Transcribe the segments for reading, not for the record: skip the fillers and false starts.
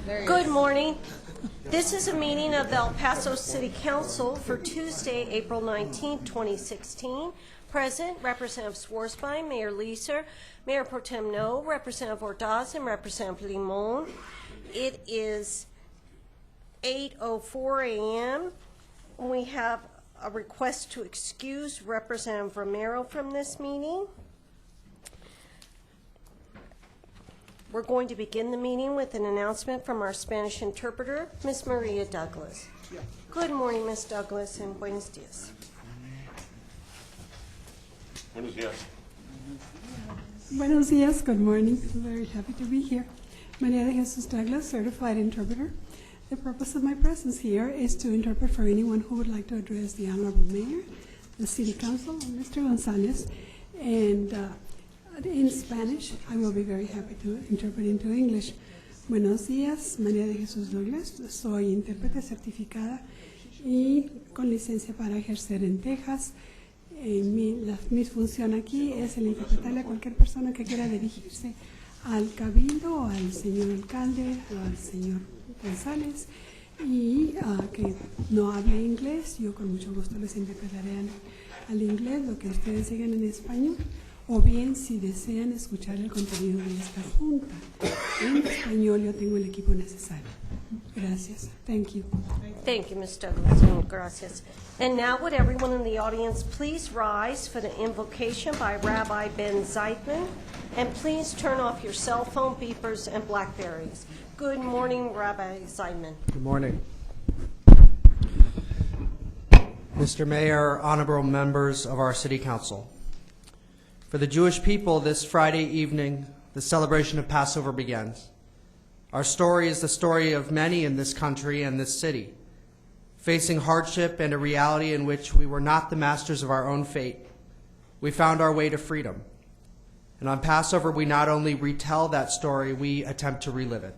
Good morning. This is a meeting of the El Paso City Council for Tuesday, April 19, 2016. Present, Representative Swarzbein, Mayor Leeser, Mayor Pro Tem No, Representative Ordaz, and Representative Limon. It is 8:04 a.m. We have a request to excuse Representative Romero from this meeting. We're going to begin the meeting with an announcement from our Spanish interpreter, Ms. Maria Douglas. Good morning, Ms. Douglas, and buenos dias. Buenos dias. Buenos dias, good morning. I'm very happy to be here. Maria de Jesus Douglas, certified interpreter. The purpose of my presence here is to interpret for anyone who would like to address the Honorable Mayor, the City Council, and Mr. Gonzalez. And in Spanish, I will be very happy to interpret into English. Buenos días, María de Jesús Douglas. Soy intérprete certificada y con licencia para ejercer en Texas. Mi función aquí es el interpretarle a cualquier persona que quiera dirigirse al cabildo, al señor alcalde, o al señor González, y que no hable inglés. Yo con mucho gusto les interpretaré al inglés lo que ustedes digan en español, o bien si desean escuchar el contenido de esta junta en español, yo tengo el equipo necesario. Gracias. Thank you. Thank you, Ms. Douglas, and gracias. And now would everyone in the audience please rise for the invocation by Rabbi Ben Zeitman, and please turn off your cell phone beepers and Blackberries. Good morning, Rabbi Zeitman. Good morning. Mr. Mayor, honorable members of our City Council. For the Jewish people, this Friday evening, the celebration of Passover begins. Our story is the story of many in this country and this city, facing hardship and a reality in which we were not the masters of our own fate. We found our way to freedom. And on Passover, we not only retell that story, we attempt to relive it.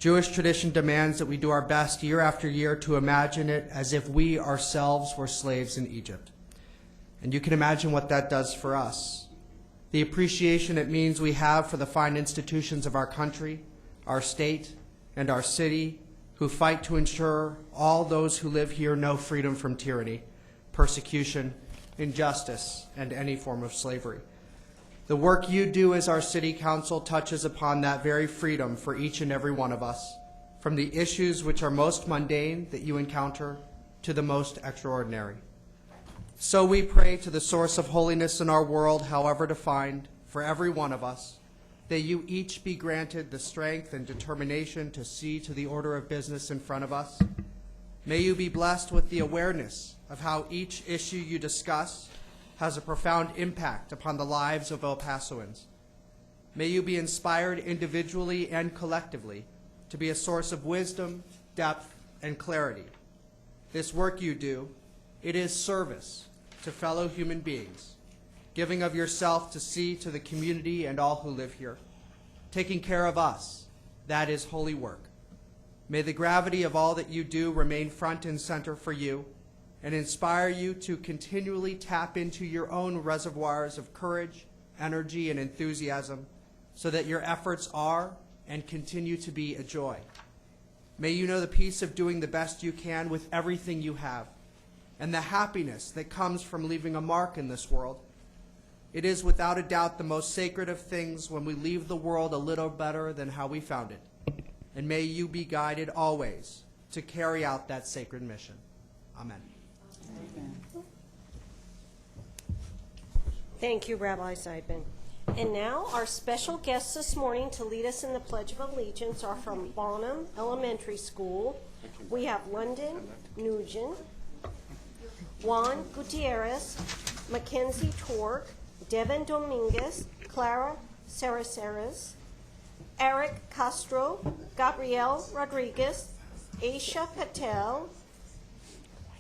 Jewish tradition demands that we do our best year after year to imagine it as if we ourselves were slaves in Egypt. And you can imagine what that does for us. The appreciation it means we have for the fine institutions of our country, our state, and our city, who fight to ensure all those who live here know freedom from tyranny, persecution, injustice, and any form of slavery. The work you do as our City Council touches upon that very freedom for each and every one of us, from the issues which are most mundane that you encounter to the most extraordinary. So we pray to the source of holiness in our world, however defined, for every one of us, that you each be granted the strength and determination to see to the order of business in front of us. May you be blessed with the awareness of how each issue you discuss has a profound impact upon the lives of El Pasoans. May you be inspired individually and collectively to be a source of wisdom, depth, and clarity. This work you do, it is service to fellow human beings, giving of yourself to see to the community and all who live here, taking care of us. That is holy work. May the gravity of all that you do remain front and center for you and inspire you to continually tap into your own reservoirs of courage, energy, and enthusiasm so that your efforts are and continue to be a joy. May you know the peace of doing the best you can with everything you have and the happiness that comes from leaving a mark in this world. It is without a doubt the most sacred of things when we leave the world a little better than how we found it. And may you be guided always to carry out that sacred mission. Amen. Thank you, Rabbi Zeitman. And now our special guests this morning to lead us in the Pledge of Allegiance are from Bonham Elementary School. We have London Nugent, Juan Gutierrez, Mackenzie Tork, Devin Dominguez, Clara Saraceres, Eric Castro, Gabriel Rodriguez, Aisha Patel,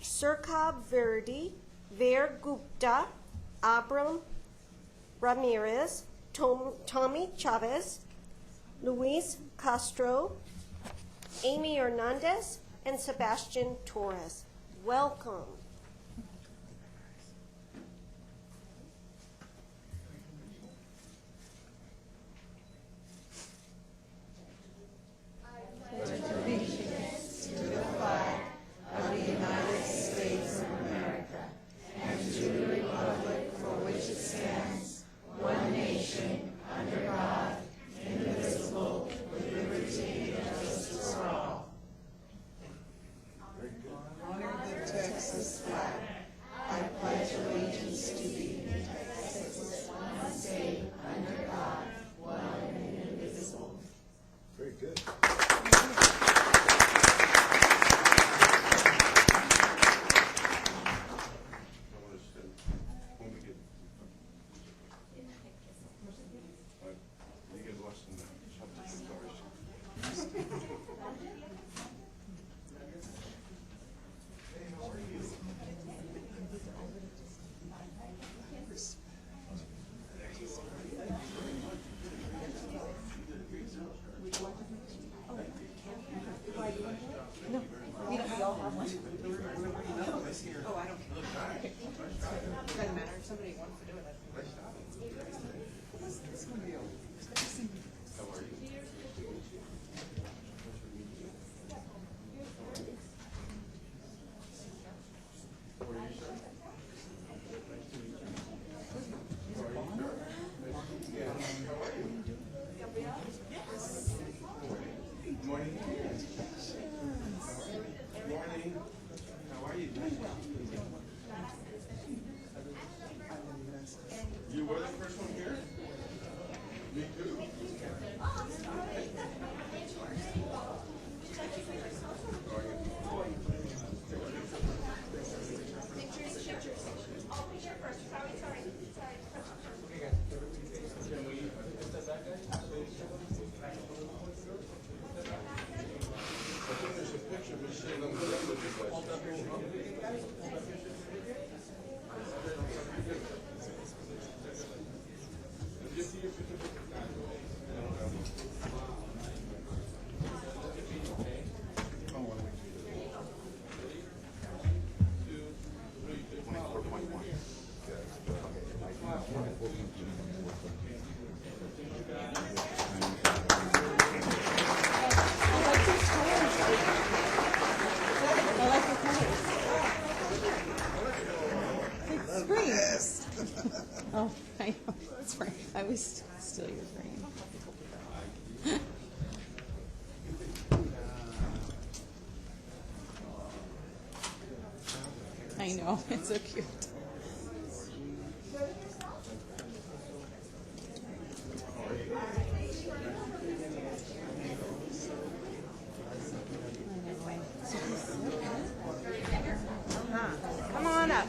Surkab Verdi, Ver Gupta, Abram Ramirez, Tommy Chavez, Luis Castro, Amy Hernandez, and Sebastian Torres. Welcome. I Oh, I know. That's right. I was still your frame. I know. It's so cute. Come on up.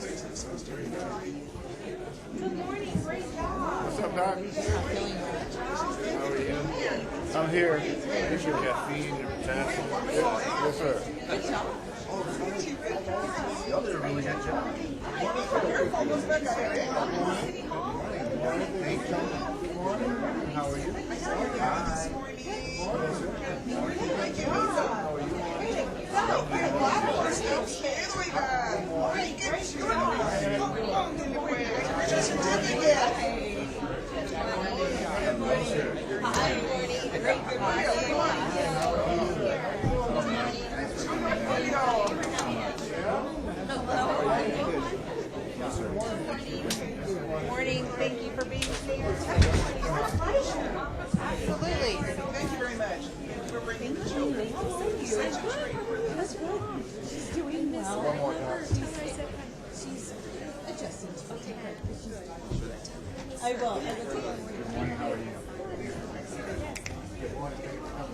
Good morning, great job. What's up, Doc? How are you? I'm here. You should have caffeine and potassium. Yes, sir. Y'all did a really good job. How are you? Hi. Morning. Thank you for being here. Absolutely. Thank you very much. For bringing the children. Thank you. That's good. She's doing well. She's adjusting. I'll take her. I will. Good morning. How are you?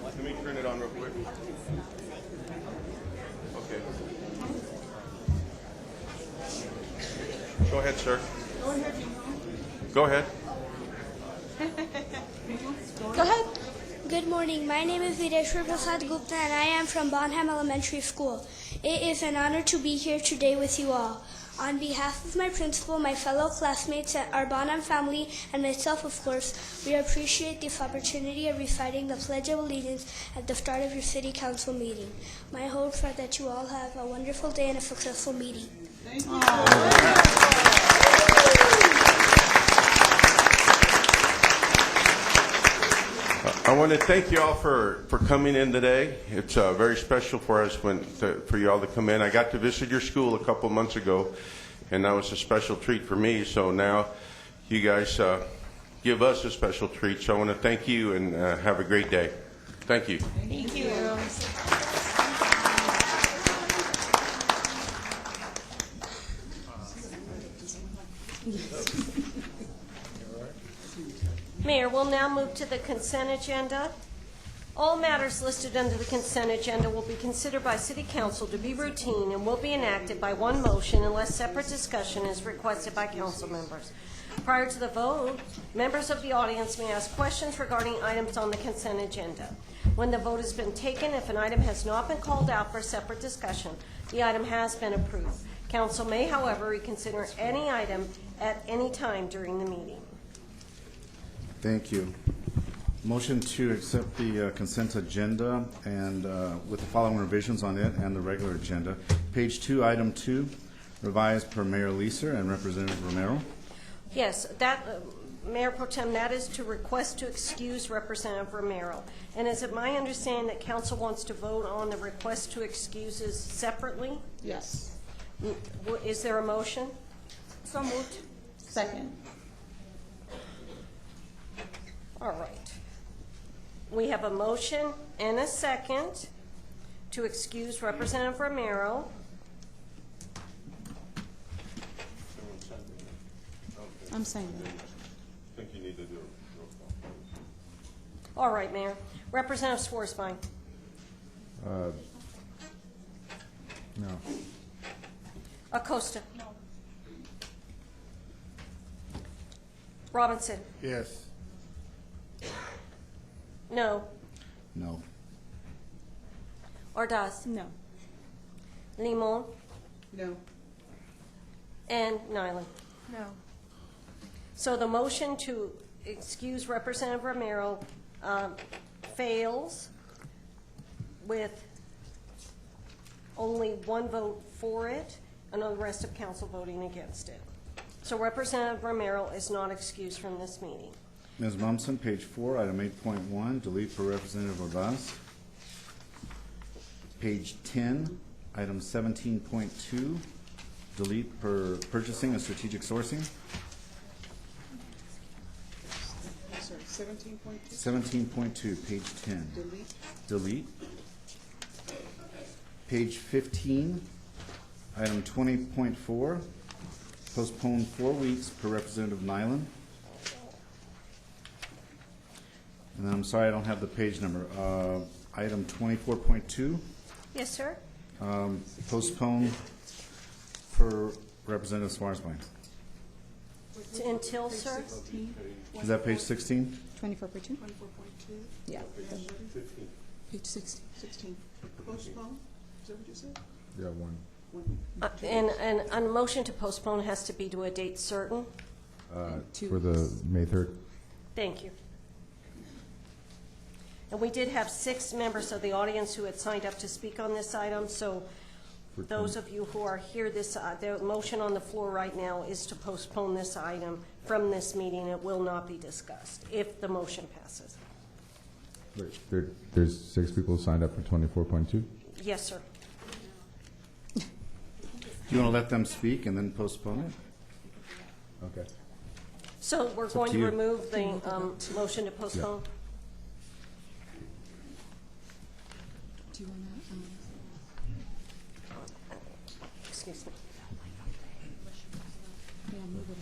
Let me turn it on real quick. Okay. Go ahead, sir. Go ahead. Go ahead. Good morning. My name is Videshwar Prasad Gupta and I am from Bonham Elementary School. It is an honor to be here today with you all. On behalf of my principal, my fellow classmates, our Bonham family, and myself, of course, we appreciate this opportunity of reciting the Pledge of Allegiance at the start of your City Council meeting. My hopes are that you all have a wonderful day and a successful meeting. Thank you. I want to thank you all for coming in today. It's very special for us for you all to come in. I got to visit your school a couple months ago, and that was a special treat for me. So now you guys give us a special treat. So I want to thank you and have a great day. Thank you. Thank you. Mayor, we'll now move to the consent agenda. All matters listed under the consent agenda will be considered by City Council to be routine and will be enacted by one motion unless separate discussion is requested by council members. Prior to the vote, members of the audience may ask questions regarding items on the consent agenda. When the vote has been taken, if an item has not been called out for separate discussion, the item has been approved. Council may, however, reconsider any item at any time during the meeting. Thank you. Motion to accept the consent agenda and with the following revisions on it and the regular agenda. Page 2, item 2, revised per Mayor Leeser and Representative Romero. Yes, that, Mayor Pro Tem, that is to request to excuse Representative Romero. And is it my understanding that council wants to vote on the request to excuses separately? Yes. Is there a motion? So moved. Second. All right. We have a motion and a second to excuse Representative Romero. I'm saying that. I think you need to do a roll call. All right, Mayor. Representative Swarsby. No. Acosta. No. Robinson. Yes. No. No. Ordaz. No. Limon. No. And Nyland. No. So the motion to excuse Representative Romero fails with only one vote for it and the rest of council voting against it. So Representative Romero is not excused from this meeting. Ms. Mumson, page 4, item 8.1, delete per Representative Ordaz. Page 10, item 17.2, delete per purchasing and strategic sourcing. Sorry, 17.2. 17.2, page 10. Delete. Delete. Page 15, item 20.4, postpone 4 weeks per Representative Nyland. And I'm sorry, I don't have the page number. Item 24.2, Yes, sir? postpone for Representative Swarsby. Until, sir? Is that page 16? 24.2? 24.2. Yeah. Page 16. 16. Postpone. Is that what you said? Yeah, one. 1 week. And a motion to postpone has to be to a date certain? For the May 3rd. Thank you. And we did have 6 members of the audience who had signed up to speak on this item, so those of you who are here, the motion on the floor right now is to postpone this item from this meeting. It will not be discussed if the motion passes. Wait, there's 6 people signed up for 24.2? Yes, sir. Do you want to let them speak and then postpone it? Okay. So we're up going to to you. remove the motion to postpone? Do you want Excuse me. to, move it up?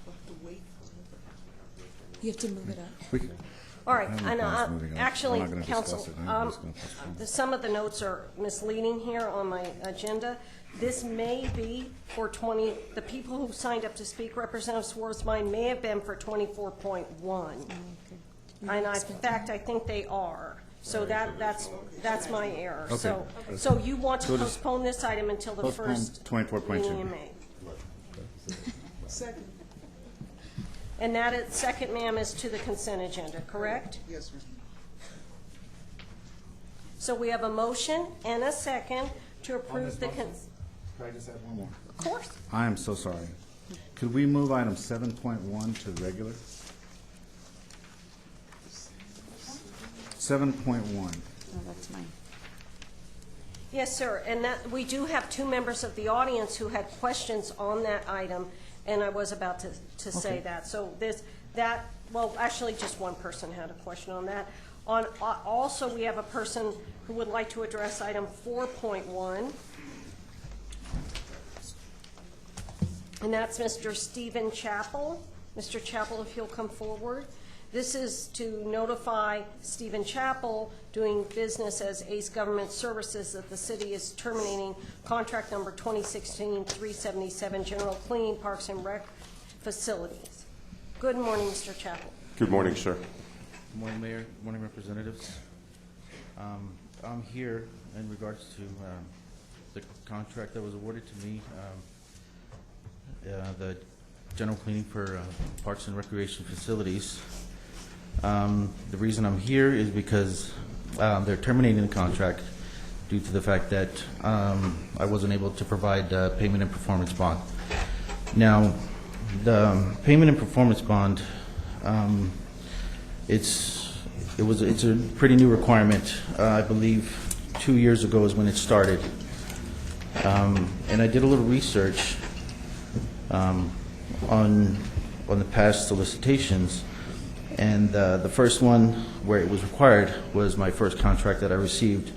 We'll have to wait for it. You have to move it up. We can- All right, I have no and problems moving it. actually, We're not gonna discuss council, it. I'm just gonna postpone. some of the notes are misleading here on my agenda. This may be for the people who signed up to speak, Representative Swarsby, may have been for 24.1. Okay. And in fact, I think they are. So that's my error. Okay. So you want to So just postpone this item until the postpone first 24.2. meeting in May? Second. And that second, ma'am, is to the consent agenda, correct? Yes, sir. So we have a motion and a second to approve the Can I just add one more? Of course. I am so sorry. Could we move item 7.1 to regular? 7.1. No, that's mine. Yes, sir, and that, we do have 2 members of the audience who had questions on that item, and I was about to say that. So well, actually, just one person had a question on that. Also, we have a person who would like to address item 4.1. And that's Mr. Stephen Chappell. Mr. Chappell, if you'll come forward. This is to notify Stephen Chappell, doing business as Ace Government Services, that the city is terminating contract number 2016-377, general cleaning parks and rec facilities. Good morning, Mr. Chappell. Good morning, sir. Good morning, Mayor. Good morning, representatives. I'm here in regards to the contract that was awarded to me, the general cleaning for parks and recreation facilities. The reason I'm here is because they're terminating the contract due to the fact that I wasn't able to provide payment and performance bond. Now, the payment and performance bond, it's a pretty new requirement. I believe 2 years ago is when it started. And I did a little research on the past solicitations, and the first one where it was required was my first contract that I received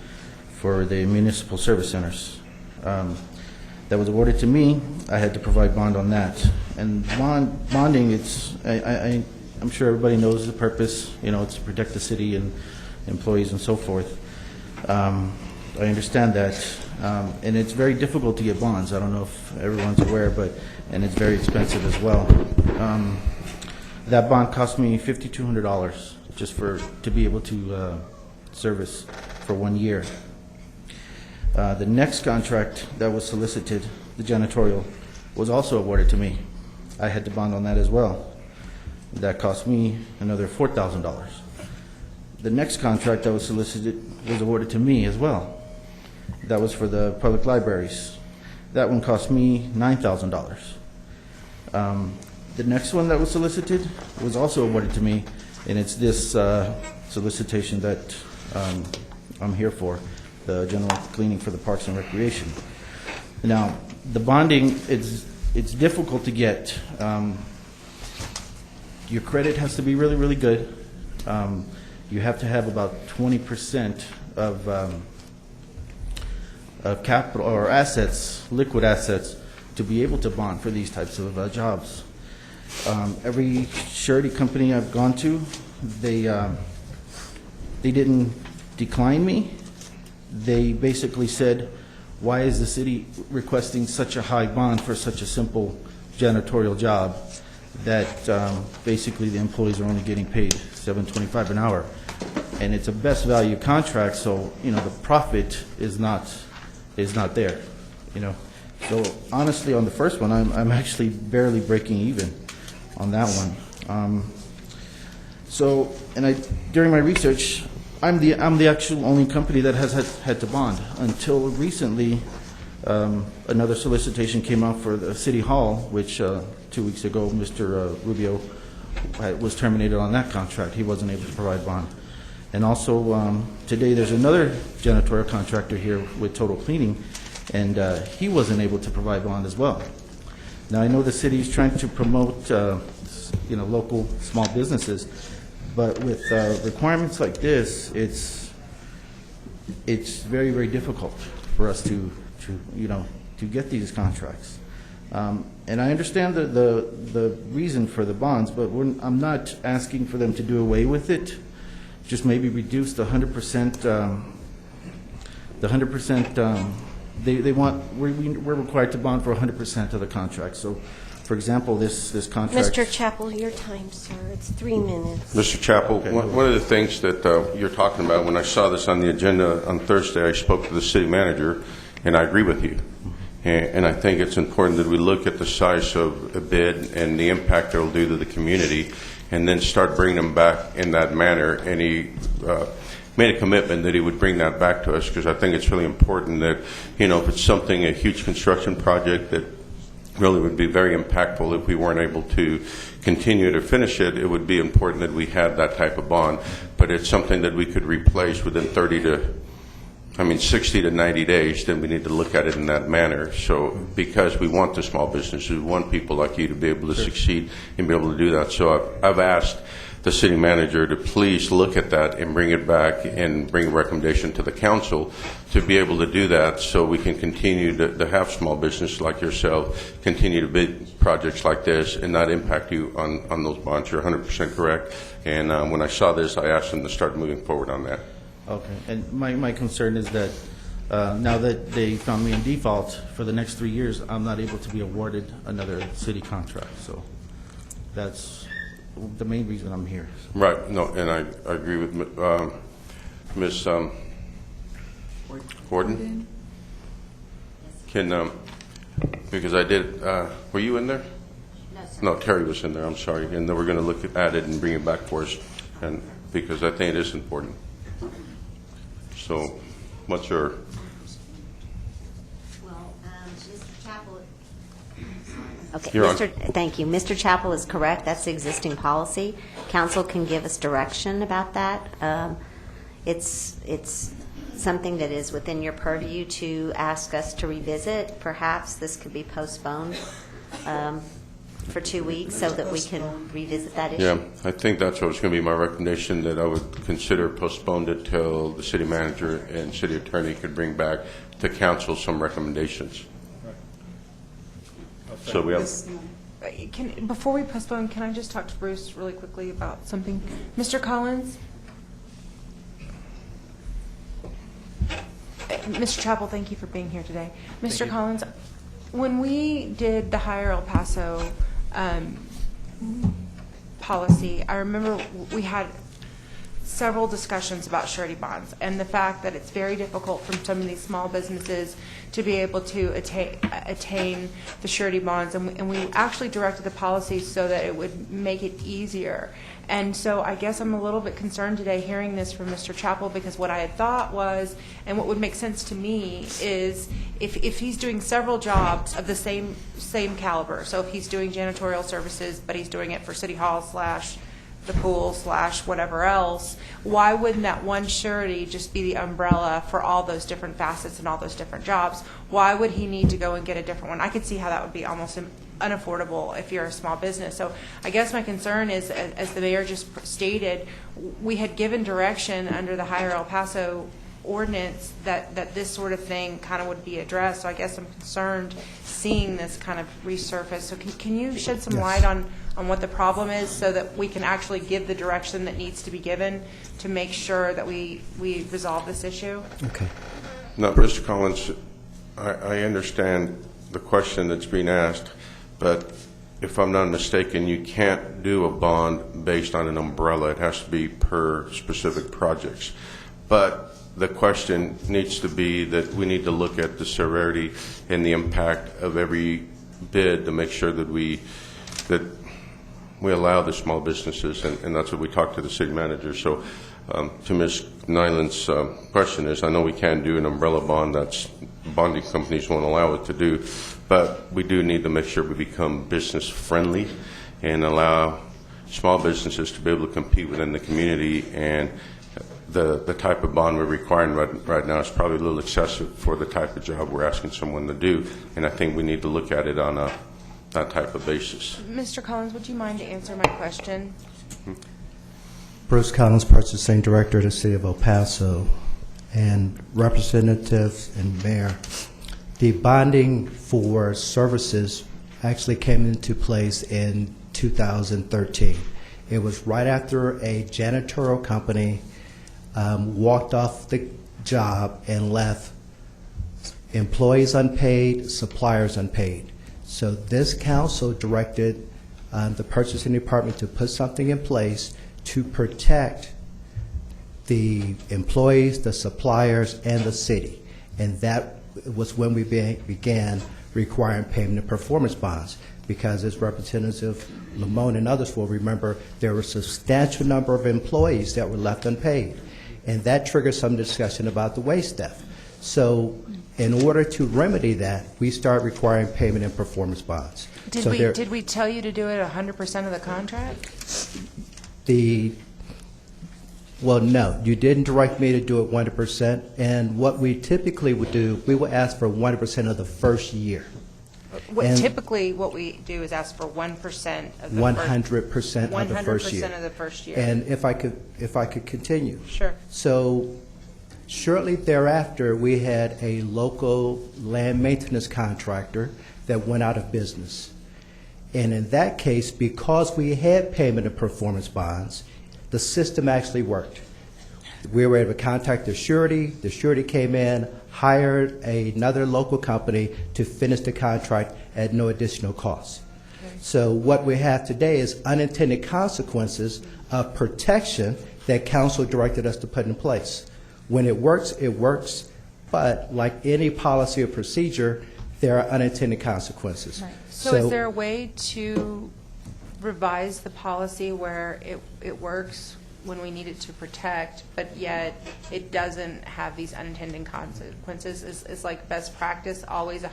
for the municipal service centers. That was awarded to me. I had to provide bond on that. And bonding, I'm sure everybody knows the purpose. You know, it's to protect the city and employees and so forth. I understand that. And it's very difficult to get bonds. I don't know if everyone's aware, and it's very expensive as well. That bond cost me $5,200 just to be able to service for 1 year. The next contract that was solicited, the janitorial, was also awarded to me. I had to bond on that as well. That cost me another $4,000. The next contract that was solicited was awarded to me as well. That was for the public libraries. That one cost me $9,000. The next one that was solicited was also awarded to me, and it's this solicitation that I'm here for, the general cleaning for the parks and recreation. Now, the bonding, it's difficult to get. Your credit has to be really, really good. You have to have about 20% of capital or assets, liquid assets, to be able to bond for these types of jobs. Every surety company I've gone to, they didn't decline me. They basically said, why is the city requesting such a high bond for such a simple janitorial job that basically the employees are only getting paid $7.25 an hour? And it's a best value contract, so the profit is not there. So honestly, on the first one, I'm actually barely breaking even on that one. During my research, I'm the actual only company that has had to bond. Until recently, another solicitation came out for the City Hall, which 2 weeks ago, Mr. Rubio was terminated on that contract. He wasn't able to provide bond. And also, today there's another janitorial contractor here with Total Cleaning, and he wasn't able to provide bond as well. Now, I know the city is trying to promote local small businesses, but with requirements like this, it's very, very difficult for us to get these contracts. And I understand the reason for the bonds, but I'm not asking for them to do away with it. Just maybe reduce the 100%. We're required to bond for 100% of the contract. So, for example, this contract. Mr. Chappell, your time, sir. It's 3 minutes. Mr. Chappell, Okay. one of the things that you're talking about, when I saw this on the agenda on Thursday, I spoke to the city manager, and I agree with you. And I think it's important that we look at the size of a bid and the impact it will do to the community, and then start bringing them back in that manner. And he made a commitment that he would bring that back to us, because I think it's really important that, if it's something, a huge construction project that really would be very impactful if we weren't able to continue to finish it, it would be important that we had that type of bond. But it's something that we could replace within 60 to 90 days, then we need to look at it in that manner. So, because we want the small businesses, we want people like you to be able to succeed and be able to do that. So I've asked the city manager to please look at that and bring it back and bring a recommendation to the council to be able to do that, so we can continue to have small businesses like yourself continue to bid projects like this and not impact you on those bonds. You're 100% correct. And when I saw this, I asked them to start moving forward on that. Okay, and my concern is that now that they found me in default for the next 3 years, I'm not able to be awarded another city contract. So that's the main reason I'm here. Right. No, and I agree with Ms. Gordon. Can because I did. Were you in there? No, Terry was in there. I'm sorry. And then we're going to look at it and bring it back for us, and because I think it is important. So, what's your? Well, Mr. Chappell. Okay, You're on. Thank you. Mr. Chappell is correct. That's the existing policy. Council can give us direction about that. It's something that is within your purview to ask us to revisit. Perhaps this could be postponed for 2 weeks so that we can revisit that issue. Yeah, I think that's what was going to be my recommendation, that I would consider postponed it till the city manager and city attorney could bring back to council some recommendations. So we have. Before we postpone, can I just talk to Bruce really quickly about something? Mr. Collins? Mr. Chappell, thank you for being here today. Mr. Collins, when we did the Hire El Paso policy, I remember we had several discussions about surety bonds and the fact that it's very difficult for some of these small businesses to be able to attain the surety bonds, and we actually directed the policy so that it would make it easier. And so I guess I'm a little bit concerned today hearing this from Mr. Chappell, because what I had thought was, and what would make sense to me is if he's doing several jobs of the same caliber, so if he's doing janitorial services but he's doing it for City Hall / the pool / whatever else, why wouldn't that one surety just be the umbrella for all those different facets and all those different jobs? Why would he need to go and get a different one? I could see how that would be almost unaffordable if you're a small business. So I guess my concern is, as the mayor just stated, we had given direction under the Hire El Paso ordinance that this sort of thing kind of would be addressed. So I guess I'm concerned seeing this kind of resurface. So can you shed some light on what the problem is so that we can actually give the direction that needs to be given to make sure that we resolve this issue? Okay. No, Mr. Collins, I understand the question that's being asked, but if I'm not mistaken, you can't do a bond based on an umbrella. It has to be per specific projects. But the question needs to be that we need to look at the severity and the impact of every bid to make sure that we allow the small businesses, and that's what we talked to the city manager. So to Ms. Nyland's question is, I know we can do an umbrella bond, that's bonding companies won't allow it to do, but we do need to make sure we become business friendly and allow small businesses to be able to compete within the community. And the type of bond we're requiring right now is probably a little excessive for the type of job we're asking someone to do, and I think we need to look at it on that type of basis. Mr. Collins, would you mind to answer my question? Bruce Collins, Purchasing Director of the City of El Paso, and representatives and mayor. The bonding for services actually came into place in 2013. It was right after a janitorial company walked off the job and left employees unpaid, suppliers unpaid. So this council directed the purchasing department to put something in place to protect the employees, the suppliers, and the city. And that was when we began requiring payment of performance bonds, because as Representative Lamone and others will remember, there were a substantial number of employees that were left unpaid. And that triggered some discussion about the waste theft. So in order to remedy that, we start requiring payment in performance bonds. Did we tell you to do it 100% of the contract? Well, no, you didn't direct me to do it 100%. And what we typically would do, we would ask for 100% of the first year. And Typically, what we do is ask for 1% of the 100% of the first year. 100% of the first year. And if I could continue. Sure. So shortly thereafter, we had a local land maintenance contractor that went out of business. And in that case, because we had payment of performance bonds, the system actually worked. We were able to contact the surety came in, hired another local company to finish the contract at no additional cost. So what we have today is unintended consequences of protection that council directed us to put in place. When it works, but like any policy or procedure, there are unintended consequences. Right. So is there a way to revise the policy where it works when we need it to protect, but yet it doesn't have these unintended consequences? Is like best practice always,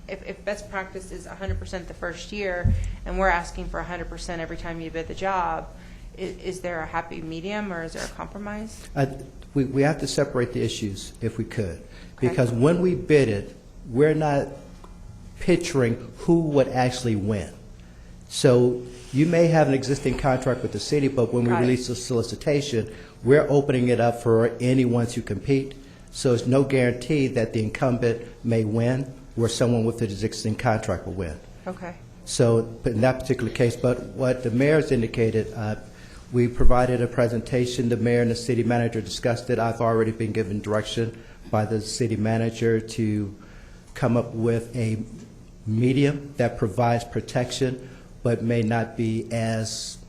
if best practice is 100% the first year, and we're asking for 100% every time you bid the job, is there a happy medium, or is there a compromise? We have to separate the issues if we could, because when we bid it, we're not picturing who would actually win. So you may have an existing contract with the city, but when we release a solicitation, we're opening it up for anyone to compete. So it's no guarantee that the incumbent may win, where someone with an existing contract will win. Okay. So but in that particular case, but what the mayor's indicated, we provided a presentation. The mayor and the city manager discussed it. I've already been given direction by the city manager to come up with a medium that provides protection, but may not be as,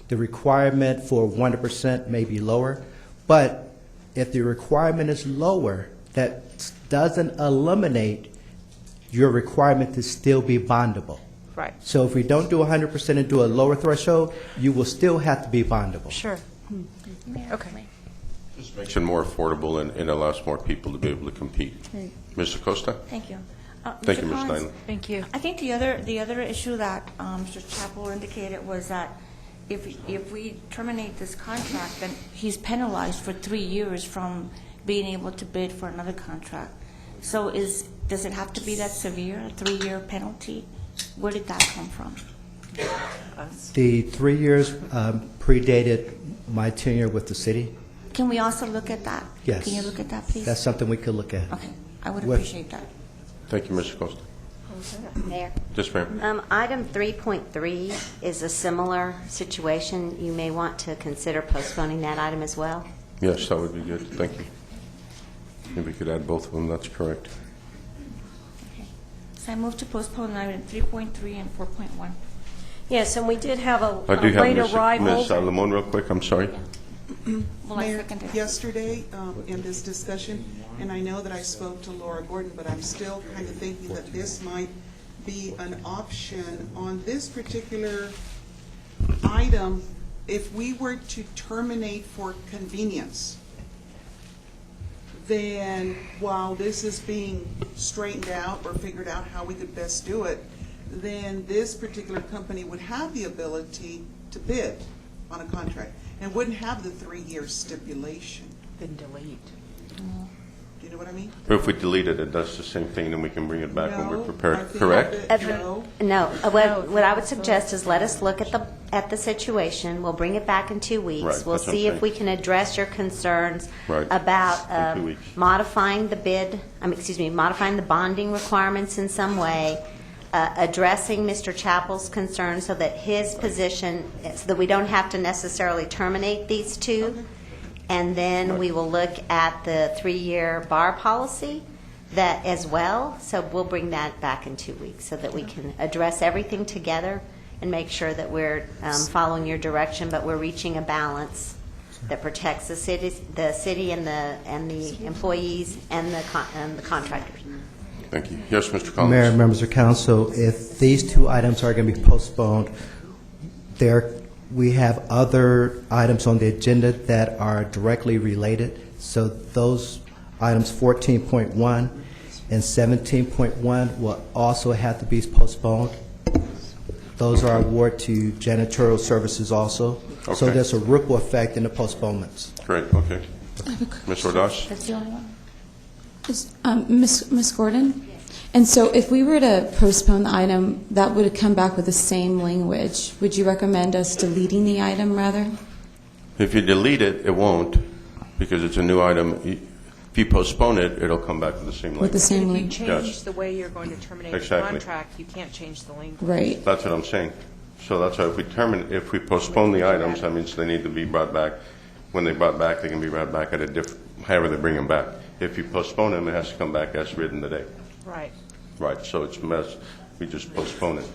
the requirement for 100% may be lower. But if the requirement is lower, that doesn't eliminate your requirement to still be bondable. Right. So if we don't do 100% and do a lower threshold, you will still have to be bondable. Sure. Okay. This makes it more affordable and allows more people to be able to compete. Mr. Costa? Thank you. Thank you, Mr. Ms. Collins, Stein. Thank you. I think the other issue that Mr. Chappell indicated was that if we terminate this contract, then he's penalized for 3 years from being able to bid for another contract. So does it have to be that severe, a 3-year penalty? Where did that come from? The 3 years predated my tenure with the city. Can we also look at that? Yes. Can you look at that, please? That's something we could look at. Okay, I would With- appreciate that. Thank you, Mr. Costa. Mayor. Yes, ma'am. Item 3.3 is a similar situation. You may want to consider postponing that item as well. Yes, that would be good. Thank you. Maybe we could add both of them. That's correct. Okay. So I move to postpone item 3.3 and 4.1. Yes, and we did have a I do have late Ms. arrival. Lamone real quick. I'm sorry. Well, I Mayor, second it. yesterday in this discussion, and I know that I spoke to Laura Gordon, but I'm still kind of thinking that this might be an option on this particular item. If we were to terminate for convenience, then while this is being straightened out or figured out how we could best do it, then this particular company would have the ability to bid on a contract and wouldn't have the 3-year stipulation. Then delete. Do you know what I mean? But if we delete it, it does the same thing, then we can bring it back when we're No, I prepared. think Correct? that- No. No, what I would suggest is let us look at the situation. We'll bring it back in 2 weeks. Right, We'll that's what I'm see if saying. we can address your concerns Right, about in 2 weeks. modifying the bid, modifying the bonding requirements in some way, addressing Mr. Chappell's concerns so that his position, so that we don't have to necessarily terminate these two. And then we will look at the 3-year bar policy that as well. So we'll bring that back in 2 weeks so that we can address everything together and make sure that we're following your direction, but we're reaching a balance that protects the city and the employees and the contractors. Thank you. Yes, Mr. Collins. Mayor and members of council, if these two items are going to be postponed, we have other items on the agenda that are directly related. So those items 14.1 and 17.1 will also have to be postponed. Those are award to janitorial services also. So Okay. there's a ripple effect in the postponements. Great, okay. Ms. Rodas? That's the only one? Ms. Gordon, And so if we were to postpone the item, that would come back with the same language. Would you recommend us deleting the item rather? If you delete it, it won't, because it's a new item. If you postpone it, it'll come back with the same language. With the same If you language? change Yes. the way you're going to terminate the Exactly. contract, you can't change the language. Right. That's what I'm saying. So that's why if we postpone the items, that means they need to be brought back. When they're brought back, they can be brought back at a however they bring them back. If you postpone them, it has to come back as written today. Right. Right, so it's a mess. We just postpone it.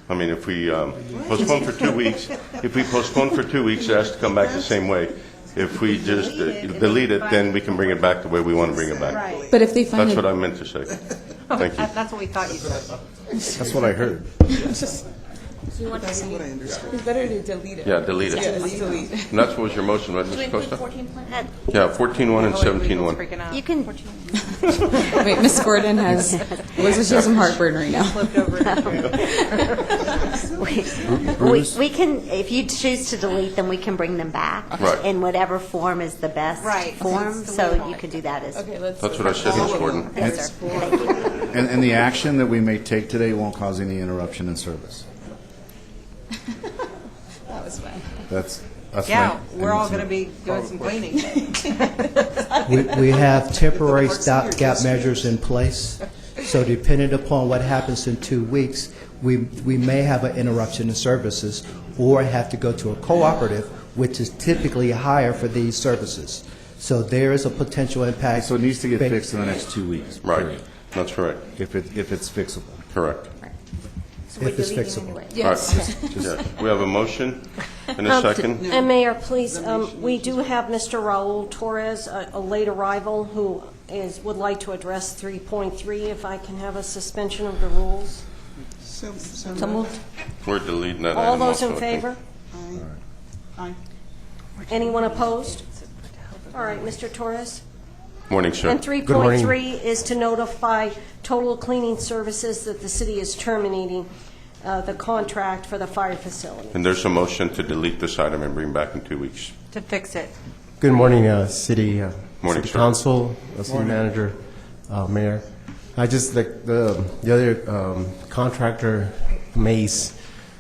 I mean, if we postpone for 2 weeks, it has to come back the same way. If we just delete it, then we can bring it back the way we want to bring it back. Right. But if they find That's it, what I meant to say. Thank you. That's what we thought you said. That's what I heard. That's what I understood. it's better to delete it. Yeah, delete it. Delete. And that's what was your motion, right, Mr. Costa? 14.1. Yeah, 14.1 and 17.1. Freaking out. You can, Wait, Miss Gordon has, looks like she has some heartburn right now. Flipped over. we can, if you choose to delete them, we can bring them back. Right. In whatever form is the best Right. form, so you could do that as. Okay, let's. That's what I said, Ms. Gordon. Yes, sir. Thank you. And the action that we may take today won't cause any interruption in service. That was fun. That's Yeah, my- we're all going to be doing some cleaning. We have temporary stopgap measures in place, so depending upon what happens in 2 weeks, we may have an interruption in services or have to go to a cooperative, which is typically higher for these services. So there is a potential impact. So it needs to get fixed in the next 2 weeks. Right, period. that's correct. If it's fixable. Correct. If it's fixable. Yes. Right. Yes. We have a motion and a second. And Mayor, please, we do have Mr. Raul Torres, a late arrival, who would like to address 3.3, if I can have a suspension of the rules. So moved. We're deleting that All item those also, in I think. favor? Aye. Anyone opposed? All right, Mr. Torres. Morning, sir. And 3.3 is to notify Total Cleaning Services that the city is terminating the contract for the fire facility. And there's a motion to delete this item and bring back in 2 weeks. To fix it. Good morning, City Morning, sir. Council, City Manager, Mayor. I just, like the other contractor, Mace,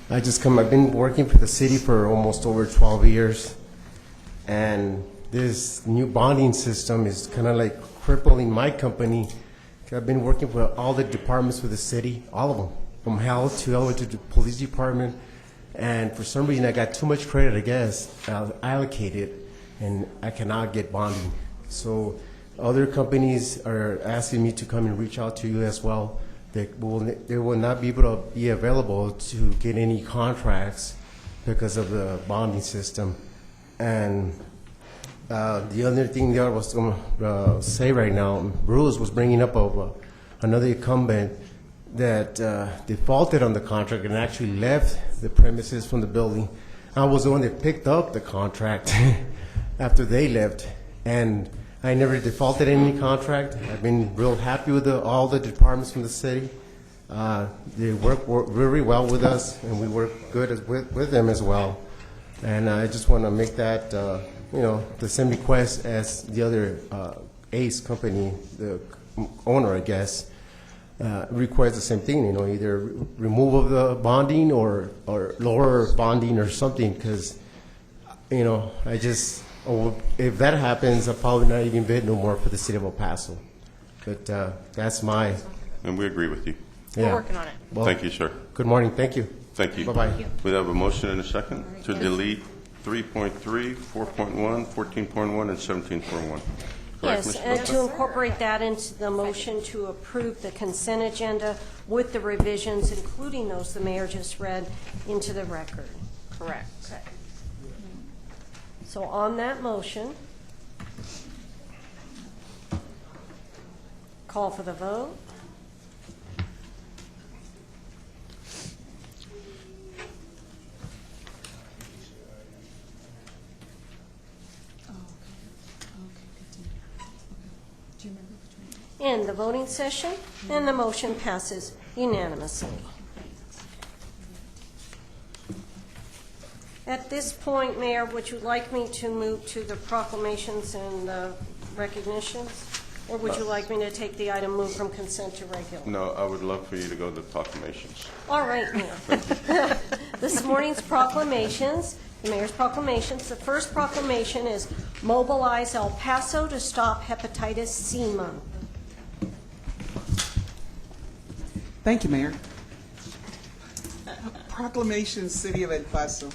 I've been working for the city for almost over 12 years, and this new bonding system is kind of like crippling my company. I've been working for all the departments for the city, all of them, from health to all the way to the police department, and for some reason I got too much credit, I guess, allocated, and I cannot get bonding. So other companies are asking me to come and reach out to you as well. They will not be able to be available to get any contracts because of the bonding system. And the other thing that I was going to say right now, Bruce was bringing up of another incumbent that defaulted on the contract and actually left the premises from the building. I was the one that picked up the contract after they left, and I never defaulted any contract. I've been real happy with all the departments from the city. They work very well with us, and we work good with them as well. And I just want to make that, the same request as the other ACE company, the owner, I guess, requires the same thing, either removal of the bonding or lower bonding or something, because, if that happens, I'll probably not even bid no more for the city of El Paso. But that's my... And we agree with you. We're Yeah. working on it. Well, Thank you, sir. Good morning, thank you. Thank you. Bye-bye. We have a motion and a second to delete 3.3, 4.1, 14.1, and 17.1. Correct, Yes, Ms. and Costa? to incorporate that into the motion to approve the consent agenda with the revisions, including those the mayor just read, into the record. Correct. So on that motion, call for the vote. End the voting session, and the motion passes unanimously. At this point, Mayor, would you like me to move to the proclamations and recognitions? Or would you like me to take the item moved from consent to regular? No, I would love for you to go to the proclamations. All right, Mayor. This morning's proclamations, the mayor's proclamations. The first proclamation is Mobilize El Paso to Stop Hepatitis C Month. Thank you, Mayor. Proclamation, City of El Paso.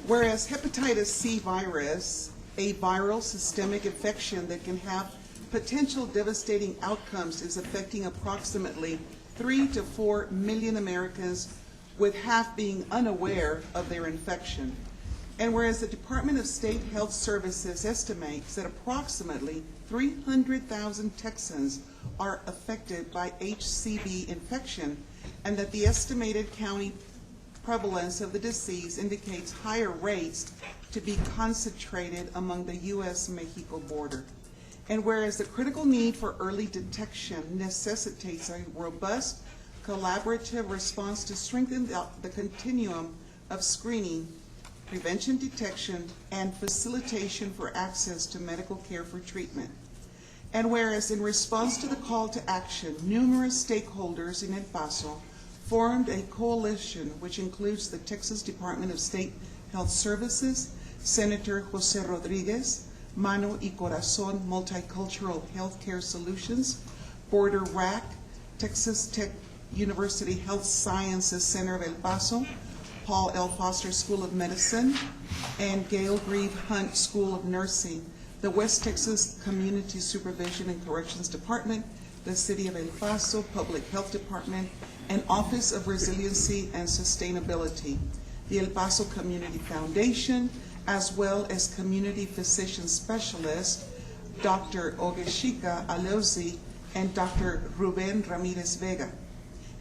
Whereas hepatitis C virus, a viral systemic infection that can have potential devastating outcomes, is affecting approximately 3 to 4 million Americans, with half being unaware of their infection. And whereas the Department of State Health Services estimates that approximately 300,000 Texans are affected by HCV infection, and that the estimated county prevalence of the disease indicates higher rates to be concentrated among the U.S.-Mexico border. And whereas the critical need for early detection necessitates a robust, collaborative response to strengthen the continuum of screening, prevention, detection, and facilitation for access to medical care for treatment. And whereas in response to the call to action, numerous stakeholders in El Paso formed a coalition which includes the Texas Department of State Health Services, Senator Jose Rodriguez, Mano y Corazon Multicultural Healthcare Solutions, Border RAC, Texas Tech University Health Sciences Center of El Paso, Paul L. Foster School of Medicine, and Gail Grieve Hunt School of Nursing, the West Texas Community Supervision and Corrections Department, the City of El Paso Public Health Department, and Office of Resiliency and Sustainability, the El Paso Community Foundation, as well as community physician specialist Dr. Ogeshika Alozi and Dr. Ruben Ramirez Vega.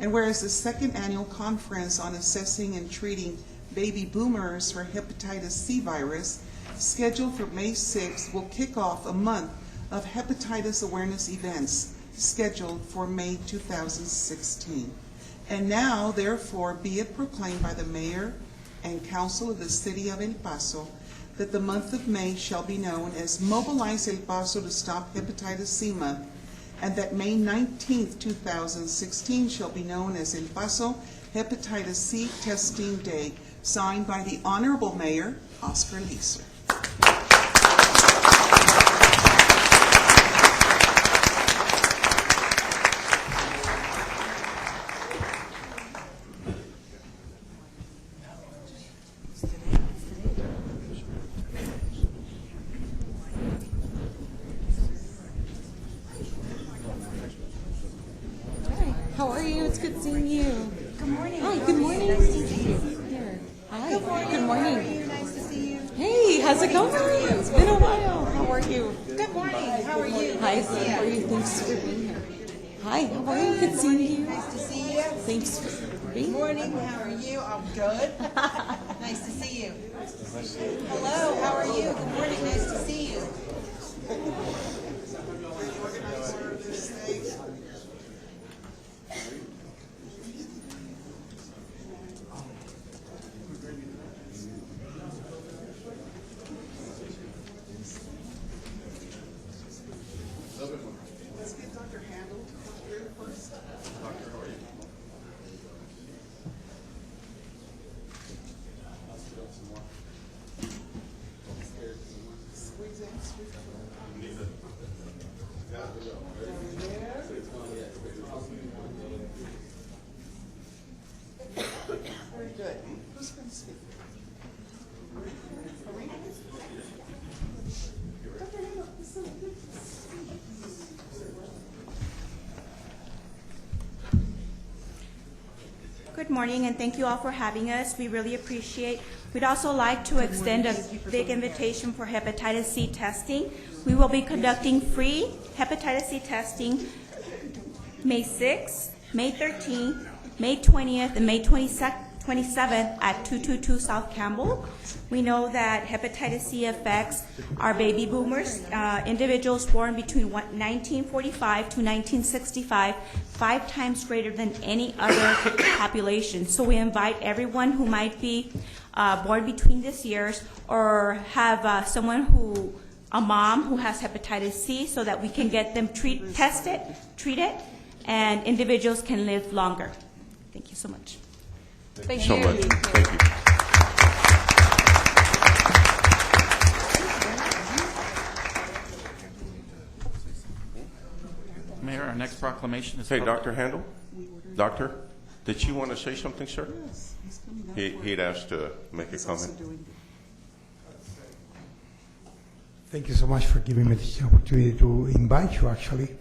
And whereas the second annual conference on assessing and treating baby boomers for hepatitis C virus, scheduled for May 6th, will kick off a month of hepatitis awareness events scheduled for May 2016. And now, therefore, be it proclaimed by the Mayor and Council of the City of El Paso that the month of May shall be known as Mobilize El Paso to Stop Hepatitis C Month, and that May 19th, 2016 shall be known as El Paso Hepatitis C Testing Day, signed by the Honorable Mayor, Oscar Leeser. How are you? It's good seeing you. Good morning. Hi, good morning. Nice to see you. Here. Hi. Good morning. Good morning. How are you? Nice to see you. Hey, how's it going? It's been a while. How are you? Good morning. How are you? Hi, Nice to see how are you. you? Thanks for being here. Hi, how are you? Good seeing you. Nice to see you. Thanks for Good being here. morning. How are you? I'm good. Nice to see you. Hello. How are you? Good morning. Nice to see you. Let's get Dr. Handel to come through first. Doctor, how are you? Squeeze in, squeeze in. Very good. Who's going to speak? Are we? Dr. Handel, it's so good to see you. Good morning, and thank you all for having us. We really appreciate. We'd also like to extend a big invitation for hepatitis C testing. We will be conducting free hepatitis C testing May 6th, May 13th, May 20th, and May 27th at 222 South Campbell. We know that hepatitis C affects our baby boomers, individuals born between 1945 to 1965, 5 times greater than any other population. So we invite everyone who might be born between these years or have someone who a mom who has hepatitis C so that we can get them tested, treated, and individuals can live longer. Thank you so much. Thank you so much. Thank you. Mayor, our next proclamation is... Hey, Dr. Handel? Doctor, did you want to say something, sir? Yes, he's coming up. He'd asked to make a comment. Thank you so much for giving me the opportunity to invite you, actually.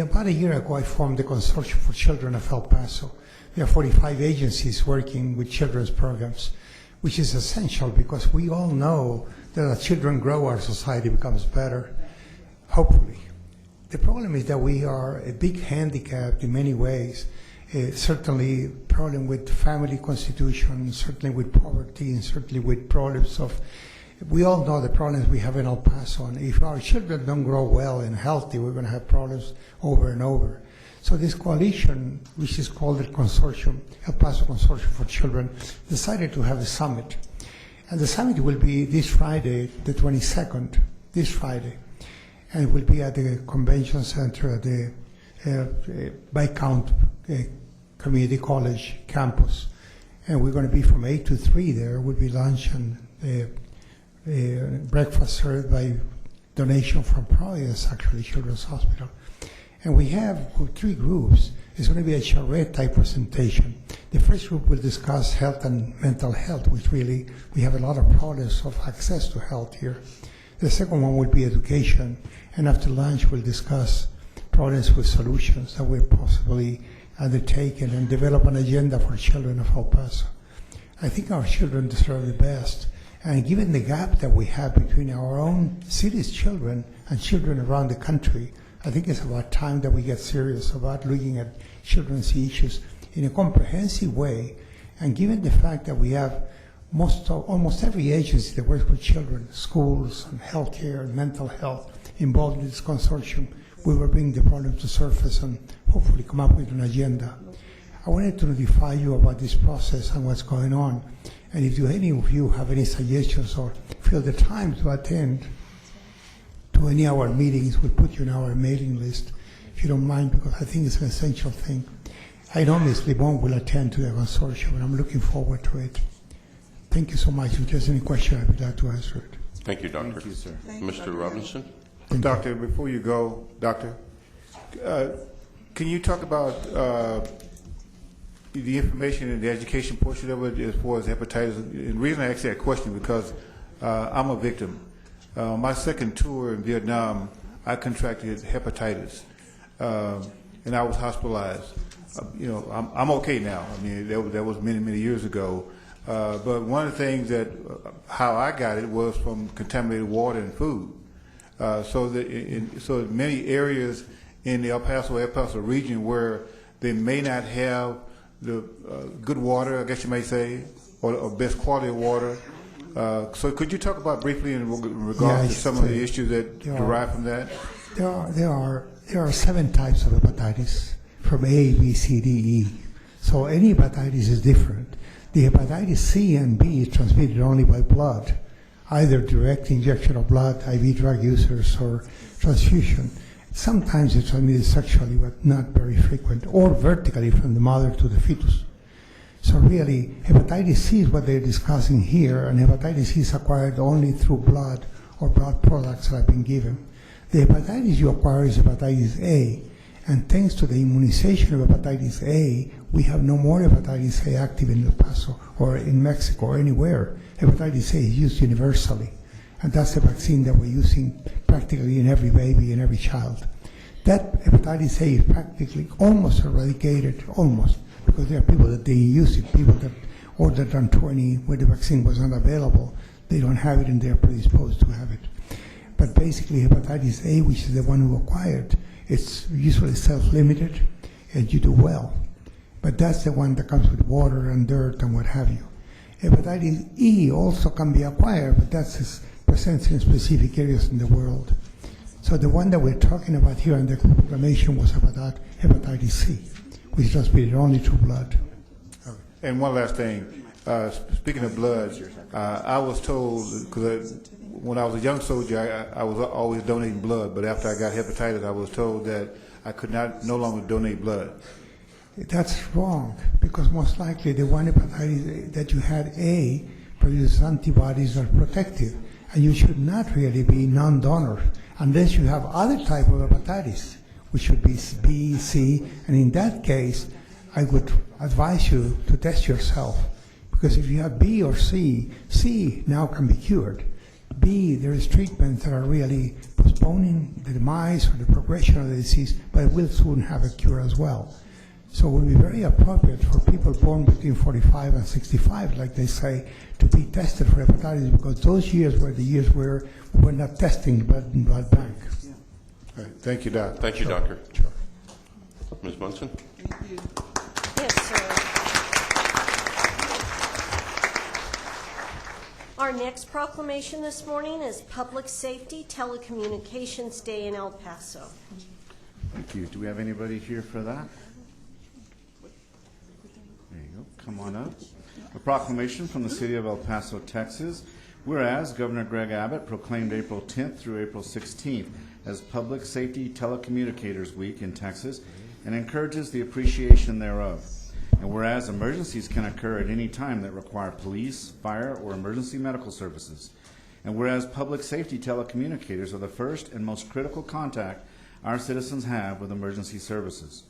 About a year ago, I formed the Consortium for Children of El Paso. There are 45 agencies working with children's programs, which is essential because we all know that as children grow, our society becomes better, hopefully. The problem is that we are a big handicap in many ways. Certainly problem with family constitution, certainly with poverty, and certainly with problems of, we all know the problems we have in El Paso, and if our children don't grow well and healthy, we're going to have problems over and over. So this coalition, which is called the Consortium, El Paso Consortium for Children, decided to have a summit. And the summit will be this Friday, the 22nd, this Friday. And it will be at the convention center at the Viscount Community College campus. And we're going to be from 8 to 3 there. Will be lunch and breakfast served by donation from Providence, actually, Children's Hospital. And we have 3 groups. It's going to be a charrette type presentation. The first group will discuss health and mental health, which really, we have a lot of problems of access to health here. The second one will be education, and after lunch we'll discuss problems with solutions that we're possibly undertaking and develop an agenda for children of El Paso. I think our children deserve the best, and given the gap that we have between our own city's children and children around the country, I think it's about time that we get serious about looking at children's issues in a comprehensive way, and given the fact that we have almost every agency that works with children, schools and healthcare and mental health involved in this consortium, we will bring the problem to surface and hopefully come up with an agenda. I wanted to notify you about this process and what's going on. And if any of you have any suggestions or feel the time to attend to any of our meetings, we'll put you in our mailing list, if you don't mind, because I think it's an essential thing. I know Ms. Libon will attend to the consortium, and I'm looking forward to it. Thank you so much. If there's any question, I'd be glad to answer it. Thank you, Doctor. Thank you, sir. Mr. Robinson? Doctor, before you go, Doctor, can you talk about the information and the education portion of it as far as hepatitis? And the reason I ask that question because I'm a victim. My second tour in Vietnam, I contracted hepatitis, and I was hospitalized. I'm okay now. I mean, that was many, many years ago. But one of the things that how I got it was from contaminated water and food. So many areas in the El Paso region where they may not have the good water, I guess you may say, or best quality of water. So could you talk about briefly in regards to some of the issues that derive from that? There are 7 types of hepatitis, from A, B, C, D, E. So any hepatitis is different. The hepatitis C and B is transmitted only by blood, either direct injection of blood, IV drug users, or transfusion. Sometimes it's transmitted sexually, but not very frequent, or vertically from the mother to the fetus. So really, hepatitis C is what they're discussing here, and hepatitis C is acquired only through blood or blood products that have been given. The hepatitis you acquire is hepatitis A, and thanks to the immunization of hepatitis A, we have no more hepatitis A active in El Paso or in Mexico or anywhere. Hepatitis A is used universally, and that's the vaccine that we're using practically in every baby and every child. That hepatitis A is practically almost eradicated, almost, because there are people that they use it, people that older than 20 where the vaccine was not available, they don't have it and they're predisposed to have it. But basically hepatitis A, which is the one who acquired, it's usually self-limited and you do well. But that's the one that comes with water and dirt and what have you. Hepatitis E also can be acquired, but that's present in specific areas in the world. So the one that we're talking about here in the proclamation was about hepatitis C, which is transmitted only through blood. And one last thing, speaking of blood, I was told, because when I was a young soldier, I was always donating blood, but after I got hepatitis, I was told that I could no longer donate blood. That's wrong, because most likely the one hepatitis that you had A produces antibodies that are protective, and you should not really be non-donor unless you have other type of hepatitis, which should be B, C, and in that case, I would advise you to test yourself, because if you have B or C, C now can be cured. B, there is treatments that are really postponing the demise or the progression of the disease, but it will soon have a cure as well. So it would be very appropriate for people born between 45 and 65, like they say, to be tested for hepatitis, because those years were the years where we were not testing blood bank. All right. Thank you, Doc. Thank you, Sure. Doctor. Sure. Ms. Munson? Thank you. Yes, sir. Our next proclamation this morning is Public Safety Telecommunications Day in El Paso. Thank you. Do we have anybody here for that? There you go. Come on up. A proclamation from the city of El Paso, Texas. Whereas Governor Greg Abbott proclaimed April 10th through April 16th as Public Safety Telecommunicators Week in Texas and encourages the appreciation thereof. And whereas emergencies can occur at any time that require police, fire, or emergency medical services. And whereas public safety telecommunicators are the first and most critical contact our citizens have with emergency services.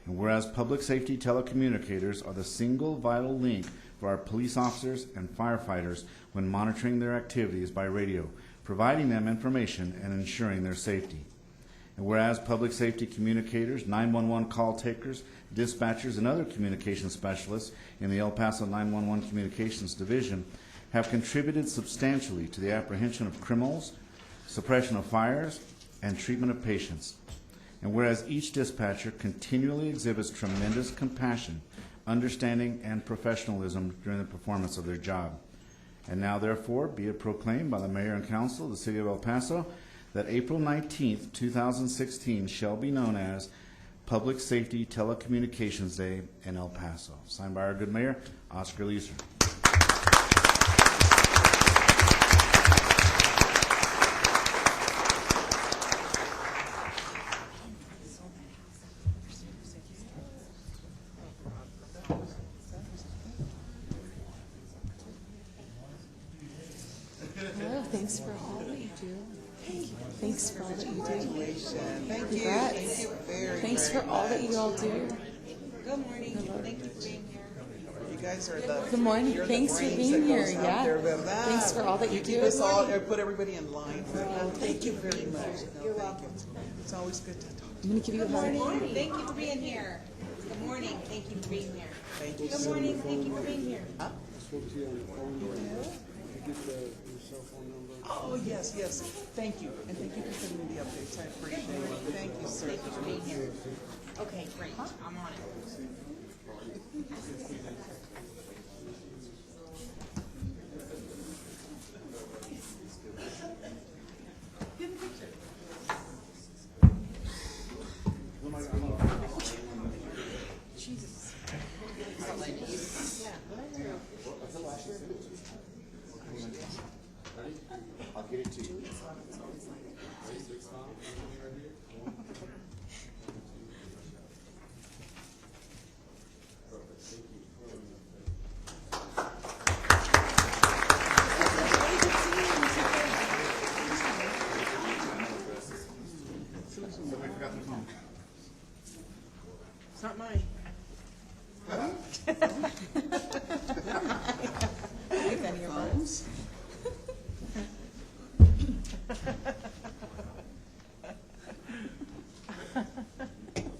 And whereas public safety telecommunicators are the single vital link for our police officers and firefighters when monitoring their activities by radio, providing them information and ensuring their safety. And whereas public safety communicators, 911 call takers, dispatchers, and other communication specialists in the El Paso 911 Communications Division have contributed substantially to the apprehension of criminals, suppression of fires, and treatment of patients. And whereas each dispatcher continually exhibits tremendous compassion, understanding, and professionalism during the performance of their job. And now, therefore, be it proclaimed by the Mayor and Council of the City of El Paso that April 19th, 2016 shall be known as Public Safety Telecommunications Day in El Paso. Signed by our good mayor, Oscar Leeser. Well, thanks for all that you do. Thanks for all that you do. Congratulations. Thank you. Congrats. Thank you very Thanks much. for all that you all do. Good morning. Thank you for being here. You guys are the. Good morning. you're the Thanks for brains being that goes here. out Yeah. there, ¿verdad? Thanks for all that you keep do. us all, put everybody in line. Thank you very much. You're welcome. It's always good to talk. I'm going to give you a hug. Good morning. Thank you for being here. Good morning. Thank you for being here. Thank you. Good morning. Thank you for being here. Oh, yes, yes. Thank you. And thank you for sending me the updates. I appreciate it. Thank you, sir. Thank you for being here. Okay, great. I'm on it. I'll get it to you. It's not mine. With any of ours.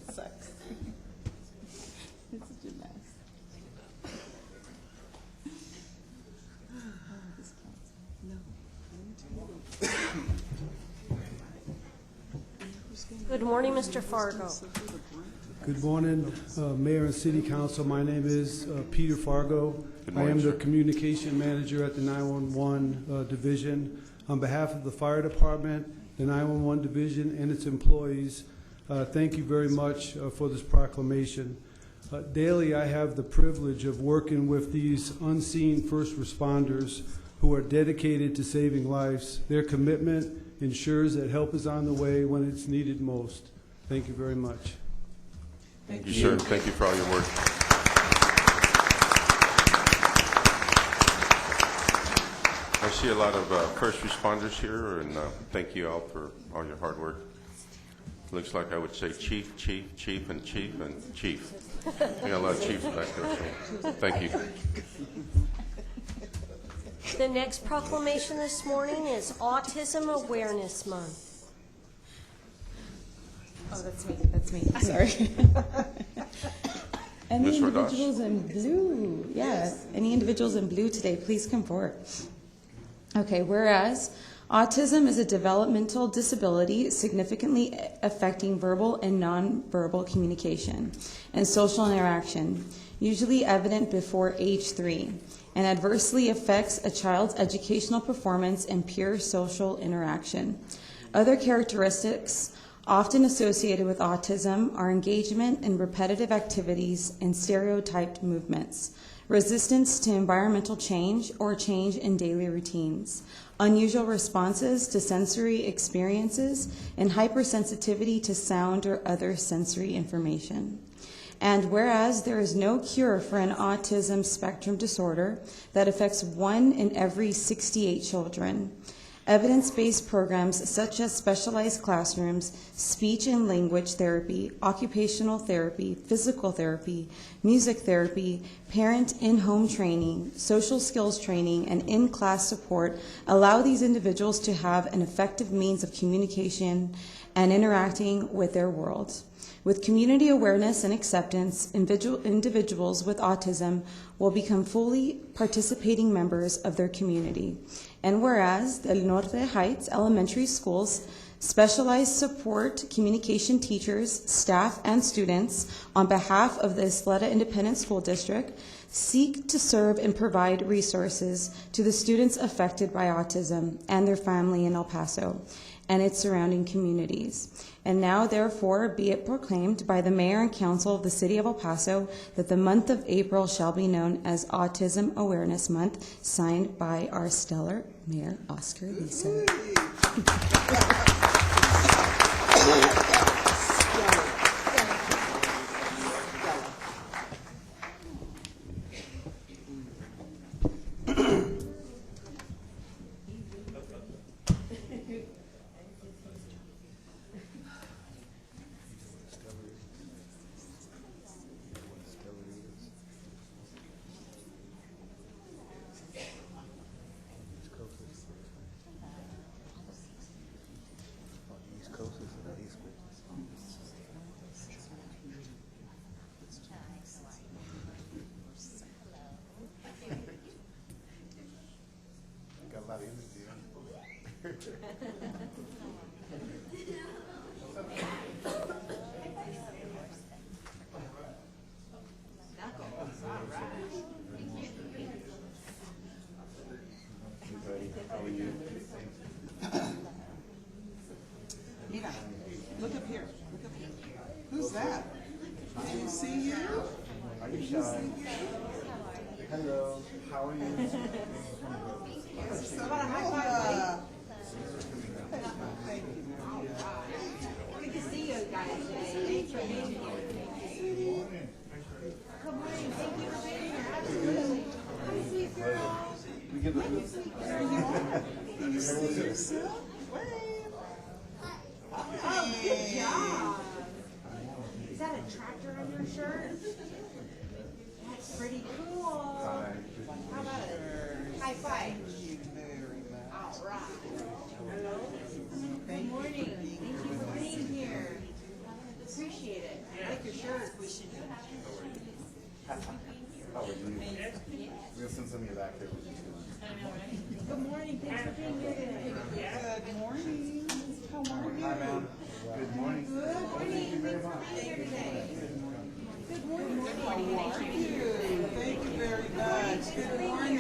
Sucks. It's such a mess. Good morning, Mr. Fargo. Good morning, Mayor and City Council. My name is Peter Fargo. Good I am morning, the sir. Communication Manager at the 911 Division. On behalf of the Fire Department, the 911 Division, and its employees, thank you very much for this proclamation. Daily, I have the privilege of working with these unseen first responders who are dedicated to saving lives. Their commitment ensures that help is on the way when it's needed most. Thank you very much. Thank you, sir. Thank you for all your work. I see a lot of first responders here, and thank you all for all your hard work. Looks like I would say chief, chief, chief, and chief, and chief. I got a lot of chiefs back there, so thank you. The next proclamation this morning is Autism Awareness Month. Oh, that's me. That's me. Sorry. Any Ms. Rodas? individuals in blue? Yes. Any individuals in blue today, please come forward. Okay, whereas autism is a developmental disability significantly affecting verbal and nonverbal communication and social interaction, usually evident before age 3, and adversely affects a child's educational performance and peer social interaction. Other characteristics often associated with autism are engagement in repetitive activities and stereotyped movements, resistance to environmental change or change in daily routines, unusual responses to sensory experiences, and hypersensitivity to sound or other sensory information. And whereas there is no cure for an autism spectrum disorder that affects 1 in every 68 children, evidence-based programs such as specialized classrooms, speech and language therapy, occupational therapy, physical therapy, music therapy, parent in-home training, social skills training, and in-class support allow these individuals to have an effective means of communication and interacting with their world. With community awareness and acceptance, individuals with autism will become fully participating members of their community. And whereas the El Norte Heights Elementary School's specialized support communication teachers, staff, and students on behalf of the Isleta Independent School District seek to serve and provide resources to the students affected by autism and their family in El Paso and its surrounding communities. And now, therefore, be it proclaimed by the Mayor and Council of the City of El Paso that the month of April shall be known as Autism Awareness Month, signed by our stellar Mayor, Oscar Lisa. Mira, look up here. Look up here. Who's that? Can you see you? Are you shy? Hello. How are you? Good to see you guys today. Thanks for being here. Good morning. Thank you for being here. Absolutely. Hi, sweet girl. Can you see yourself? Wave. Oh, good job. Is that a tractor on your shirt? That's pretty cool. How about it? High five. Thank you very much. All right. Hello. Good morning. Thank you for being here. Appreciate it. I like your shirt. We should do that. How are you? We'll send some of you back there. Good morning. Thanks for being here today. Good morning. How are you? Hi, ma'am. Good morning. Good morning. Thanks for being here today. Good morning. Good morning. How are you? Thank you very much. Good morning.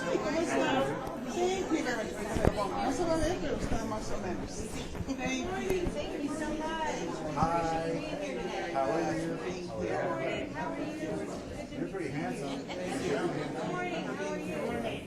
Ay, ¿cómo está? Thank you very much. No se lo deje, usted más o menos. Thank you. Thank you so much. Hi. How are you? Good morning. How are you? You're pretty handsome. Good morning. How are you?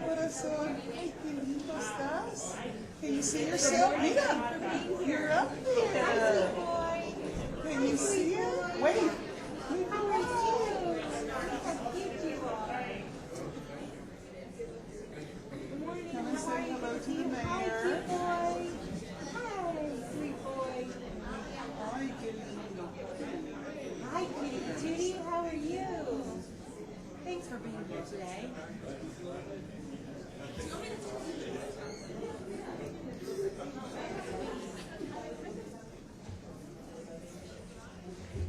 corazón. Ay, qué lindo estás. Can you see yourself? Mira, you're up there. Can you see it? Wait. Come and say hello to the mayor. Hi, sweet boy. Ay, qué lindo. Hi, Kitty Patootie. How are you? Thanks for being here today.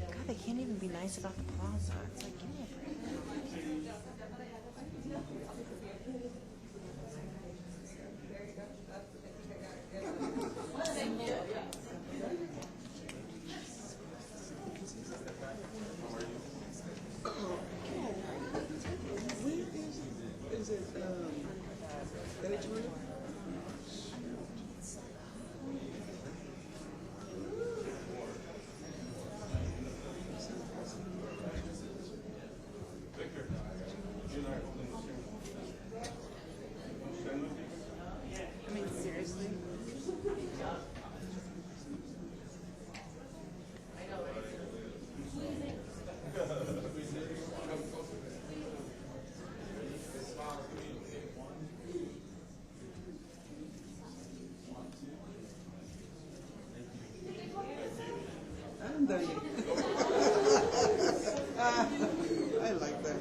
God, they can't even be nice about the plaza. It's like, give me a break. Is it editorial? I mean, seriously? I'm done. I like that.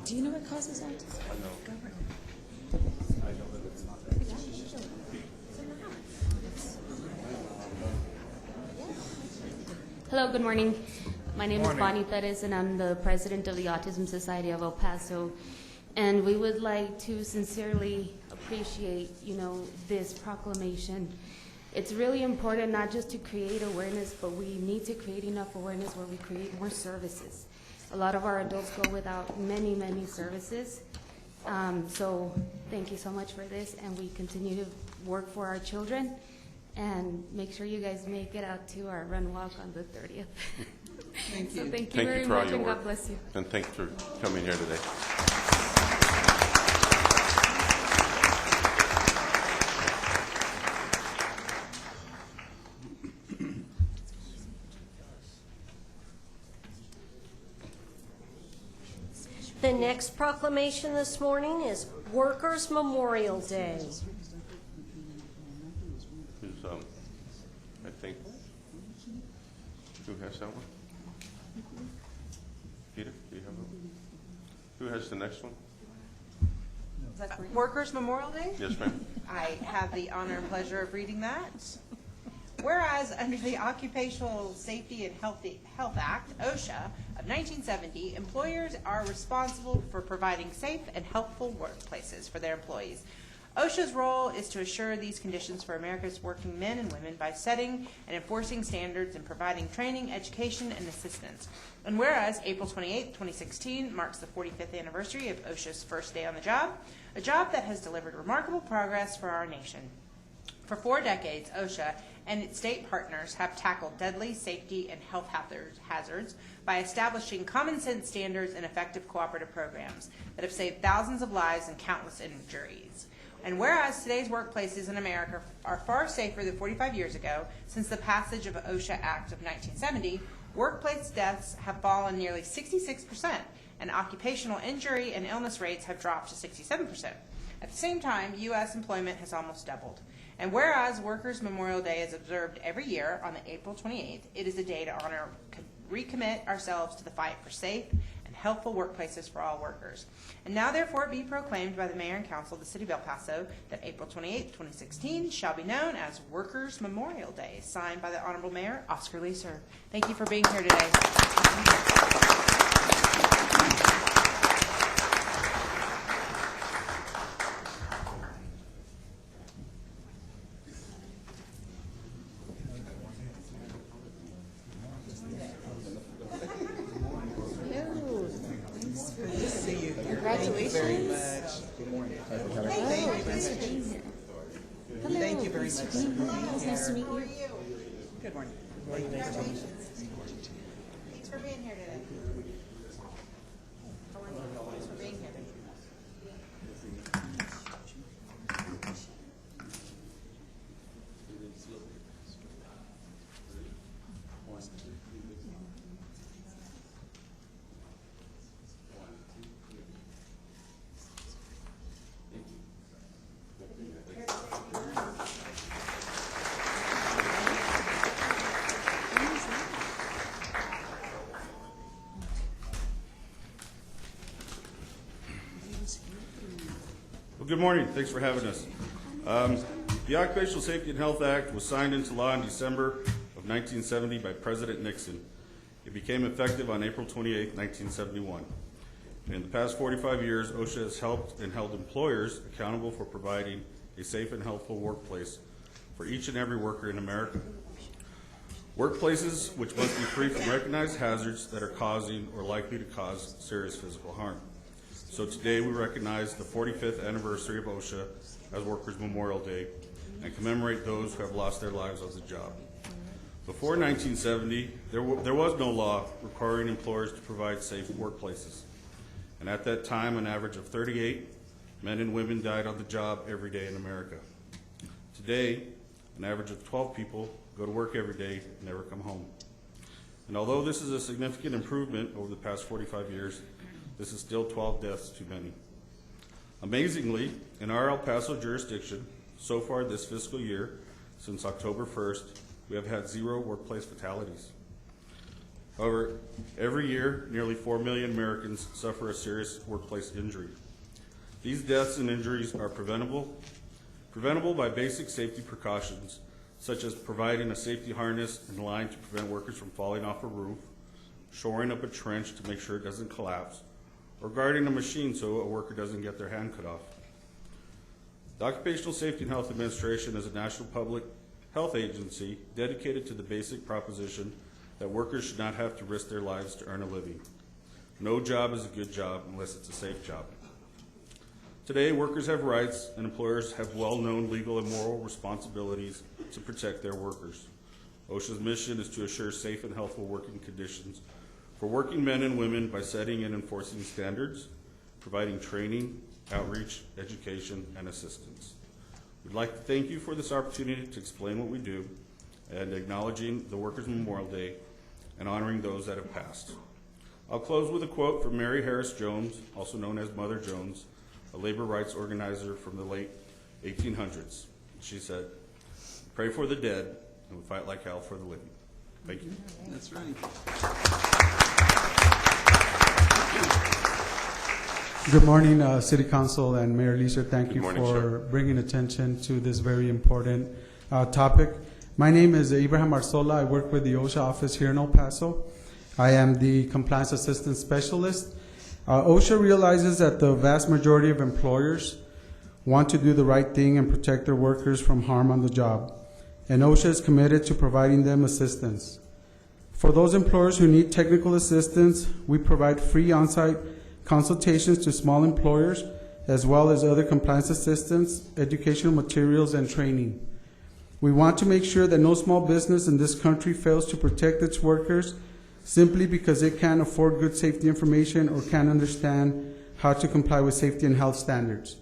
Do you know what causes autism? Hello, good morning. My name is Bonnie Perez, and I'm the president of the Autism Society of El Paso. And we would like to sincerely appreciate, this proclamation. It's really important not just to create awareness, but we need to create enough awareness where we create more services. A lot of our adults go without many, many services. So thank you so much for this, and we continue to work for our children. And make sure you guys make it out to our run walk on the 30th. Thank you. So thank you very for all much, your and work. God bless you. And thanks for coming here today. The next proclamation this morning is Workers' Memorial Day. Who's, I think, who has that one? Peter, do you have one? Who has the next one? Workers' Memorial Day? Yes, ma'am. I have the honor and pleasure of reading that. Whereas under the Occupational Safety and Health Act, OSHA, of 1970, employers are responsible for providing safe and healthful workplaces for their employees. OSHA's role is to assure these conditions for America's working men and women by setting and enforcing standards and providing training, education, and assistance. And whereas April 28, 2016 marks the 45th anniversary of OSHA's first day on the job, a job that has delivered remarkable progress for our nation. For 4 decades, OSHA and its state partners have tackled deadly safety and health hazards by establishing common sense standards and effective cooperative programs that have saved thousands of lives and countless injuries. And whereas today's workplaces in America are far safer than 45 years ago, since the passage of OSHA Act of 1970, workplace deaths have fallen nearly 66%, and occupational injury and illness rates have dropped to 67%. At the same time, U.S. employment has almost doubled. And whereas Workers' Memorial Day is observed every year on the April 28th, it is a day to honor, recommit ourselves to the fight for safe and healthful workplaces for all workers. And now therefore be proclaimed by the Mayor and Council of the City of El Paso that April 28, 2016 shall be known as Workers' Memorial Day, signed by the Honorable Mayor Oscar Leeser. Thank you for being here today. Congratulations. Thank you very much. Nice to meet you. Good morning. Thanks for being here today. Thanks for being here. Well, good morning. Thanks for having us. The Occupational Safety and Health Act was signed into law in December of 1970 by President Nixon. It became effective on April 28, 1971. And in the past 45 years, OSHA has helped and held employers accountable for providing a safe and healthful workplace for each and every worker in America. Workplaces which must be free from recognized hazards that are causing or likely to cause serious physical harm. So today we recognize the 45th anniversary of OSHA as Workers' Memorial Day and commemorate those who have lost their lives on the job. Before 1970, there was no law requiring employers to provide safe workplaces. And at that time, an average of 38 men and women died on the job every day in America. Today, an average of 12 people go to work every day and never come home. And although this is a significant improvement over the past 45 years, this is still 12 deaths too many. Amazingly, in our El Paso jurisdiction, so far this fiscal year, since October 1st, we have had 0 workplace fatalities. However, every year, nearly 4 million Americans suffer a serious workplace injury. These deaths and injuries are preventable by basic safety precautions, such as providing a safety harness and line to prevent workers from falling off a roof, shoring up a trench to make sure it doesn't collapse, or guarding a machine so a worker doesn't get their hand cut off. The Occupational Safety and Health Administration is a national public health agency dedicated to the basic proposition that workers should not have to risk their lives to earn a living. No job is a good job unless it's a safe job. Today, workers have rights and employers have well-known legal and moral responsibilities to protect their workers. OSHA's mission is to assure safe and healthful working conditions for working men and women by setting and enforcing standards, providing training, outreach, education, and assistance. We'd like to thank you for this opportunity to explain what we do and acknowledging the Workers' Memorial Day and honoring those that have passed. I'll close with a quote from Mary Harris Jones, also known as Mother Jones, a labor rights organizer from the late 1800s. She said, "Pray for the dead and we fight like hell for the living." Thank you. That's right. Good morning, City Council and Mayor Leeser. Thank you morning, for sir. bringing attention to this very important topic. My name is Ibrahim Arzola. I work with the OSHA office here in El Paso. I am the Compliance Assistant Specialist. OSHA realizes that the vast majority of employers want to do the right thing and protect their workers from harm on the job. And OSHA is committed to providing them assistance. For those employers who need technical assistance, we provide free on-site consultations to small employers, as well as other compliance assistance, educational materials, and training. We want to make sure that no small business in this country fails to protect its workers simply because it can't afford good safety information or can't understand how to comply with safety and health standards.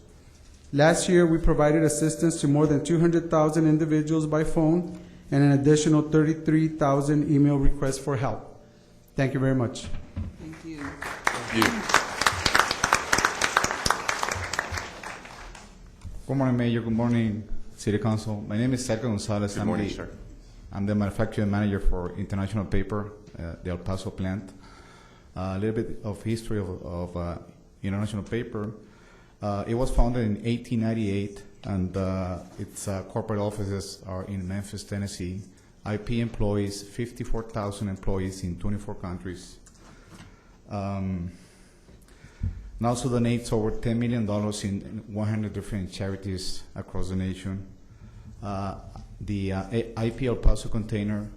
Last year, we provided assistance to more than 200,000 individuals by phone and an additional 33,000 email requests for help. Thank you very much. Thank you. Thank you. Good morning, Mayor. Good morning, City Council. My name is Sergio Gonzalez. Good morning, sir. I'm the manufacturing manager for International Paper, the El Paso plant. A little bit of history of International Paper. It was founded in 1898, and its corporate offices are in Memphis, Tennessee. IP employs 54,000 employees in 24 countries. And also donates over $10 million in 100 different charities across the nation. The IP El Paso container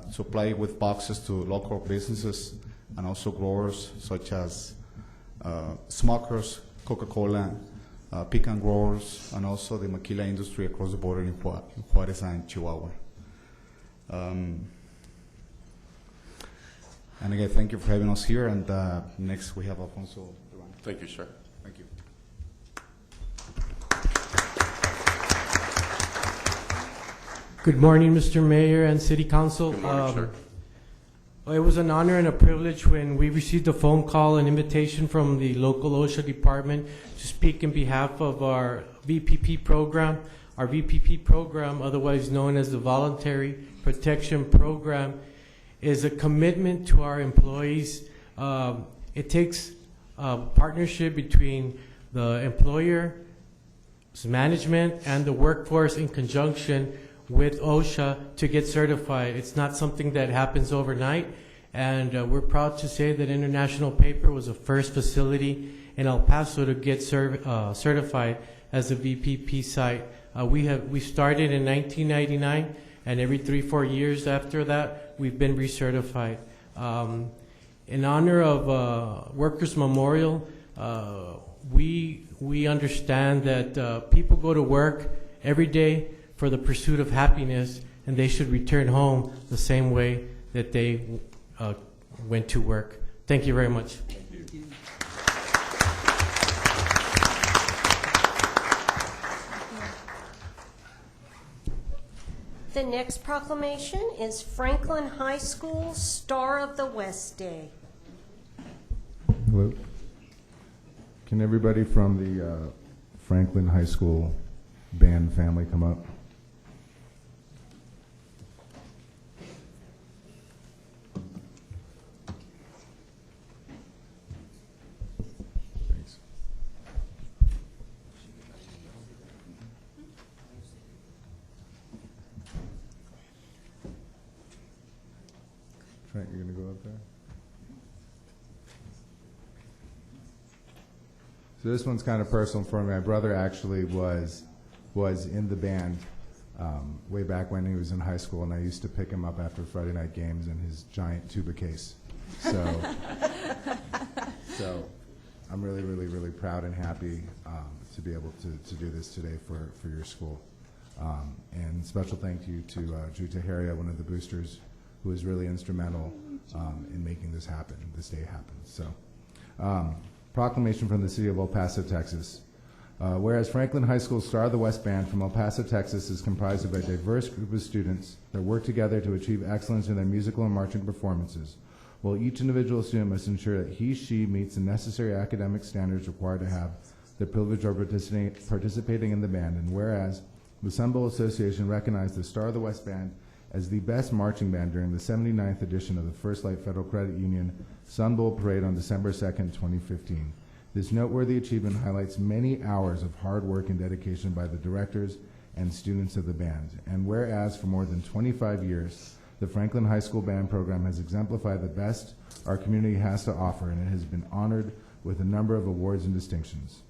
supply with boxes to local businesses and also growers such as smokers, Coca-Cola, pecan growers, and also the maquila industry across the border in Juarez and Chihuahua. And again, thank you for having us here. And next we have Alfonso. Thank you, sir. Thank you. Good morning, Mr. Mayor and City Council. Good morning, sir. It was an honor and a privilege when we received a phone call and invitation from the local OSHA department to speak in behalf of our VPP program. Our VPP program, otherwise known as the Voluntary Protection Program, is a commitment to our employees. It takes a partnership between the employer's management and the workforce in conjunction with OSHA to get certified. It's not something that happens overnight, and we're proud to say that International Paper was the first facility in El Paso to get certified as a VPP site. We started in 1999, and every 3-4 years after that, we've been recertified. In honor of Workers' Memorial, we understand that people go to work every day for the pursuit of happiness, and they should return home the same way that they went to work. Thank you very much. The next proclamation is Franklin High School Star of the West Day. Hello. Can everybody from the Franklin High School band family come up? Thanks. Trent, you're going to go up there? So this one's kind of personal for me. My brother actually was in the band way back when he was in high school, and I used to pick him up after Friday night games in his giant tuba case. So, so I'm really, really, really proud and happy to be able to do this today for your school. And special thank you to Drew Tejeria, one of the boosters, who was really instrumental in making this happen, this day happen. So, proclamation from the City of El Paso, Texas. Whereas Franklin High School Star of the West Band from El Paso, Texas is comprised of a diverse group of students that work together to achieve excellence in their musical and marching performances. While each individual student must ensure that he/she meets the necessary academic standards required to have the privilege of participating in the band. And whereas the Sun Bowl Association recognized the Star of the West Band as the best marching band during the 79th edition of the First Light Federal Credit Union Sun Bowl Parade on December 2nd, 2015. This noteworthy achievement highlights many hours of hard work and dedication by the directors and students of the band. And whereas for more than 25 years, the Franklin High School Band program has exemplified the best our community has to offer, and it has been honored with a number of awards and distinctions.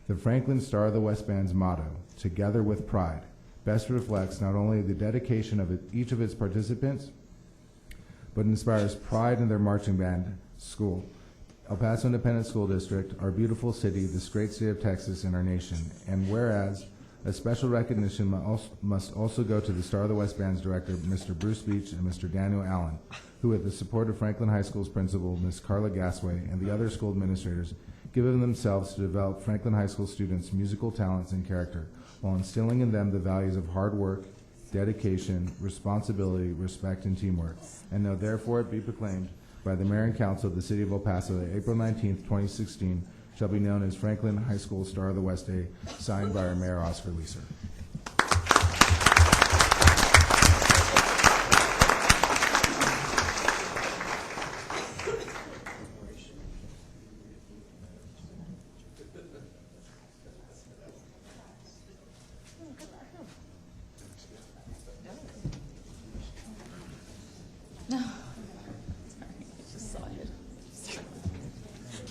The Franklin Star of the West Band's motto, "Together with Pride," best reflects not only the dedication of each of its participants, but inspires pride in their marching band school, El Paso Independent School District, our beautiful city, this great state of Texas, and our nation. And whereas a special recognition must also go to the Star of the West Band's director, Mr. Bruce Beach, and Mr. Daniel Allen, who, with the support of Franklin High School's principal, Ms. Carla Gasway, and the other school administrators, given themselves to develop Franklin High School students' musical talents and character, while instilling in them the values of hard work, dedication, responsibility, respect, and teamwork. And now therefore it be proclaimed by the Mayor and Council of the City of El Paso that April 19th, 2016 shall be known as Franklin High School Star of the West Day, signed by our Mayor, Oscar Leeser.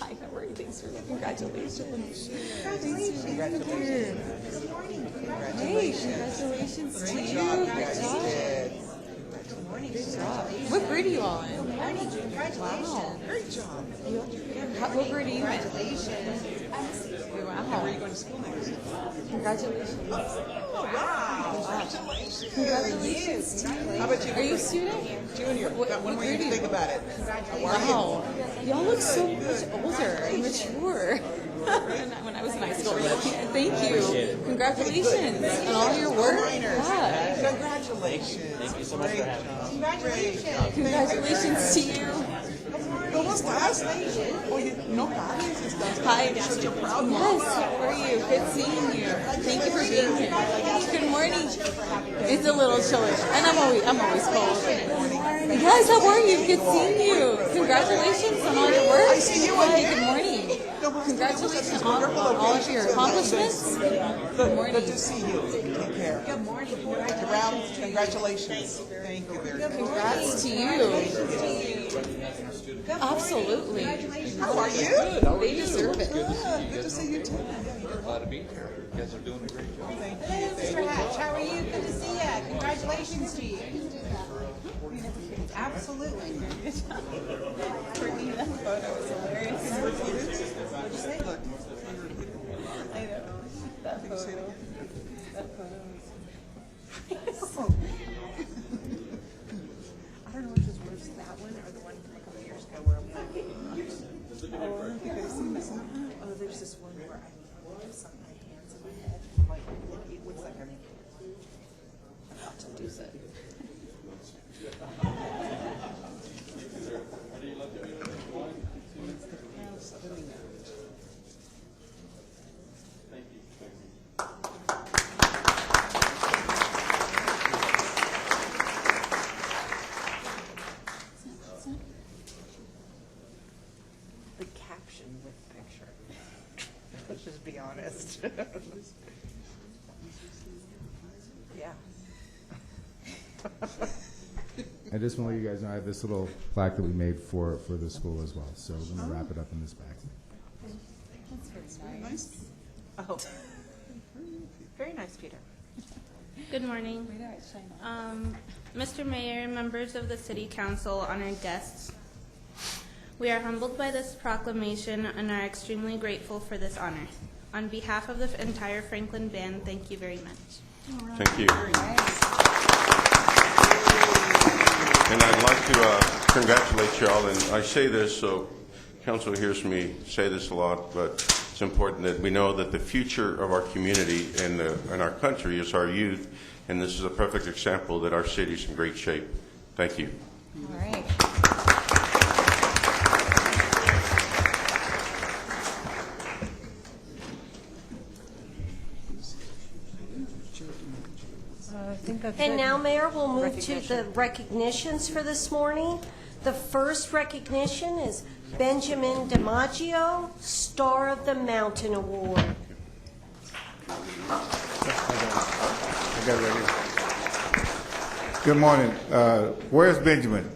Hi, how are you? Thanks for congratulations. Congratulations. Hey, congratulations to you. Good job. Good job. What grade are you all in? Wow. Great job. What grade are you in? Congratulations. Wow. Where are you going to school next? Congratulations. Oh, wow. Congratulations. Congratulations to you. How about you? Are you a student? Junior. When were you to think about it? Wow. Y'all look so much older and mature. When I was in high school. Thank you. Congratulations on all your work. Yeah. Congratulations. Thank you so much for having us. Congratulations. Congratulations to you. ¿Cómo estás? No pares. Hi. Yes, how are you? Good seeing you. Thank you for being here. Good morning. It's a little chilly, and I'm always cold. Yes, how are you? Good seeing you. Congratulations on all your work. I see you. Good morning. Congratulations on all of your accomplishments. Good morning. Good to see you. Take care. Good morning. Congratulations. Thank you very much. Congrats to you. Absolutely. How are you? They deserve it. Good to see you too. Glad to be here. You guys are doing a great job. Thank you. Mr. Hatch, how are you? Good to see you. Congratulations to you. Absolutely. Good job. That photo was hilarious. What'd you say? Look. I know. That photo. That photo was... I don't know which is worse, that one or the one from a couple years ago where I'm like, oh, I don't think I've seen this one. Oh, there's this one where I just set my hands on my head. I'm like, it looks like I'm about to lose it. The caption with the picture. Let's just be honest. Yeah. I just want to let you guys know I have this little plaque that we made for the school as well. So we're going to wrap it up in this bag. That's very nice. Oh. Very nice, Peter. Good morning. Mr. Mayor, members of the City Council, honored guests. We are humbled by this proclamation and are extremely grateful for this honor. On behalf of the entire Franklin Band, thank you very much. Thank you. And I'd like to congratulate you all, and I say this so council hears me say this a lot, but it's important that we know that the future of our community and our country is our youth, and this is a perfect example that our city is in great shape. Thank you. All right. And now, Mayor, we'll move to the recognitions for this morning. The first recognition is Benjamin DiMaggio, Star of the Mountain Award. I got it right here. Good morning. Where's Benjamin?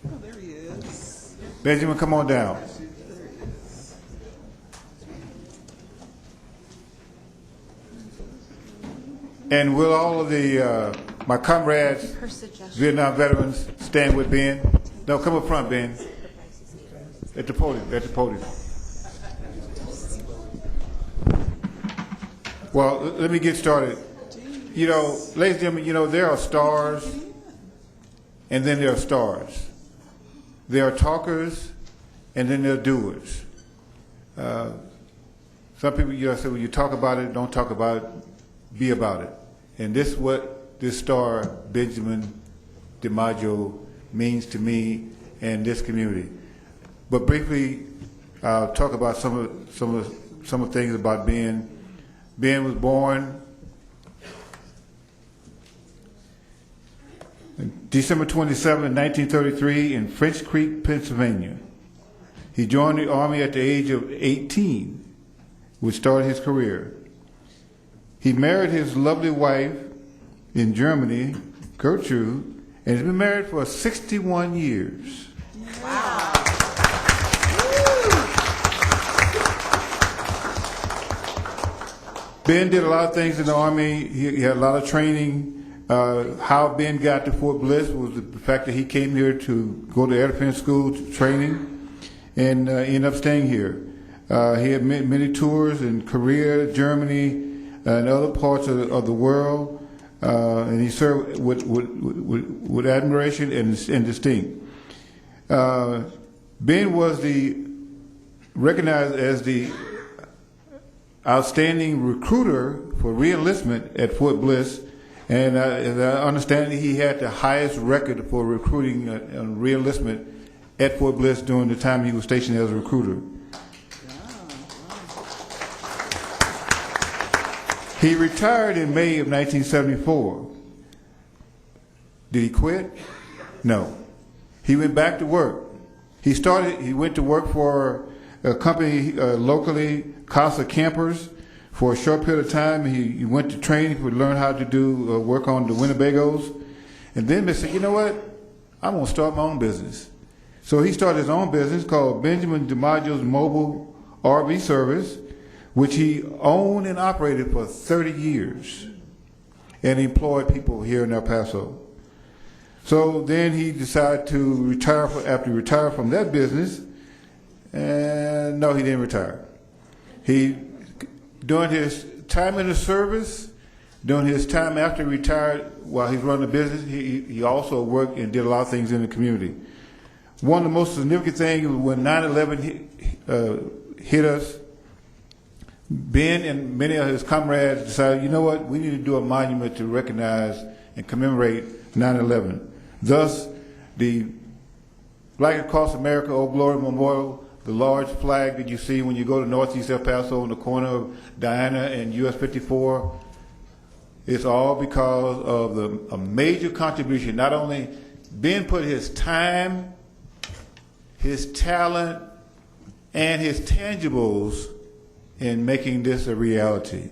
Oh, there he is. Benjamin, come on down. And will all of the my comrades, Vietnam veterans, stand with Ben? No, come up front, Ben. At the podium. At the podium. Well, let me get started. You know, ladies and gentlemen, you know, there are stars, and then there are stars. There are talkers, and then there are doers. Some people, you know, say, when you talk about it, don't talk about it, be about it. And this is what this star, Benjamin DiMaggio, means to me and this community. But briefly, I'll talk about some of the things about Ben. Ben was born December 27, 1933, in French Creek, Pennsylvania. He joined the Army at the age of 18, which started his career. He married his lovely wife in Germany, Gertrude, and has been married for 61 years. Wow. Ben did a lot of things in the Army. He had a lot of training. How Ben got to Fort Bliss was the fact that he came here to go to air defense school training and ended up staying here. He had many tours in Korea, Germany, and other parts of the world, and he served with admiration and distinct. Ben was recognized as the outstanding recruiter for re-enlistment at Fort Bliss, and as I understand it, he had the highest record for recruiting and re-enlistment at Fort Bliss during the time he was stationed as a recruiter. He retired in May of 1974. Did he quit? No. He went back to work. He went to work for a company locally, Casa Campers, for a short period of time. He went to training to learn how to do work on the Winnebagos. And then he said, you know what? I'm going to start my own business. So he started his own business called Benjamin DiMaggio's Mobile RV Service, which he owned and operated for 30 years and employed people here in El Paso. So then he decided to retire after he retired from that business. And no, he didn't retire. During his time in the service, during his time after he retired, while he's running the business, he also worked and did a lot of things in the community. One of the most significant things was when 9/11 hit us, Ben and many of his comrades decided, you know what, we need to do a monument to recognize and commemorate 9/11. Thus, the Flag Across America Old Glory Memorial, the large flag that you see when you go to Northeast El Paso in the corner of Diana and US 54, it's all because of a major contribution. Not only Ben put his time, his talent, and his tangibles in making this a reality.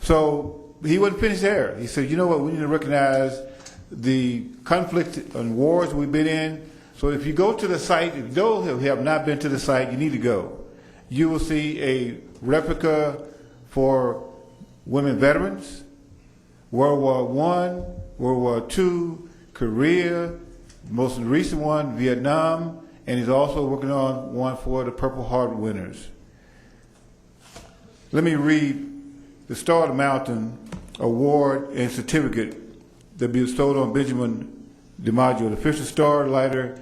So he wasn't finished there. He said, you know what, we need to recognize the conflict and wars we've been in. So if you go to the site, if those who have not been to the site, you need to go. You will see a replica for women veterans, World War I, World War II, Korea, most recent one, Vietnam, and he's also working on one for the Purple Heart winners. Let me read the Star of the Mountain Award and certificate that be bestowed on Benjamin DiMaggio, the official star lighter.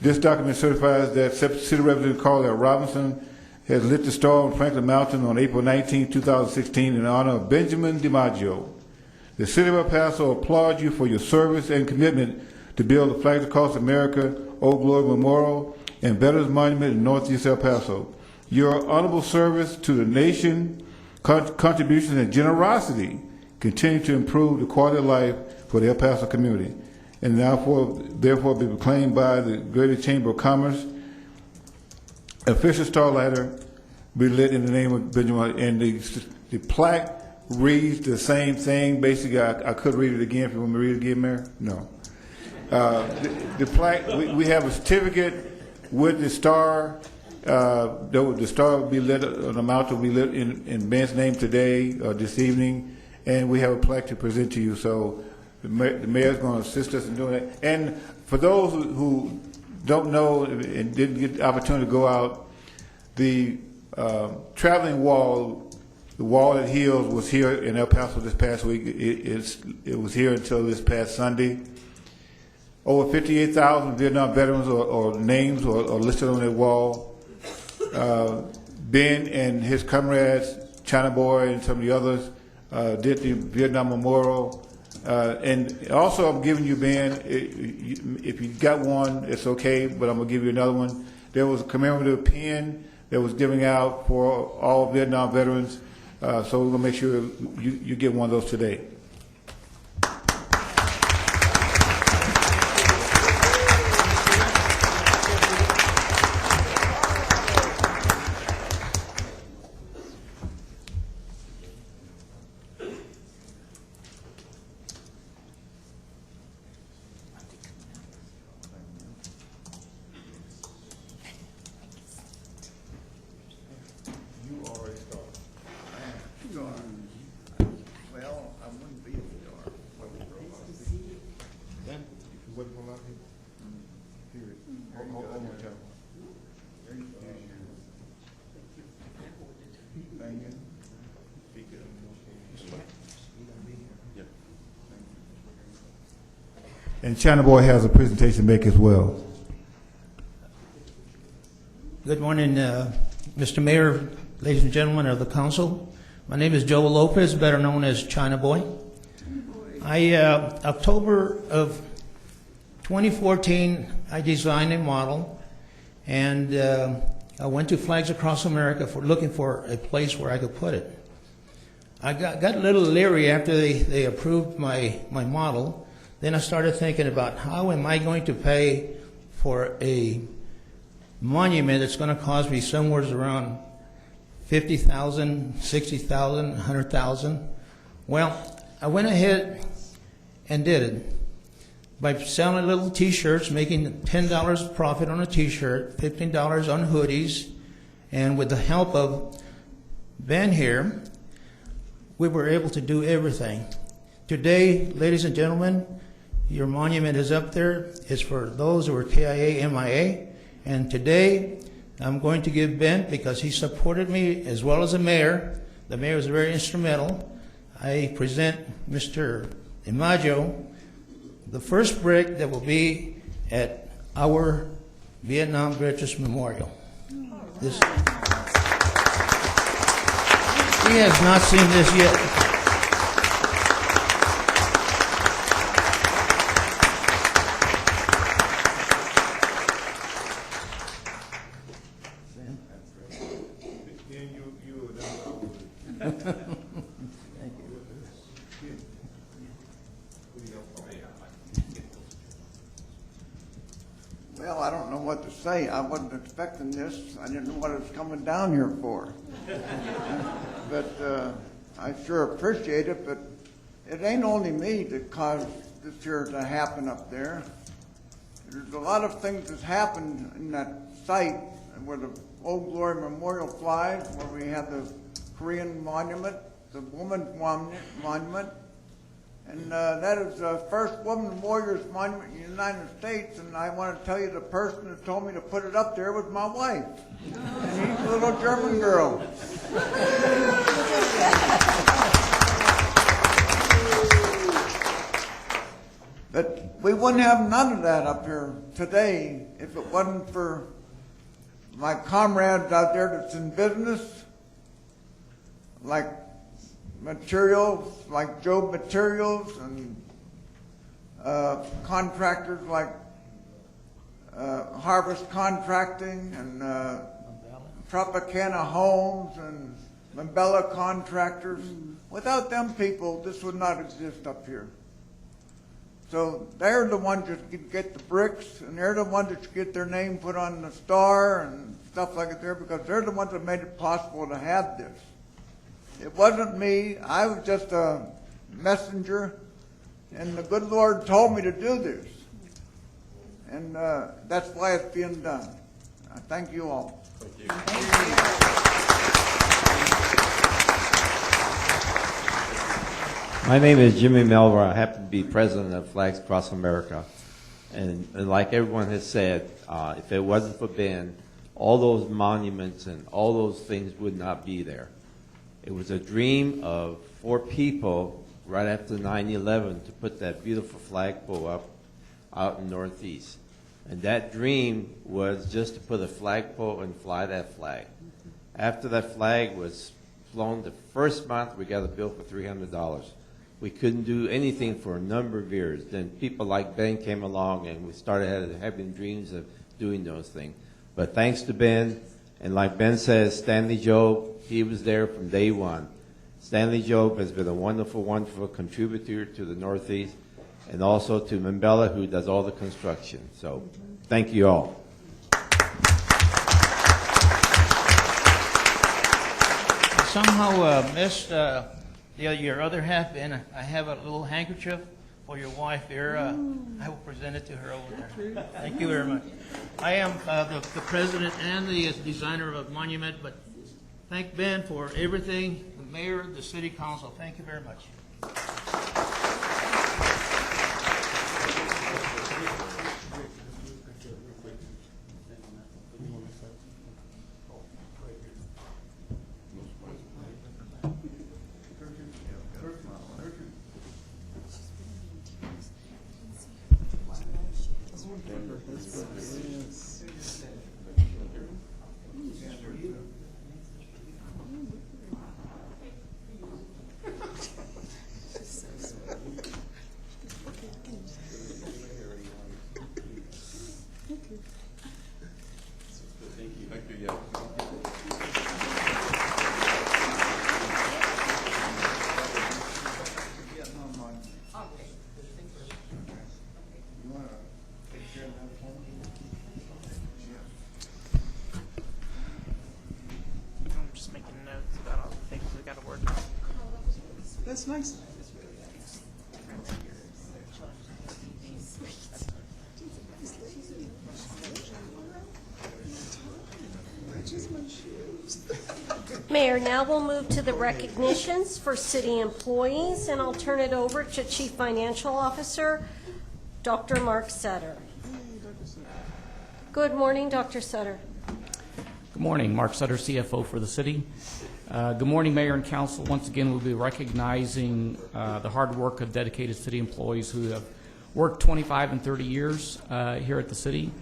This document certifies that City Representative Carl L. Robinson has lit the star on Franklin Mountain on April 19, 2016 in honor of Benjamin DiMaggio. The City of El Paso applauds you for your service and commitment to build the Flags Across America Old Glory Memorial and Veterans Monument in Northeast El Paso. Your honorable service to the nation, contributions, and generosity continue to improve the quality of life for the El Paso community, and therefore be proclaimed by the Greater Chamber of Commerce. Official starlighter be lit in the name of Benjamin, and the plaque reads the same thing. Basically, I could read it again if you want me to read it again, Mayor. No. The plaque, we have a certificate with the star. The star will be lit, an amount will be lit in Ben's name today, this evening, and we have a plaque to present to you. So the mayor's going to assist us in doing that. And for those who don't know and didn't get the opportunity to go out, the traveling wall, the wall that heals, was here in El Paso this past week. It was here until this past Sunday. Over 58,000 Vietnam veterans or names are listed on that wall. Ben and his comrades, China Boy and some of the others, did the Vietnam Memorial. And also I'm giving you, Ben, if you got one, it's okay, but I'm going to give you another one. There was a commemorative pin that was giving out for all Vietnam veterans, so we're going to make sure you get one of those today. And China Boy has a presentation to make as well. Good morning, Mr. Mayor, ladies and gentlemen of the council. My name is Joe Lopez, better known as China Boy. October of 2014, I designed a model, and I went to Flags Across America looking for a place where I could put it. I got a little leery after they approved my model. Then I started thinking about how am I going to pay for a monument that's going to cost me somewhere around $50,000, $60,000, $100,000. Well, I went ahead and did it by selling little T-shirts, making $10 profit on a T-shirt, $15 on hoodies, and with the help of Ben here, we were able to do everything. Today, ladies and gentlemen, your monument is up there. It's for those who are KIA, MIA. And today, I'm going to give Ben, because he supported me as well as the mayor. The mayor was very instrumental. I present Mr. Imaggio the first brick that will be at our Vietnam Veterans Memorial. He has not seen this yet. Well, I don't know what to say. I wasn't expecting this. I didn't know what I was coming down here for. But I sure appreciate it, but it ain't only me that caused this here to happen up there. There's a lot of things that's happened in that site where the Old Glory Memorial flies, where we have the Korean monument, the woman's monument, and that is the first woman warrior's monument in the United States, and I want to tell you the person that told me to put it up there was my wife. And she's a little German girl. But we wouldn't have none of that up here today if it wasn't for my comrades out there that's in business, like materials, like Job Materials, and contractors like Harvest Contracting and Tropicana Homes and Mambella Contractors. Without them people, this would not exist up here. So they're the ones that can get the bricks, and they're the ones that get their name put on the star and stuff like that there, because they're the ones that made it possible to have this. It wasn't me. I was just a messenger, and the good Lord told me to do this. And that's why it's being done. I thank you all. Thank you. My name is Jimmy Melver. I happen to be president of Flags Across America. And like everyone has said, if it wasn't for Ben, all those monuments and all those things would not be there. It was a dream of 4 people right after 9/11 to put that beautiful flagpole up out in Northeast. And that dream was just to put a flagpole and fly that flag. After that flag was flown, the first month we got a bill for $300. We couldn't do anything for a number of years. Then people like Ben came along and we started having dreams of doing those things. But thanks to Ben, and like Ben says, Stanley Job, he was there from day one. Stanley Job has been a wonderful, wonderful contributor to the Northeast, and also to Mambella, who does all the construction. So thank you all. Somehow missed your other half, and I have a little handkerchief for your wife here. I will present it to her over there. Thank you very much. I am the president and the designer of a monument, but thank Ben for everything, the mayor, the city council. Thank you very much. That's nice. Mayor, now we'll move to the recognitions for city employees, and I'll turn it over to Chief Financial Officer, Dr. Mark Sutter. Good morning, Dr. Sutter. Good morning. Mark Sutter, CFO for the city. Good morning, Mayor and Council. Once again, we'll be recognizing the hard work of dedicated city employees who have worked 25 and 30 years here at the city.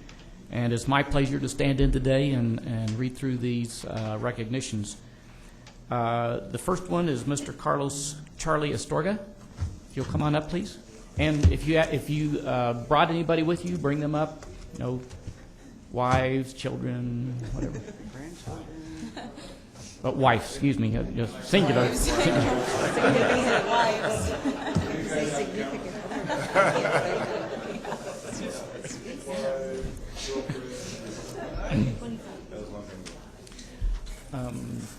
And it's my pleasure to stand in today and read through these recognitions. The first one is Mr. Carlos Charlie Astorga. If you'll come on up, please. And if you brought anybody with you, bring them up. You know, wives, children, whatever. But wives, excuse me, just singular. Significant wives. Say significant.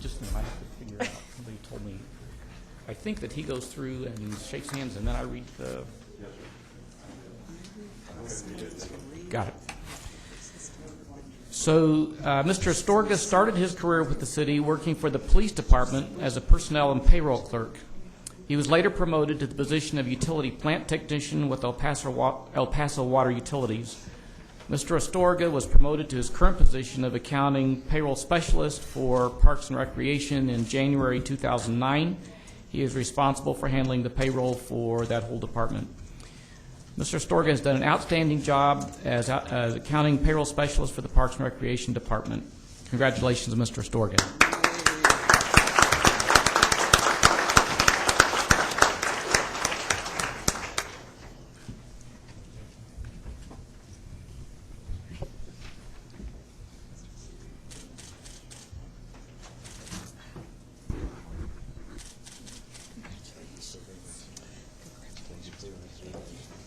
Just a minute, I have to figure out. Somebody told me. I think that he goes through and shakes hands, and then I read the. Got it. So, Mr. Astorga started his career with the city working for the police department as a personnel and payroll clerk. He was later promoted to the position of utility plant technician with El Paso Water Utilities. Mr. Astorga was promoted to his current position of accounting payroll specialist for Parks and Recreation in January 2009. He is responsible for handling the payroll for that whole department. Mr. Astorga has done an outstanding job as accounting payroll specialist for the Parks and Recreation Department. Congratulations, Mr. Astorga.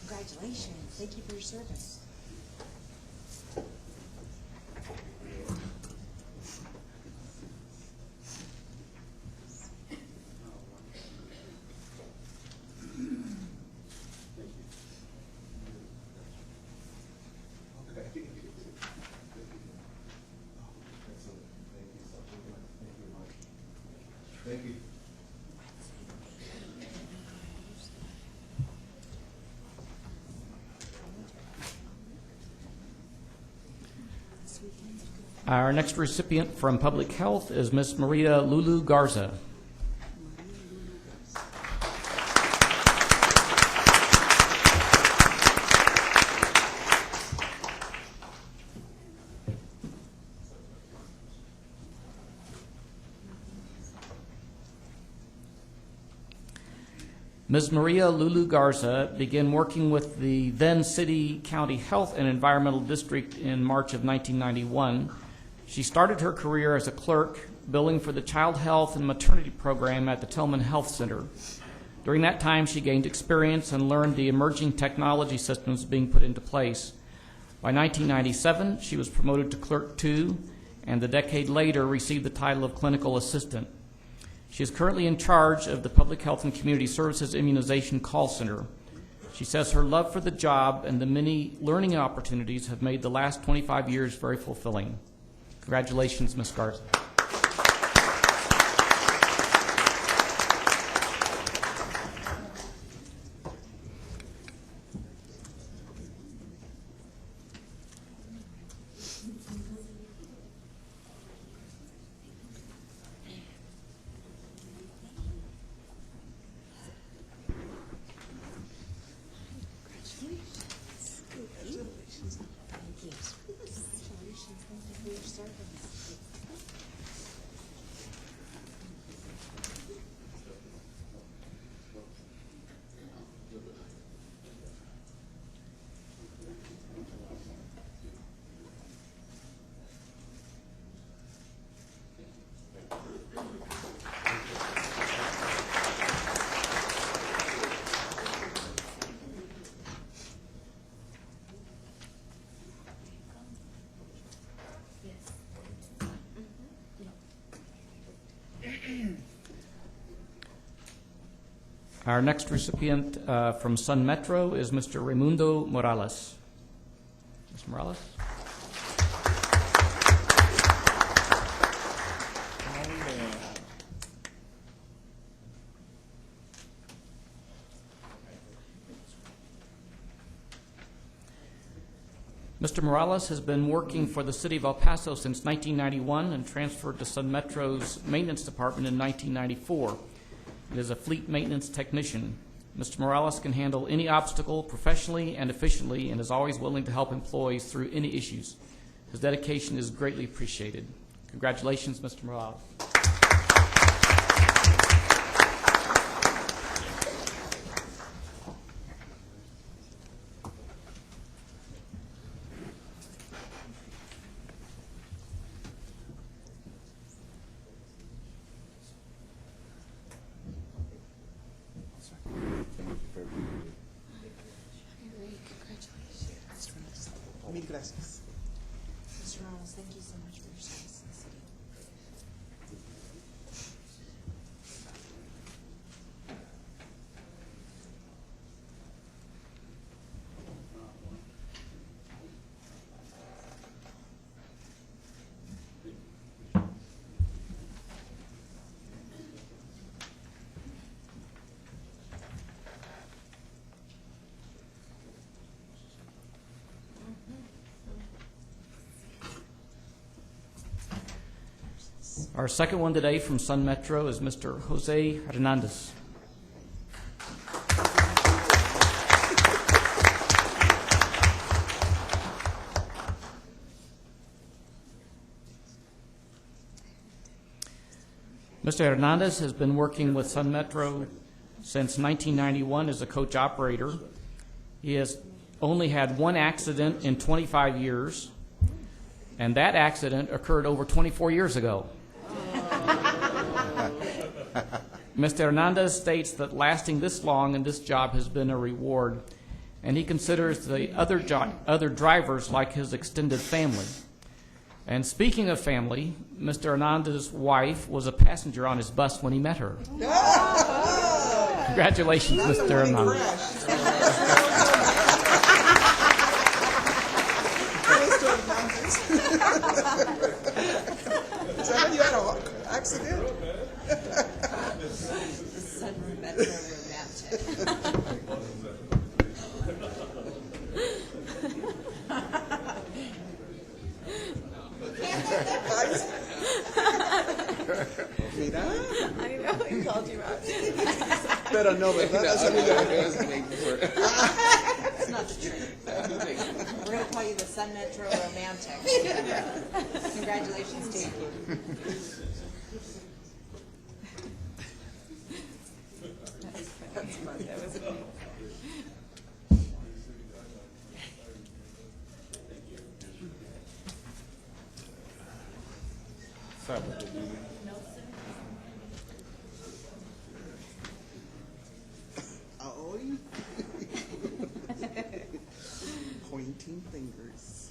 Congratulations. Thank you for your service. Thank you. Our next recipient from Public Health is Ms. Maria Lulu Garza. Ms. Maria Lulu Garza began working with the then City County Health and Environmental District in March of 1991. She started her career as a clerk, billing for the Child Health and Maternity Program at the Tillman Health Center. During that time, she gained experience and learned the emerging technology systems being put into place. By 1997, she was promoted to Clerk 2, and a decade later received the title of Clinical Assistant. She is currently in charge of the Public Health and Community Services Immunization Call Center. She says her love for the job and the many learning opportunities have made the last 25 years very fulfilling. Congratulations, Ms. Garza. Our next recipient from Sun Metro is Mr. Raimundo Morales. Mr. Morales? Mr. Morales has been working for the City of El Paso since 1991 and transferred to Sun Metro's maintenance department in 1994. He is a fleet maintenance technician. Mr. Morales can handle any obstacle professionally and efficiently and is always willing to help employees through any issues. His dedication is greatly appreciated. Congratulations, Mr. Morales. Mil gracias. Mr. Ramos, thank you so much for your service to the city. Our second one today from Sun Metro is Mr. Jose Hernandez. Mr. Hernandez has been working with Sun Metro since 1991 as a coach operator. He has only had one accident in 25 years, and that accident occurred over 24 years ago. Mr. Hernandez states that lasting this long in this job has been a reward, and he considers the other drivers like his extended family. And speaking of family, Mr. Hernandez's wife was a passenger on his bus when he met her. Congratulations, Mr. Hernandez. Is that when you had an accident? The Sun Metro romantic. Mira. I know, he called you out. Pero no, ¿verdad? It's not the truth. We're going to call you the Sun Metro romantic. Congratulations to you. That's fun. That was cool. Pointing fingers.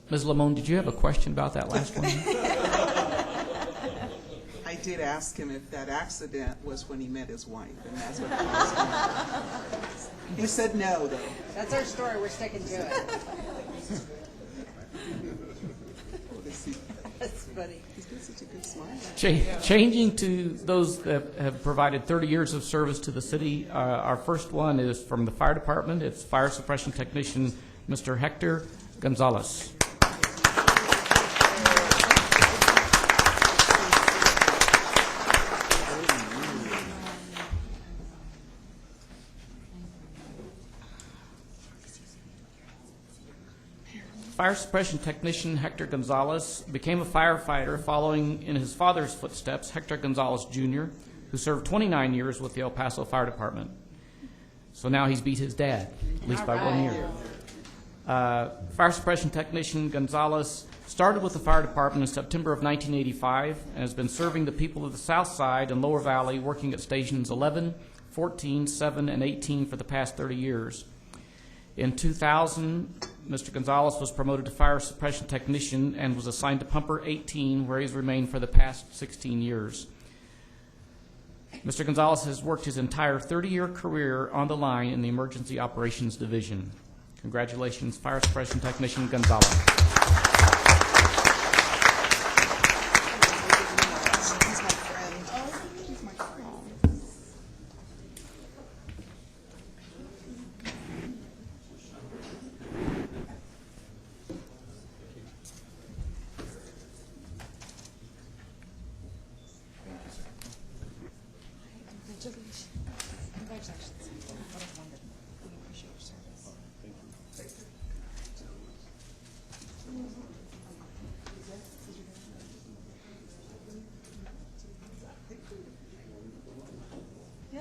Ms. Lamone, did you have a question about that last one? I did ask him if that accident was when he met his wife, and that's what I asked him. He said no, though. That's our story. We're sticking to it. That's funny. He's got such a good smile. Changing to those that have provided 30 years of service to the city, our first one is from the fire department. It's fire suppression technician Mr. Hector Gonzalez. Fire suppression technician Hector Gonzalez became a firefighter following in his father's footsteps, Hector Gonzalez Jr., who served 29 years with the El Paso Fire Department. So now he's beat his dad, at least by 1 year. Fire suppression technician Gonzalez started with the fire department in September of 1985 and has been serving the people of the South Side and Lower Valley, working at stations 11, 14, 7, and 18 for the past 30 years. In 2000, Mr. Gonzalez was promoted to fire suppression technician and was assigned to Pumper 18, where he's remained for the past 16 years. Mr. Gonzalez has worked his entire 30-year career on the line in the Emergency Operations Division. Congratulations, Fire Suppression Technician Gonzalez.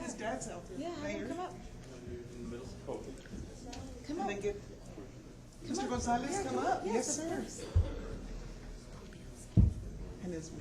His dad's out there. Yeah, have him come up. Come And up. then get, Come Mr. up. Gonzalez, Yeah, come up. Yes, of sir. course. And his wife.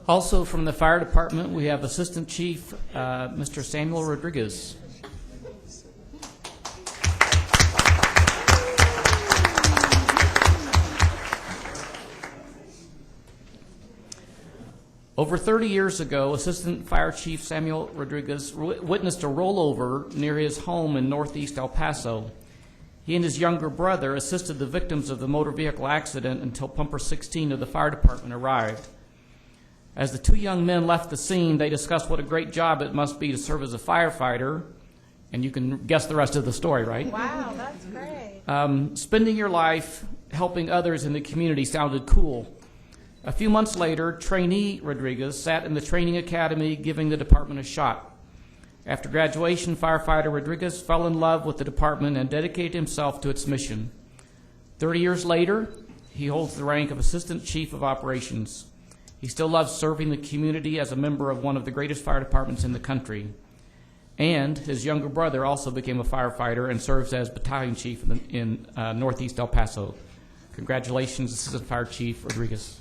Also from the Fire Department, we have Assistant Chief Mr. Samuel Rodriguez. Over 30 years ago, Assistant Fire Chief Samuel Rodriguez witnessed a rollover near his home in northeast El Paso. He and his younger brother assisted the victims of the motor vehicle accident until Pumper 16 of the fire department arrived. As the two young men left the scene, they discussed what a great job it must be to serve as a firefighter, and you can guess the rest of the story, right? Wow, that's great. Spending your life helping others in the community sounded cool. A few months later, trainee Rodriguez sat in the training academy giving the department a shot. After graduation, firefighter Rodriguez fell in love with the department and dedicated himself to its mission. 30 years later, he holds the rank of Assistant Chief of Operations. He still loves serving the community as a member of one of the greatest fire departments in the country. And his younger brother also became a firefighter and serves as battalion chief in northeast El Paso. Congratulations, Assistant Fire Chief Rodriguez.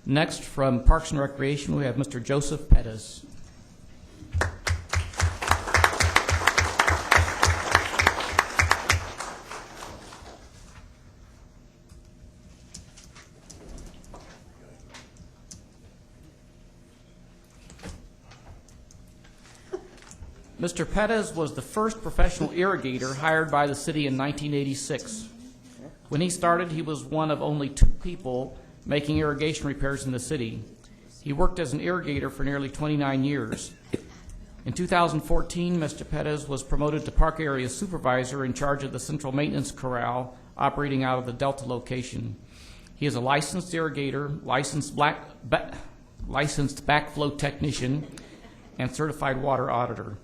Next, from Parks and Recreation, we have Mr. Joseph Pettis. Mr. Pettis was the first professional irrigator hired by the city in 1986. When he started, he was one of only 2 people making irrigation repairs in the city. He worked as an irrigator for nearly 29 years. In 2014, Mr. Pettis was promoted to Park Area Supervisor in charge of the Central Maintenance Corral operating out of the Delta location. He is a licensed irrigator, licensed backflow technician, and certified water auditor.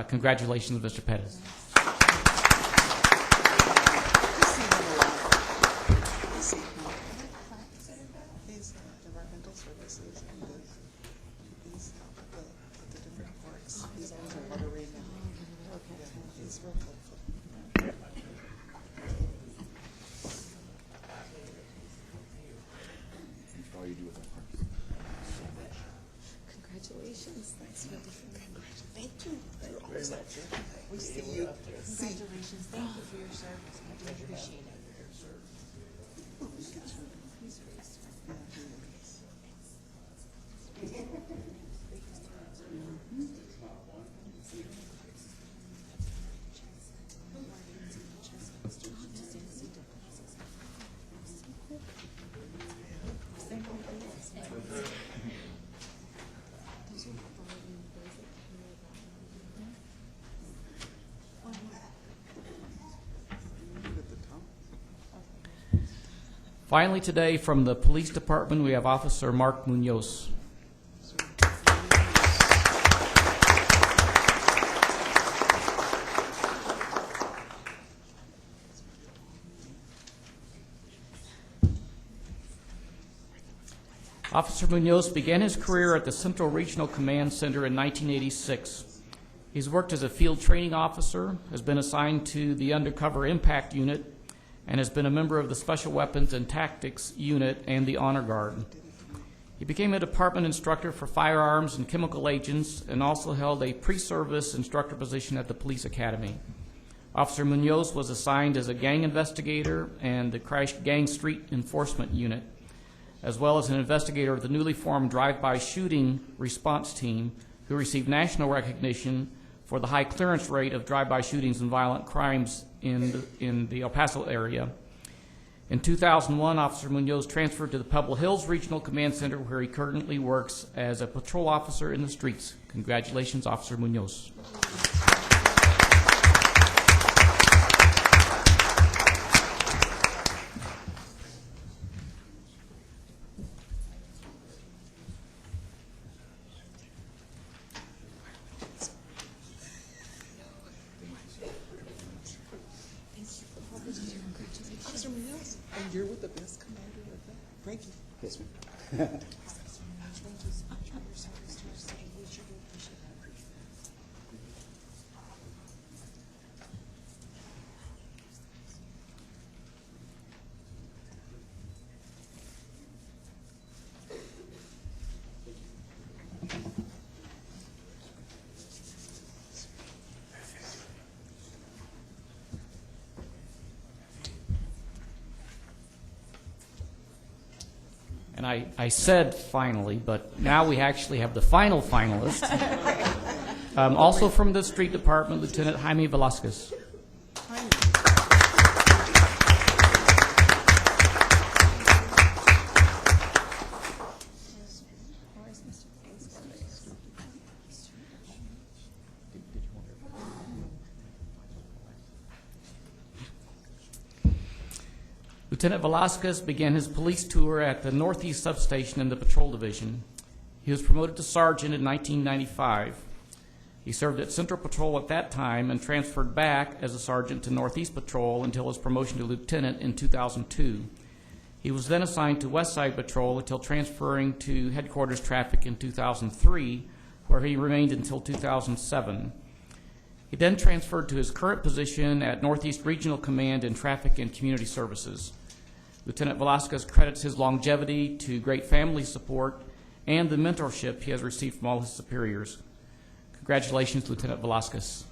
Congratulations, Mr. Pettis. These environmental services and these the different parts. These ones are water right now. Okay. It's real helpful. Thank you for your service. I do appreciate it. Finally today, from the Police Department, we have Officer Mark Munoz. Officer Munoz began his career at the Central Regional Command Center in 1986. He's worked as a field training officer, has been assigned to the Undercover Impact Unit, and has been a member of the Special Weapons and Tactics Unit and the Honor Guard. He became a department instructor for firearms and chemical agents and also held a pre-service instructor position at the Police Academy. Officer Munoz was assigned as a gang investigator and the Crash Gang Street Enforcement Unit, as well as an investigator of the newly formed drive-by shooting response team, who received national recognition for the high clearance rate of drive-by shootings and violent crimes in the El Paso area. In 2001, Officer Munoz transferred to the Pebble Hills Regional Command Center, where he currently works as a patrol officer in the streets. Congratulations, Officer Munoz. Officer Munoz, and you're with the best commander of that. Frankie. Yes, ma'am. And I said finally, but now we actually have the final finalist. Also from the Street Department, Lieutenant Jaime Velasquez. Lieutenant Velasquez began his police tour at the Northeast Substation in the Patrol Division. He was promoted to sergeant in 1995. He served at Central Patrol at that time and transferred back as a sergeant to Northeast Patrol until his promotion to lieutenant in 2002. He was then assigned to West Side Patrol until transferring to Headquarters Traffic in 2003, where he remained until 2007. He then transferred to his current position at Northeast Regional Command in Traffic and Community Services. Lieutenant Velasquez credits his longevity to great family support and the mentorship he has received from all his superiors. Congratulations, Lieutenant Velasquez.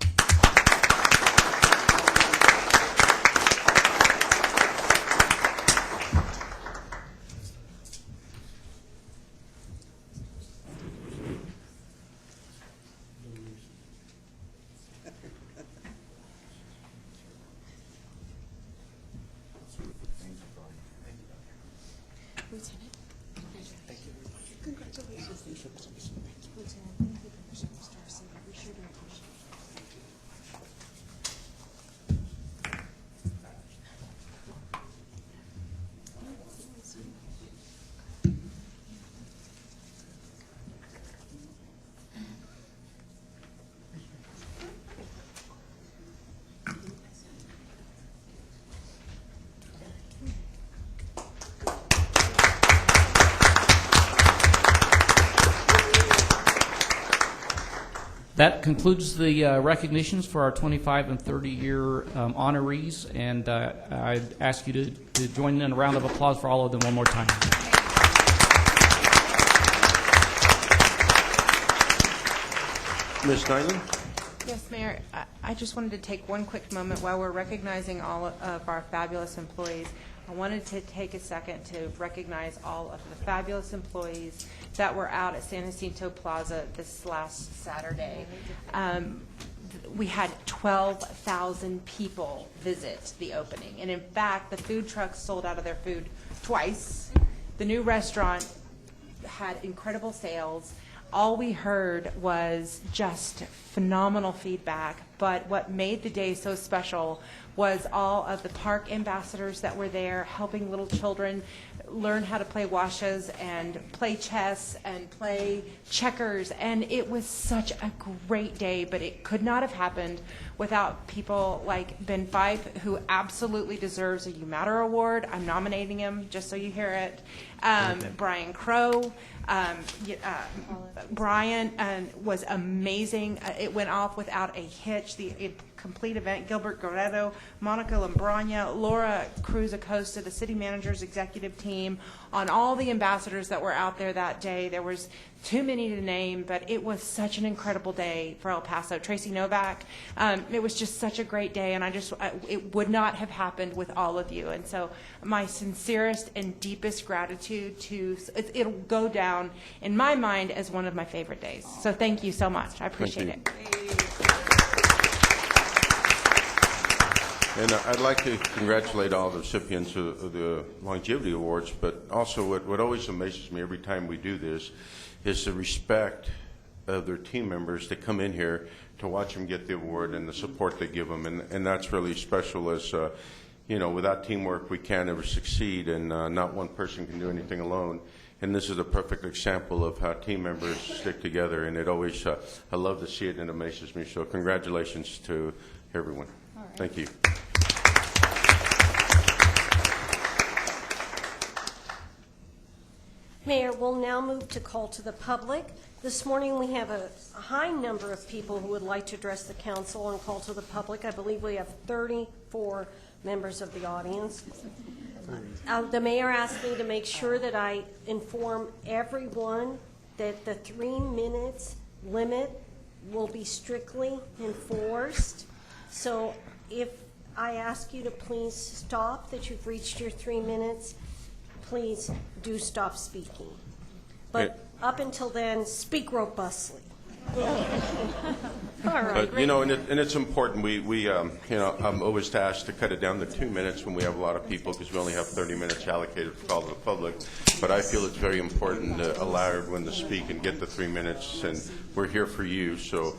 That concludes the recognitions for our 25 and 30-year honorees, and I'd ask you to join in a round of applause for all of them one more time. Ms. Nyland? Yes, Mayor, I just wanted to take one quick moment while we're recognizing all of our fabulous employees. I wanted to take a second to recognize all of the fabulous employees that were out at San Jacinto Plaza this last Saturday. We had 12,000 people visit the opening. And in fact, the food trucks sold out of their food twice. The new restaurant had incredible sales. All we heard was just phenomenal feedback. But what made the day so special was all of the park ambassadors that were there helping little children learn how to play washes and play chess and play checkers. And it was such a great day, but it could not have happened without people like Ben Fife, who absolutely deserves a You Matter award. I'm nominating him, just so you hear it. Brian Crow. Brian was amazing. It went off without a hitch. The complete event. Gilbert Guerrero, Monica Lambragna, Laura Cruz Acosta, the city manager's executive team, on all the ambassadors that were out there that day. There was too many to name, but it was such an incredible day for El Paso. Tracy Novak, it was just such a great day, and it would not have happened with all of you. And so my sincerest and deepest gratitude it'll go down in my mind as one of my favorite days. So thank you so much. I appreciate it. And I'd like to congratulate all the recipients of the longevity awards, but also what always amazes me every time we do this is the respect of their team members that come in here to watch them get the award and the support they give them. And that's really special as, without teamwork we can't ever succeed, and not one person can do anything alone. And this is a perfect example of how team members stick together, and it always, I love to see it, and it amazes me. So congratulations to everyone. Thank you. Mayor, we'll now move to call to the public. This morning we have a high number of people who would like to address the council and call to the public. I believe we have 34 members of the audience. The mayor asked me to make sure that I inform everyone that the 3 minutes limit will be strictly enforced. So if I ask you to please stop, that you've reached your 3 minutes, please do stop speaking. But up until then, speak robustly. All right. But, and it's important. I'm always asked to cut it down to 2 minutes when we have a lot of people, because we only have 30 minutes allocated for call to the public. But I feel it's very important to allow everyone to speak and get the 3 minutes, and we're here for you. So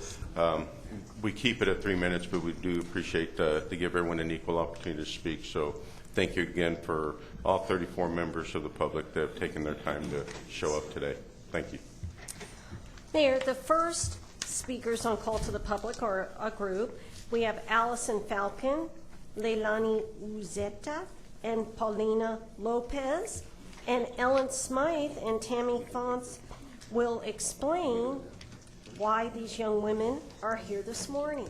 we keep it at 3 minutes, but we do appreciate to give everyone an equal opportunity to speak. So thank you again for all 34 members of the public that have taken their time to show up today. Thank you. Mayor, the first speakers on call to the public are a group. We have Allison Falcon, Leilani Uzeta, and Paulina Lopez. And Ellen Smythe and Tammy Fonts will explain why these young women are here this morning.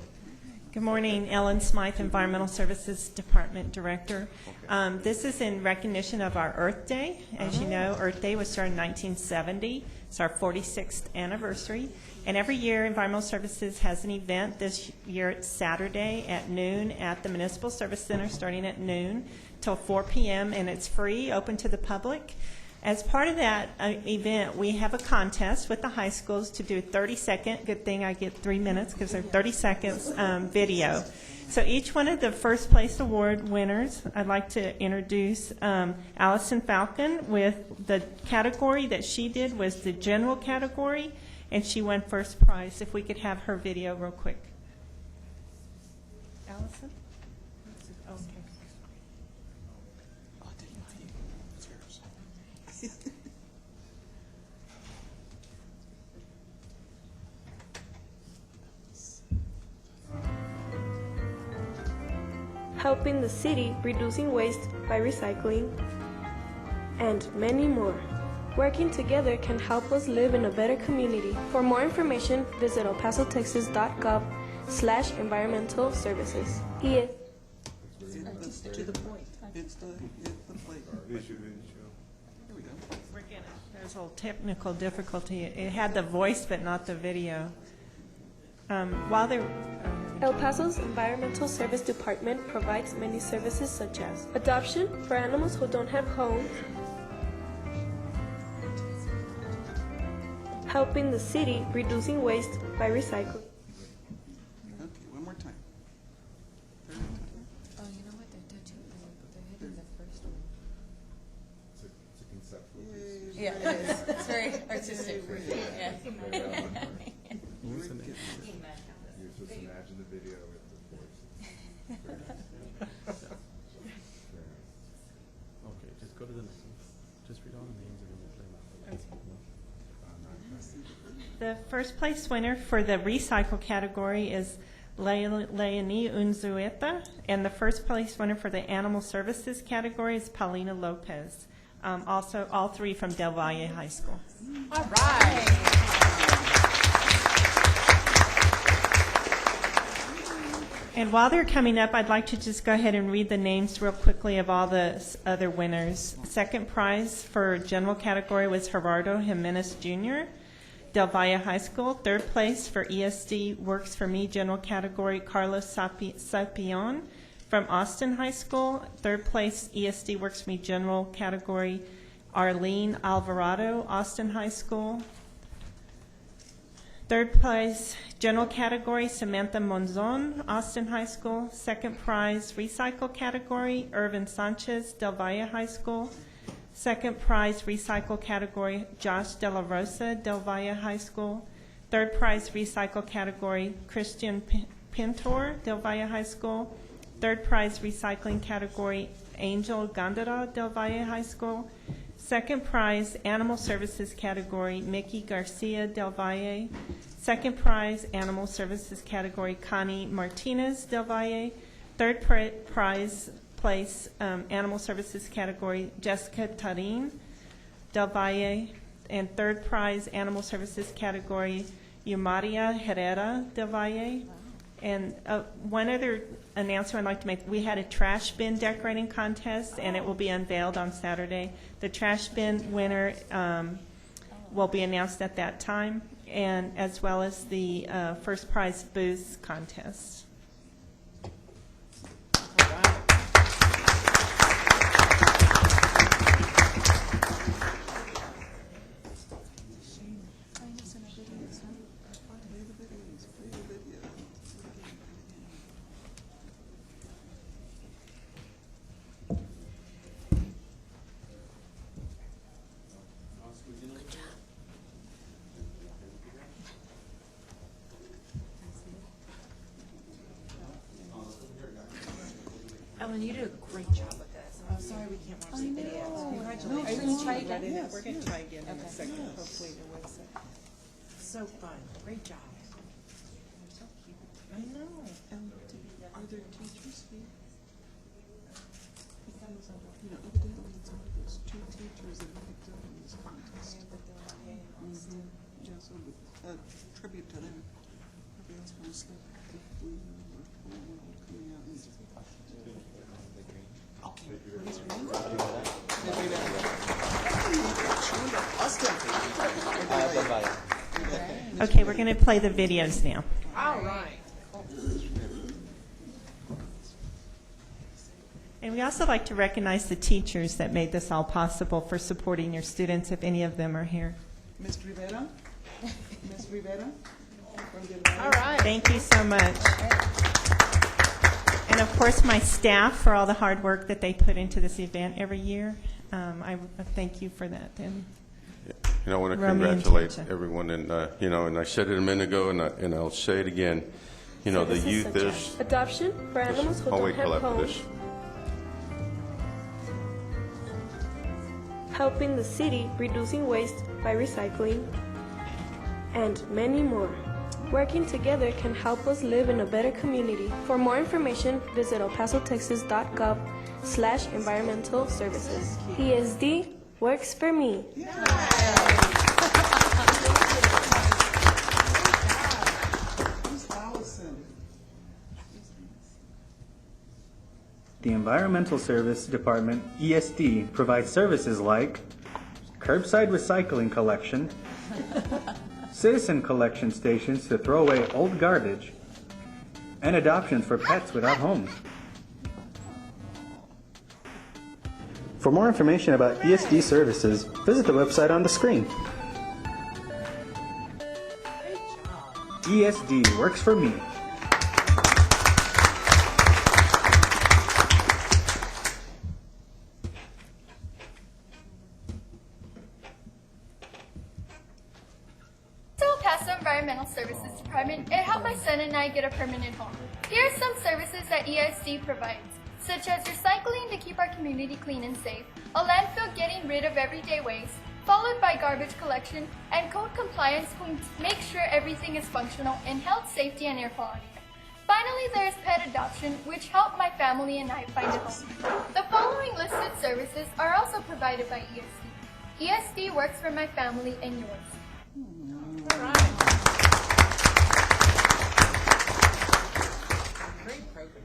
Good morning, Ellen Smythe, Environmental Services Department Director. This is in recognition of our Earth Day. As you know, Earth Day was started in 1970. It's our 46th anniversary. And every year, Environmental Services has an event. This year it's Saturday at noon at the Municipal Service Center, starting at noon till 4 p.m., and it's free, open to the public. As part of that event, we have a contest with the high schools to do a 30-second, good thing I get 3 minutes because they're 30 seconds video. So each one of the first place award winners, I'd like to introduce Allison Falcon. With the category that she did was the general category, and she won first prize. If we could have her video real quick. Allison? Okay. Helping the city, reducing waste by recycling, and many more. Working together can help us live in a better community. For more information, visit elpasotexas.gov/environmental services. To the point. It's the flavor. There's a little technical difficulty. It had the voice, but not the video. While they're El Paso's Environmental Service Department provides many services such as adoption for animals who don't have homes, helping the city reducing waste by recycling. Okay, one more time. Oh, you know what? They're touching. They're hitting the first one. It's a conceptual. Yeah, it is. It's very artistic. Yeah. You're supposed to imagine the video with the force. Okay, just go to the next one. Just read all the names and then we'll play them. The first place winner for the recycle category is Leonie Unzueta, and the first place winner for the animal services category is Paulina Lopez. Also, all three from Del Valle High School. All right. And while they're coming up, I'd like to just go ahead and read the names real quickly of all the other winners. Second prize for general category was Gerardo Jimenez Jr., Del Valle High School. Third place for ESD Works for Me general category, Carlos Sapion from Austin High School. Third place ESD Works for Me general category, Arlene Alvarado, Austin High School. Third place, general category, Samantha Monzon, Austin High School. Second prize, recycle category, Irvin Sanchez, Del Valle High School. Second prize, recycle category, Josh De La Rosa, Del Valle High School. Third prize, recycle category, Christian Pintor, Del Valle High School. Third prize, recycling category, Angel Gandara, Del Valle High School. Second prize, animal services category, Mickey Garcia, Del Valle. Second prize, animal services category, Connie Martinez, Del Valle. Third prize place, animal services category, Jessica Tarin, Del Valle. And third prize, animal services category, Yumaria Herrera, Del Valle. And one other announcement I'd like to make, we had a trash bin decorating contest, and it will be unveiled on Saturday. The trash bin winner will be announced at that time, and as well as the first prize booth contest. Ellen, you did a great job with this. I'm sorry we can't watch the video. Congratulations. Are you going to try again? Yeah, we're going to try again in a second. Yes. Hopefully there was So fun. Great job. so cute. I know. Are there teachers here? You know, evidently it's one of those two teachers that picked up in this contest. Yeah, so tribute to them. Everybody else kind of slept. We were coming out and okay, please remember. Okay, we're going to play the videos now. All right. And we also like to recognize the teachers that made this all possible for supporting your students, if any of them are here. Ms. Rivera? Ms. Rivera? All right. Thank you so much. And of course, my staff for all the hard work that they put into this event every year. I thank you for that. And You know, I want to Romy and congratulate Tacha. everyone, and you know, and I said it a minute ago, and I'll say it again. You know, the Services youth such is. as adoption for animals who I'll don't wait till have after homes, this. helping the city reducing waste by recycling, and many more. Working together can help us live in a better community. For more information, visit elpasotexas.gov/environmental services. ESD works for me. Who's Allison? The Environmental Service Department, ESD, provides services like curbside recycling collection, citizen collection stations to throw away old garbage, and adoptions for pets without homes. For more information about ESD services, visit the website on the screen. ESD works for me. Paso Environmental Services Department, it helped my son and I get a permanent home. Here are some services that ESD provides, such as recycling to keep our community clean and safe, a landfill getting rid of everyday waste, followed by garbage collection, and code compliance to make sure everything is functional in health, safety, and air quality. Finally, there is pet adoption, which helped my family and I find a home. The following listed services are also provided by ESD. ESD works for my family and yours. All right. Great program.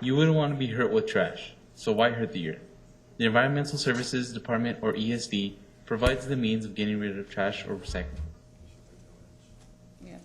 You wouldn't want to be hurt with trash, so why hurt the earth? The Environmental Services Department, or ESD, provides the means of getting rid of trash or recycling. Yeah.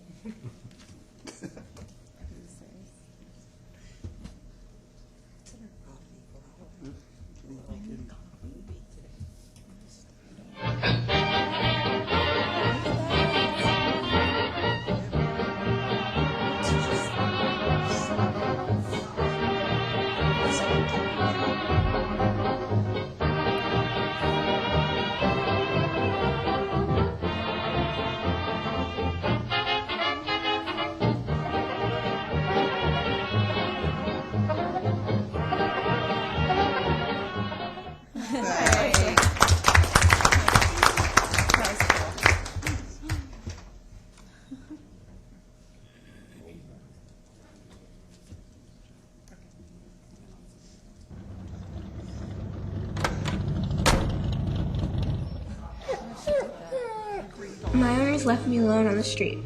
My owners left me alone on the street.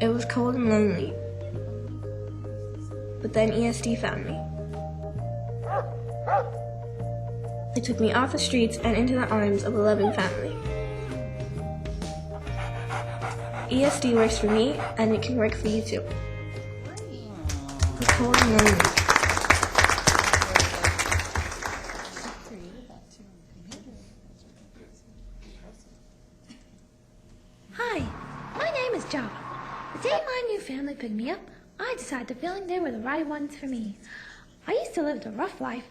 It was cold and lonely. But then ESD found me. They took me off the streets and into the arms of a loving family. ESD works for me, and it can work for you too. It was cold and lonely. Hi, my name is Java. The day my new family picked me up, I decided the feeling they were the right ones for me. I used to live a rough life.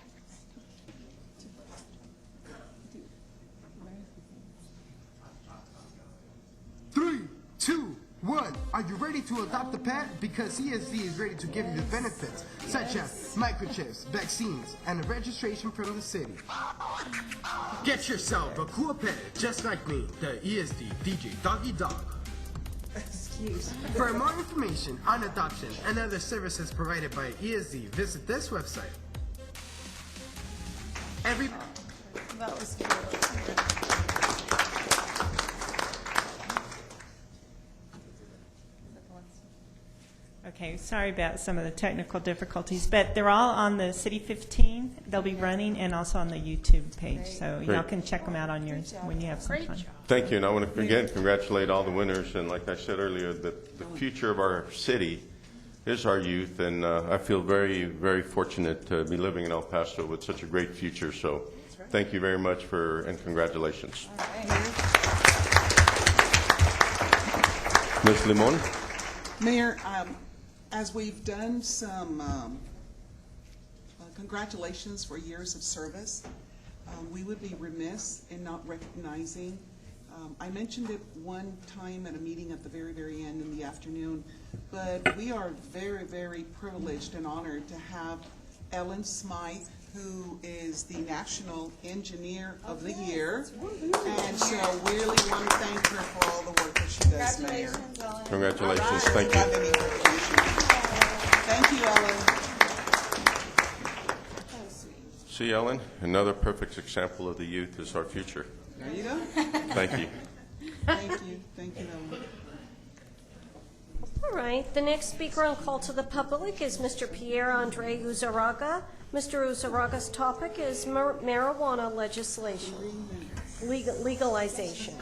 Three, two, one. Are you ready to adopt a pet? Because ESD is ready to give you the benefits, such as microchips, vaccines, and a registration from the city. Get yourself a cool pet just like me, the ESD DJ Doggy Dog. For more information on adoption and other services provided by ESD, visit this website. That was good. Okay, sorry about some of the technical difficulties, but they're all on the City 15. They'll be running and also on the YouTube page, so y'all can check them out on yours when you have some time. Thank you, and I want to again congratulate all the winners. And like I said earlier, the future of our city is our youth, and I feel very, very fortunate to be living in El Paso with such a great future. So thank you very much and congratulations. Ms. Limon? Mayor, as we've done some congratulations for years of service, we would be remiss in not recognizing. I mentioned it one time at a meeting at the very, very end in the afternoon, but we are very, very privileged and honored to have Ellen Smythe, who is the National Engineer of the Year. And so we really want to thank her for all the work that she does, Mayor. Congratulations. Thank you. Thank you, Ellen. See, Ellen, another perfect example of the youth is our future. There you go. Thank you. Thank you. Thank you, Ellen. All right, the next speaker on call to the public is Mr. Pierre-Andre Uzaraga. Mr. Uzaraga's topic is marijuana legislation, legalization.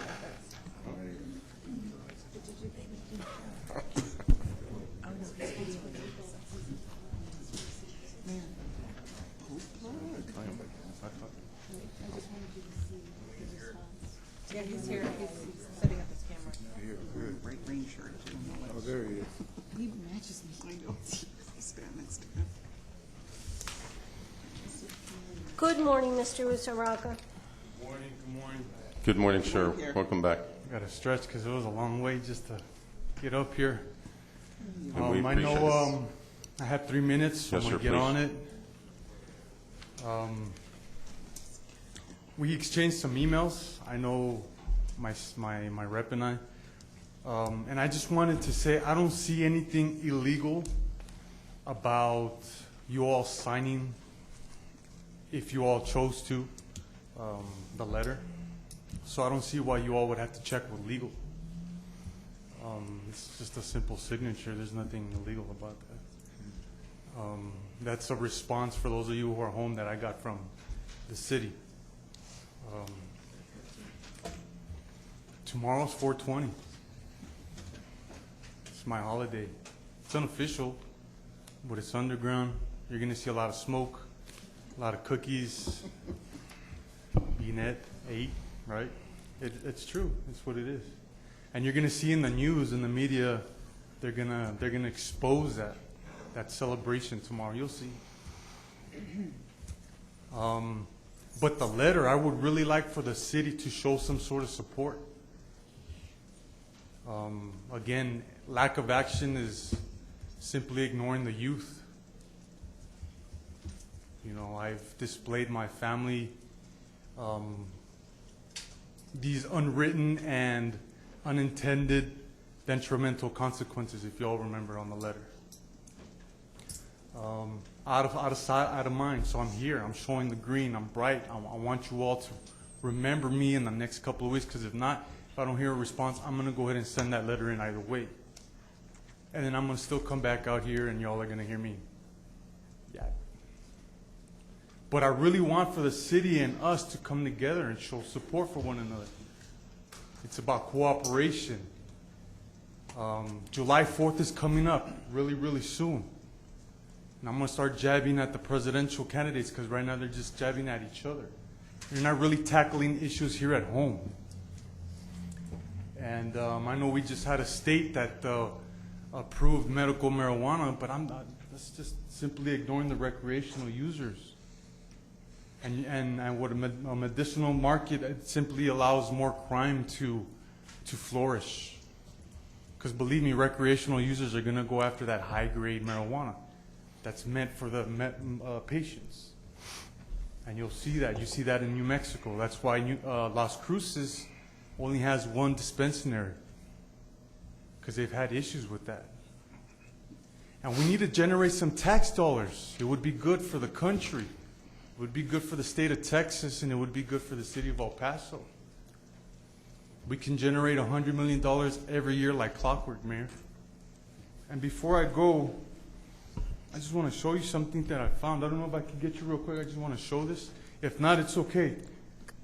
Yeah, he's here. He's setting up his camera. Great green shirt. Oh, there he is. He matches me. I know. Stand next to him. Good morning, Mr. Uzaraga. Good morning. Good morning. Good morning, sir. Welcome back. I got to stretch because it was a long way just to get up here. And we I appreciate know I have 3 minutes, so Yes, I'm going sir, to get please. on it. We exchanged some emails. I know my rep and I. And I just wanted to say I don't see anything illegal about you all signing, if you all chose to, the letter. So I don't see why you all would have to check with legal. It's just a simple signature. There's nothing illegal about that. That's a response for those of you who are home that I got from the city. Tomorrow's 4/20. It's my holiday. It's unofficial, but it's underground. You're going to see a lot of smoke, a lot of cookies. Beanette ate, right? It's true. It's what it is. And you're going to see in the news, in the media, they're gonna expose that celebration tomorrow. You'll see. But the letter, I would really like for the city to show some sort of support. Again, lack of action is simply ignoring the youth. You know, I've displayed my family these unwritten and unintended detrimental consequences, if you all remember on the letter. Out of sight, out of mind. So I'm here. I'm showing the green. I'm bright. I want you all to remember me in the next couple of weeks, because if not, if I don't hear a response, I'm going to go ahead and send that letter in either way. And then I'm going to still come back out here, and y'all are going to hear me. Yeah. But I really want for the city and us to come together and show support for one another. It's about cooperation. July 4th is coming up really, really soon. And I'm going to start jabbing at the presidential candidates, because right now they're just jabbing at each other. They're not really tackling issues here at home. And I know we just had a state that approved medical marijuana, but that's just simply ignoring the recreational users. And what a medicinal market, it simply allows more crime to flourish. Because believe me, recreational users are going to go after that high-grade marijuana that's meant for the patients. And you'll see that. You see that in New Mexico. That's why Las Cruces only has one dispensary, because they've had issues with that. And we need to generate some tax dollars. It would be good for the country. It would be good for the state of Texas, and it would be good for the city of El Paso. We can generate $100 million every year like clockwork, Mayor. And before I go, I just want to show you something that I found. I don't know if I can get you real quick. I just want to show this. If not, it's okay.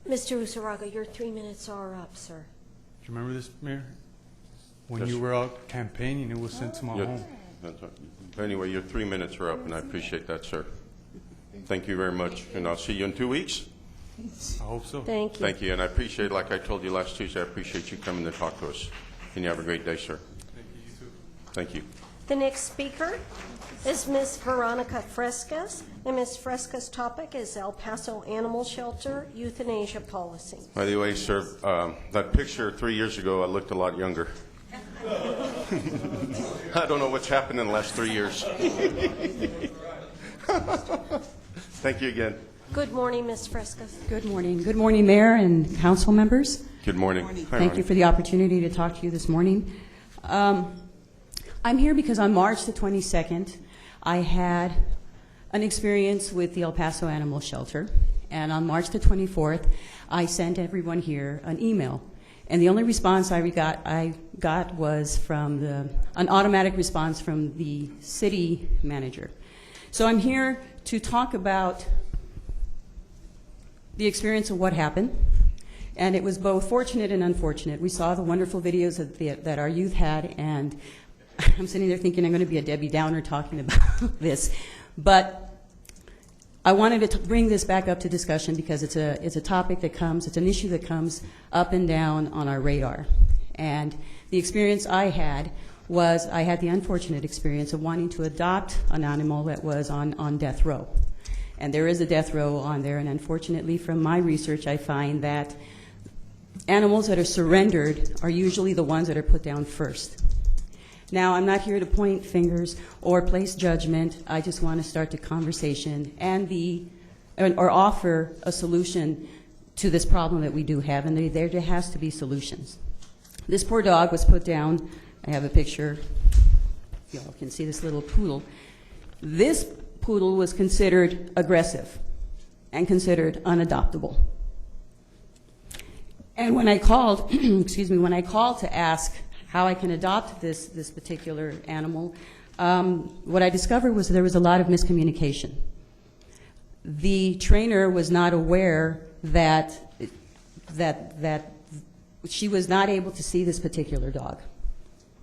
Mr. Uzaraga, your 3 minutes are up, sir. Do you remember this, Mayor? When Yes, you sir. were out campaigning, it was sent to my Yeah, home. that's right. Anyway, your 3 minutes are up, and I appreciate that, sir. Thank you very much, and I'll see you in 2 weeks. I hope so. Thank you. Thank you, and I appreciate, like I told you last Tuesday, I appreciate you coming to talk to us. And you have a great day, sir. Thank you. The next speaker is Ms. Veronica Frescas, and Ms. Frescas' topic is El Paso Animal Shelter Euthanasia Policy. By the way, sir, that picture 3 years ago, I looked a lot younger. I don't know what's happened in the last 3 years. Thank you again. Good morning, Ms. Frescas. Good morning. Good morning, Mayor and council members. Good morning. Hi, Thank Ronnie. you for the opportunity to talk to you this morning. I'm here because on March the 22nd, I had an experience with the El Paso Animal Shelter, and on March the 24th, I sent everyone here an email. And the only response I got was from an automatic response from the city manager. So I'm here to talk about the experience of what happened. And it was both fortunate and unfortunate. We saw the wonderful videos that our youth had, and I'm sitting there thinking I'm going to be a Debbie Downer talking about this. But I wanted to bring this back up to discussion because it's a topic that comes, it's an issue that comes up and down on our radar. And the experience I had was I had the unfortunate experience of wanting to adopt an animal that was on death row. And there is a death row on there, and unfortunately from my research I find that animals that are surrendered are usually the ones that are put down first. Now, I'm not here to point fingers or place judgment. I just want to start the conversation or offer a solution to this problem that we do have, and there has to be solutions. This poor dog was put down. I have a picture. Y'all can see this little poodle. This poodle was considered aggressive and considered unadoptable. And when I called, when I called to ask how I can adopt this particular animal, what I discovered was there was a lot of miscommunication. The trainer was not aware that she was not able to see this particular dog,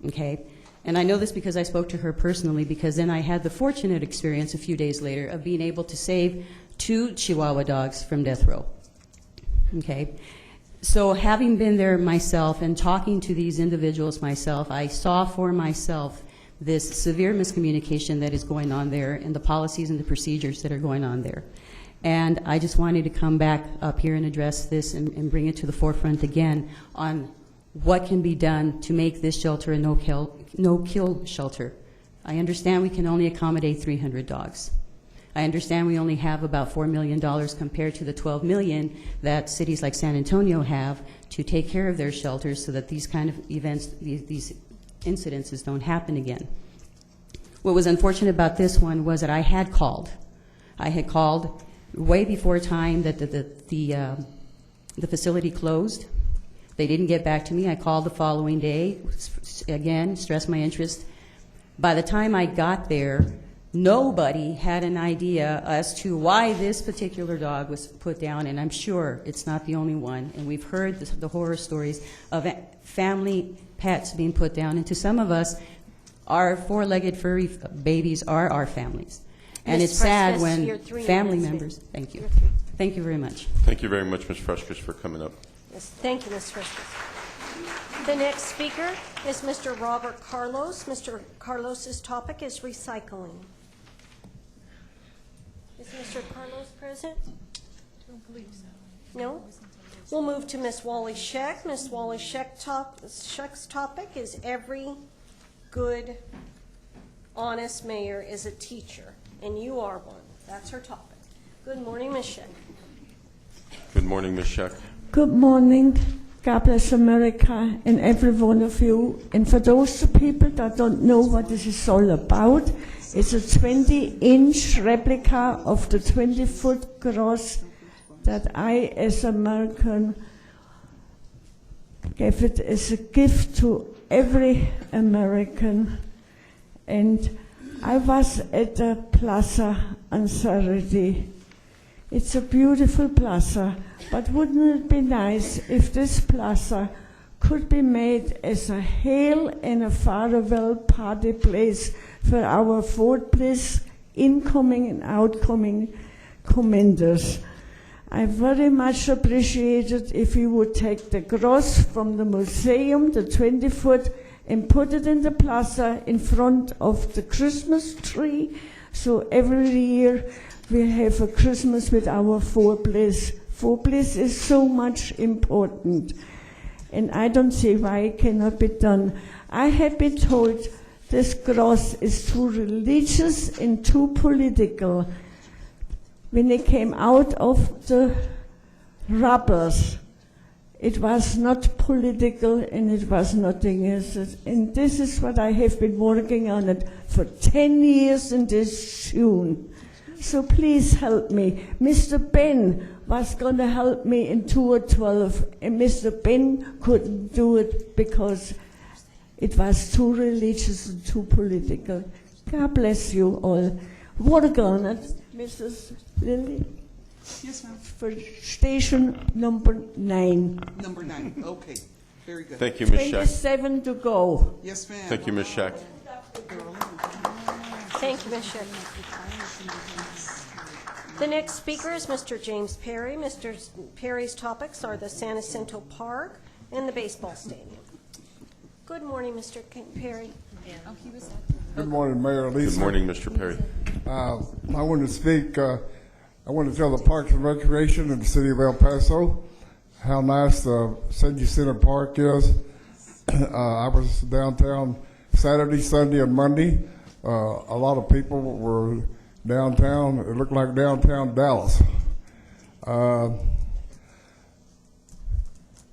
okay? And I know this because I spoke to her personally, because then I had the fortunate experience a few days later of being able to save 2 Chihuahua dogs from death row, okay? So having been there myself and talking to these individuals myself, I saw for myself this severe miscommunication that is going on there and the policies and the procedures that are going on there. And I just wanted to come back up here and address this and bring it to the forefront again on what can be done to make this shelter a no-kill shelter. I understand we can only accommodate 300 dogs. I understand we only have about $4 million compared to the $12 million that cities like San Antonio have to take care of their shelters so that these kind of events, these incidences don't happen again. What was unfortunate about this one was that I had called. I had called way before time that the facility closed. They didn't get back to me. I called the following day, again, stressed my interest. By the time I got there, nobody had an idea as to why this particular dog was put down, and I'm sure it's not the only one. And we've heard the horror stories of family pets being put down, and to some of us, our 4-legged furry babies are our families. And Ms. it's sad Frescas, when you're 3 family minutes, members, ma'am. thank you. Thank you very much. Thank you very much, Ms. Frescas, for coming up. Yes, thank you, Ms. Frescas. The next speaker is Mr. Robert Carlos. Mr. Carlos's topic is recycling. Is Mr. Carlos present? I don't believe so. No? We'll move to Ms. Wally Scheck. Ms. Wally Scheck's topic is every good, honest mayor is a teacher, and you are one. That's her topic. Good morning, Ms. Scheck. Good morning, Ms. Scheck. Good morning. God bless America and every one of you. And for those people that don't know what this is all about, it's a 20-inch replica of the 20-foot cross that I, as American, gave it as a gift to every American. And I was at the plaza on Saturday. It's a beautiful plaza, but wouldn't it be nice if this plaza could be made as a hail and a farewell party place for our Fort Bliss incoming and outgoing commanders? I very much appreciate it if you would take the cross from the museum, the 20-foot, and put it in the plaza in front of the Christmas tree. So every year we have a Christmas with our four bliss. Four bliss is so much important. And I don't see why it cannot be done. I have been told this cross is too religious and too political. When it came out of the robbers, it was not political and it was nothing else. And this is what I have been working on it for 10 years in this June. So please help me. Mr. Ben was going to help me in 2012, and Mr. Ben couldn't do it because it was too religious and too political. God bless you all. Work on it, Mrs. Lilly. Yes, ma'am. For station number 9. Number 9, okay, very good. Thank you, Ms. Shack. 27 to go. Yes, ma'am. Thank you, Ms. Shack. Thank you, Ms. Schick. The next speaker is Mr. James Perry. Mr. Perry's topics are the San Jacinto Park and the baseball stadium. Good morning, Mr. Perry. Good morning, Mayor Lisa. Good morning, Mr. Perry. I want to speak, I want to tell the Parks and Recreation in the city of El Paso how nice the San Jacinto Park is. I was downtown Saturday, Sunday, and Monday. A lot of people were downtown. It looked like downtown Dallas.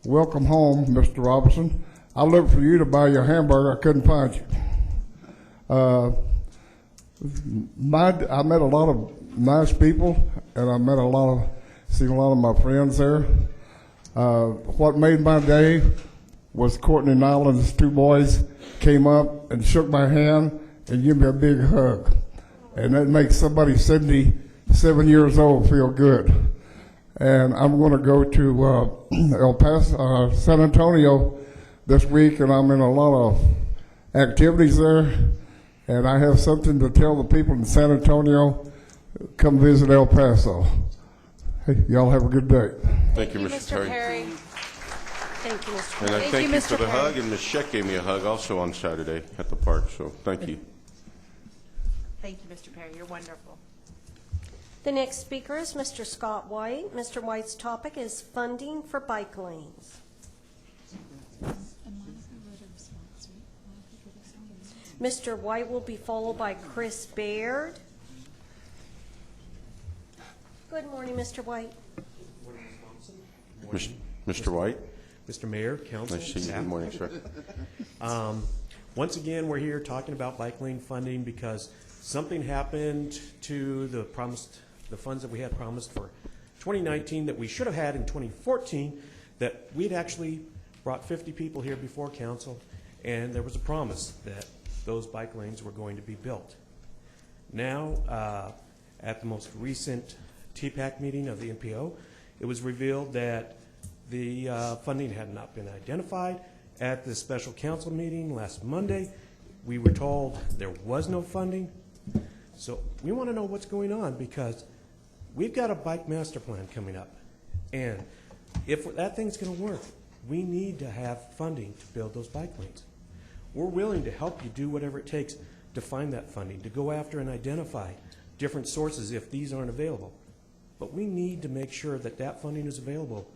Welcome home, Mr. Robinson. I looked for you to buy your hamburger. I couldn't find you. I met a lot of nice people, and I met seen a lot of my friends there. What made my day was Courtney Nyland's 2 boys came up and shook my hand and gave me a big hug. And that makes somebody 77 years old feel good. And I'm going to go to El Paso, San Antonio this week, and I'm in a lot of activities there. And I have something to tell the people in San Antonio. Come visit El Paso. Hey, y'all have a good day. Thank you, Mr. Perry. Thank you, Mr. And I Perry. thank you for the hug, and Ms. Sheck gave me a hug also on Saturday at the park, so thank you. Thank you, Mr. Perry. You're wonderful. The next speaker is Mr. Scott White. Mr. White's topic is funding for bike lanes. Mr. White will be followed by Chris Baird. Good morning, Mr. White. Mr. White? Mr. Mayor, Council, Nice to see you. staff. Good morning, sir. Once again, we're here talking about bike lane funding because something happened to the funds that we had promised for 2019 that we should have had in 2014, that we'd actually brought 50 people here before council, and there was a promise that those bike lanes were going to be built. Now, at the most recent TPAC meeting of the NPO, it was revealed that the funding had not been identified. At the special council meeting last Monday, we were told there was no funding. So we want to know what's going on, because we've got a bike master plan coming up. And if that thing's going to work, we need to have funding to build those bike lanes. We're willing to help you do whatever it takes to find that funding, to go after and identify different sources if these aren't available. But we need to make sure that that funding is available,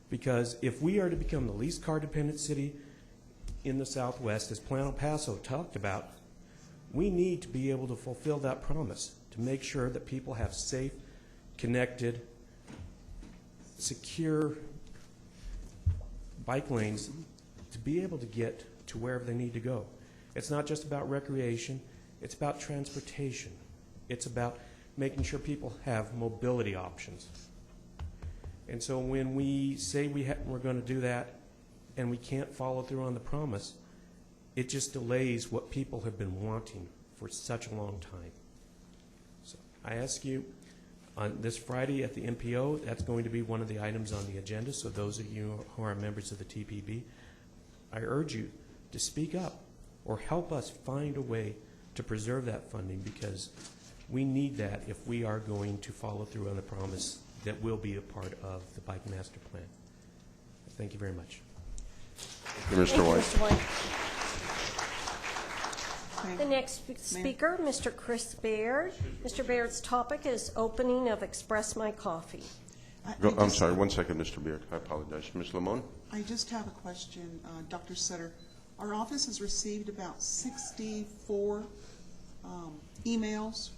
because if we are to become the least car-dependent city in the Southwest, as Plano Paso talked about, we need to be able to fulfill that promise, to make sure that people have safe, connected, secure bike lanes to be able to get to wherever they need to go. It's not just about recreation, it's about transportation. It's about making sure people have mobility options. And so when we say we're going to do that and we can't follow through on the promise, it just delays what people have been wanting for such a long time. So I ask you, on this Friday at the NPO, that's going to be one of the items on the agenda, so those of you who are members of the TPB, I urge you to speak up or help us find a way to preserve that funding, because we need that if we are going to follow through on the promise that will be a part of the Bike Master Plan. Thank you very much. Thank you, Mr. White. The next speaker, Mr. Chris Baird. Mr. Baird's topic is opening of Express My Coffee. I'm sorry, one second, Mr. Beard. I apologize. Ms. Lamone? I just have a question, Dr. Sutter. Our office has received about 64 emails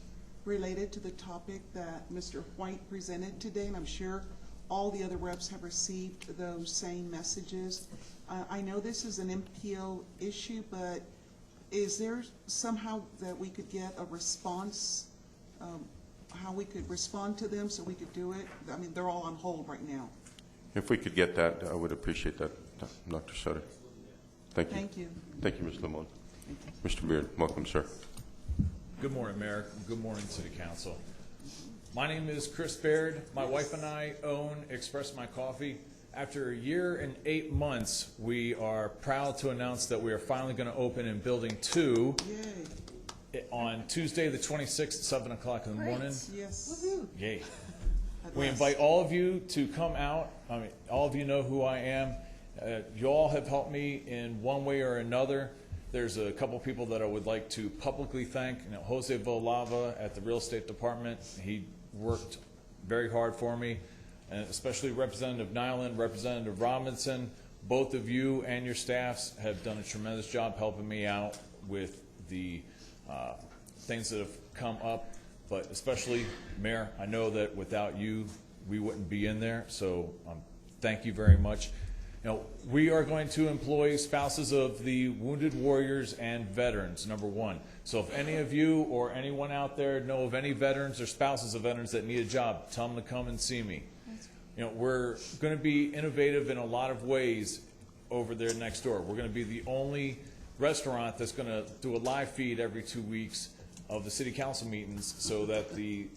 related to the topic that Mr. White presented today, and I'm sure all the other reps have received those same messages. I know this is an MPO issue, but is there somehow that we could get a response, how we could respond to them so we could do it? I mean, they're all on hold right now. If we could get that, I would appreciate that, Dr. Sutter. Thank you. Thank you. Thank you, Ms. Lamone. Mr. Beard, welcome, sir. Good morning, Mayor. Good morning, City Council. My name is Chris Baird. My wife and I own Express My Coffee. After a year and 8 months, we are proud to announce that we are finally going to open in Building 2 on Tuesday the 26th at 7 o'clock in the morning. Yes. Yay. We invite all of you to come out. I mean, all of you know who I am. You all have helped me in one way or another. There's a couple people that I would like to publicly thank. You know, Jose Volava at the Real Estate Department. He worked very hard for me, and especially Representative Nyland, Representative Robinson. Both of you and your staffs have done a tremendous job helping me out with the things that have come up, but especially, Mayor, I know that without you, we wouldn't be in there, so thank you very much. You know, we are going to employ spouses of the wounded warriors and veterans, number one. So if any of you or anyone out there know of any veterans or spouses of veterans that need a job, tell them to come and see me. You know, we're going to be innovative in a lot of ways over there next door. We're going to be the only restaurant that's going to do a live feed every 2 weeks of the city council meetings so that the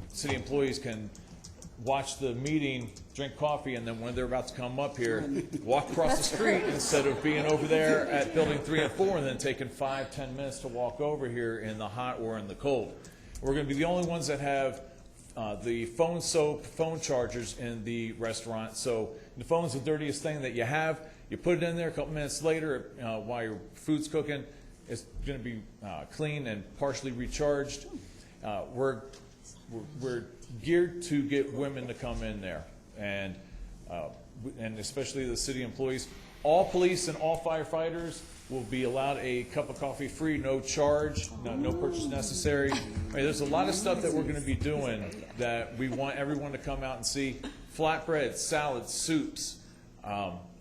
city employees can watch the meeting, drink coffee, and then when they're about to come up here, walk across the street instead of being over there at building 3 and 4 and then taking 5-10 minutes to walk over here in the hot or in the cold. We're going to be the only ones that have the phone soap, phone chargers in the restaurant. So the phone's the dirtiest thing that you have. You put it in there a couple minutes later while your food's cooking. It's going to be clean and partially recharged. We're geared to get women to come in there, and especially the city employees. All police and all firefighters will be allowed a cup of coffee free, no charge, no purchase necessary. I mean, there's a lot of stuff that we're going to be doing that we want everyone to come out and see. Flatbreads, salads, soups,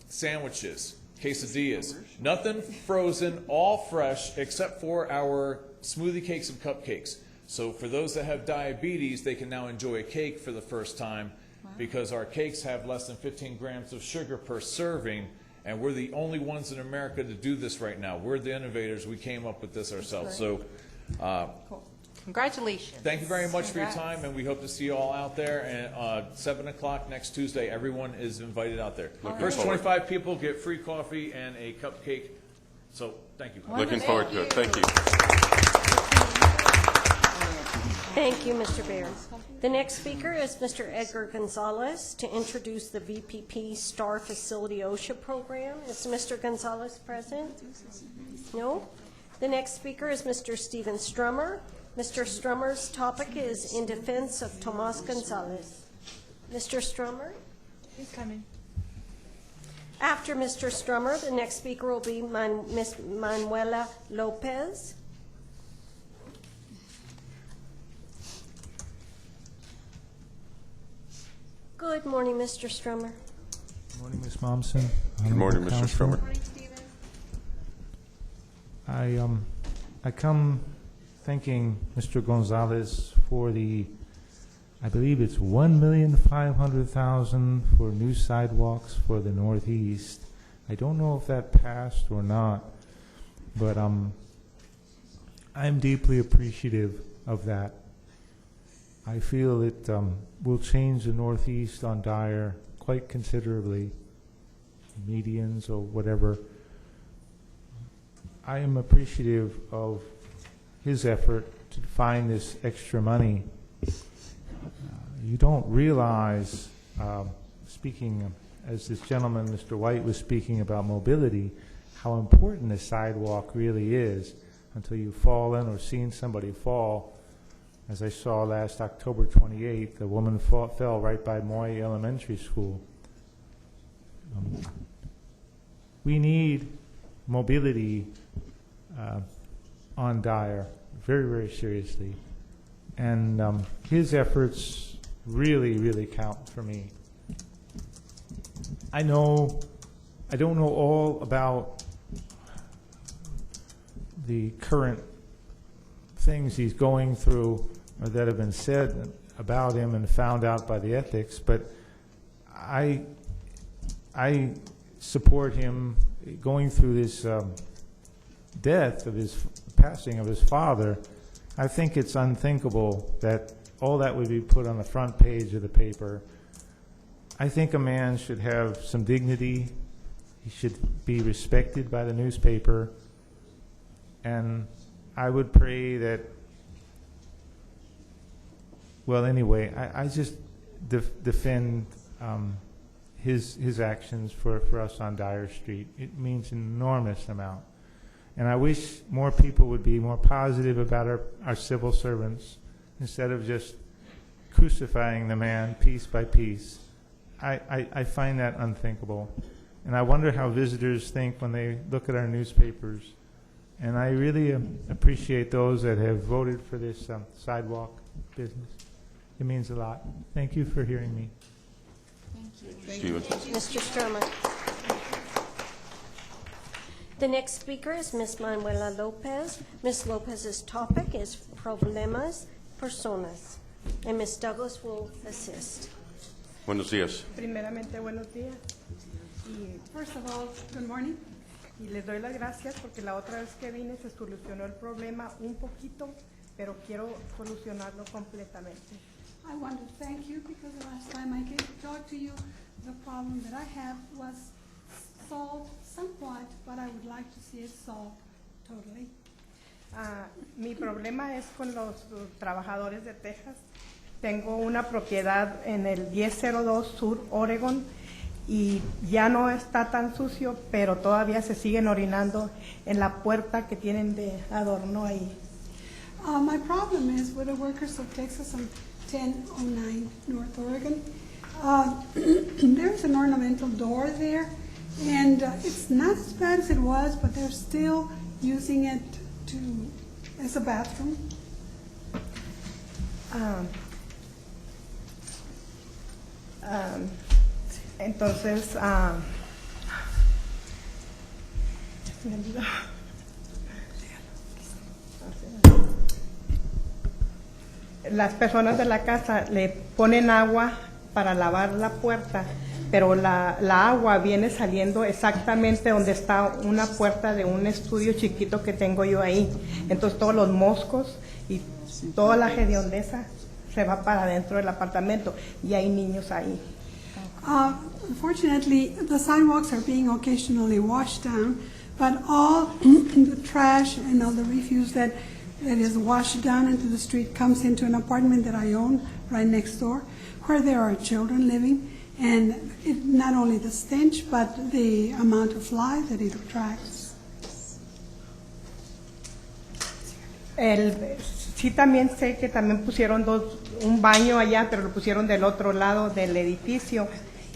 sandwiches, quesadillas. Nothing frozen, all fresh, except for our smoothie cakes and cupcakes. So for those that have diabetes, they can now enjoy a cake for the first time because our cakes have less than 15 grams of sugar per serving, and we're the only ones in America to do this right now. We're the innovators. We came up with this ourselves. So congratulations. Thank you very much for your time, and we hope to see you all out there. And 7 o'clock next Tuesday, everyone is invited out there. First 25 people get free coffee and a cupcake. So thank you. Looking forward to it. Thank you. Thank you, Mr. Baird. The next speaker is Mr. Edgar Gonzalez to introduce the VPP Star Facility OSHA program. Is Mr. Gonzalez present? No? The next speaker is Mr. Stephen Strummer. Mr. Strummer's topic is in defense of Tomas Gonzalez. Mr. Strummer? He's coming. After Mr. Strummer, the next speaker will be Ms. Manuela Lopez. Good morning, Mr. Strummer. Good morning, Ms. Momsen. Good morning, Mr. Strummer. I come thanking Mr. Gonzalez for the, I believe it's $1,500,000 for new sidewalks for the Northeast. I don't know if that passed or not, but I'm deeply appreciative of that. I feel it will change the Northeast on Dyer quite considerably, medians or whatever. I am appreciative of his effort to find this extra money. You don't realize, speaking as this gentleman, Mr. White, was speaking about mobility, how important the sidewalk really is. until you've fallen or seen somebody fall. As I saw last October 28th, a woman fell right by Moy Elementary School. We need mobility on Dyer very, very seriously. And his efforts really, really count for me. I don't know all about the current things he's going through or that have been said about him and found out by the ethics, but I support him going through this death of his passing of his father. I think it's unthinkable that all that would be put on the front page of the paper. I think a man should have some dignity. He should be respected by the newspaper. And I would pray that, well, anyway, I just defend his actions for us on Dyer Street. It means an enormous amount. And I wish more people would be more positive about our civil servants instead of just crucifying the man piece by piece. I find that unthinkable. And I wonder how visitors think when they look at our newspapers. And I really appreciate those that have voted for this sidewalk business. It means a lot. Thank you for hearing me. Thank you. Mr. Sturman. The next speaker is Ms. Manuela Lopez. Ms. Lopez's topic is Problemas Personas, and Ms. Douglas will assist. Buenos días. Primeramente, buenos días. Y first of all, good morning. Y les doy las gracias porque la otra vez que vine se solucionó el problema un poquito, pero quiero solucionarlo completamente. I want to thank you because the last time I came to talk to you, the problem that I have was solved somewhat, but I would like to see it solved totally. Mi problema es con los trabajadores de Texas. Tengo una propiedad en el 1002 Sur Oregon y ya no está tan sucio, pero todavía se siguen orinando en la puerta que tienen de adorno ahí. My problem is with the workers of Texas on 1009 North Oregon. There's an ornamental door there, and it's not as bad as it was, but they're still using it as a bathroom. Entonces, las personas de la casa le ponen agua para lavar la puerta, pero la agua viene saliendo exactamente donde está una puerta de un estudio chiquito que tengo yo ahí. Entonces todos los moscos y toda la hediondeza se va para dentro del apartamento y hay niños ahí. Unfortunately, the sidewalks are being occasionally washed down, but all the trash and all the refuse that is washed down into the street comes into an apartment that I own right next door, where there are children living, and not only the stench, but the amount of flies that it attracts. Sí, también sé que también pusieron un baño allá, pero lo pusieron del otro lado del edificio.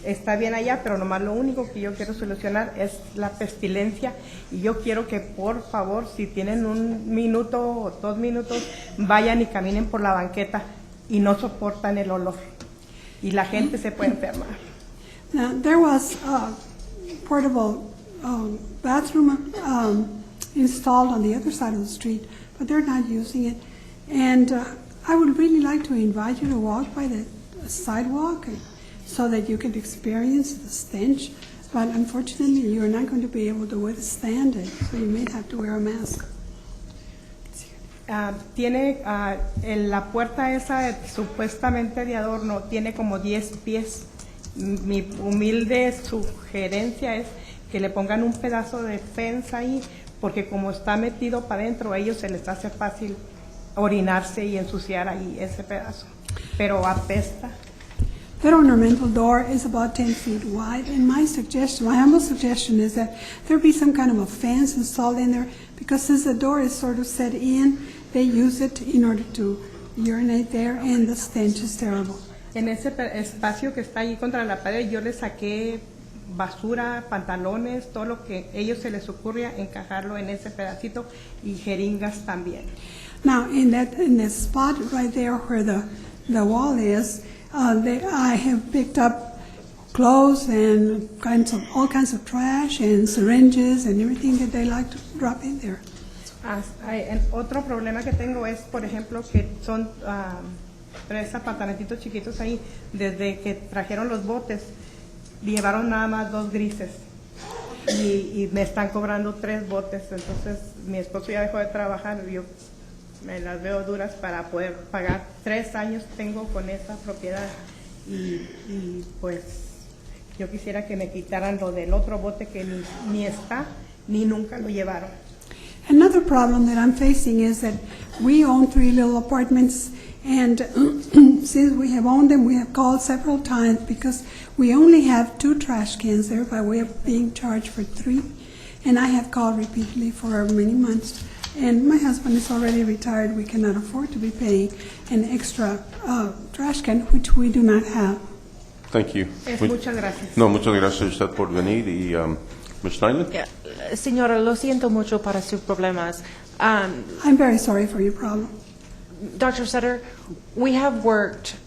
Está bien allá, pero nomás lo único que yo quiero solucionar es la pestilencia y yo quiero que por favor, si tienen 1 minuto o 2 minutos, vayan y caminen por la banqueta y no soportan el olor y la gente se puede enfermar. Now, there was a portable bathroom installed on the other side of the street, but they're not using it. And I would really like to invite you to walk by the sidewalk so that you can experience the stench, but unfortunately you're not going to be able to withstand it, so you may have to wear a mask. Tiene la puerta esa supuestamente de adorno, tiene como 10 pies. Mi humilde sugerencia es que le pongan un pedazo de fence ahí, porque como está metido para adentro, a ellos se les hace fácil orinarse y ensuciar ahí ese pedazo, pero apesta. That ornamental door is about 10 feet wide, and my humble suggestion is that there be some kind of a fence installed in there, because since the door is sort of set in, they use it in order to urinate there, and the stench is terrible. En ese espacio que está ahí contra la pared, yo le saqué basura, pantalones, todo lo que a ellos se les ocurría, encajarlo en ese pedacito, y jeringas también. Now, in the spot right there where the wall is, I have picked up clothes and all kinds of trash and syringes and everything that they like to drop in there. Otro problema que tengo es, por ejemplo, que son 3 apartamentitos chiquitos ahí. Desde que trajeron los botes, llevaron nada más 2 grises y me están cobrando 3 botes. Entonces mi esposo ya dejó de trabajar y yo me las veo duras para poder pagar. 3 años tengo con esa propiedad y pues yo quisiera que me quitaran lo del otro bote que ni está ni nunca lo llevaron. Another problem that I'm facing is that we own 3 little apartments, and since we have owned them, we have called several times because we only have 2 trash cans there by way of being charged for 3, and I have called repeatedly for many months. And my husband is already retired. We cannot afford to be paying an extra trash can, which we do not have. Thank you. Muchas gracias. No, muchas gracias a usted por venir. Y Ms. Nyland? Yeah. Señora, lo siento mucho para sus problemas. I'm very sorry for your problem. Dr. Sutter, we have worked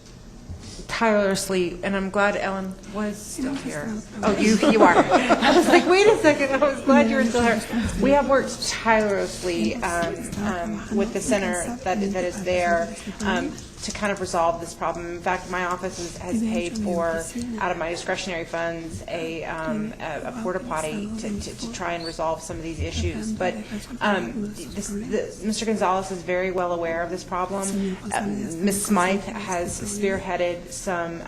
tirelessly, and I'm glad Ellen was still here. Oh, you are. I was like, wait a second, I was glad you were still here. We have worked tirelessly with the center that is there to kind of resolve this problem. In fact, my office has paid for, out of my discretionary funds, a porta potty to try and resolve some of these issues. But Mr. Gonzalez is very well aware of this problem. Ms. Smythe has spearheaded some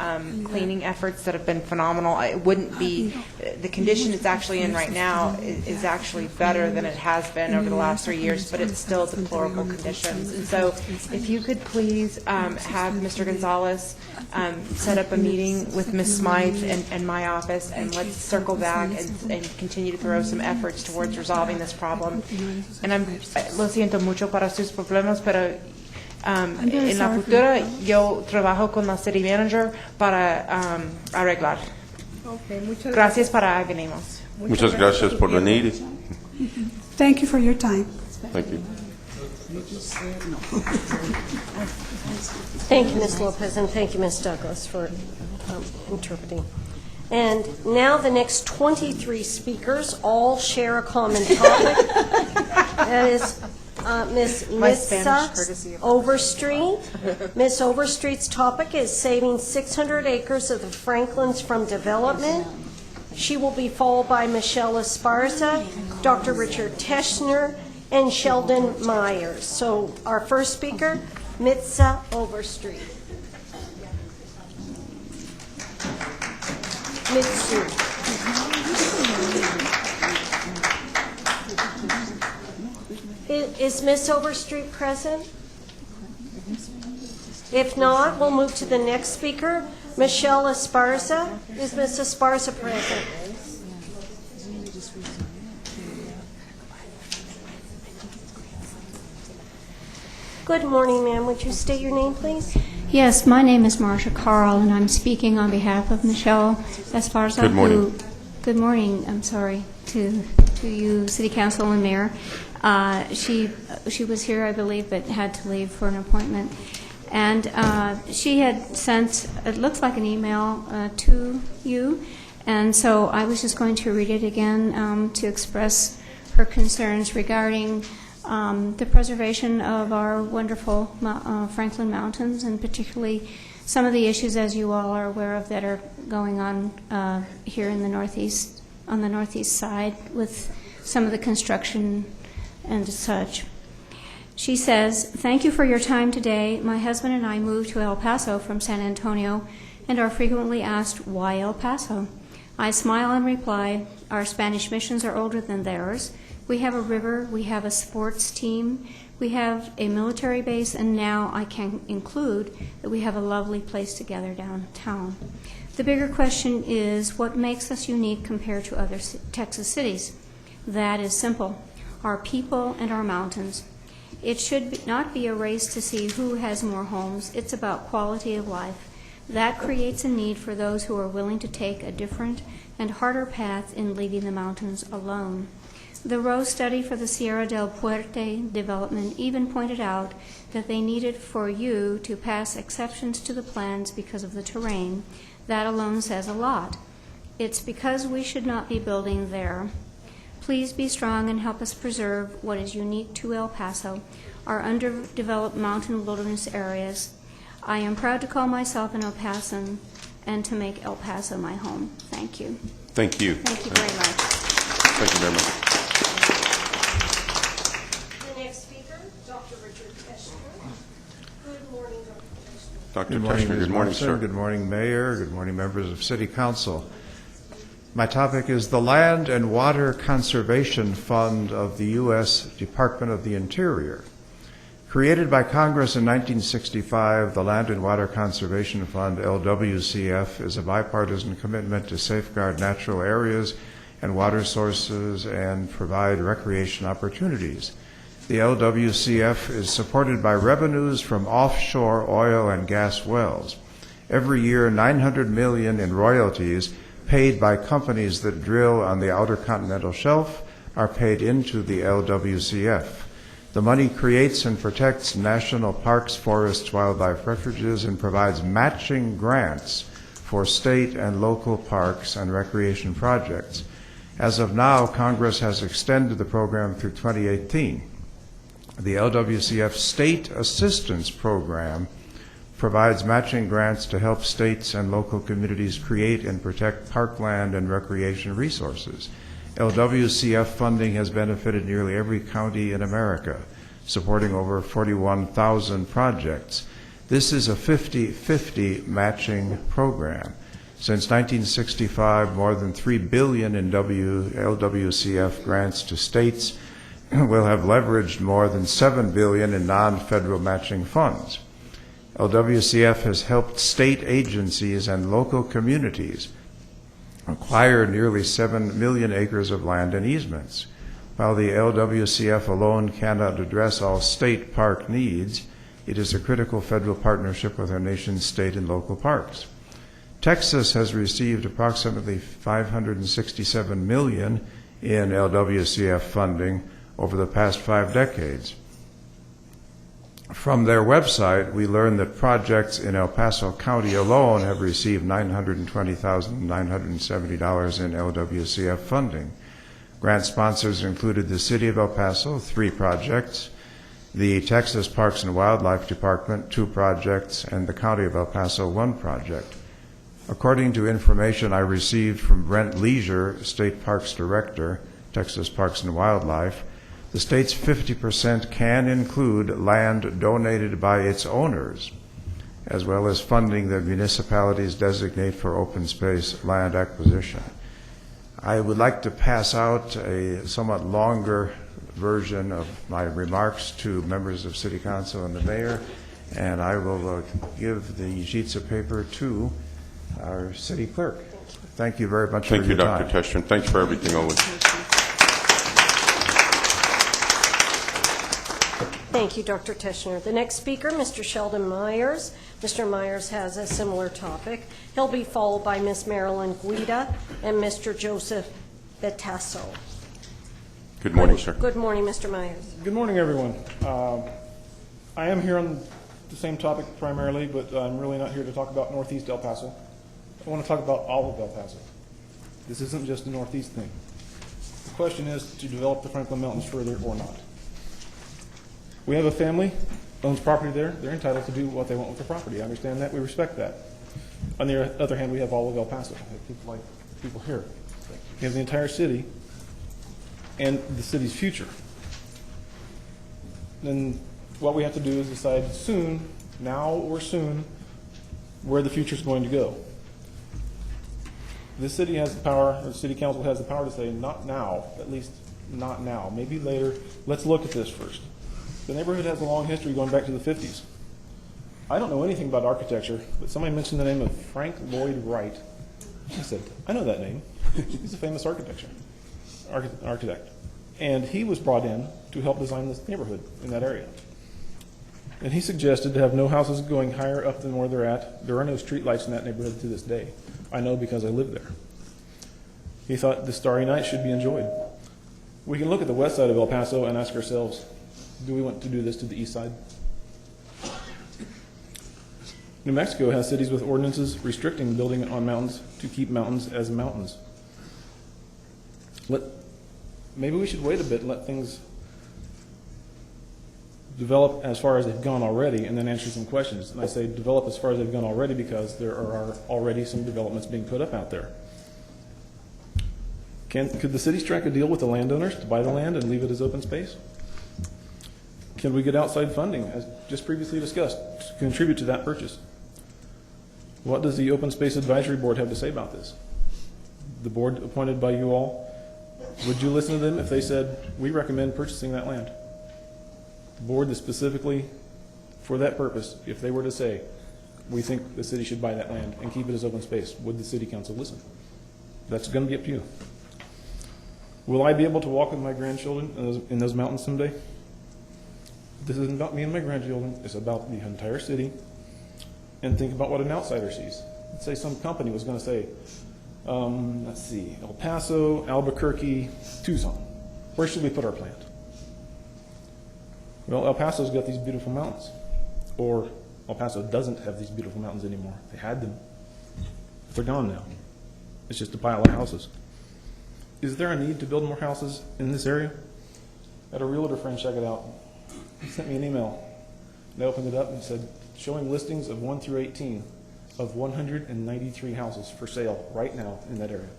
cleaning efforts that have been phenomenal. It wouldn't be, the condition it's actually in right now is actually better than it has been over the last 3 years, but it's still deplorable conditions. And so if you could please have Mr. Gonzalez set up a meeting with Ms. Smythe and my office, and let's circle back and continue to throw some efforts towards resolving this problem. And lo siento mucho para sus problemas, pero en la futura yo trabajo con la city manager para arreglar. Okay, muchas Gracias para venimos. Muchas gracias por venir. Thank you for your time. Thank you. Thank you, Ms. Lopez, and thank you, Ms. Douglas, for interpreting. And now the next 23 speakers all share a common topic. That is Ms. Mitza Overstreet. Ms. Overstreet's topic is saving 600 acres of the Franklins from development. She will be followed by Michelle Esparza, Dr. Richard Teschner, and Sheldon Myers. So our first speaker, Mitza Overstreet. Mitsu. Is Miss Overstreet present? If not, we'll move to the next speaker, Michelle Esparza. Is Miss Esparza present? Good morning, ma'am. Would you state your name, please? Yes, my name is Marsha Carl, and I'm speaking on behalf of Michelle Esparza. Good morning. Good morning. I'm sorry to you, City Council and Mayor. She was here, I believe, but had to leave for an appointment. And she had sent, it looks like an email to you, and so I was just going to read it again to express her concerns regarding the preservation of our wonderful Franklin Mountains, and particularly some of the issues, as you all are aware of, that are going on here in the Northeast, on the Northeast side, with some of the construction and such. She says, "Thank you for your time today. My husband and I moved to El Paso from San Antonio and are frequently asked, why El Paso? I smile and reply, our Spanish missions are older than theirs. We have a river, we have a sports team, we have a military base, and now I can include that we have a lovely place to gather downtown. The bigger question is what makes us unique compared to other Texas cities? That is simple, our people and our mountains. It should not be a race to see who has more homes. It's about quality of life. That creates a need for those who are willing to take a different and harder path in leaving the mountains alone. The Rose study for the Sierra del Puerte development even pointed out that they needed for you to pass exceptions to the plans because of the terrain. That alone says a lot. It's because we should not be building there. Please be strong and help us preserve what is unique to El Paso, our underdeveloped mountain wilderness areas. I am proud to call myself an El Pasan and to make El Paso my home. Thank you. Thank you. Thank you very much. Thank you very much. The next speaker, Dr. Richard Teschner. Good morning, Dr. Teschner. Dr. Good morning, Teschner, Ms. good morning, Munson. sir. Good morning, Mayor. Good morning, members of City Council. My topic is the Land and Water Conservation Fund of the U.S. Department of the Interior. Created by Congress in 1965, the Land and Water Conservation Fund, LWCF, is a bipartisan commitment to safeguard natural areas and water sources and provide recreation opportunities. The LWCF is supported by revenues from offshore oil and gas wells. Every year, $900 million in royalties paid by companies that drill on the outer continental shelf are paid into the LWCF. The money creates and protects national parks, forests, wildlife refuges, and provides matching grants for state and local parks and recreation projects. As of now, Congress has extended the program through 2018. The LWCF State Assistance Program provides matching grants to help states and local communities create and protect parkland and recreation resources. LWCF funding has benefited nearly every county in America, supporting over 41,000 projects. This is a 50-50 matching program. Since 1965, more than $3 billion in LWCF grants to states will have leveraged more than $7 billion in non-federal matching funds. LWCF has helped state agencies and local communities acquire nearly 7 million acres of land and easements. While the LWCF alone cannot address all state park needs, it is a critical federal partnership with our nation's state and local parks. Texas has received approximately $567 million in LWCF funding over the past 5 decades. From their website, we learned that projects in El Paso County alone have received $920,970 in LWCF funding. Grant sponsors included the City of El Paso, 3 projects, the Texas Parks and Wildlife Department, 2 projects, and the County of El Paso, 1 project. According to information I received from Brent Leisure, State Parks Director, Texas Parks and Wildlife, the state's 50% can include land donated by its owners, as well as funding that municipalities designate for open space land acquisition. I would like to pass out a somewhat longer version of my remarks to members of City Council and the Mayor, and I will give the sheets of paper to our City Clerk. Thank you very much for your time. Thank you, Dr. Teschner. Thanks for everything, Owen. Thank you, Dr. Teschner. The next speaker, Mr. Sheldon Myers. Mr. Myers has a similar topic. He'll be followed by Ms. Marilyn Guida and Mr. Joseph Betasso. Good morning, sir. Good morning, Mr. Myers. Good morning, everyone. I am here on the same topic primarily, but I'm really not here to talk about Northeast El Paso. I want to talk about all of El Paso. This isn't just a Northeast thing. The question is to develop the Franklin Mountains further or not. We have a family, owns property there. They're entitled to do what they want with the property. I understand that. We respect that. On the other hand, we have all of El Paso. We have people like people here. We have the entire city and the city's future. Then what we have to do is decide soon, now or soon, where the future is going to go. The city has the power, or the city council has the power to say, not now, at least not now, maybe later. Let's look at this first. The neighborhood has a long history going back to the 50s. I don't know anything about architecture, but somebody mentioned the name of Frank Lloyd Wright. I said, I know that name. He's a famous architect. And he was brought in to help design this neighborhood in that area. And he suggested to have no houses going higher up than where they're at. There are no streetlights in that neighborhood to this day. I know because I live there. He thought the starry night should be enjoyed. We can look at the west side of El Paso and ask ourselves, do we want to do this to the east side? New Mexico has cities with ordinances restricting building on mountains to keep mountains as mountains. Maybe we should wait a bit and let things develop as far as they've gone already and then answer some questions. And I say develop as far as they've gone already because there are already some developments being put up out there. Could the city strike a deal with the landowners to buy the land and leave it as open space? Can we get outside funding, as just previously discussed, to contribute to that purchase? What does the Open Space Advisory Board have to say about this? The board appointed by you all, would you listen to them if they said, we recommend purchasing that land? The board is specifically for that purpose, if they were to say, we think the city should buy that land and keep it as open space, would the city council listen? That's going to be up to you. Will I be able to walk with my grandchildren in those mountains someday? This isn't about me and my grandchildren. It's about the entire city. And think about what an outsider sees. Let's say some company was going to say, let's see, El Paso, Albuquerque, Tucson. Where should we put our plant? Well, El Paso's got these beautiful mountains. Or El Paso doesn't have these beautiful mountains anymore. They had them. They're gone now. It's just a pile of houses. Is there a need to build more houses in this area? I had a realtor friend check it out. He sent me an email. And I opened it up and said, showing listings of 1 through 18 of 193 houses for sale right now in that area.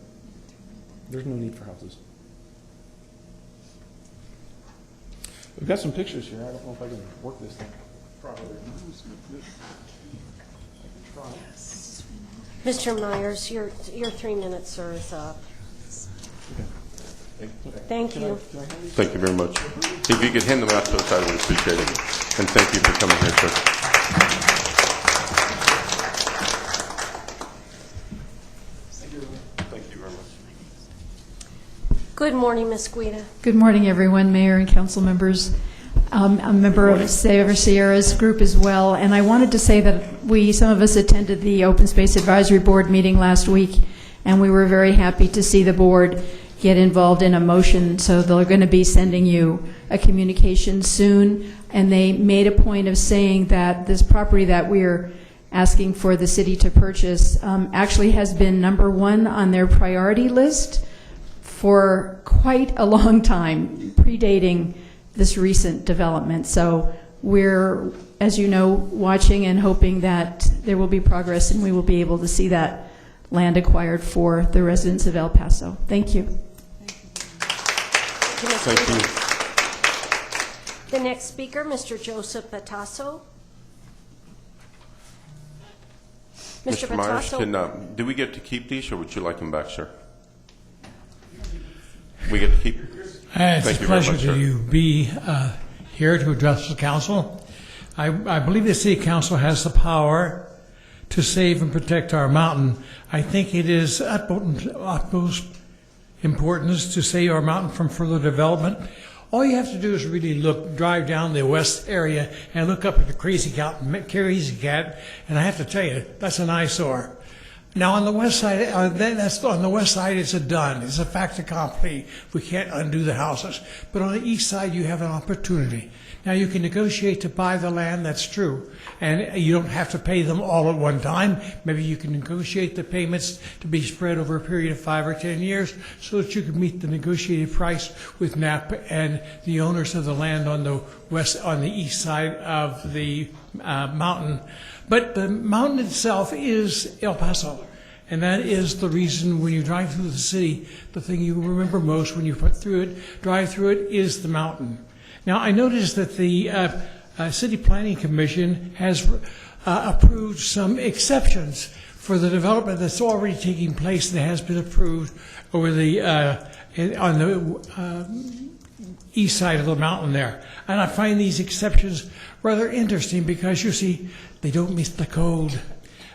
There's no need for houses. We've got some pictures here. I don't know if I can work this thing properly. Mr. Myers, your 3 minutes, sir, is up. Thank you. Thank you very much. If you could hand them out to us, I would appreciate it. And thank you for coming here, sir. Thank you very much. Good morning, Ms. Guida. Good morning, everyone, Mayor and council members. I'm a member of Sierra's group as well, and I wanted to say that some of us attended the Open Space Advisory Board meeting last week, and we were very happy to see the board get involved in a motion. So they're going to be sending you a communication soon, and they made a point of saying that this property that we're asking for the city to purchase actually has been #1 on their priority list for quite a long time, predating this recent development. So we're, as you know, watching and hoping that there will be progress and we will be able to see that land acquired for the residents of El Paso. Thank you. Thank you. The next speaker, Mr. Joseph Batasso. Mr. Myers, do we get to keep these, or would you like them back, sir? We get to keep. It's Thank a you very pleasure much, sir. to be here to address the council. I believe the city council has the power to save and protect our mountain. I think it is utmost importance to save our mountain from further development. All you have to do is really drive down the west area and look up at the Crazy Cat, and I have to tell you, that's an eyesore. Now on the west side, it's a done. It's a fait accompli. We can't undo the houses. But on the east side, you have an opportunity. Now you can negotiate to buy the land, that's true. And you don't have to pay them all at one time. Maybe you can negotiate the payments to be spread over a period of 5 or 10 years so that you can meet the negotiated price with NAP and the owners of the land on the east side of the mountain. But the mountain itself is El Paso. And that is the reason when you drive through the city, the thing you remember most when you drive through it is the mountain. Now, I noticed that the City Planning Commission has approved some exceptions for the development that's already taking place that has been approved over the on the east side of the mountain there. And I find these exceptions rather interesting because, you see, they don't meet the code.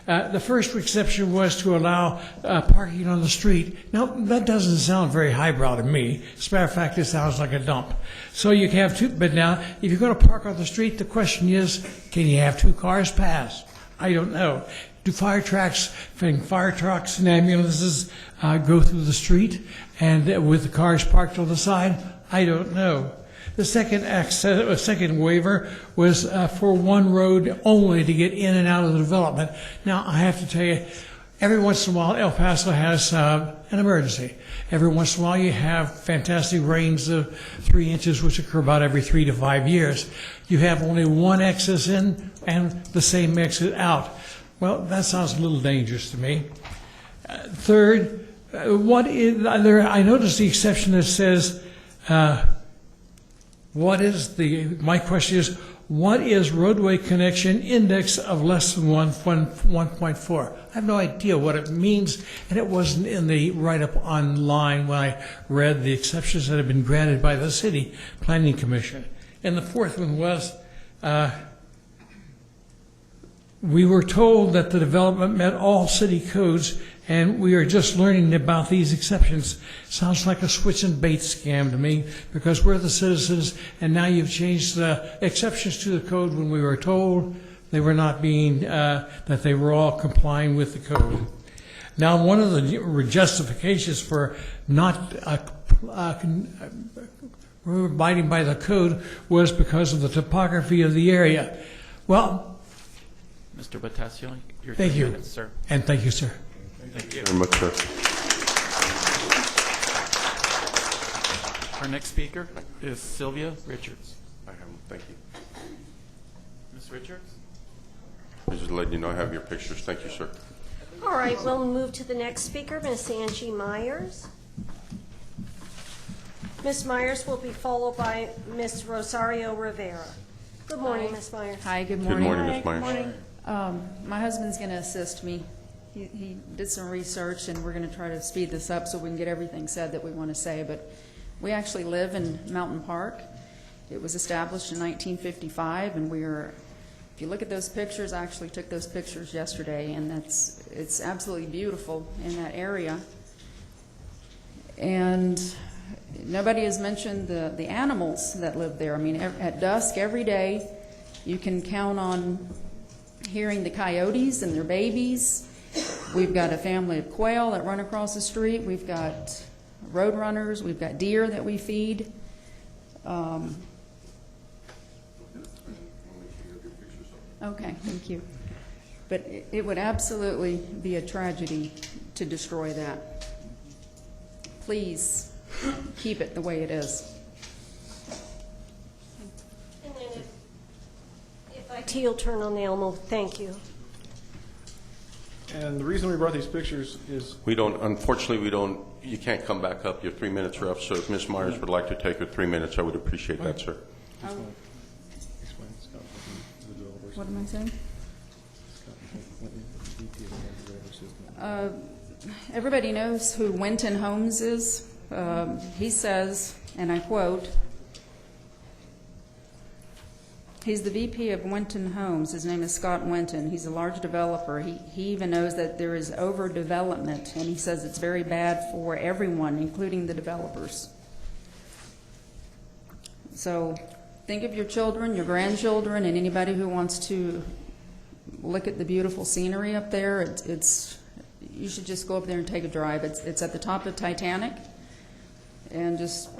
The first exception was to allow parking on the street. Now, that doesn't sound very highbrow to me. As a matter of fact, it sounds like a dump. So you can have two, but now, if you're going to park on the street, the question is, can you have two cars pass? I don't know. Do fire trucks and ambulances go through the street and with the cars parked on the side? I don't know. The second waiver was for one road only to get in and out of the development. Now, I have to tell you, every once in a while, El Paso has an emergency. Every once in a while, you have fantastic rains of 3 inches, which occur about every 3 to 5 years. You have only one exit in and the same exit out. Well, that sounds a little dangerous to me. Third, I noticed the exception that says, my question is, what is roadway connection index of less than 1.4? I have no idea what it means, and it wasn't in the write-up online when I read the exceptions that have been granted by the City Planning Commission. And the fourth one was, we were told that the development met all city codes, and we are just learning about these exceptions. Sounds like a switch and bait scam to me, because we're the citizens, and now you've changed the exceptions to the code when we were told they were not being, that they were all complying with the code. Now, one of the justifications for not abiding by the code was because of the topography of the area. Well, Mr. Batasio, your thank 3 you, minutes, sir. and thank you, sir. Thank you very much, sir. Our next speaker is Sylvia Richards. I have them. Thank you. Ms. Richards? I'm just letting you know I have your pictures. Thank you, sir. All right, we'll move to the next speaker, Miss Angie Myers. Ms. Myers will be followed by Miss Rosario Rivera. Good morning, Miss Myers. Hi, good Good morning. morning, Ms. Myers. Good morning. My husband's going to assist me. He did some research, and we're going to try to speed this up so we can get everything said that we want to say. But we actually live in Mountain Park. It was established in 1955, and if you look at those pictures, I actually took those pictures yesterday, and it's absolutely beautiful in that area. And nobody has mentioned the animals that live there. I mean, at dusk every day, you can count on hearing the coyotes and their babies. We've got a family of quail that run across the street. We've got road runners. We've got deer that we feed. Okay, thank you. But it would absolutely be a tragedy to destroy that. Please keep it the way it is. And then if IT will turn on the Elmo, thank you. And the reason we brought these pictures is Unfortunately, you can't come back up. Your 3 minutes are up, so if Ms. Myers would like to take her 3 minutes, I would appreciate that, sir. What am I saying? Everybody knows who Winton Homes is. He says, and I quote, he's the VP of Winton Homes. His name is Scott Winton. He's a large developer. He even knows that there is overdevelopment, and he says it's very bad for everyone, including the developers. So think of your children, your grandchildren, and anybody who wants to look at the beautiful scenery up there. You should just go up there and take a drive. It's at the top of Titanic, and just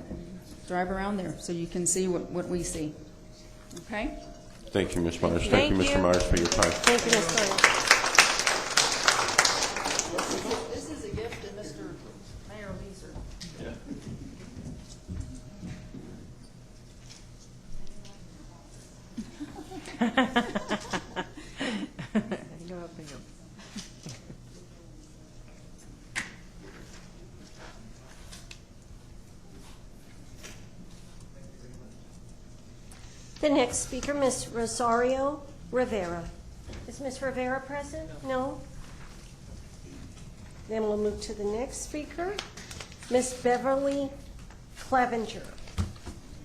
drive around there so you can see what we see. Okay? Thank you, Ms. Myers. Thank you, Mr. Myers, for your time. Thank you, Ms. Myers. This is a gift to Mr. Mayor Leeser. The next speaker, Ms. Rosario Rivera. Is Ms. Rivera present? No? Then we'll move to the next speaker, Miss Beverly Clevenger.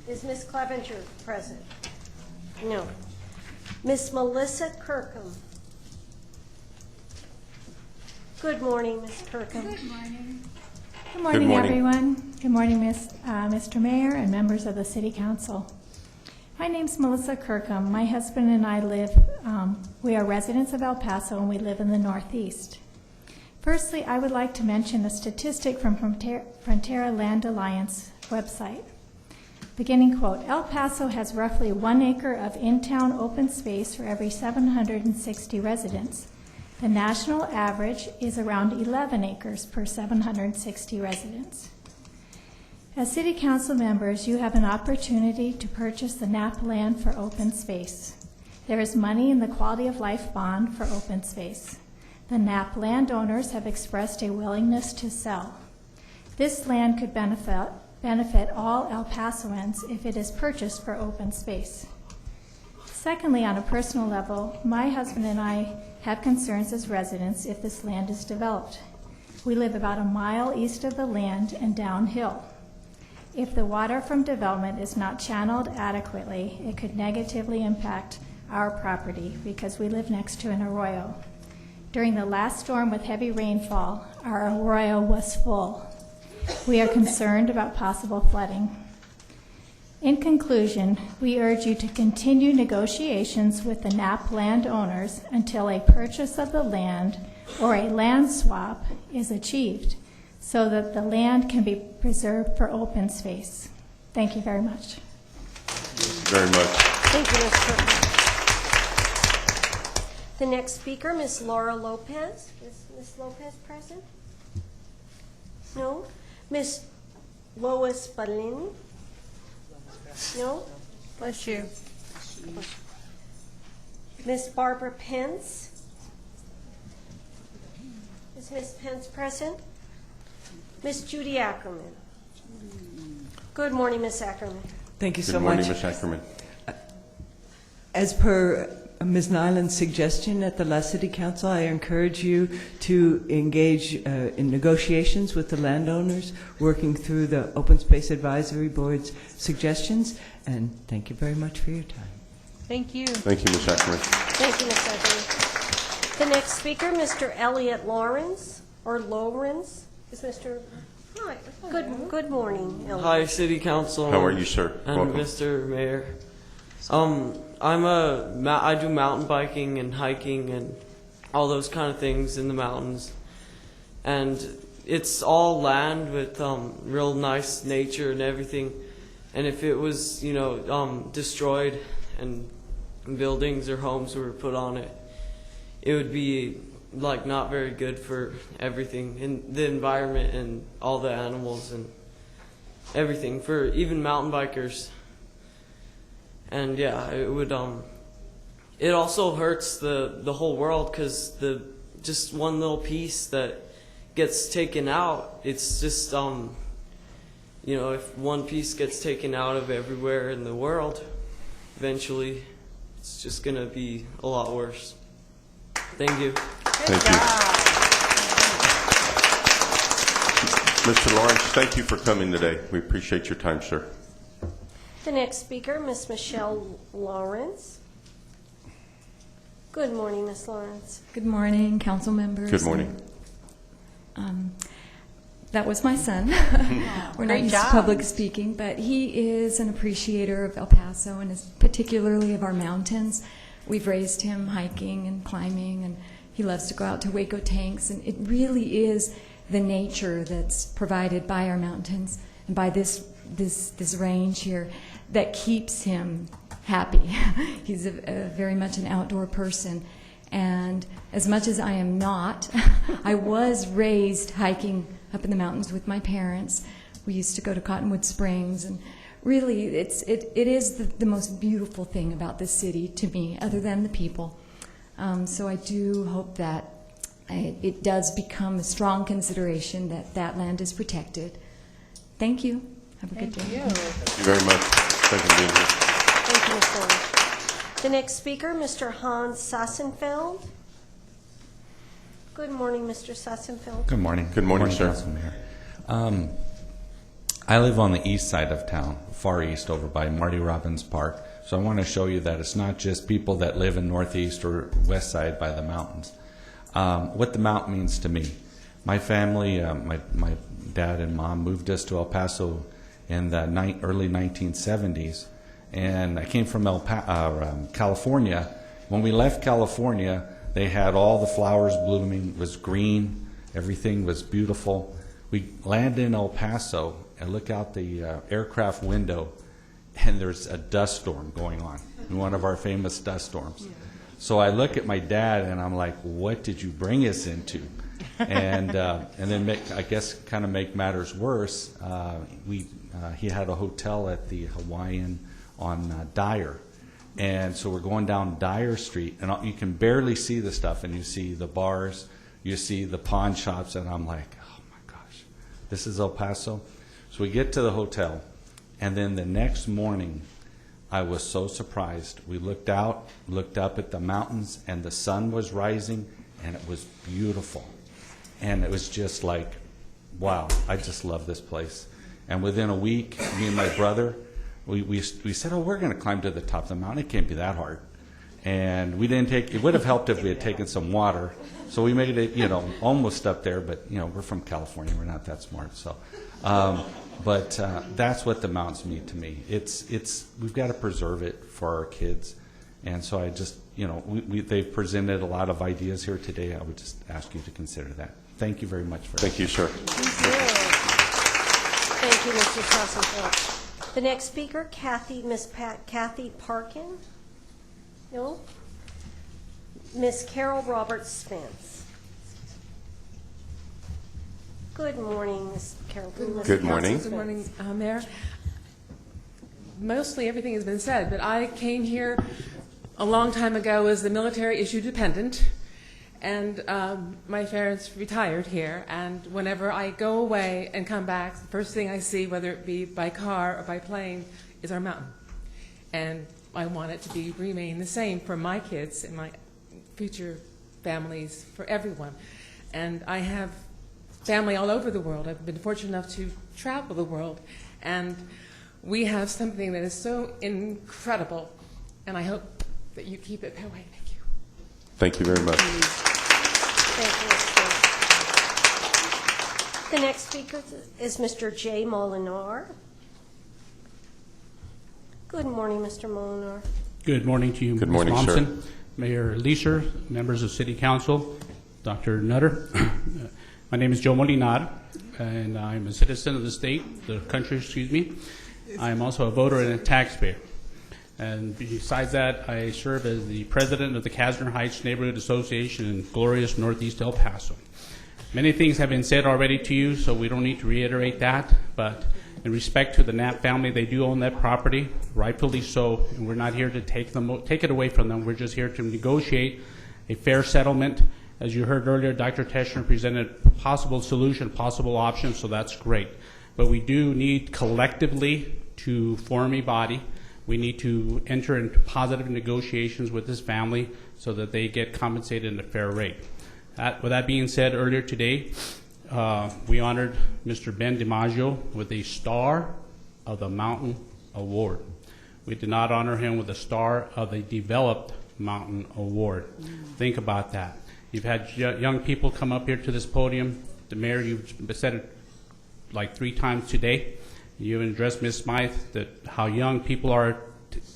Is Miss Clevenger present? No. Miss Melissa Kirkham. Good morning, Miss Kirkham. Good morning. Good Good morning, morning. everyone. Good morning, Mr. Mayor and members of the City Council. My name's Melissa Kirkham. My husband and I we are residents of El Paso, and we live in the Northeast. Firstly, I would like to mention a statistic from Frontera Land Alliance website. Beginning quote, El Paso has roughly 1 acre of in-town open space for every 760 residents. The national average is around 11 acres per 760 residents. As City Council members, you have an opportunity to purchase the Knapp land for open space. There is money in the Quality of Life Bond for open space. The Knapp landowners have expressed a willingness to sell. This land could benefit all El Pasoans if it is purchased for open space. Secondly, on a personal level, my husband and I have concerns as residents if this land is developed. We live about a mile east of the land and downhill. If the water from development is not channeled adequately, it could negatively impact our property because we live next to an arroyo. During the last storm with heavy rainfall, our arroyo was full. We are concerned about possible flooding. In conclusion, we urge you to continue negotiations with the Knapp landowners until a purchase of the land or a land swap is achieved so that the land can be preserved for open space. Thank you very much. Very much. Thank you, Ms. Kirkham. The next speaker, Ms. Laura Lopez. Is Ms. Lopez present? No? Ms. Lois Balin? No? Bless you. Ms. Barbara Pence? Is Ms. Pence present? Ms. Judy Ackerman? Good morning, Ms. Ackerman. Thank you Good so morning, much. Ms. Ackerman. As per Ms. Nyland's suggestion at the last City Council, I encourage you to engage in negotiations with the landowners, working through the Open Space Advisory Board's suggestions, and thank you very much for your time. Thank you. Thank you, Ms. Ackerman. Thank you, Ms. Ackerman. The next speaker, Mr. Elliot Lawrence, or Lawrence, is Mr. Hi. Good morning, Elliot. Hi, City Council. How are you, sir? And Welcome. Mr. Mayor. I do mountain biking and hiking and all those kind of things in the mountains, and it's all land with real nice nature and everything. And if it was, destroyed and buildings or homes were put on it, it would be like not very good for everything in the environment and all the animals and everything for even mountain bikers. And yeah, it would it also hurts the whole world, because just one little piece that gets taken out, it's just if one piece gets taken out of everywhere in the world, eventually it's just gonna be a lot worse. Thank you. Thank you. Mr. Lawrence, thank you for coming today. We appreciate your time, sir. The next speaker, Miss Michelle Lawrence. Good morning, Miss Lawrence. Good morning, council members. Good morning. That was my son. We're not Great used to job. public speaking, but he is an appreciator of El Paso and is particularly of our mountains. We've raised him hiking and climbing, and he loves to go out to Waco tanks, and it really is the nature that's provided by our mountains and by this range here that keeps him happy. He's a very much an outdoor person, and as much as I am not, I was raised hiking up in the mountains with my parents. We used to go to Cottonwood Springs, and really it is the most beautiful thing about this city to me, other than the people. So I do hope that it does become a strong consideration that land is protected. Thank you. Have a good day. Thank you very much. Thank you for being here. Thank you, Ms. Lawrence. The next speaker, Mr. Hans Sassenfeld. Good morning, Mr. Sassenfeld. Good morning. Good morning, sir. Council Mayor. I live on the east side of town, far east, over by Marty Robbins Park. So I want to show you that it's not just people that live in northeast or west side by the mountains. What the mountain means to me. My family, my dad and mom moved us to El Paso in the early 1970s. And I came from California. When we left California, they had all the flowers blooming, it was green, everything was beautiful. We land in El Paso and look out the aircraft window, and there's a dust storm going on, one of our famous dust storms. So I look at my dad and I'm like, what did you bring us into? And then I guess kind of make matters worse, he had a hotel at the Hawaiian on Dyer. And so we're going down Dyer Street, and you can barely see the stuff, and you see the bars, you see the pawn shops, and I'm like, oh my gosh, this is El Paso? So we get to the hotel, and then the next morning, I was so surprised. We looked up at the mountains, and the sun was rising, and it was beautiful. And it was just like, wow, I just love this place. And within a week, me and my brother, we said, oh, we're going to climb to the top of the mountain. It can't be that hard. And we didn't take, it would have helped if we had taken some water. So we made it, almost up there, but, we're from California. We're not that smart. So, but that's what the mountains mean to me. We've got to preserve it for our kids. And so I just, they've presented a lot of ideas here today. I would just ask you to consider that. Thank you very much for Thank you, sir. Thank you, Mr. Sassenfeld. The next speaker, Kathy Parkin. No? Miss Carol Roberts Spence. Good morning, Miss Carol. Good morning. Good morning, Mayor. Mostly everything has been said, but I came here a long time ago as the military issue dependent, and my parents retired here, and whenever I go away and come back, the first thing I see, whether it be by car or by plane, is our mountain. And I want it to remain the same for my kids and my future families, for everyone. And I have family all over the world. I've been fortunate enough to travel the world, and we have something that is so incredible, and I hope that you keep it that way. Thank you. Thank you very much. Thank you. The next speaker is Mr. Jay Molinar. Good morning, Mr. Molinar. Good morning to you, Good Ms. morning, Thompson, sir. Mayor Leeser, members of City Council, Dr. Nutter. My name is Joe Molinar, and I'm a citizen of the country, I am also a voter and a taxpayer. And besides that, I serve as the president of the Kasner Heights Neighborhood Association in glorious Northeast El Paso. Many things have been said already to you, so we don't need to reiterate that, but in respect to the Knapp family, they do own that property, rightfully so, and we're not here to take it away from them. We're just here to negotiate a fair settlement. As you heard earlier, Dr. Teschner presented possible solution, possible options, so that's great. But we do need collectively to form a body. We need to enter into positive negotiations with this family so that they get compensated at a fair rate. With that being said, earlier today, we honored Mr. Ben DiMaggio with a Star of the Mountain Award. We did not honor him with a Star of the Developed Mountain Award. Think about that. You've had young people come up here to this podium. The mayor, you've said it like 3 times today. You addressed Ms. Smythe that how young people are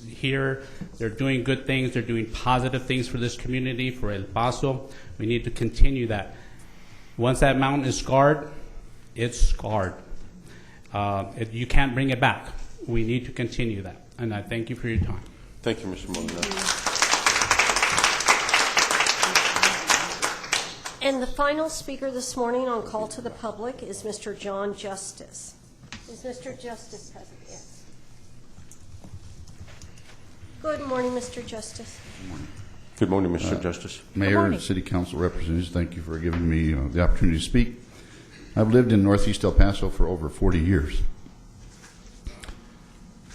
here. They're doing good things. They're doing positive things for this community, for El Paso. We need to continue that. Once that mountain is scarred, it's scarred. You can't bring it back. We need to continue that. And I thank you for your time. Thank you, Mr. Molina. And the final speaker this morning on Call to the Public is Mr. John Justice. Is Mr. Justice present? Yes. Good morning, Mr. Justice. Good morning, Mr. Justice. Mayor and City Council representatives, thank you for giving me the opportunity to speak. I've lived in Northeast El Paso for over 40 years.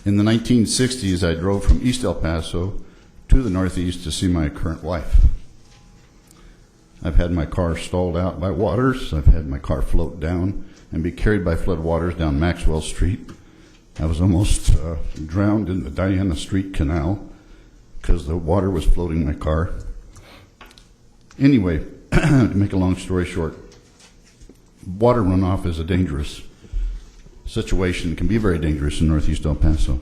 In the 1960s, I drove from East El Paso to the Northeast to see my current wife. I've had my car stalled out by waters. I've had my car float down and be carried by flood waters down Maxwell Street. I was almost drowned in the Diana Street Canal because the water was floating my car. Anyway, to make a long story short, water runoff is a dangerous situation. It can be very dangerous in northeast El Paso.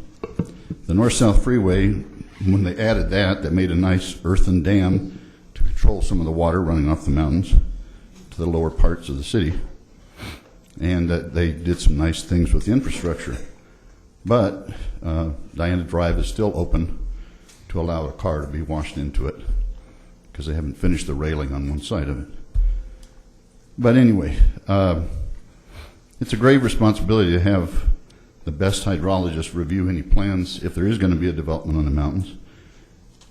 The north-south freeway, when they added that, that made a nice earthen dam to control some of the water running off the mountains to the lower parts of the city. And they did some nice things with the infrastructure. But Diana Drive is still open to allow a car to be washed into it because they haven't finished the railing on one side of it. But anyway, it's a grave responsibility to have the best hydrologist review any plans if there is going to be a development on the mountains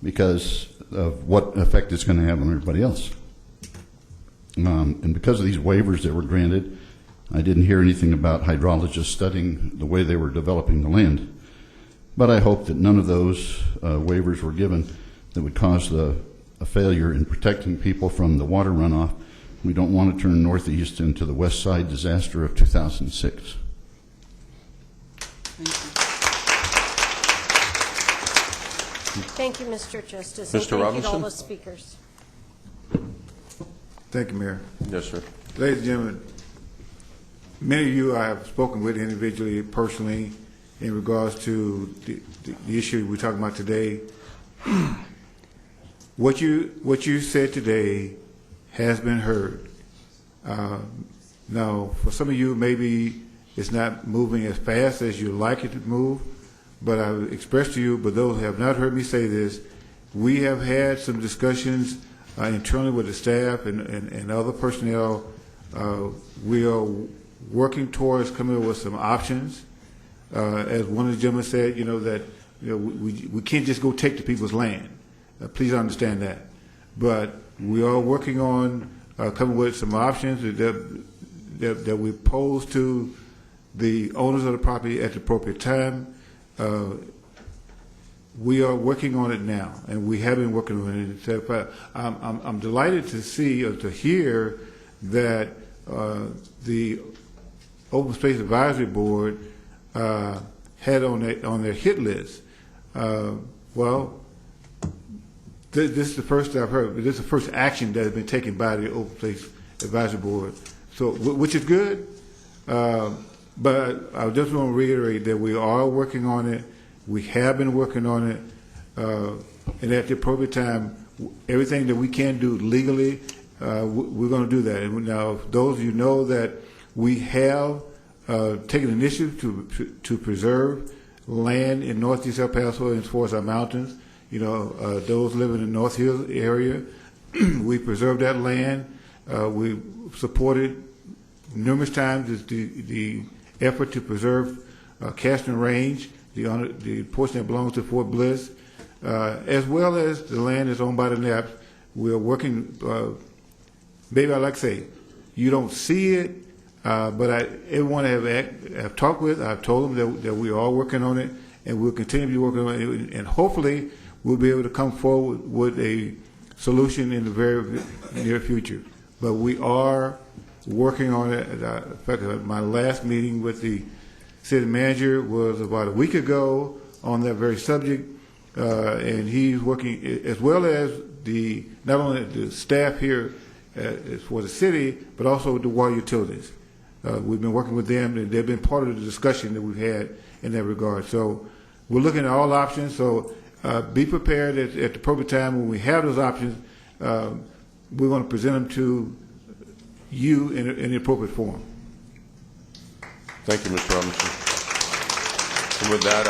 because of what effect it's going to have on everybody else. And because of these waivers that were granted, I didn't hear anything about hydrologists studying the way they were developing the land. But I hope that none of those waivers were given that would cause a failure in protecting people from the water runoff. We don't want to turn northeast into the west side disaster of 2006. Thank you, Mr. Justice. Mr. And thank you to all Robinson? the speakers. Thank you, Mayor. Yes, sir. Ladies and gentlemen, many of you I have spoken with individually, personally, in regards to the issue we're talking about today. What you said today has been heard. Now, for some of you, maybe it's not moving as fast as you like it to move, but I would express to you, but those who have not heard me say this, we have had some discussions internally with the staff and other personnel. We are working towards coming up with some options. As one of the gentlemen said, that we can't just go take the people's land. Please understand that. But we are working on coming with some options that we pose to the owners of the property at the appropriate time. We are working on it now, and we have been working on it. I'm delighted to see or to hear that the Open Space Advisory Board had on their hit list. Well, this is the first I've heard. This is the first action that has been taken by the Open Space Advisory Board, so which is good. But I just want to reiterate that we are working on it. We have been working on it, and at the appropriate time, everything that we can do legally, we're going to do that. And now, those of you know that we have taken initiative to preserve land in northeast El Paso as far as our mountains. Those living in the North Hills area, we preserved that land. We supported numerous times the effort to preserve Caston Range, the portion that belongs to Fort Bliss, as well as the land that's owned by the Naps. We are working, maybe I like to say, you don't see it, but everyone I've talked with, I've told them that we are working on it, and we'll continue to be working on it, and hopefully we'll be able to come forward with a solution in the very near future. But we are working on it. In fact, my last meeting with the city manager was about a week ago on that very subject, and he's working as well as not only the staff here for the city, but also with the water utilities. We've been working with them, and they've been part of the discussion that we've had in that regard. So we're looking at all options. So be prepared at the appropriate time when we have those options. We're going to present them to you in the appropriate form. Thank you, Mr. Robinson. And with that,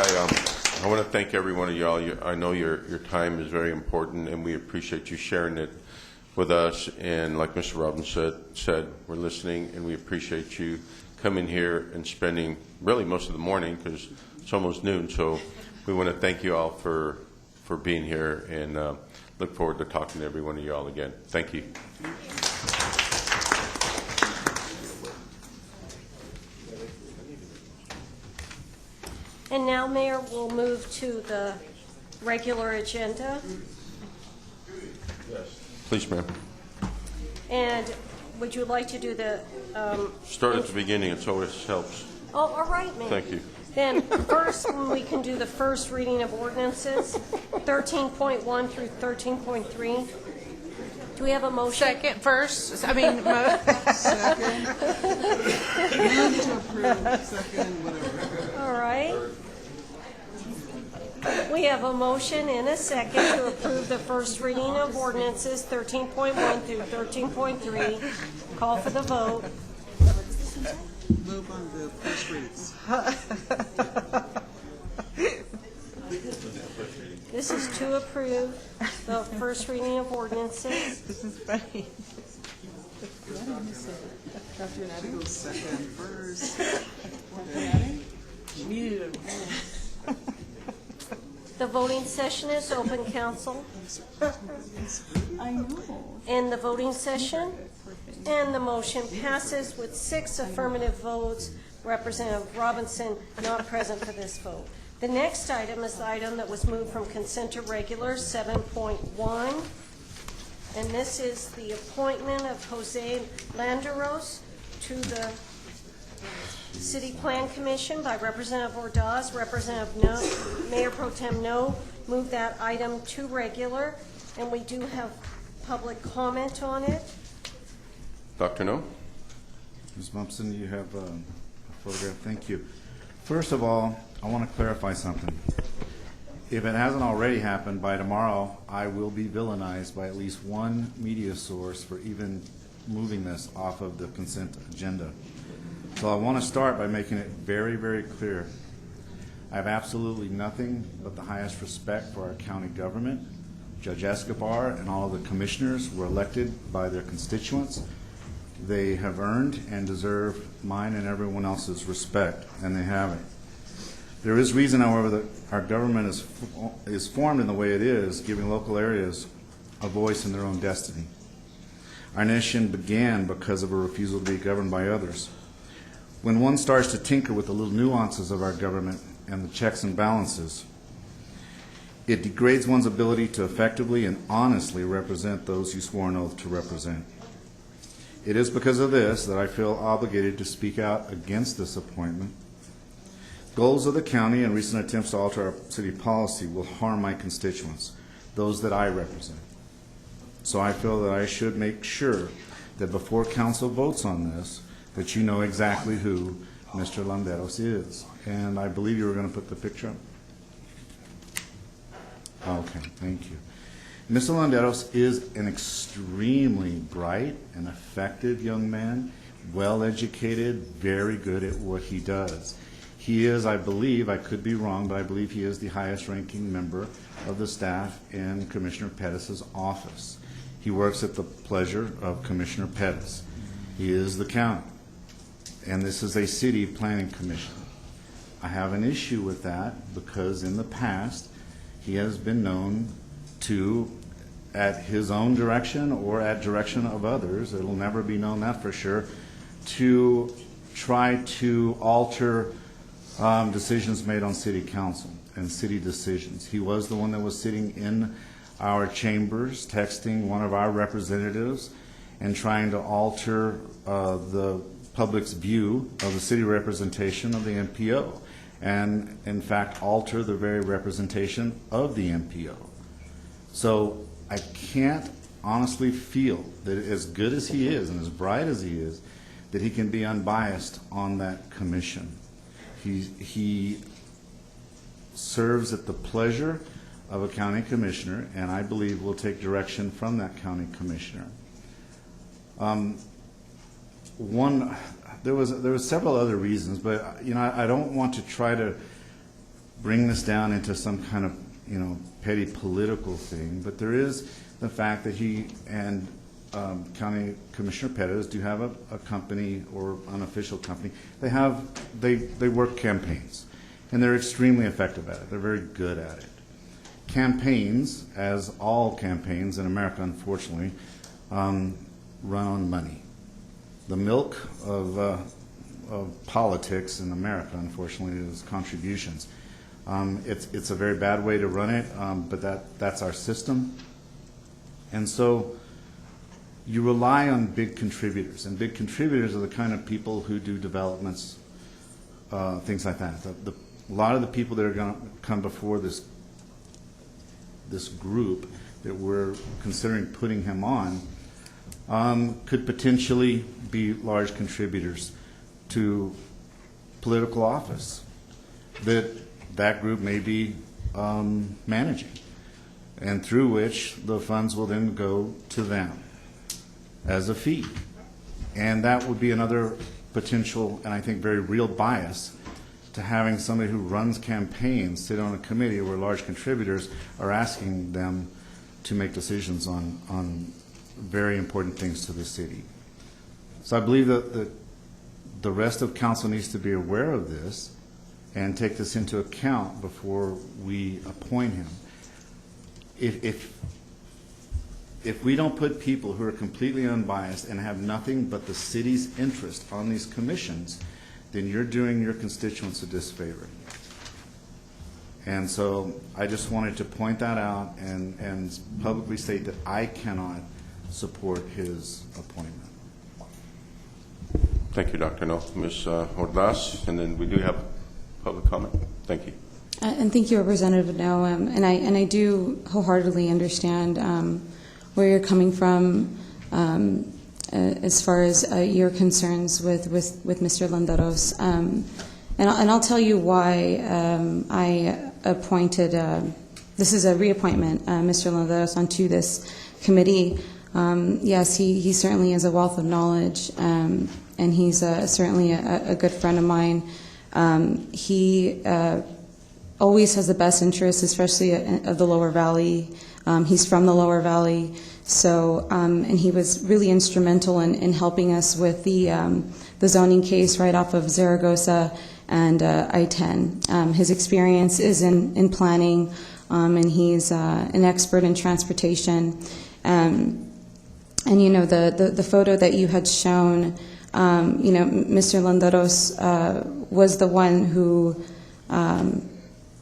I want to thank every one of y'all. I know your time is very important, and we appreciate you sharing it with us. And like Mr. Robinson said, we're listening, and we appreciate you coming here and spending really most of the morning because it's almost noon. So we want to thank you all for being here, and look forward to talking to every one of you all again. Thank you. And now, Mayor, we'll move to the regular agenda. Please, ma'am. And would you like to do the, Start at the beginning, it always helps. oh, all right, ma'am. Thank you. Then first, we can do the first reading of ordinances, 13.1 through 13.3. Do we have a motion? Second, first, I mean, Second. Move to approve. Second, whatever. All right. We have a motion and a second to approve the first reading of ordinances 13.1 through 13.3. Call for the vote. Move on the first reads. This is to approve the first reading of ordinances. this is funny. She goes second, first. The voting session is open, council. I know. In the voting session, and the motion passes with 6 affirmative votes. Representative Robinson not present for this vote. The next item is the item that was moved from consent to regular, 7.1. And this is the appointment of Jose Landeros to the City Plan Commission by Representative Ordaz. Representative No, Mayor Pro Tem No, move that item to regular. And we do have public comment on it. Dr. No? Ms. Mumpson, you have a photograph. Thank you. First of all, I want to clarify something. If it hasn't already happened, by tomorrow I will be villainized by at least one media source for even moving this off of the consent agenda. So I want to start by making it very, very clear. I have absolutely nothing but the highest respect for our county government. Judge Escobar and all of the commissioners were elected by their constituents. They have earned and deserve mine and everyone else's respect, and they have it. There is reason, however, that our government is formed in the way it is, giving local areas a voice in their own destiny. Our nation began because of a refusal to be governed by others. When one starts to tinker with the little nuances of our government and the checks and balances, it degrades one's ability to effectively and honestly represent those you swore an oath to represent. It is because of this that I feel obligated to speak out against this appointment. Goals of the county and recent attempts to alter our city policy will harm my constituents, those that I represent. So I feel that I should make sure that before council votes on this, that you know exactly who Mr. Landeros is. And I believe you were going to put the picture up. Okay, thank you. Mr. Landeros is an extremely bright and effective young man, well-educated, very good at what he does. He is, I believe, I could be wrong, but I believe he is the highest-ranking member of the staff in Commissioner Pettis' office. He works at the pleasure of Commissioner Pettis. He is the county, and this is a city planning commission. I have an issue with that because in the past, he has been known to, at his own direction or at direction of others, it'll never be known that for sure, to try to alter decisions made on city council and city decisions. He was the one that was sitting in our chambers texting one of our representatives and trying to alter the public's view of the city representation of the MPO, and in fact alter the very representation of the MPO. So I can't honestly feel that as good as he is and as bright as he is, that he can be unbiased on that commission. He serves at the pleasure of a county commissioner, and I believe will take direction from that county commissioner. There was several other reasons, but I don't want to try to bring this down into some kind of petty political thing. But there is the fact that he and County Commissioner Pettis do have a company or unofficial company. They work campaigns, and they're extremely effective at it. They're very good at it. Campaigns, as all campaigns in America, unfortunately, run on money. The milk of politics in America, unfortunately, is contributions. It's a very bad way to run it, but that's our system. And so you rely on big contributors, and big contributors are the kind of people who do developments, things like that. A lot of the people that are going to come before this group that we're considering putting him on could potentially be large contributors to political office that group may be managing, and through which the funds will then go to them as a fee. And that would be another potential, and I think very real bias, to having somebody who runs campaigns sit on a committee where large contributors are asking them to make decisions on very important things to the city. So I believe that the rest of council needs to be aware of this and take this into account before we appoint him. If we don't put people who are completely unbiased and have nothing but the city's interest on these commissions, then you're doing your constituents a disfavor. And so I just wanted to point that out and publicly state that I cannot support his appointment. Thank you, Dr. No. Ms. Ordaz, and then we do have public comment. Thank you. And thank you, Representative No. And I do wholeheartedly understand where you're coming from as far as your concerns with Mr. Landeros. And I'll tell you why I appointed, this is a reappointment, Mr. Landeros onto this committee. Yes, he certainly has a wealth of knowledge, and he's certainly a good friend of mine. He always has the best interests, especially of the Lower Valley. He's from the Lower Valley, so and he was really instrumental in helping us with the zoning case right off of Zaragoza and I-10. His experience is in planning, and he's an expert in transportation. And you know, the photo that you had shown, you know, Mr. Landeros was the one who.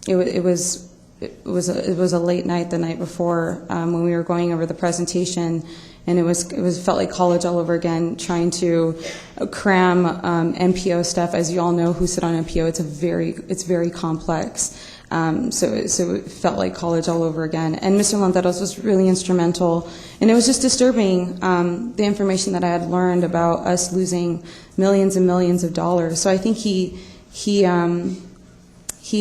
It was a late night the night before when we were going over the presentation, and it felt like college all over again, trying to cram MPO stuff. As you all know who sit on MPO, it's very complex. So it felt like college all over again. And Mr. Landeros was really instrumental, and it was just disturbing the information that I had learned about us losing millions and millions of dollars. So I think he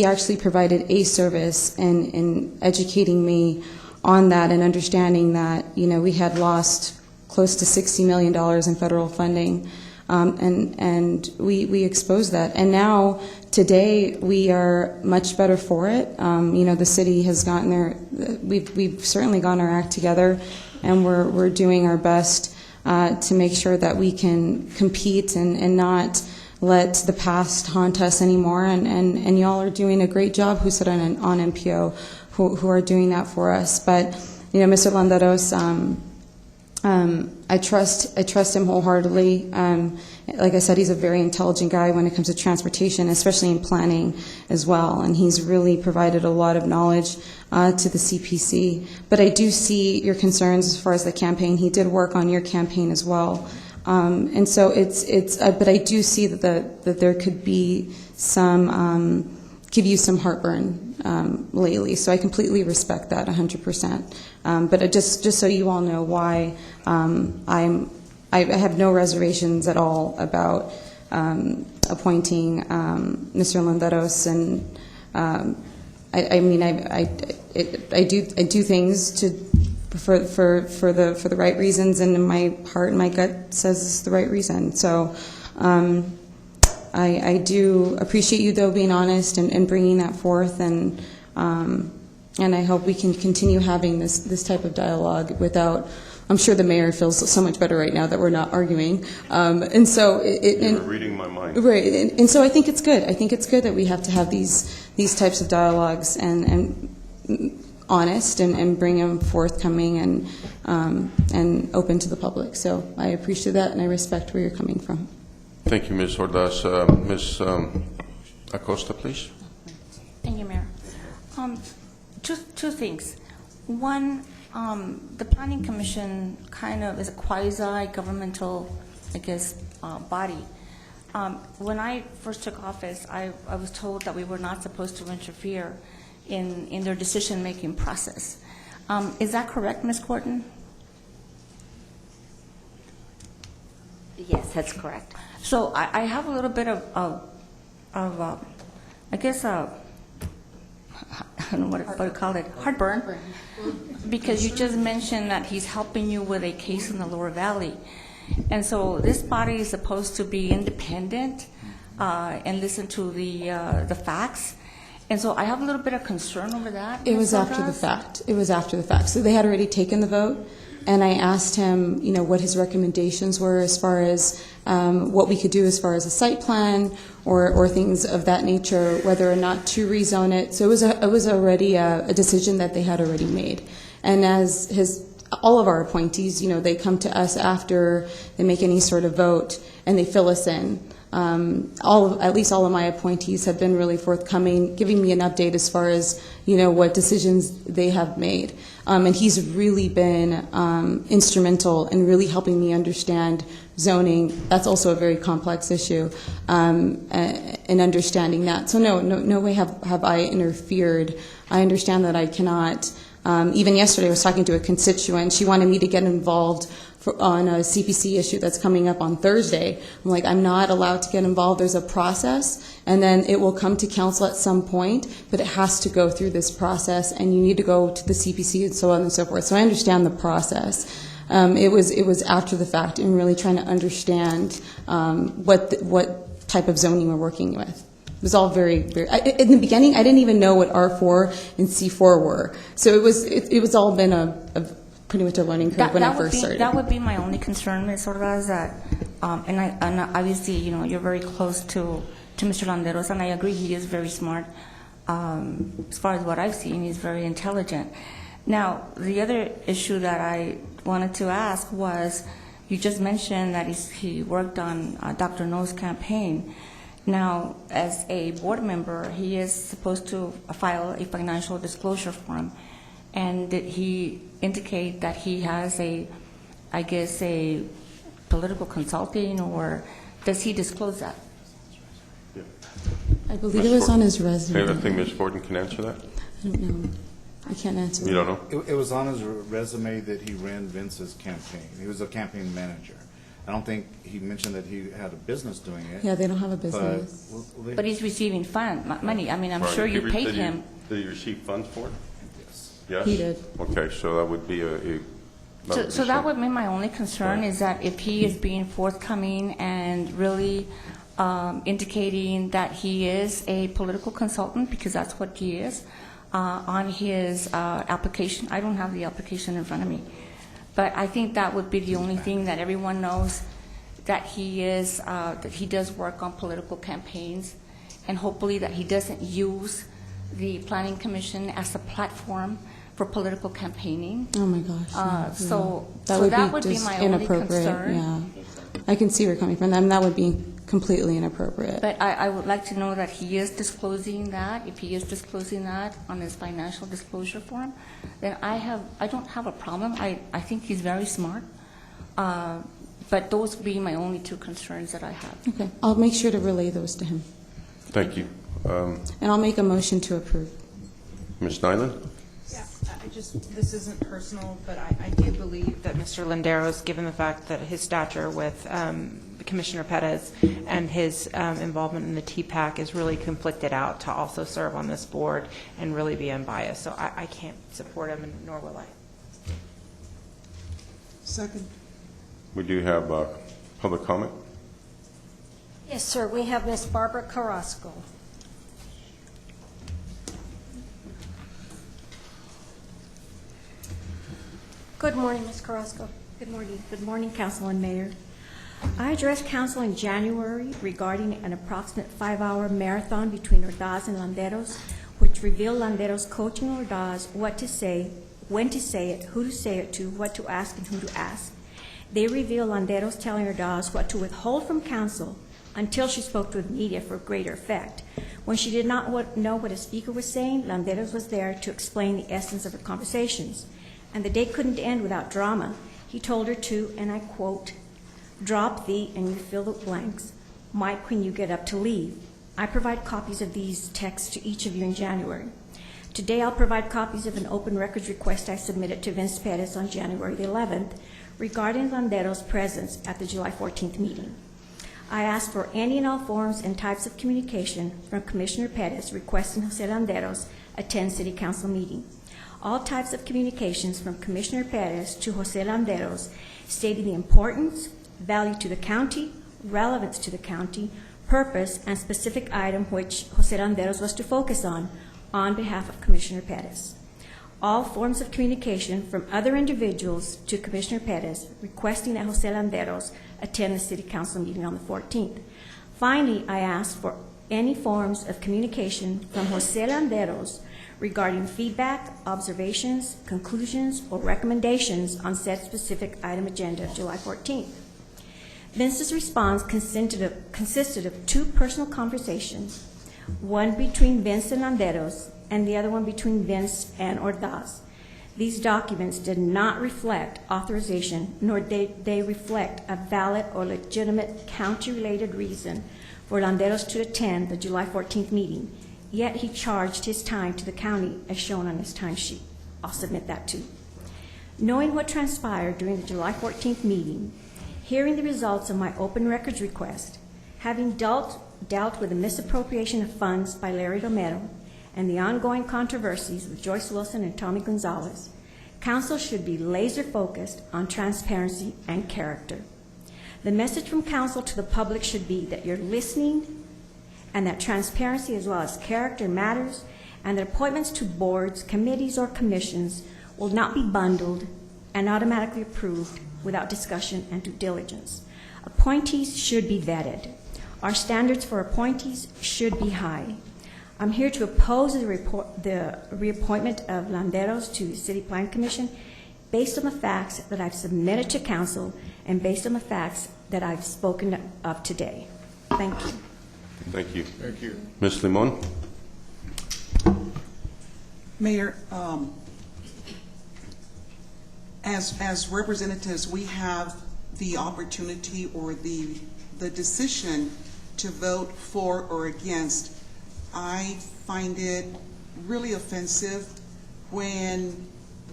actually provided a service in educating me on that and understanding that, you know, we had lost close to $60 million in federal funding, and we exposed that. And now, today, we are much better for it. You know, the city has gotten we've certainly gotten our act together, and we're doing our best to make sure that we can compete and not let the past haunt us anymore, and y'all are doing a great job who sit on MPO, who are doing that for us. But, you know, Mr. Landeros, I trust him wholeheartedly. Like I said, he's a very intelligent guy when it comes to transportation, especially in planning as well, and he's really provided a lot of knowledge to the CPC. But I do see your concerns as far as the campaign. He did work on your campaign as well. And so but I do see that there could be some, give you some heartburn lately. So I completely respect that 100%. But just so you all know why I have no reservations at all about appointing Mr. Landeros, and I mean I do things for the right reasons, and in my heart and my gut says it's the right reason. So I do appreciate you, though, being honest and bringing that forth, and I hope we can continue having this type of dialogue without. I'm sure the mayor feels so much better right now that we're not arguing, and so You're reading my mind. Right, and so I think it's good. I think it's good that we have to have these types of dialogues and honest and bring them forthcoming and open to the public. So I appreciate that, and I respect where you're coming from. Thank you, Ms. Ordaz. Ms. Acosta, please. Thank you, Mayor. Two things. One, The Planning Commission kind of is a quasi-governmental, I guess, body. When I first took office, I was told that we were not supposed to interfere in their decision-making process. Is that correct, Ms. Corton? Yes, that's correct. So I have a little bit of I guess, I don't know what to call it, heartburn, because you just mentioned that he's helping you with a case in the Lower Valley. And so this body is supposed to be independent and listen to the facts. And so I have a little bit of concern over that. It was after the fact. It was after the fact. So they had already taken the vote, and I asked him, what his recommendations were as far as what we could do as far as a site plan or things of that nature, whether or not to rezone it. So it was already a decision that they had already made. And as all of our appointees, they come to us after they make any sort of vote, and they fill us in. At least all of my appointees have been really forthcoming, giving me an update as far as, what decisions they have made. And he's really been instrumental in really helping me understand zoning. That's also a very complex issue, in understanding that. So no way have I interfered. I understand that I cannot. Even yesterday I was talking to a constituent. She wanted me to get involved on a CPC issue that's coming up on Thursday. I'm like, I'm not allowed to get involved. There's a process, and then it will come to council at some point, but it has to go through this process, and you need to go to the CPC and so on and so forth. So I understand the process. It was after the fact and really trying to understand what type of zoning we're working with. It was all very in the beginning, I didn't even know what R4 and C4 were. So it was all been a pretty much a learning curve when I first started. That would be my only concern, Ms. Ordaz, that, and obviously, you're very close to Mr. Landeros, and I agree he is very smart. As far as what I've seen, he's very intelligent. Now, the other issue that I wanted to ask was, you just mentioned that he worked on Dr. No's campaign. Now, as a board member, he is supposed to file a financial disclosure form. And did he indicate that he has a political consulting, or does he disclose that? I believe it was on his resume. I think Ms. Gordon can answer that. I don't know. I can't answer. You don't know? It was on his resume that he ran Vince's campaign. He was a campaign manager. I don't think he mentioned that he had a business doing it. Yeah, they don't have a business. But he's receiving money. I mean, I'm sure you paid him. Did he receive funds for it? Yes. He did. Okay, so that would be So that would be my only concern, is that if he is being forthcoming and really indicating that he is a political consultant, because that's what he is, on his application. I don't have the application in front of me. But I think that would be the only thing that everyone knows, that he does work on political campaigns, and hopefully that he doesn't use the Planning Commission as a platform for political campaigning. Oh my gosh. So that would be my only concern. Yeah, I can see where you're coming from. That would be completely inappropriate. But I would like to know that he is disclosing that. If he is disclosing that on his financial disclosure form, then I don't have a problem. I think he's very smart. But those would be my only two concerns that I have. Okay, I'll make sure to relay those to him. Thank you. And I'll make a motion to approve. Ms. Nyland? Yeah, this isn't personal, but I do believe that Mr. Landeros, given the fact that his stature with Commissioner Perez and his involvement in the TPAC is really conflicted out to also serve on this board and really be unbiased. So I can't support him, and nor will I. Second. We do have public comment. Yes, sir. We have Miss Barbara Carrasco. Good morning, Ms. Carrasco. Good morning. Good morning, Council and Mayor. I addressed Council in January regarding an approximate 5-hour marathon between Ordaz and Landeros, which revealed Landeros coaching Ordaz what to say, when to say it, who to say it to, what to ask, and who to ask. They revealed Landeros telling Ordaz what to withhold from Council until she spoke to the media for greater effect. When she did not know what a speaker was saying, Landeros was there to explain the essence of her conversations. and the day couldn't end without drama, he told her to, and I quote, "Drop the," and you fill the blanks, "mic when you get up to leave." I provide copies of these texts to each of you in January. Today I'll provide copies of an open records request I submitted to Vince Perez on January the 11th regarding Landero's presence at the July 14th meeting. I asked for any and all forms and types of communication from Commissioner Perez requesting Jose Landeros attend City Council meeting. All types of communications from Commissioner Perez to Jose Landeros stating the importance, value to the county, relevance to the county, purpose, and specific item which Jose Landeros was to focus on behalf of Commissioner Perez. All forms of communication from other individuals to Commissioner Perez requesting that Jose Landeros attend the City Council meeting on the 14th. Finally, I asked for any forms of communication from Jose Landeros regarding feedback, observations, conclusions, or recommendations on said specific item agenda of July 14th. Vince's response consisted of two personal conversations, one between Vince and Landeros, and the other one between Vince and Ordaz. These documents did not reflect authorization, nor did they reflect a valid or legitimate county-related reason for Landeros to attend the July 14th meeting, yet he charged his time to the county as shown on his timesheet. I'll submit that too. Knowing what transpired during the July 14th meeting, hearing the results of my open records request, having dealt with the misappropriation of funds by Larry Romero, and the ongoing controversies with Joyce Wilson and Tommy Gonzalez, Council should be laser-focused on transparency and character. The message from Council to the public should be that you're listening and that transparency as well as character matters, and that appointments to boards, committees, or commissions will not be bundled and automatically approved without discussion and due diligence. Appointees should be vetted. Our standards for appointees should be high. I'm here to oppose the reappointment of Landeros to the City Plan Commission based on the facts that I've submitted to Council and based on the facts that I've spoken of today. Thank you. Thank you. Thank you. Ms. Limon? Mayor, as representatives, we have the opportunity or the decision to vote for or against. I find it really offensive when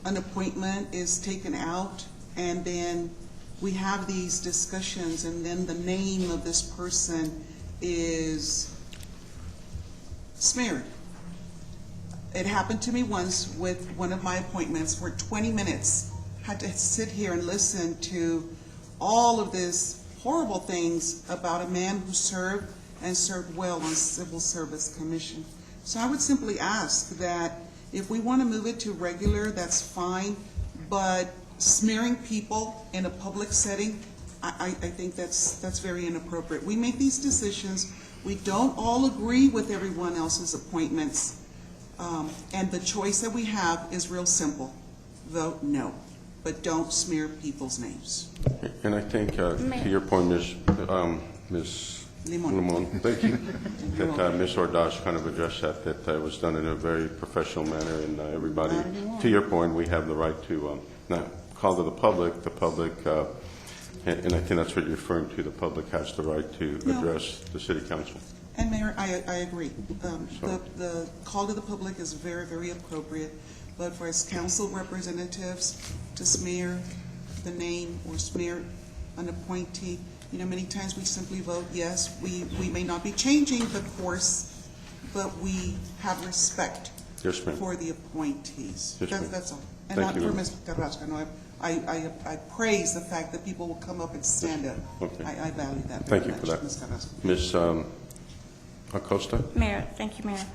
an appointment is taken out and then we have these discussions and then the name of this person is smeared. It happened to me once with one of my appointments where 20 minutes had to sit here and listen to all of this horrible things about a man who served and served well on Civil Service Commission. So I would simply ask that if we want to move it to regular, that's fine, but smearing people in a public setting, I think that's very inappropriate. We make these decisions. We don't all agree with everyone else's appointments, and the choice that we have is real simple. Vote no, but don't smear people's names. And I think, to your point, Ms. Limon, thank you, that Ms. Ordaz kind of addressed that it was done in a very professional manner, and everybody, to your point, we have the right to not call to the public, and I think that's what you're referring to, the public has the right to address the City Council. And Mayor, I agree. The call to the public is very, very appropriate, but for us council representatives to smear the name or smear an appointee, many times we simply vote yes. We may not be changing the course, but we have respect for the appointees. Yes, that's all. And Thank not you. for Ms. Carrasco. No, I praise the fact that people will come up and stand up. Okay. I value that Thank very you for much, that. Ms. Carrasco. Ms. Acosta? Mayor, thank you, Mayor.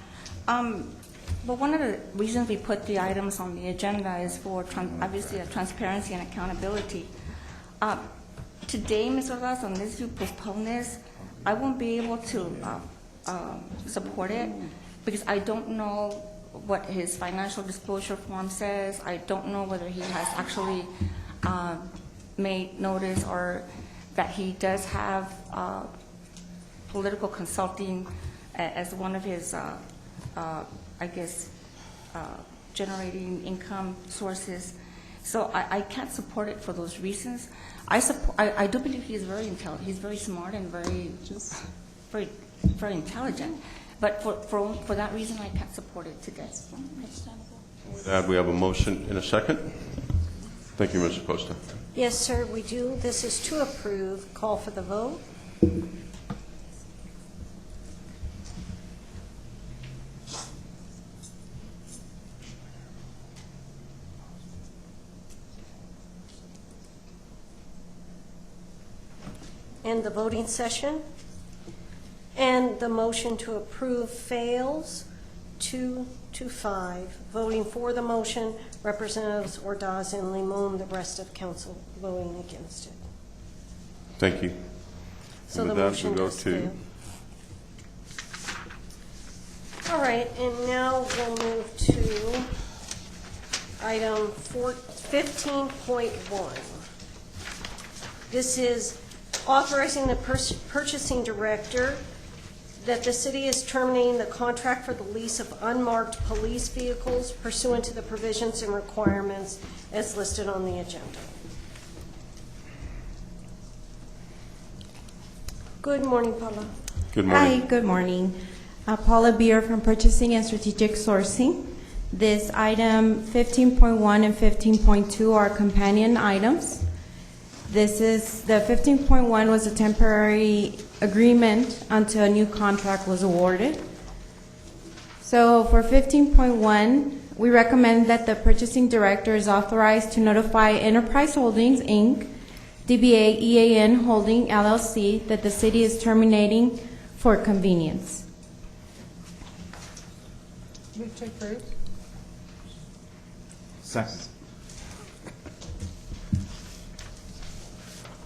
But one of the reasons we put the items on the agenda is for obviously transparency and accountability. Today, Ms. Ordaz, unless you postpone this, I won't be able to support it because I don't know what his financial disclosure form says. I don't know whether he has actually made notice or that he does have political consulting as one of his, generating income sources. So I can't support it for those reasons. I do believe he's very intelligent. He's very smart and very intelligent. But for that reason, I can't support it today. With that, we have a motion in a second. Thank you, Mrs. Costa. Yes, sir, we do. This is to approve. Call for the vote. And the voting session. And the motion to approve fails 2-5. Voting for the motion, Representatives Ordaz and Limon, the rest of council voting against it. Thank you. So and the with that, motion we go does to. All right, and now we'll move to item 15.1. This is authorizing the purchasing director that the city is terminating the contract for the lease of unmarked police vehicles pursuant to the provisions and requirements as listed on the agenda. Good morning, Paula. Good morning. Hi, good morning. Paula Beer from Purchasing and Strategic Sourcing. This item 15.1 and 15.2 are companion items. This is, the 15.1 was a temporary agreement until a new contract was awarded. So for 15.1, we recommend that the purchasing director is authorized to notify Enterprise Holdings, Inc., DBA EAN Holding, LLC, that the city is terminating for convenience. Move to approve. Second.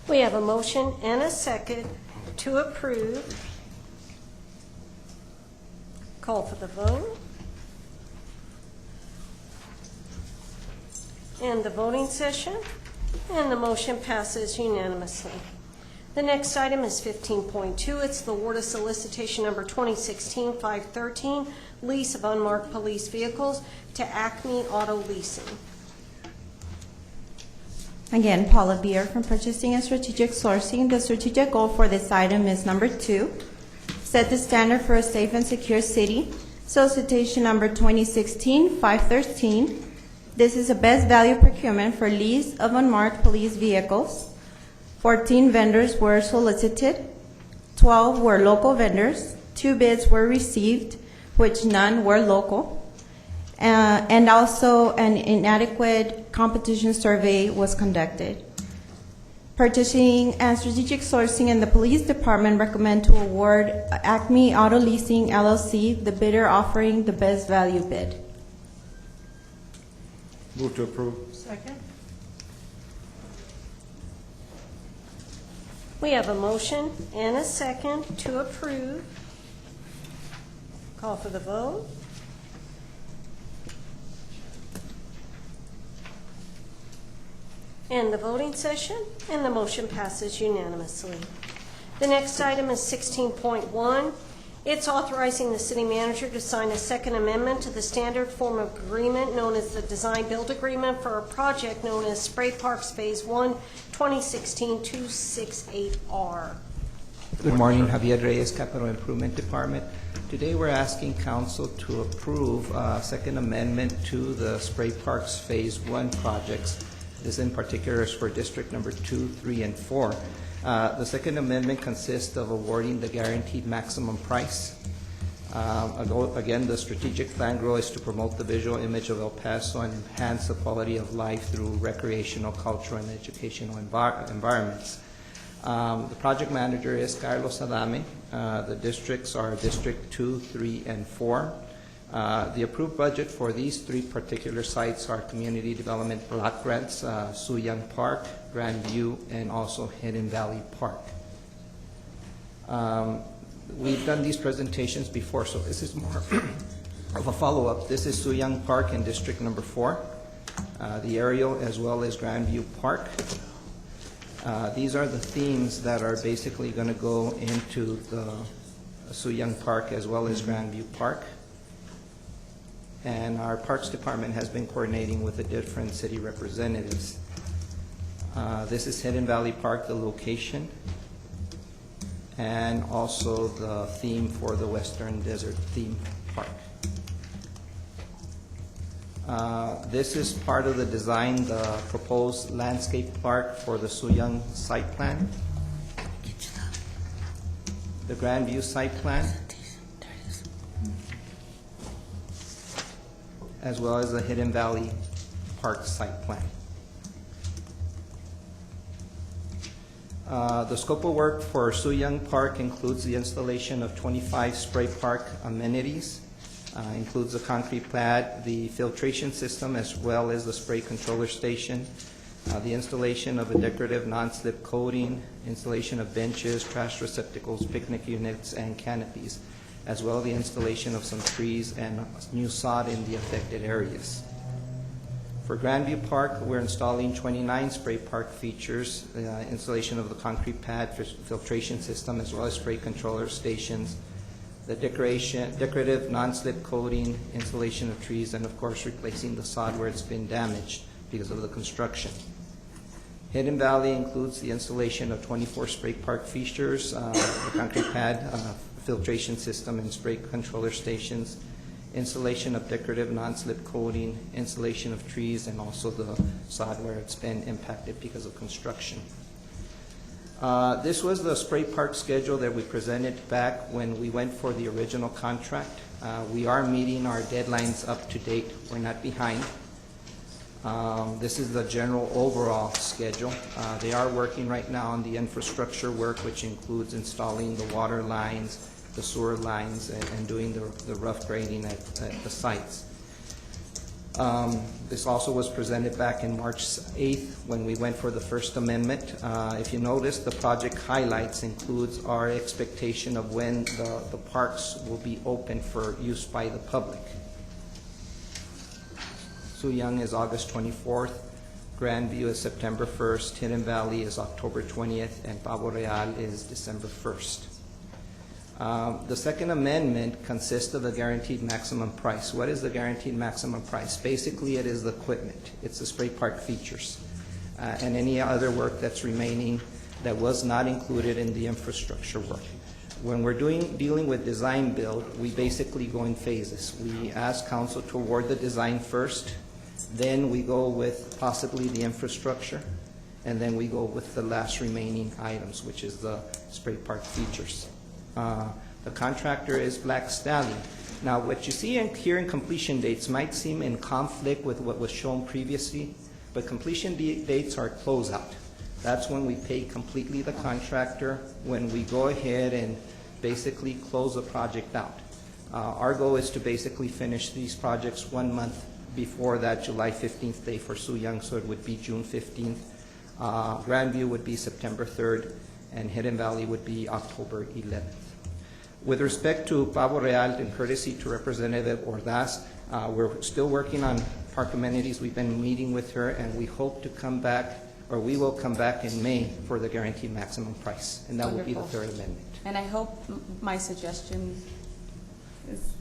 We have a motion and a second to approve. Call for the vote. And the voting session. And the motion passes unanimously. The next item is 15.2. It's the award of solicitation number 2016-513, lease of unmarked police vehicles to Acme Auto Leasing. Again, Paula Beer from Purchasing and Strategic Sourcing. The strategic goal for this item is number 2, set the standard for a safe and secure city. Solicitation number 2016-513. This is a best value procurement for lease of unmarked police vehicles. 14 vendors were solicited. 12 were local vendors. 2 bids were received, which none were local. And also an inadequate competition survey was conducted. Purchasing and Strategic Sourcing and the Police Department recommend to award Acme Auto Leasing LLC, the bidder offering the best value bid. Move to approve. Second. We have a motion and a second to approve. Call for the vote. And the voting session, and the motion passes unanimously. The next item is 16.1. It's authorizing the city manager to sign a second amendment to the standard form of agreement known as the Design-Build Agreement for a project known as Spray Parks Phase 1, 2016-268R. Good morning, Javier Reyes, Capital Improvement Department. Today we're asking council to approve a second amendment to the Spray Parks Phase 1 projects. This in particular is for District Number 2, 3, and 4. The second amendment consists of awarding the guaranteed maximum price. Again, the strategic plan goal is to promote the visual image of El Paso and enhance the quality of life through recreational, cultural, and educational environments. The project manager is Carlos Adame. The districts are District 2, 3, and 4. The approved budget for these 3 particular sites are community development block grants, Suyang Park, Grandview, and also Hidden Valley Park. We've done these presentations before, so this is more of a follow-up. This is Suyang Park in District Number 4, the aerial as well as Grandview Park. These are the themes that are basically going to go into the Suyang Park as well as Grandview Park. and our Parks Department has been coordinating with the different city representatives. This is Hidden Valley Park, the location, and also the theme for the Western Desert Theme Park. This is part of the design, the proposed landscape park for the Suyang site plan, the Grandview site plan, as well as the Hidden Valley Park site plan. The scope of work for Suyang Park includes the installation of 25 spray park amenities, includes the concrete pad, the filtration system, as well as the spray controller station, the installation of a decorative non-slip coating, installation of benches, trash receptacles, picnic units, and canopies, as well as the installation of some trees and new sod in the affected areas. For Grandview Park, we're installing 29 spray park features, installation of the concrete pad, filtration system, as well as spray controller stations, the decorative non-slip coating, installation of trees, and of course replacing the sod where it's been damaged because of the construction. Hidden Valley includes the installation of 24 spray park features, the concrete pad, filtration system, and spray controller stations, installation of decorative non-slip coating, installation of trees, and also the sod where it's been impacted because of construction. This was the spray park schedule that we presented back when we went for the original contract. We are meeting our deadlines up to date. We're not behind. This is the general overall schedule. They are working right now on the infrastructure work, which includes installing the water lines, the sewer lines, and doing the rough grading at the sites. This also was presented back in March 8th when we went for the First Amendment. If you notice, the project highlights includes our expectation of when the parks will be open for use by the public. Suyang is August 24th, Grandview is September 1st, Hidden Valley is October 20th, and Pavo Real is December 1st. The Second Amendment consists of a guaranteed maximum price. What is the guaranteed maximum price? Basically, it is the equipment. It's the spray park features and any other work that's remaining that was not included in the infrastructure work. When we're dealing with design build, we basically go in phases. We ask council to award the design first, then we go with possibly the infrastructure, and then we go with the last remaining items, which is the spray park features. The contractor is Black Stallion. Now, what you see here in completion dates might seem in conflict with what was shown previously, but completion dates are closeout. That's when we pay completely the contractor, when we go ahead and basically close the project out. Our goal is to basically finish these projects 1 month before that July 15th day for Suyang, so it would be June 15th. Grandview would be September 3rd, and Hidden Valley would be October 11th. With respect to Pavo Real, and courtesy to Representative Ordaz, we're still working on park amenities. We've been meeting with her, and we hope to come back, or we will come back in May for the guaranteed maximum price, and that will be the Third Amendment. And I hope my suggestion is...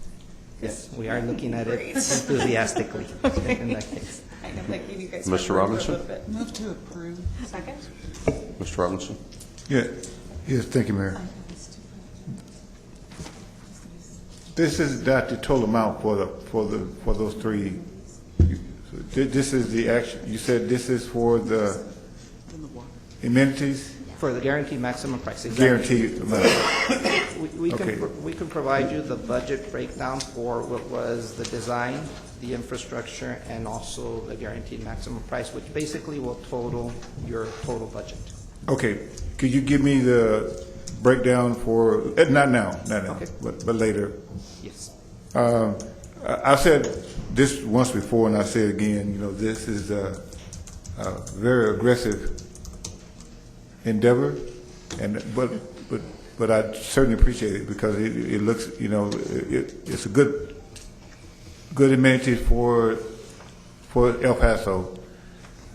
Yes, we are looking at it enthusiastically in that case. I know that gave you guys Mr. Robinson? a little bit. Move to approve. Second? Mr. Robinson? Yeah, yes, thank you, Mayor. This is not the total amount for those three. This is the action. You said this is for the amenities. For the guaranteed maximum price. Exactly. Guaranteed amount. We can provide you the budget breakdown for what was the design, the infrastructure, and also the guaranteed maximum price, which basically will total your total budget. Okay. Could you give me the breakdown for not now, okay, but later? Yes. I said this once before, and I say it again. You know, this is a very aggressive endeavor, and but I certainly appreciate it because it looks, you know, it's a good amenity for El Paso,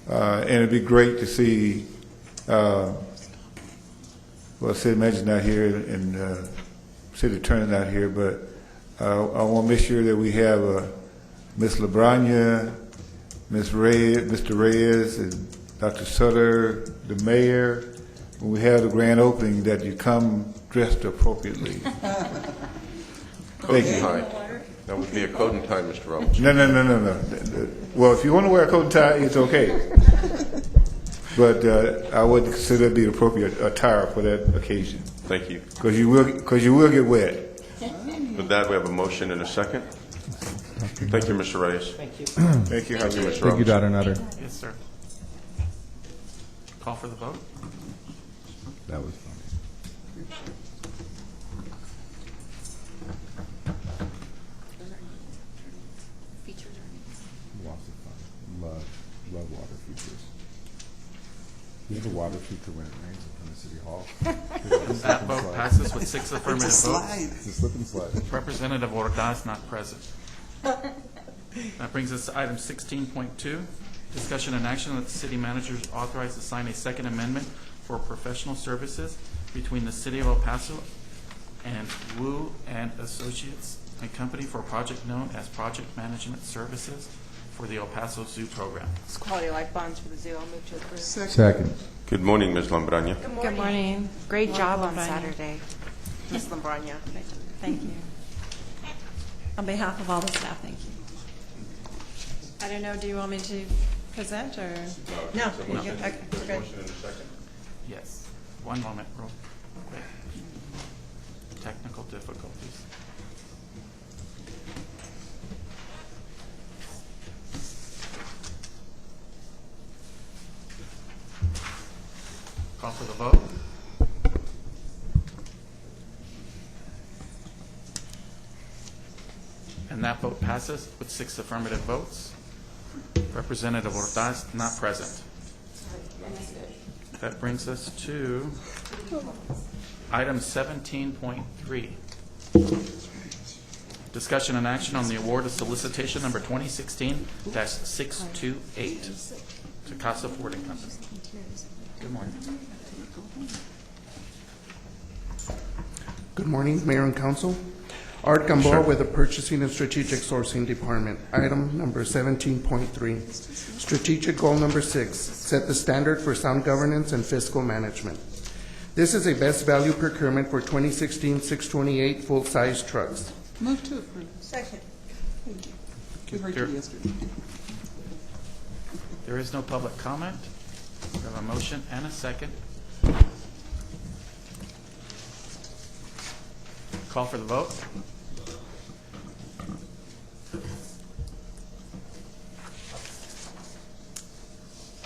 and it'd be great to see. Well, city manager's not here, and city attorney's not here, but I want to make sure that we have Ms. Labranya, Ms. Reyes, Mr. Reyes, and Dr. Sutter, the mayor, when we have the grand opening, that you come dressed appropriately. Thank you. Tie. That would be a coat and tie, Mr. Robinson. No. Well, if you want to wear a coat and tie, it's okay. But I would consider it be appropriate attire for that occasion. Thank you. Because you will get wet. With that, we have a motion and a second. Thank you, Mr. Reyes. Thank you. Thank you, Mr. Thank you, Robinson. Dr. Nutter. Yes, sir. Call for the vote. That was funny. Love water features. We have a water feature when it rains in the city hall. That vote passes with 6 affirmative It's a votes. slide. It's a slip and slide. Representative Ordaz not present. That brings us to item 16.2, discussion and action that the city manager is authorized to sign a second amendment for professional services between the city of El Paso and Wu and Associates, a company for a project known as Project Management Services for the El Paso Zoo Program. It's quality of life bonds for the zoo. I'll move to approve. Second. Good morning, Ms. Lambranya. Good morning. Great job on Lambranya. Saturday, Ms. Lambranya. Thank you. On behalf of all the staff, thank you. I don't know, do you want me to present or? No. No. Okay, we're good. Motion and a second. Yes. One moment, real quick. Technical difficulties. Call for the vote. And that vote passes with 6 affirmative votes. Representative Ordaz not present. That brings us to item 17.3. Discussion and action on the award of solicitation number 2016-628 to Casa Forwarding Company. Good morning. Good morning, Mayor and Council. Art Gamboa with the Purchasing and Strategic Sourcing Department. Item number 17.3. Strategic goal number 6, set the standard for sound governance and fiscal management. This is a best value procurement for 2016-628 full-size trucks. Move to approve. Second. Thank you. We heard you yesterday. There is no public comment. We have a motion and a second. Call for the vote.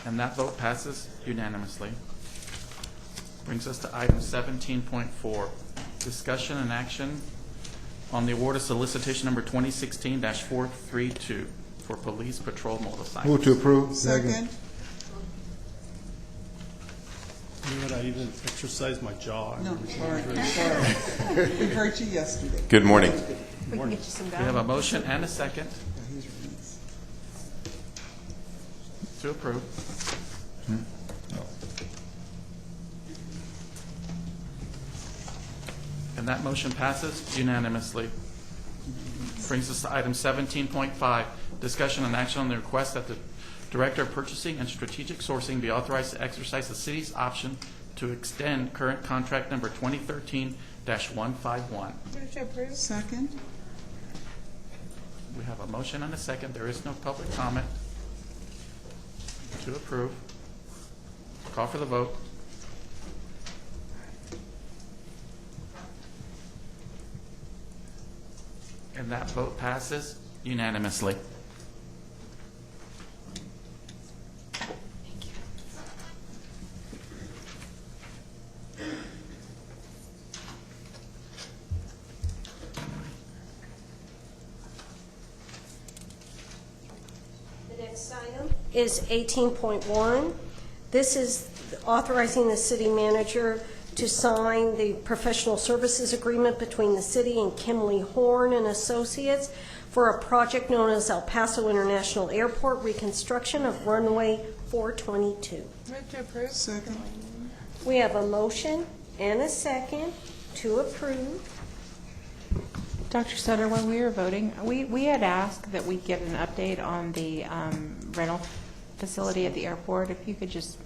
And that vote passes unanimously. Brings us to item 17.4, discussion and action on the award of solicitation number 2016-432 for police patrol motorcycles. Move to approve. Second. You know what, I even exercised my jaw. No, sorry. We heard you yesterday. Good morning. We can get you some We have a motion and a second Yeah, here's your minutes. to approve. And that motion passes unanimously. Brings us to item 17.5, discussion and action on the request that the Director of Purchasing and Strategic Sourcing be authorized to exercise the city's option to extend current contract number 2013-151. Move to approve. Second. We have a motion and a second. There is no public comment to approve. Call for the vote. And that vote passes unanimously. The next item is 18.1. This is authorizing the city manager to sign the professional services agreement between the city and Kimley Horn and Associates for a project known as El Paso International Airport reconstruction of runway 422. Move to approve. Second. We have a motion and a second to approve. Dr. Sutter, when we were voting, we had asked that we get an update on the rental facility at the airport. If you could just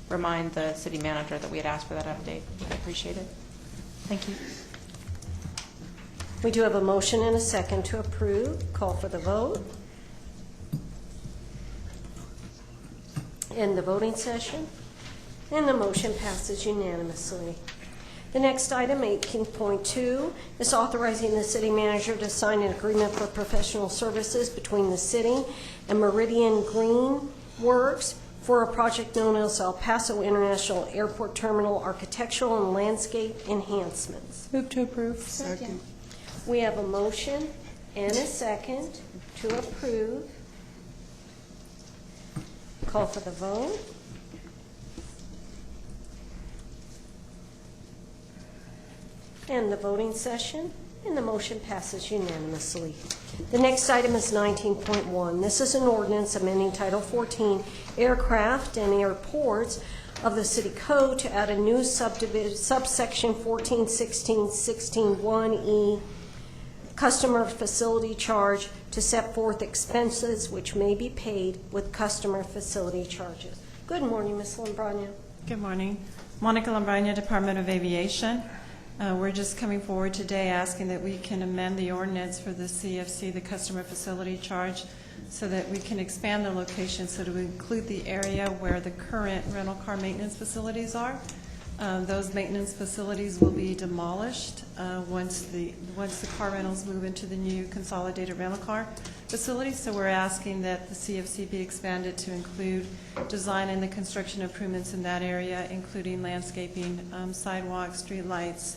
remind the city manager that we had asked for that update, I'd appreciate it. Thank you. We do have a motion and a second to approve. Call for the vote. End the voting session. And the motion passes unanimously. The next item, 18.2, is authorizing the city manager to sign an agreement for professional services between the city and Meridian Green Works for a project known as El Paso International Airport Terminal Architectural and Landscape Enhancements. Move to approve. Second. We have a motion and a second to approve. Call for the vote. And the voting session, and the motion passes unanimously. The next item is 19.1. This is an ordinance amending Title 14, Aircraft and Airports of the City Code to add a new subsection 1416.16.1E, customer facility charge, to set forth expenses which may be paid with customer facility charges. Good morning, Ms. Lambrana. Good morning. Monica Lambrana, Department of Aviation. We're just coming forward today asking that we can amend the ordinance for the CFC, the customer facility charge, so that we can expand the location so to include the area where the current rental car maintenance facilities are. Those maintenance facilities will be demolished once the car rentals move into the new consolidated rental car facility. So we're asking that the CFC be expanded to include design and the construction improvements in that area, including landscaping, sidewalks, street lights,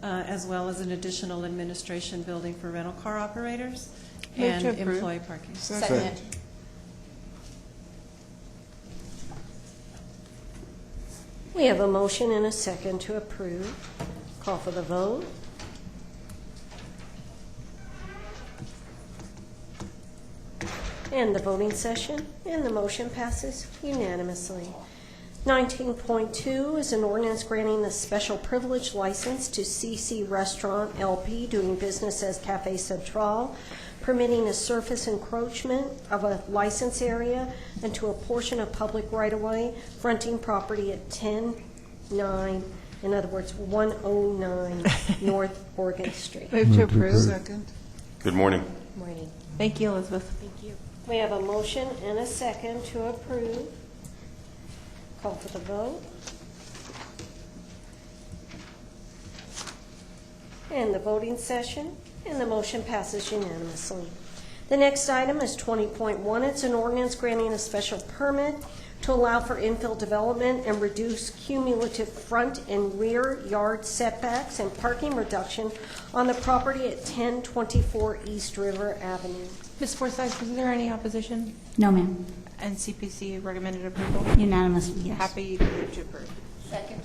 as well as an additional administration building for rental car operators and employee parking. Second. We have a motion and a second to approve. Call for the vote. And the voting session, and the motion passes unanimously. 19.2 is an ordinance granting the special privilege license to CC Restaurant LP doing business as Cafe Central, permitting a surface encroachment of a license area into a portion of public right-of-way fronting property at 10-9, in other words, 109 North Oregon Street. Move to approve. Second. Good morning. Morning. Thank you, Elizabeth. Thank you. We have a motion and a second to approve. Call for the vote. And the voting session, and the motion passes unanimously. The next item is 20.1. It's an ordinance granting a special permit to allow for infill development and reduce cumulative front and rear yard setbacks and parking reduction on the property at 1024 East River Avenue. Ms. Forsythe, is there any opposition? No, ma'am. And CPC recommended approval? Unanimously, yes. Happy to approve. Second.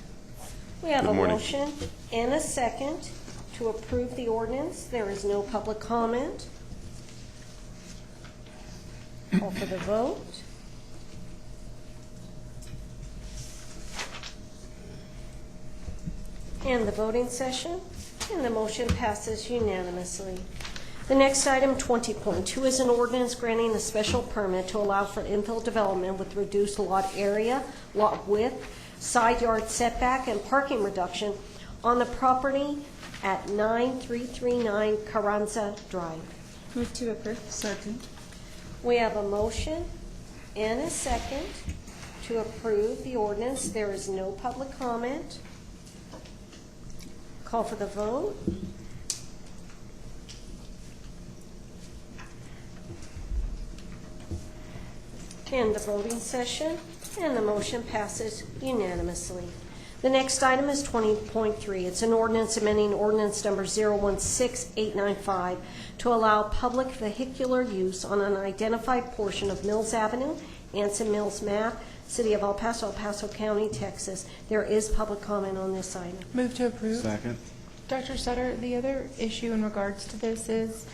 We have Good a morning. motion and a second to approve the ordinance. There is no public comment. Call for the vote. And the voting session, and the motion passes unanimously. The next item, 20.2, is an ordinance granting a special permit to allow for infill development with reduced lot area, lot width, side yard setback, and parking reduction on the property at 9339 Carranza Drive. Move to approve. Second. We have a motion and a second to approve the ordinance. There is no public comment. Call for the vote. And the voting session, and the motion passes unanimously. The next item is 20.3. It's an ordinance amending ordinance number 016895 to allow public vehicular use on an identified portion of Mills Avenue, Anson Mills map, City of El Paso County, Texas. There is public comment on this item. Move to approve. Second. Dr. Sutter, the other issue in regards to this is,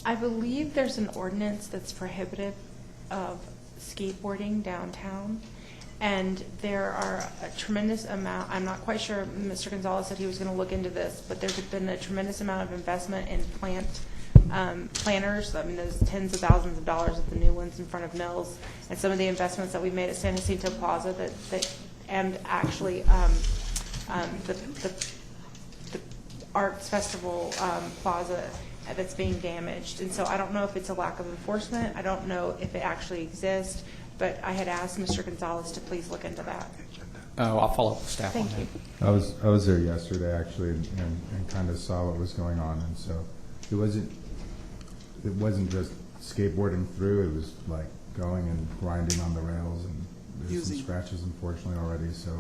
I believe there's an ordinance that's prohibitive of skateboarding downtown, And there are a tremendous amount, I'm not quite sure, Mr. Gonzalez said he was going to look into this, but there's been a tremendous amount of investment in planters. I mean, there's tens of thousands of dollars at the new ones in front of Mills, and some of the investments that we made at San Jacinto Plaza and actually the Arts Festival Plaza that's being damaged. And so I don't know if it's a lack of enforcement. I don't know if it actually exists, but I had asked Mr. Gonzalez to please look into that. Oh, I'll follow up with staff on Thank that. you. I was there yesterday actually, and kind of saw what was going on, and so it wasn't just skateboarding through. It was like going and grinding on the rails, and there's some scratches unfortunately already. So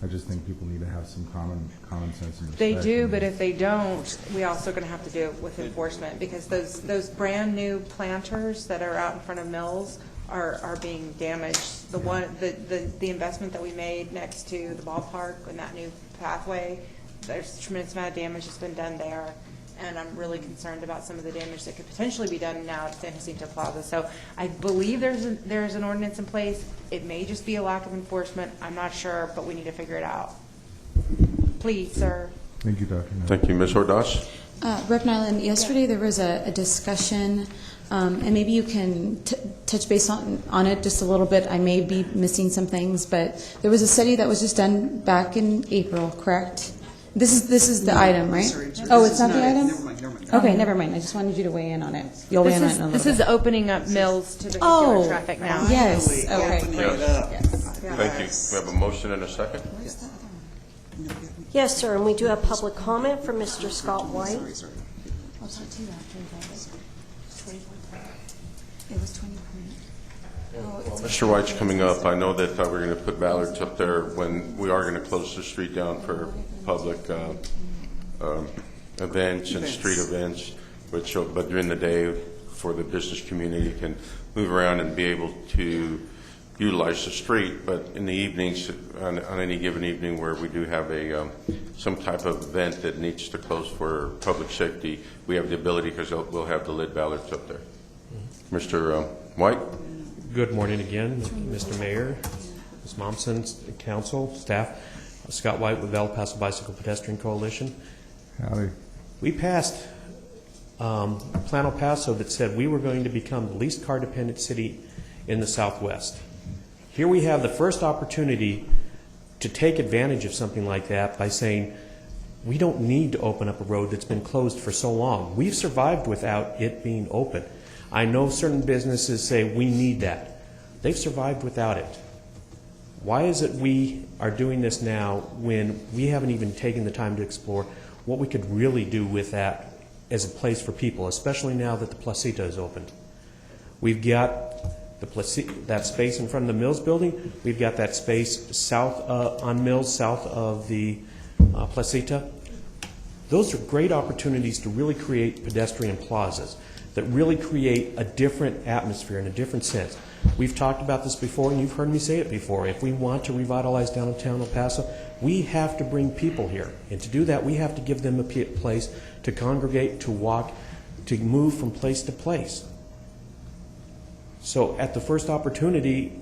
I just think people need to have some common sense and respect. They do, but if they don't, we also going to have to do it with enforcement, because those brand new planters that are out in front of Mills are being damaged. The investment that we made next to the ballpark and that new pathway, there's a tremendous amount of damage that's been done there. And I'm really concerned about some of the damage that could potentially be done now at San Jacinto Plaza. So I believe there's an ordinance in place. It may just be a lack of enforcement. I'm not sure, but we need to figure it out. Please, sir. Thank you, Dr. Thank you. Ms. Ordaz? Rep. Nyland, yesterday there was a discussion, and maybe you can touch base on it just a little bit. I may be missing some things, but there was a study that was just done back in April, correct? This is the item, right? Oh, it's not the item? Never mind. Okay, never mind. I just wanted you to weigh in on it. You'll weigh in on it in a little bit. This is opening up Mills to vehicular traffic now. Yes. Okay. Yes. Thank you. We have a motion and a second. Yes, sir, and we do have public comment from Mr. Scott White. Well, Mr. White's coming up. I know that we're going to put ballards up there when we are going to close the street down for public events and street events, but during the day for the business community can move around and be able to utilize the street. But in the evenings, on any given evening where we do have some type of event that needs to close for public safety, we have the ability, because we'll have the lit ballards up there. Mr. White? Good morning again, Mr. Mayor, Ms. Momsen, council, staff. Scott White with El Paso Bicycle Pedestrian Coalition. Howdy. We passed a Plan El Paso that said we were going to become the least car-dependent city in the Southwest. Here we have the first opportunity to take advantage of something like that by saying we don't need to open up a road that's been closed for so long. We've survived without it being open. I know certain businesses say we need that. They've survived without it. Why is it we are doing this now when we haven't even taken the time to explore what we could really do with that as a place for people, especially now that the Placita is opened? We've got that space in front of the Mills building. We've got that space south on Mills, south of the Placita. Those are great opportunities to really create pedestrian plazas that really create a different atmosphere and a different sense. We've talked about this before, and you've heard me say it before. If we want to revitalize downtown El Paso, we have to bring people here. And to do that, we have to give them a place to congregate, to walk, to move from place to place. So at the first opportunity,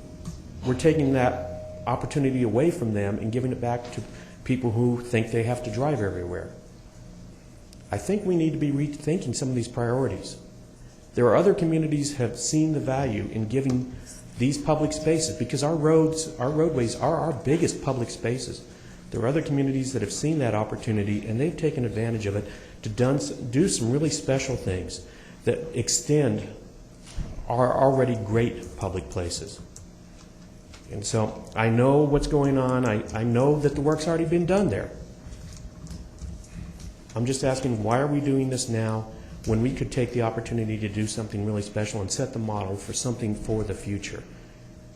we're taking that opportunity away from them and giving it back to people who think they have to drive everywhere. I think we need to be rethinking some of these priorities. There are other communities that have seen the value in giving these public spaces, because our roadways are our biggest public spaces. There are other communities that have seen that opportunity, and they've taken advantage of it to do some really special things that extend our already great public places. And so I know what's going on. I know that the work's already been done there. I'm just asking, why are we doing this now when we could take the opportunity to do something really special and set the model for something for the future?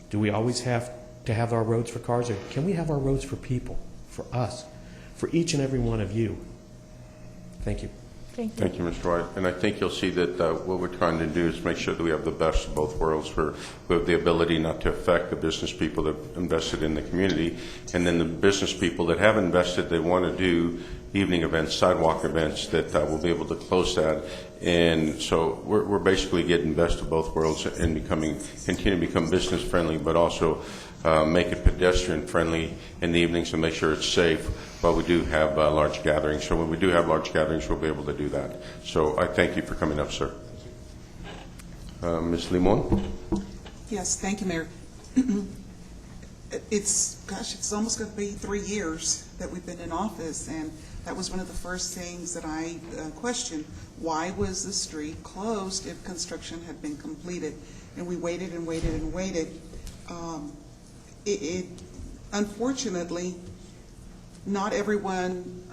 Do we always have to have our roads for cars, or can we have our roads for people, for us, for each and every one of you? Thank you. Thank you. Thank you, Mr. White. And I think you'll see that what we're trying to do is make sure that we have the best of both worlds, where we have the ability not to affect the business people that have invested in the community, and then the business people that have invested, they want to do evening events, sidewalk events, that will be able to close that. And so we're basically getting best of both worlds and continue to become business friendly, but also make it pedestrian-friendly in the evenings and make sure it's safe, but we do have large gatherings. So when we do have large gatherings, we'll be able to do that. So I thank you for coming up, sir. Ms. Limon? Yes, thank you, Mayor. It's almost going to be 3 years that we've been in office, and that was one of the first things that I questioned. Why was the street closed if construction had been completed? And we waited and waited and waited. Unfortunately, not everyone,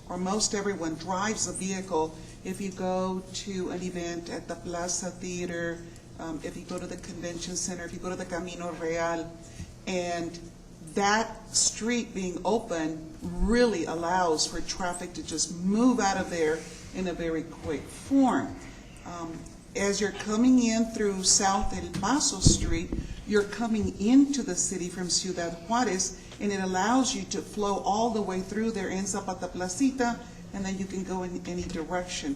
or most everyone, drives a vehicle. If you go to an event at the Plaza Theater, if you go to the convention center, if you go to the Camino Real, and that street being open really allows for traffic to just move out of there in a very quick form. As you're coming in through South El Paso Street, you're coming into the city from Ciudad Juarez, and it allows you to flow all the way through there, ends up at the Placita, and then you can go in any direction.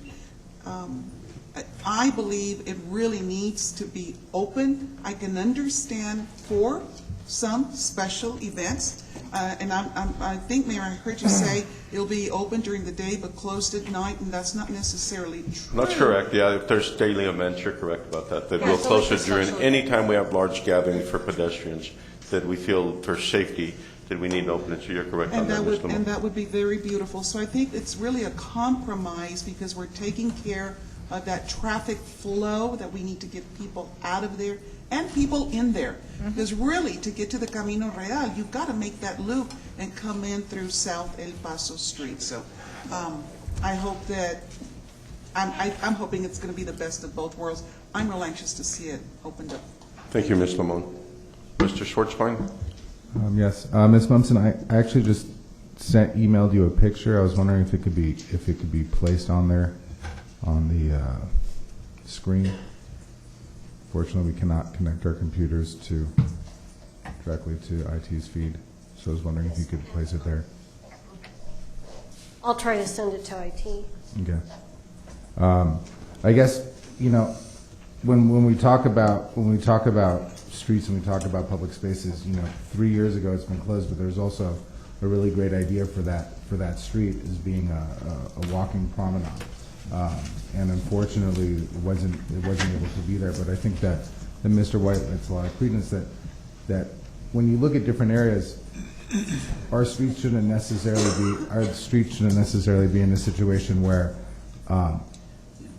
I believe it really needs to be open. I can understand for some special events, and I think, Mayor, I heard you say it'll be open during the day but closed at night, and that's not necessarily true. That's correct, yeah. If there's daily events, you're correct about that. That we'll close it during any time we have large gatherings for pedestrians that we feel for safety that we need to open it. So you're correct on that, Ms. Limon. And that would be very beautiful. So I think it's really a compromise because we're taking care of that traffic flow that we need to get people out of there and people in there. Because really, to get to the Camino Real, you've got to make that loop and come in through South El Paso Street. So I hope that, I'm hoping it's going to be the best of both worlds. I'm real anxious to see it opened up. Thank you, Ms. Limon. Mr. Schwartzbein? Yes, Ms. Mumpson, I actually just emailed you a picture. I was wondering if it could be placed on there on the screen. Fortunately, we cannot connect our computers directly to IT's feed, so I was wondering if you could place it there. I'll try to send it to IT. Okay. I guess, when we talk about streets and we talk about public spaces, 3 years ago it's been closed, but there's also a really great idea for that street as being a walking promenade. And unfortunately, it wasn't able to be there. But I think that Mr. White has a lot of credence that when you look at different areas, our streets shouldn't necessarily be in a situation where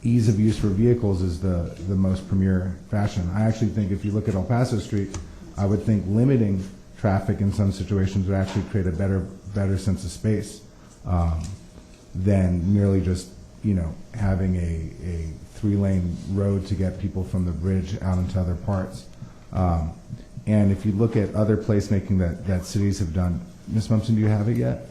ease of use for vehicles is the most premier fashion. I actually think if you look at El Paso Street, I would think limiting traffic in some situations would actually create a better sense of space than merely just having a 3-lane road to get people from the bridge out into other parts. And if you look at other placemaking that cities have done, Ms. Mumpson, do you have it yet?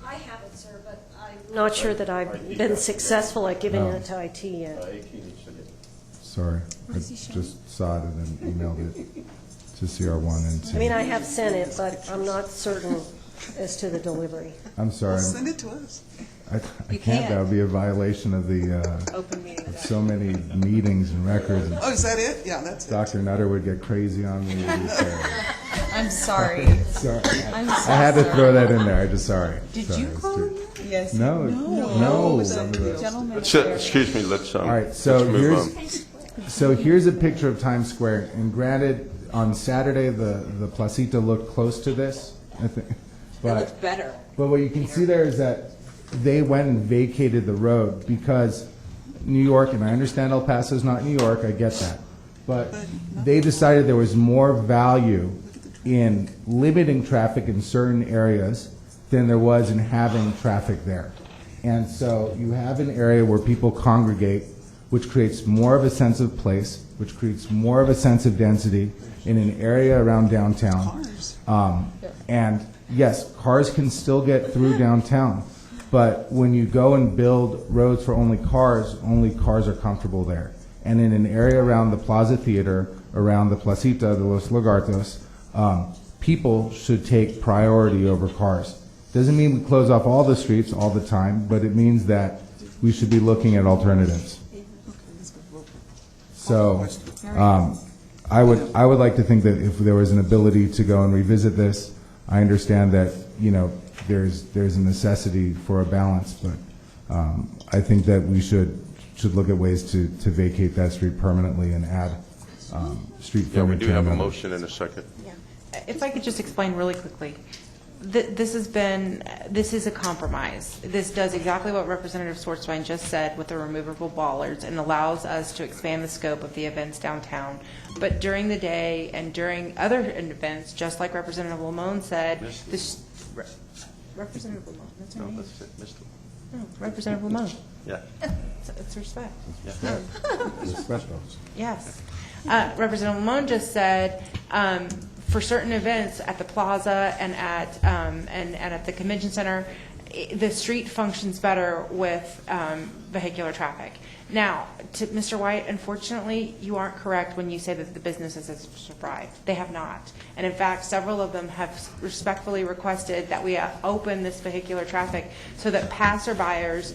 I have it, sir, but I'm not sure that I've been successful at giving it to IT yet. Sorry, I just saw it and then emailed it to CR1 and to... I mean, I have sent it, but I'm not certain as to the delivery. I'm sorry. Well, send it to us. I can't. That would be a violation of the of so many meetings and records. And Oh, is that it? Yeah, that's it. Dr. Nutter would get crazy on me. I'm sorry. Sorry. I'm so I had to sorry. throw that in there. I just sorry. Did Sorry, you it's call too- him? Yes. No. Gentleman. Excuse me, let's All right. So let's move on. here's a picture of Times Square. And granted, on Saturday the Placita looked close to this. I think, but It looks better. But what you can see there is that they went and vacated the road because New York, and I understand El Paso is not New York, I get that, but they decided there was more value in limiting traffic in certain areas than there was in having traffic there. And so you have an area where people congregate, which creates more of a sense of place, which creates more of a sense of density in an area around downtown. And yes, cars can still get through downtown. But when you go and build roads for only cars are comfortable there. And in an area around the Plaza Theater, around the Placita de los Lagartos, people should take priority over cars. Doesn't mean we close off all the streets all the time, but it means that we should be looking at alternatives. So I would like to think that if there was an ability to go and revisit this, I understand that, you know, there's a necessity for a balance, but I think that we should look at ways to vacate that street permanently and add street Yeah, we furniture. do have a and motion in a second. If I could just explain really quickly. This is a compromise. This does exactly what Representative Swartzwein just said with the removable bollards and allows us to expand the scope of the events downtown. But during the day and during other events, just like Representative Lamone said, Representative Lamone, that's her name. No, Representative Lamone. Yeah. It's respect. Yeah. Yes. Representative Lamone just said, for certain events at the plaza and at the convention center, the street functions better with vehicular traffic. Now, to Mr. White, unfortunately, you aren't correct when you say that the businesses have survived. They have not. And in fact, several of them have respectfully requested that we open this vehicular traffic so that passerbyers,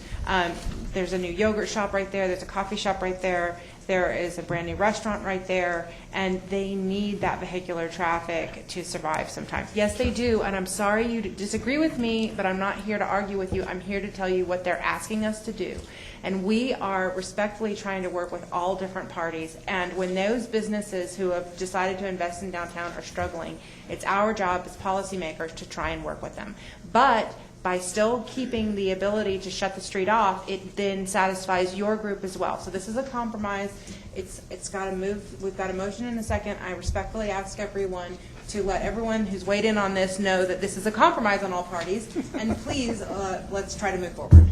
there's a new yogurt shop right there, there's a coffee shop right there, there is a brand new restaurant right there, and they need that vehicular traffic to survive sometimes. Yes, they do, and I'm sorry you disagree with me, but I'm not here to argue with you. I'm here to tell you what they're asking us to do. And we are respectfully trying to work with all different parties. And when those businesses who have decided to invest in downtown are struggling, it's our job as policymakers to try and work with them. But by still keeping the ability to shut the street off, it then satisfies your group as well. So this is a compromise. It's got to move. We've got a motion and a second. I respectfully ask everyone to let everyone who's weighed in on this know that this is a compromise on all parties. And please, let's try to move forward.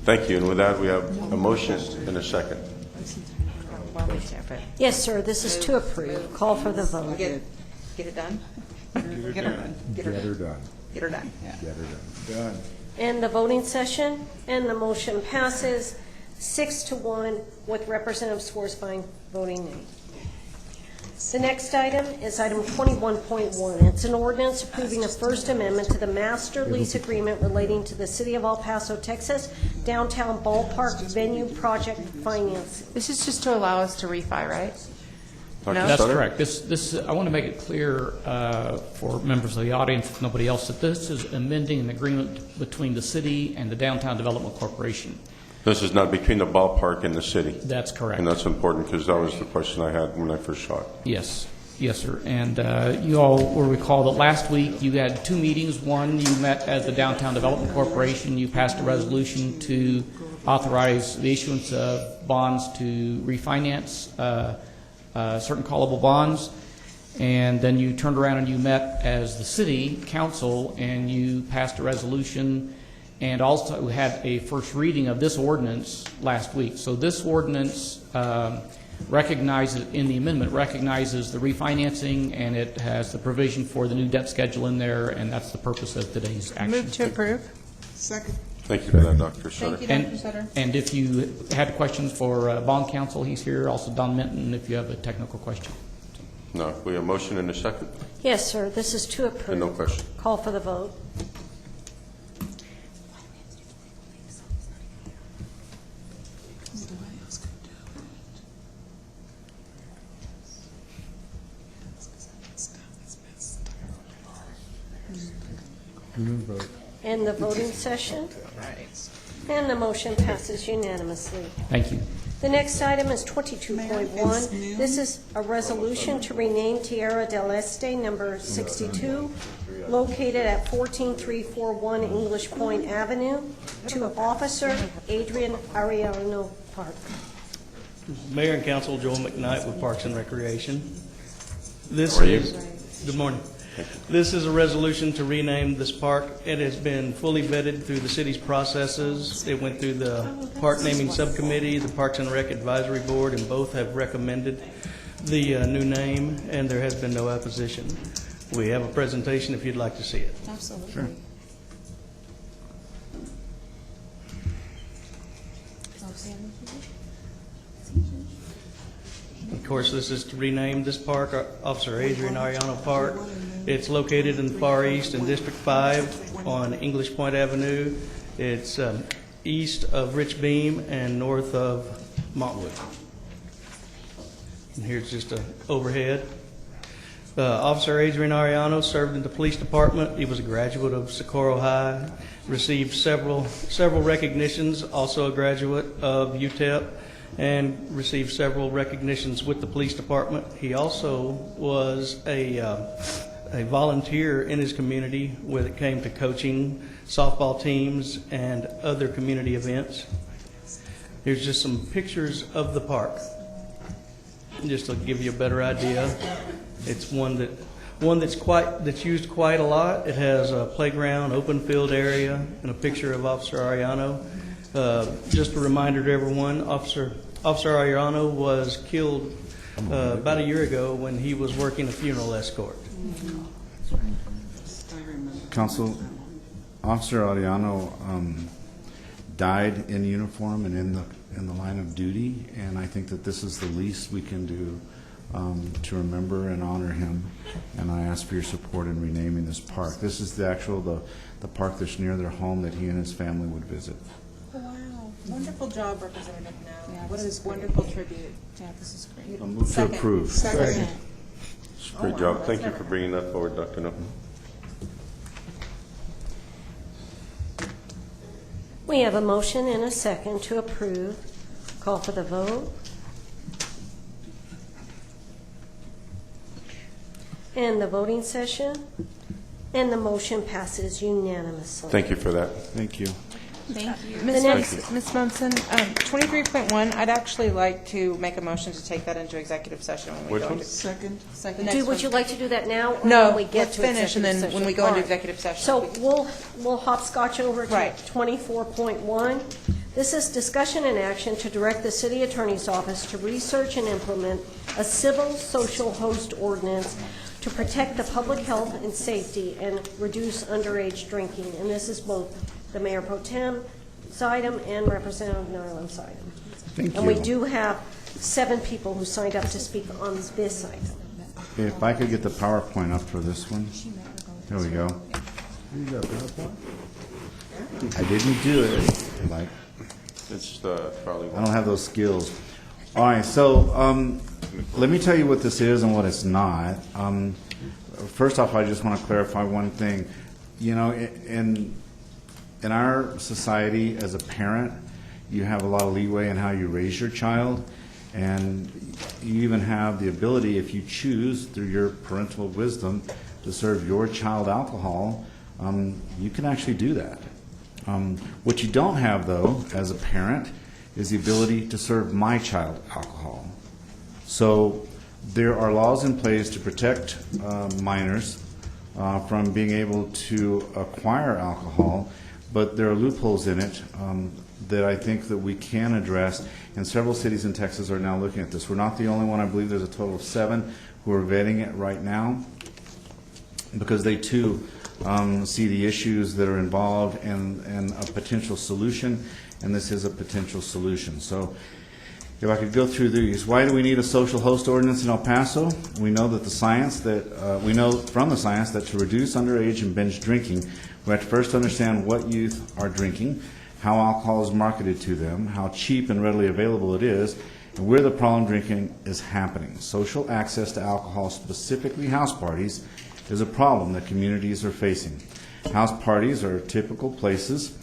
Thank you. And with that, we have a motion and a second. Yes, sir, this is to approve. Call for the vote. Get it done? Get her done. Get her done. Get her done. Get her done. Done. And the voting session, and the motion passes 6-1 with Representative Swartzwein voting nay. The next item is item 21.1. It's an ordinance approving a First Amendment to the master lease agreement relating to the City of El Paso, Texas downtown ballpark venue project financing. This is just to allow us to refi, right? Dr. That's Sutter? correct. This I want to make it clear for members of the audience, if nobody else, that this is amending an agreement between the city and the Downtown Development Corporation. This is not between the ballpark and the city. That's correct. And that's important because that was the question I had when I first saw it. Yes. Yes, sir. And you all will recall that last week you had two meetings. One, you met as the Downtown Development Corporation. You passed a resolution to authorize the issuance of bonds to refinance certain callable bonds. And then you turned around and you met as the city council and you passed a resolution and also had a first reading of this ordinance last week. So this ordinance recognizes, in the amendment, recognizes the refinancing, and it has the provision for the new debt schedule in there, and that's the purpose of today's action. Move to approve. Second. Thank you for that, Dr. Sutter. Thank you, Dr. Sutter. And if you had questions for bond counsel, he's here. Also Don Minton, if you have a technical question. No, we have a motion and a second. Yes, sir, this is to approve. And no question. Call for the vote. And the voting session? And the motion passes unanimously. Thank you. The next item is 22.1. This is a resolution to rename Tierra del Este number 62, located at 14341 English Point Avenue, to Officer Adrian Arellano Park. Mayor and Council, Joel McKnight with Parks and Recreation. How are you? Good morning. This is a resolution to rename this park. It has been fully vetted through the city's processes. It went through the park naming subcommittee, the Parks and Rec Advisory Board, and both have recommended the new name, and there has been no opposition. We have a presentation if you'd like to see it. Absolutely. Sure. Of course, this is to rename this park Officer Adrian Arellano Park. It's located in the far east in District 5 on English Point Avenue. It's east of Rich Beam and north of Montwood. And here's just an overhead. Officer Adrian Ariano served in the police department. He was a graduate of Socorro High, received several recognitions, also a graduate of UTEP, and received several recognitions with the police department. He also was a volunteer in his community when it came to coaching softball teams and other community events. Here's just some pictures of the park, just to give you a better idea. It's one that's used quite a lot. It has a playground, open field area, and a picture of Officer Ariano. Just a reminder to everyone, Officer Ariano was killed about a year ago when he was working a funeral escort. Council, Officer Ariano died in uniform and in the line of duty, and I think that this is the least we can do to remember and honor him. And I ask for your support in renaming this park. This is the park that's near their home that he and his family would visit. Wow. Wonderful job, Representative Now. Yeah, what a wonderful tribute. Yeah, this is great. I'll move to approve. Second. Great job. Thank you for bringing that forward, Dr. No. We have a motion and a second to approve. Call for the vote. And the voting session, and the motion passes unanimously. Thank you for that. Thank you. Thank you. Ms. Munson, 23.1, I'd actually like to make a motion to take that into executive session when we Which go one? into. Second. Would you like to do that now? Or No, when we get let's to finish, and then executive when we session? go into All right. executive session. So we'll hopscotch over to Right. 24.1. This is discussion and action to direct the city attorney's office to research and implement a civil social host ordinance to protect the public health and safety and reduce underage drinking. And this is both the Mayor Pro Tem's item and Representative Nyland's item. Thank And we you. do have 7 people who signed up to speak on this item. If I could get the PowerPoint up for this one. There we go. I didn't do it. Like, It's probably. I don't have those skills. All right, so let me tell you what this is and what it's not. First off, I just want to clarify one thing. You know, in our society, as a parent, you have a lot of leeway in how you raise your child, and you even have the ability, if you choose, through your parental wisdom, to serve your child alcohol. You can actually do that. What you don't have, though, as a parent, is the ability to serve my child alcohol. So there are laws in place to protect minors from being able to acquire alcohol, but there are loopholes in it that I think that we can address, and several cities in Texas are now looking at this. We're not the only one. I believe there's a total of 7 who are vetting it right now because they too see the issues that are involved and a potential solution, and this is a potential solution. So if I could go through these. Why do we need a social host ordinance in El Paso? We know that we know from the science that to reduce underage and binge drinking, we have to first understand what youth are drinking, how alcohol is marketed to them, how cheap and readily available it is, and where the problem drinking is happening. Social access to alcohol, specifically house parties, is a problem that communities are facing. House parties are typically places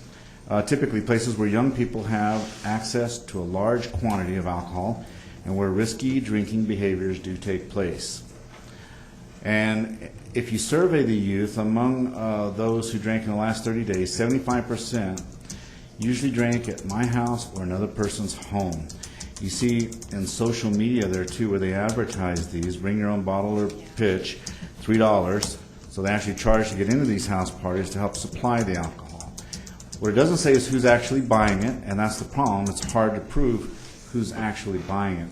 where young people have access to a large quantity of alcohol and where risky drinking behaviors do take place. And if you survey the youth, among those who drank in the last 30 days, 75% usually drank at my house or another person's home. You see in social media there too, where they advertise these, bring your own bottle or pitch, $3. So they actually charge to get into these house parties to help supply the alcohol. What it doesn't say is who's actually buying it, and that's the problem. It's hard to prove who's actually buying it.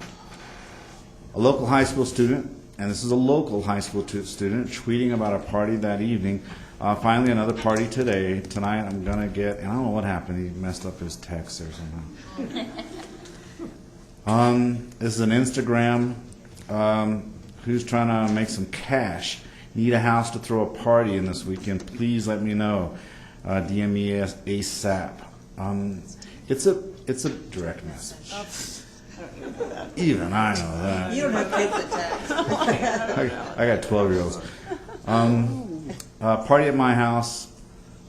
A local high school student, and this is a local high school student, tweeting about a party that evening. Finally, another party tonight I'm going to get, and I don't know what happened. He messed up his text or something. This is an Instagram. Who's trying to make some cash? Need a house to throw a party in this weekend? Please let me know. DM me ASAP. It's a direct message. Even I know that. You don't have kids at tax. I got 12-year-olds. Party at my house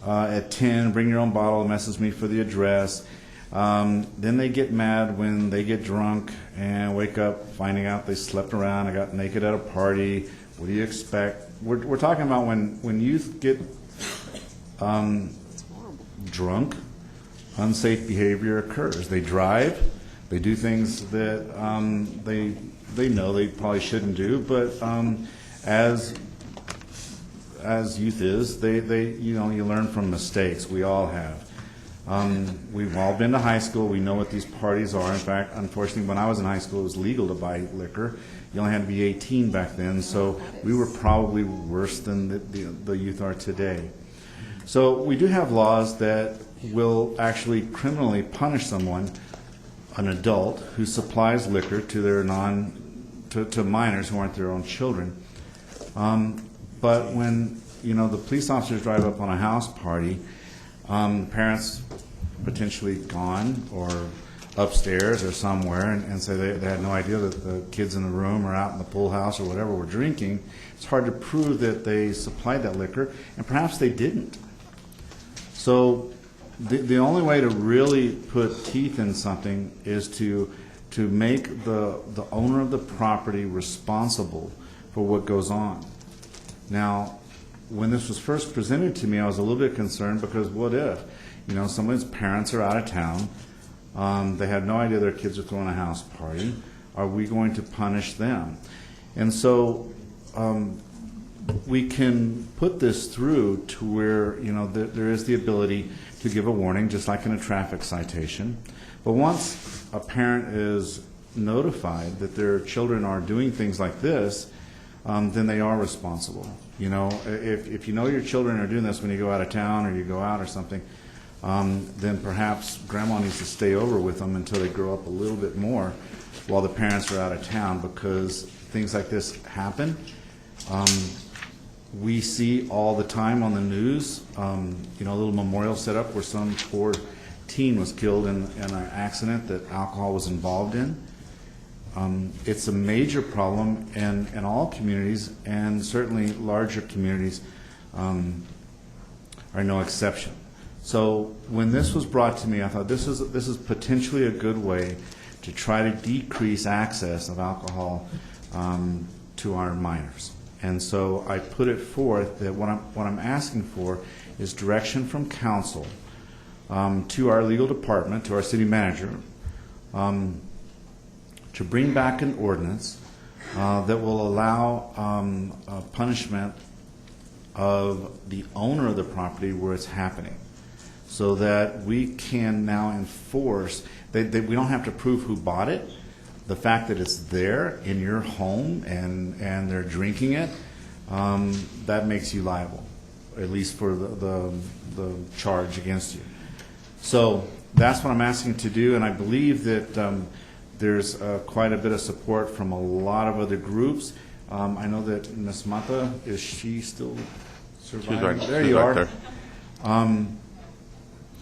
at 10, bring your own bottle, message me for the address. Then they get mad when they get drunk and wake up finding out they slept around, I got naked at a party. What do you expect? We're talking about when youth get drunk, unsafe behavior occurs. They drive, they do things that they know they probably shouldn't do, but as youth is, you learn from mistakes. We all have. We've all been to high school. We know what these parties are. In fact, unfortunately, when I was in high school, it was legal to buy liquor. You only had to be 18 back then, so we were probably worse than the youth are today. So we do have laws that will actually criminally punish someone, an adult, who supplies liquor to their to minors who aren't their own children. But when the police officers drive up on a house party, the parents potentially gone or upstairs or somewhere and say they had no idea that the kids in the room or out in the pool house or whatever were drinking, it's hard to prove that they supplied that liquor, and perhaps they didn't. So the only way to really put teeth in something is to make the owner of the property responsible for what goes on. Now, when this was first presented to me, I was a little bit concerned because what if, someone's parents are out of town, they have no idea their kids are throwing a house party. Are we going to punish them? And so we can put this through to where there is the ability to give a warning, just like in a traffic citation. But once a parent is notified that their children are doing things like this, then they are responsible. If you know your children are doing this when you go out of town or you go out or something, then perhaps grandma needs to stay over with them until they grow up a little bit more while the parents are out of town, because things like this happen. We see all the time on the news, a little memorial set up where some poor teen was killed in an accident that alcohol was involved in. It's a major problem in all communities, and certainly larger communities are no exception. So when this was brought to me, I thought this is potentially a good way to try to decrease access of alcohol to our minors. And so I put it forth that what I'm asking for is direction from council to our legal department, to our city manager, to bring back an ordinance that will allow punishment of the owner of the property where it's happening, so that we can now enforce that we don't have to prove who bought it. The fact that it's there in your home and they're drinking it, that makes you liable, at least for the charge against you. So that's what I'm asking to do, and I believe that there's quite a bit of support from a lot of other groups. I know that Ms. Mata, is she still surviving? There you are.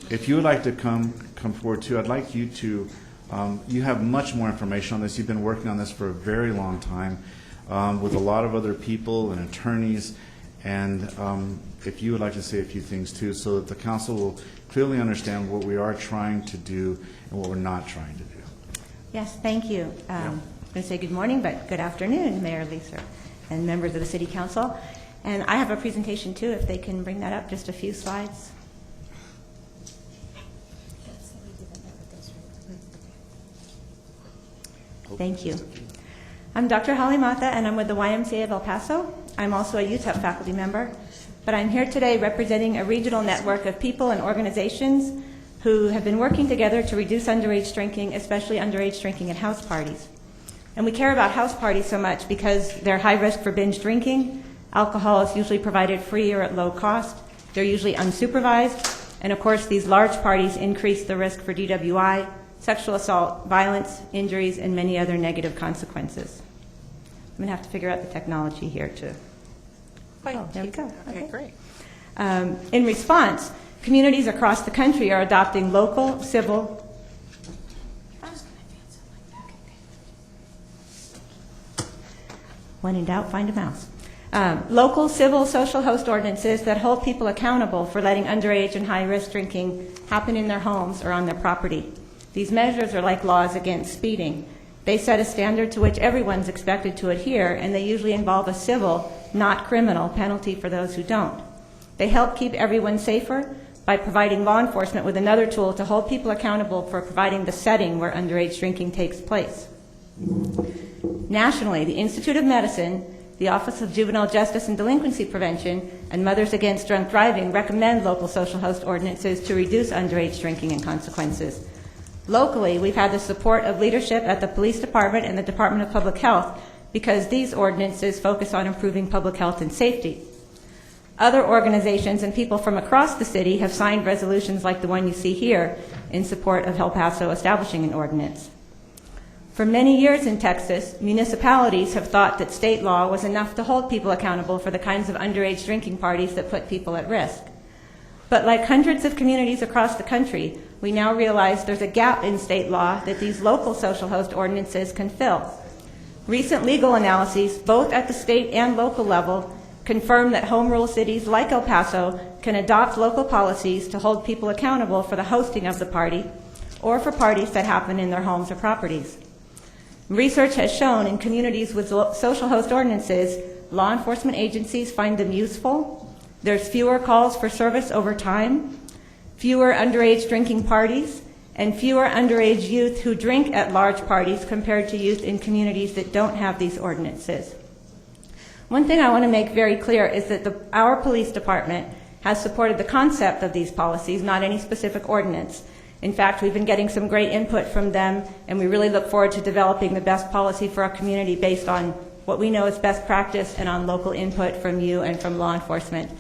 If you would like to come forward too, I'd like you to, you have much more information on this. You've been working on this for a very long time with a lot of other people and attorneys, and if you would like to say a few things too, so that the council will clearly understand what we are trying to do and what we're not trying to do. Yes, thank you. I'm going to say good morning, but good afternoon, Mayor Leeser and members of the City Council. And I have a presentation too, if they can bring that up, just a few slides. Thank you. I'm Dr. Holly Mata, and I'm with the YMCA of El Paso. I'm also a UTEP faculty member, but I'm here today representing a regional network of people and organizations who have been working together to reduce underage drinking, especially underage drinking at house parties. And we care about house parties so much because they're high risk for binge drinking. Alcohol is usually provided free or at low cost. They're usually unsupervised. And of course, these large parties increase the risk for DWI, sexual assault, violence, injuries, and many other negative consequences. I'm going to have to figure out the technology here too. Oh, there we go. Okay, great. In response, communities across the country are adopting local, civil, When in doubt, find a mouse. Local civil social host ordinances that hold people accountable for letting underage and high-risk drinking happen in their homes or on their property. These measures are like laws against speeding. They set a standard to which everyone's expected to adhere, and they usually involve a civil, not criminal, penalty for those who don't. They help keep everyone safer by providing law enforcement with another tool to hold people accountable for providing the setting where underage drinking takes place. Nationally, the Institute of Medicine, the Office of Juvenile Justice and Delinquency Prevention, and Mothers Against Drunk Driving recommend local social host ordinances to reduce underage drinking and consequences. Locally, we've had the support of leadership at the Police Department and the Department of Public Health because these ordinances focus on improving public health and safety. Other organizations and people from across the city have signed resolutions like the one you see here in support of El Paso establishing an ordinance. For many years in Texas, municipalities have thought that state law was enough to hold people accountable for the kinds of underage drinking parties that put people at risk. But like hundreds of communities across the country, we now realize there's a gap in state law that these local social host ordinances can fill. Recent legal analyses, both at the state and local level, confirm that home rule cities like El Paso can adopt local policies to hold people accountable for the hosting of the party or for parties that happen in their homes or properties. Research has shown in communities with social host ordinances, law enforcement agencies find them useful. There's fewer calls for service over time, fewer underage drinking parties, and fewer underage youth who drink at large parties compared to youth in communities that don't have these ordinances. One thing I want to make very clear is that our police department has supported the concept of these policies, not any specific ordinance. In fact, we've been getting some great input from them, and we really look forward to developing the best policy for our community based on what we know is best practice and on local input from you and from law enforcement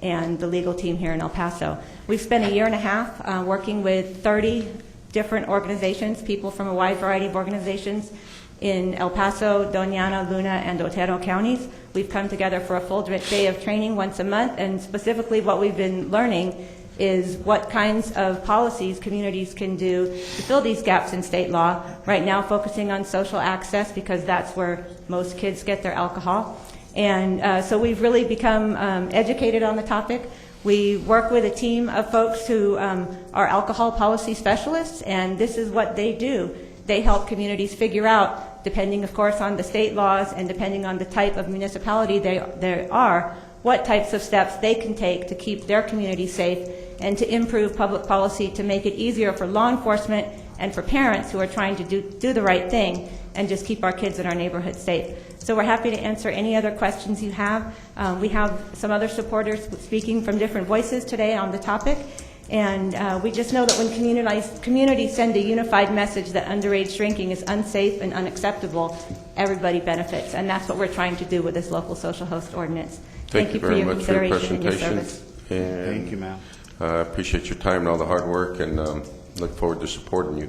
and the legal team here in El Paso. We've spent a year and a half working with 30 different organizations, people from a wide variety of organizations in El Paso, Doñana, Luna, and Otero counties. We've come together for a full day of training once a month, and specifically what we've been learning is what kinds of policies communities can do to fill these gaps in state law. Right now, focusing on social access because that's where most kids get their alcohol. And so we've really become educated on the topic. We work with a team of folks who are alcohol policy specialists, and this is what they do. They help communities figure out, depending, of course, on the state laws and depending on the type of municipality they are, what types of steps they can take to keep their community safe and to improve public policy to make it easier for law enforcement and for parents who are trying to do the right thing and just keep our kids in our neighborhood safe. So we're happy to answer any other questions you have. We have some other supporters speaking from different voices today on the topic. And we just know that when communities send a unified message that underage drinking is unsafe and unacceptable, everybody benefits. And that's what we're trying to do with this local social host ordinance. Thank you very much for your consideration and your presentation. service. Thank you, ma'am. I appreciate your time and all the hard work, and look forward to supporting you.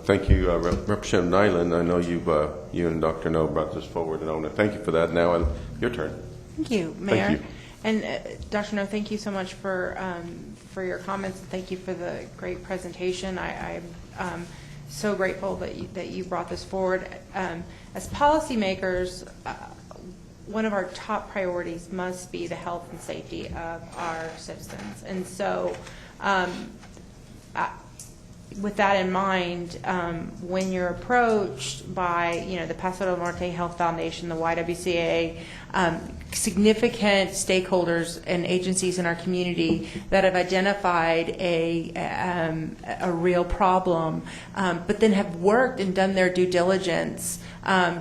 Thank you, Representative Nyland. I know you and Dr. No brought this forward, and I want to thank you for that. Now, your turn. Thank you, Mayor. Thank you. And Dr. No, thank you so much for your comments, and thank you for the great presentation. I'm so grateful that you brought this forward. As policymakers, one of our top priorities must be the health and safety of our citizens. And so with that in mind, when you're approached by, the Paso del Norte Health Foundation, the YWCA, significant stakeholders and agencies in our community that have identified a real problem, but then have worked and done their due diligence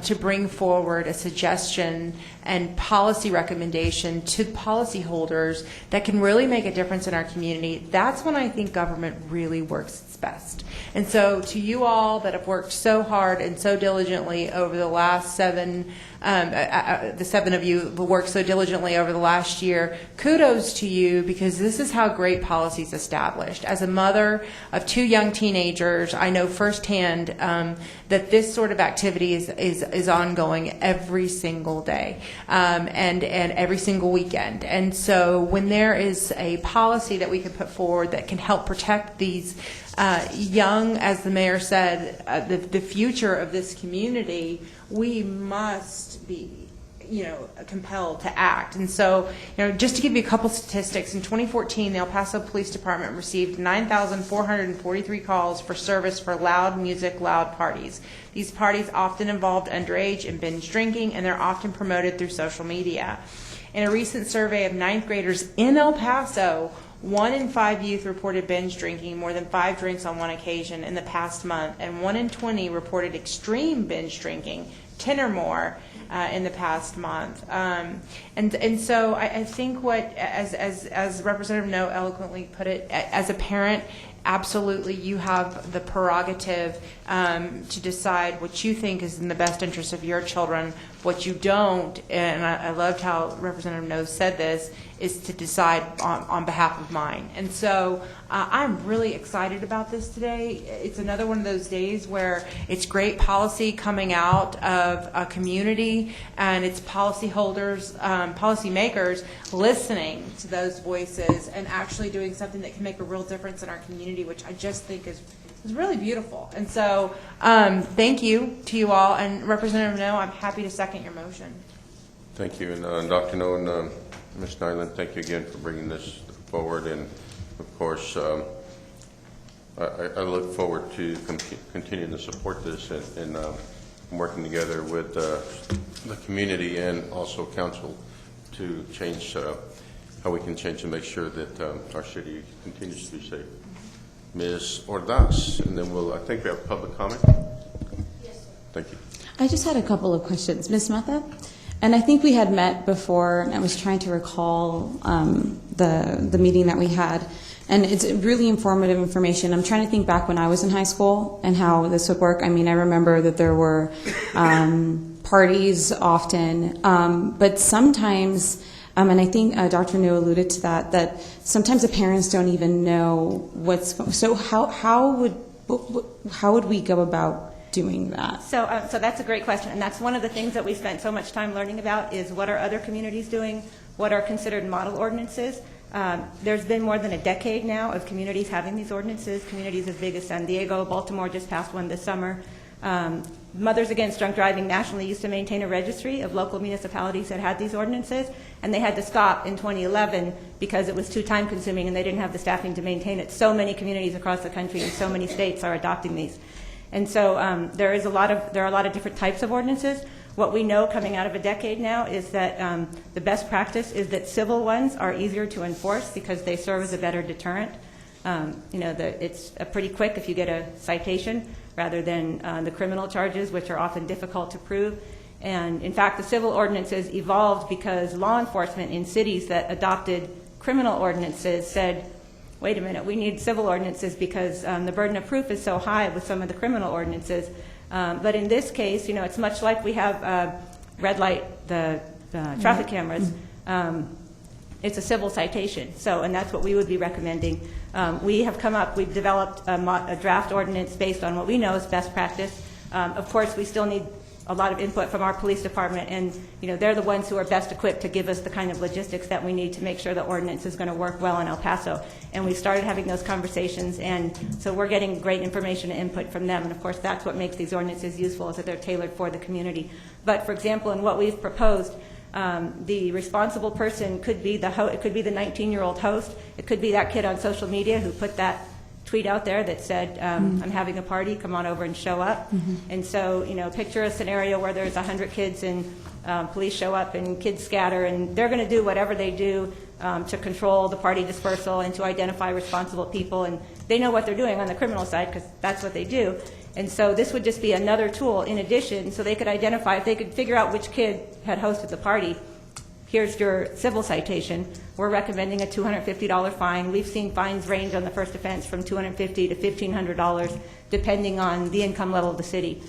to bring forward a suggestion and policy recommendation to policyholders that can really make a difference in our community, that's when I think government really works its best. And so to you all that have worked so hard and so diligently over the last the 7 of you who worked so diligently over the last year, kudos to you, because this is how great policy is established. As a mother of 2 young teenagers, I know firsthand that this sort of activity is ongoing every single day and every single weekend. And so when there is a policy that we can put forward that can help protect these young, as the mayor said, the future of this community, we must be compelled to act. And so, just to give you a couple statistics, in 2014, the El Paso Police Department received 9,443 calls for service for loud music, loud parties. These parties often involved underage and binge drinking, and they're often promoted through social media. In a recent survey of ninth graders in El Paso, 1 in 5 youth reported binge drinking more than 5 drinks on one occasion in the past month, and 1 in 20 reported extreme binge drinking, 10 or more, in the past month. And so I think what, as Representative No eloquently put it, as a parent, absolutely you have the prerogative to decide what you think is in the best interest of your children. What you don't, and I loved how Representative No said this, is to decide on behalf of mine. And so I'm really excited about this today. It's another one of those days where it's great policy coming out of a community, and it's policyholders, policymakers listening to those voices and actually doing something that can make a real difference in our community, which I just think is really beautiful. And so thank you to you all. And Representative No, I'm happy to second your motion. Thank you. And Dr. No and Ms. Nyland, thank you again for bringing this forward. And of course, I look forward to continuing to support this and working together with the community and also council to change how we can change to make sure that our city continues to be safe. Ms. Ordaz, and then I think we have public comment. Yes. Thank you. I just had a couple of questions. Ms. Mata, and I think we had met before, and I was trying to recall the meeting that we had, and it's really informative information. I'm trying to think back when I was in high school and how this would work. I mean, I remember that there were parties often, but sometimes, and I think Dr. New alluded to that sometimes the parents don't even know what's going on. So how would we go about doing that? So that's a great question, and that's one of the things that we spent so much time learning about is what are other communities doing, what are considered model ordinances. There's been more than a decade now of communities having these ordinances, communities as big as San Diego, Baltimore just passed one this summer. Mothers Against Drunk Driving nationally used to maintain a registry of local municipalities that had these ordinances, and they had to stop in 2011 because it was too time consuming and they didn't have the staffing to maintain it. So many communities across the country and so many states are adopting these. And so there are a lot of different types of ordinances. What we know coming out of a decade now is that the best practice is that civil ones are easier to enforce because they serve as a better deterrent. It's pretty quick if you get a citation rather than the criminal charges, which are often difficult to prove. And in fact, the civil ordinances evolved because law enforcement in cities that adopted criminal ordinances said, wait a minute, we need civil ordinances because the burden of proof is so high with some of the criminal ordinances. But in this case, it's much like we have red light, the traffic cameras. It's a civil citation. And that's what we would be recommending. We've developed a draft ordinance based on what we know is best practice. Of course, we still need a lot of input from our police department, and they're the ones who are best equipped to give us the kind of logistics that we need to make sure the ordinance is going to work well in El Paso. And we started having those conversations, and so we're getting great information and input from them. And of course, that's what makes these ordinances useful, is that they're tailored for the community. But for example, in what we've proposed, the responsible person could be it could be the 19-year-old host. It could be that kid on social media who put that tweet out there that said, I'm having a party, come on over and show up. And so, picture a scenario where there's 100 kids and police show up and kids scatter, and they're going to do whatever they do to control the party dispersal and to identify responsible people. And they know what they're doing on the criminal side because that's what they do. And so this would just be another tool in addition, so they could identify, if they could figure out which kid had hosted the party, here's your civil citation. We're recommending a $250 fine. We've seen fines range on the first offense from $250 to $1,500, depending on the income level of the city.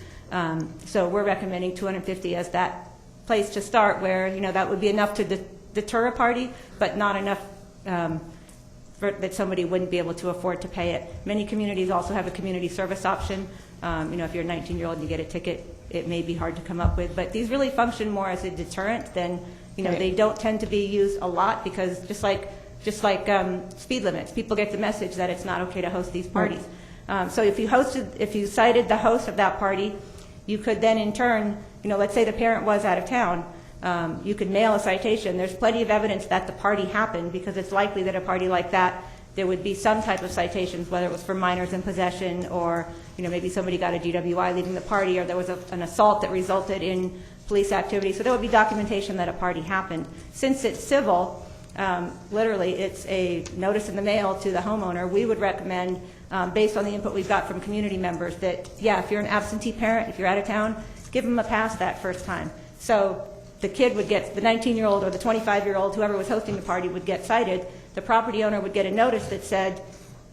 So we're recommending $250 as that place to start, where that would be enough to deter a party, but not enough that somebody wouldn't be able to afford to pay it. Many communities also have a community service option. If you're a 19-year-old and you get a ticket, it may be hard to come up with. But these really function more as a deterrent than, they don't tend to be used a lot because just like speed limits, people get the message that it's not okay to host these parties. So if you cited the host of that party, you could then in turn, let's say the parent was out of town, you could mail a citation. There's plenty of evidence that the party happened, because it's likely that a party like that, there would be some type of citations, whether it was for minors in possession, or maybe somebody got a DWI leaving the party, or there was an assault that resulted in police activity. So there would be documentation that a party happened. Since it's civil, literally it's a notice in the mail to the homeowner. We would recommend, based on the input we've got from community members, that if you're an absentee parent, if you're out of town, give them a pass that first time. So the kid would get, the 19-year-old or the 25-year-old, whoever was hosting the party, would get cited. The property owner would get a notice that said,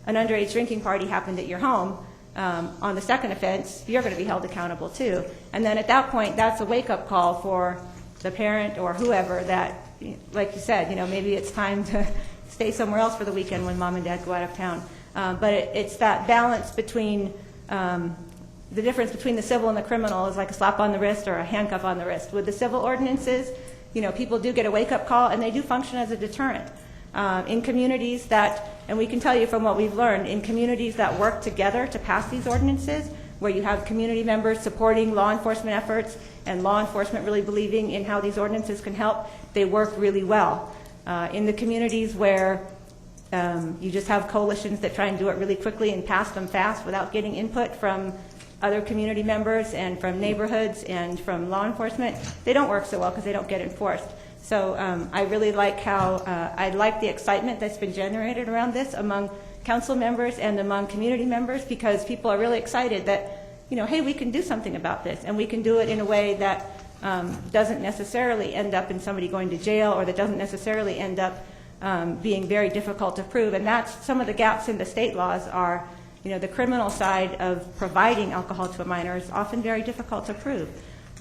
an underage drinking party happened at your home. On the second offense, you're going to be held accountable too. And then at that point, that's a wake-up call for the parent or whoever that, like you said, maybe it's time to stay somewhere else for the weekend when mom and dad go out of town. But it's that balance between, the difference between the civil and the criminal is like a slap on the wrist or a handcuff on the wrist. With the civil ordinances, people do get a wake-up call, and they do function as a deterrent. In communities that, and we can tell you from what we've learned, in communities that work together to pass these ordinances, where you have community members supporting law enforcement efforts and law enforcement really believing in how these ordinances can help, they work really well. In the communities where you just have coalitions that try and do it really quickly and pass them fast without getting input from other community members and from neighborhoods and from law enforcement, they don't work so well because they don't get enforced. So I really like how, I like the excitement that's been generated around this among council members and among community members, because people are really excited that, hey, we can do something about this, and we can do it in a way that doesn't necessarily end up in somebody going to jail, or that doesn't necessarily end up being very difficult to prove. And that's some of the gaps in the state laws are, the criminal side of providing alcohol to a minor is often very difficult to prove.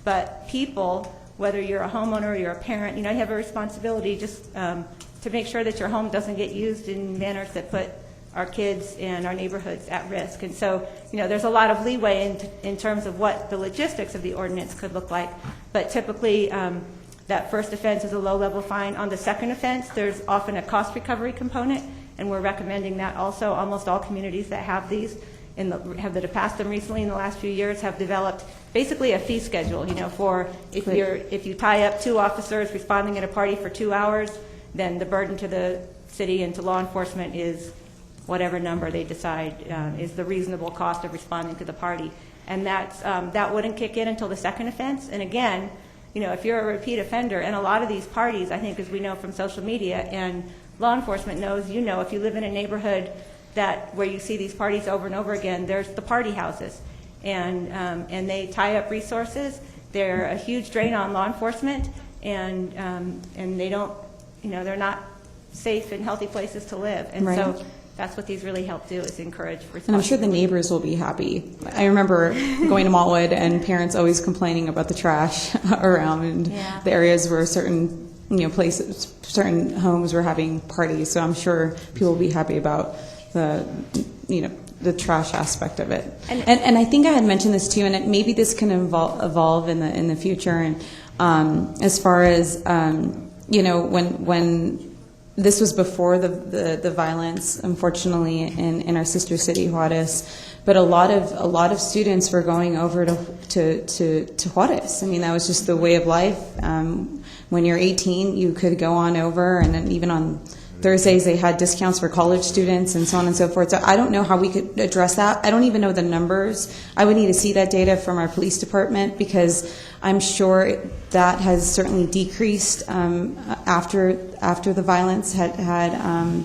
But people, whether you're a homeowner or you're a parent, you have a responsibility just to make sure that your home doesn't get used in manners that put our kids and our neighborhoods at risk. And so, there's a lot of leeway in terms of what the logistics of the ordinance could look like. But typically, that first offense is a low-level fine. On the second offense, there's often a cost recovery component, and we're recommending that also. Almost all communities that have these, that have passed them recently in the last few years, have developed basically a fee schedule, for if you tie up 2 officers responding at a party for 2 hours, then the burden to the city and to law enforcement is whatever number they decide is the reasonable cost of responding to the party. And that wouldn't kick in until the second offense. And again, if you're a repeat offender, and a lot of these parties, I think, as we know from social media and law enforcement knows, if you live in a neighborhood where you see these parties over and over again, there's the party houses. And they tie up resources. They're a huge drain on law enforcement, and they don't, they're not safe and healthy places to live. And right. So that's what these really help do, is encourage responsibility. And I'm sure the neighbors will be happy. I remember going to Maltwood and parents always complaining about the trash around the areas where certain places, certain homes were having parties. So I'm sure people will be happy about the trash aspect of it. And I think I had mentioned this too, and maybe this can evolve in the future. And as far as when this was before the violence, unfortunately, in our sister city, Juarez. But a lot of students were going over to Juarez. I mean, that was just the way of life. When you're 18, you could go on over, and then even on Thursdays they had discounts for college students and so on and so forth. So I don't know how we could address that. I don't even know the numbers. I would need to see that data from our police department, because I'm sure that has certainly decreased after the violence had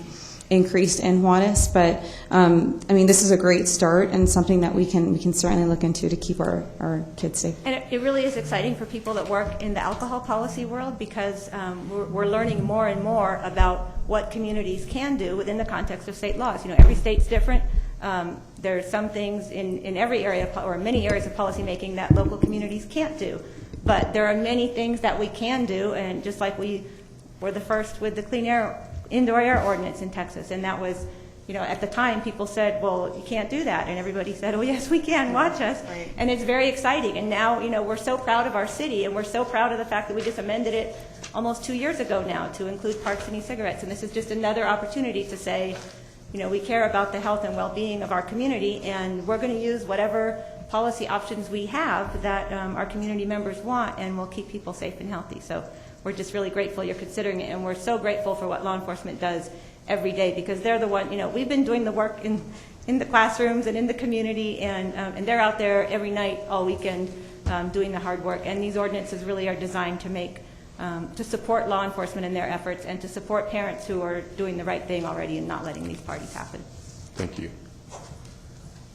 increased in Juarez. But I mean, this is a great start and something that we can certainly look into to keep our kids safe. And it really is exciting for people that work in the alcohol policy world, because we're learning more and more about what communities can do within the context of state laws. Every state's different. There are some things in every area, or many areas of policymaking, that local communities can't do. But there are many things that we can do, and just like we were the first with the clean air, indoor air ordinance in Texas, and that was, at the time people said, well, you can't do that, and everybody said, oh yes, we can, watch us. Right. And it's very exciting, and now, we're so proud of our city, and we're so proud of the fact that we just amended it almost 2 years ago now to include parks and e-cigarettes, and this is just another opportunity to say, we care about the health and well-being of our community, and we're going to use whatever policy options we have that our community members want and will keep people safe and healthy. So we're just really grateful you're considering it, and we're so grateful for what law enforcement does every day, because they're the one, we've been doing the work in the classrooms and in the community, and they're out there every night, all weekend, doing the hard work. And these ordinances really are designed to make, to support law enforcement in their efforts and to support parents who are doing the right thing already and not letting these parties happen. Thank you.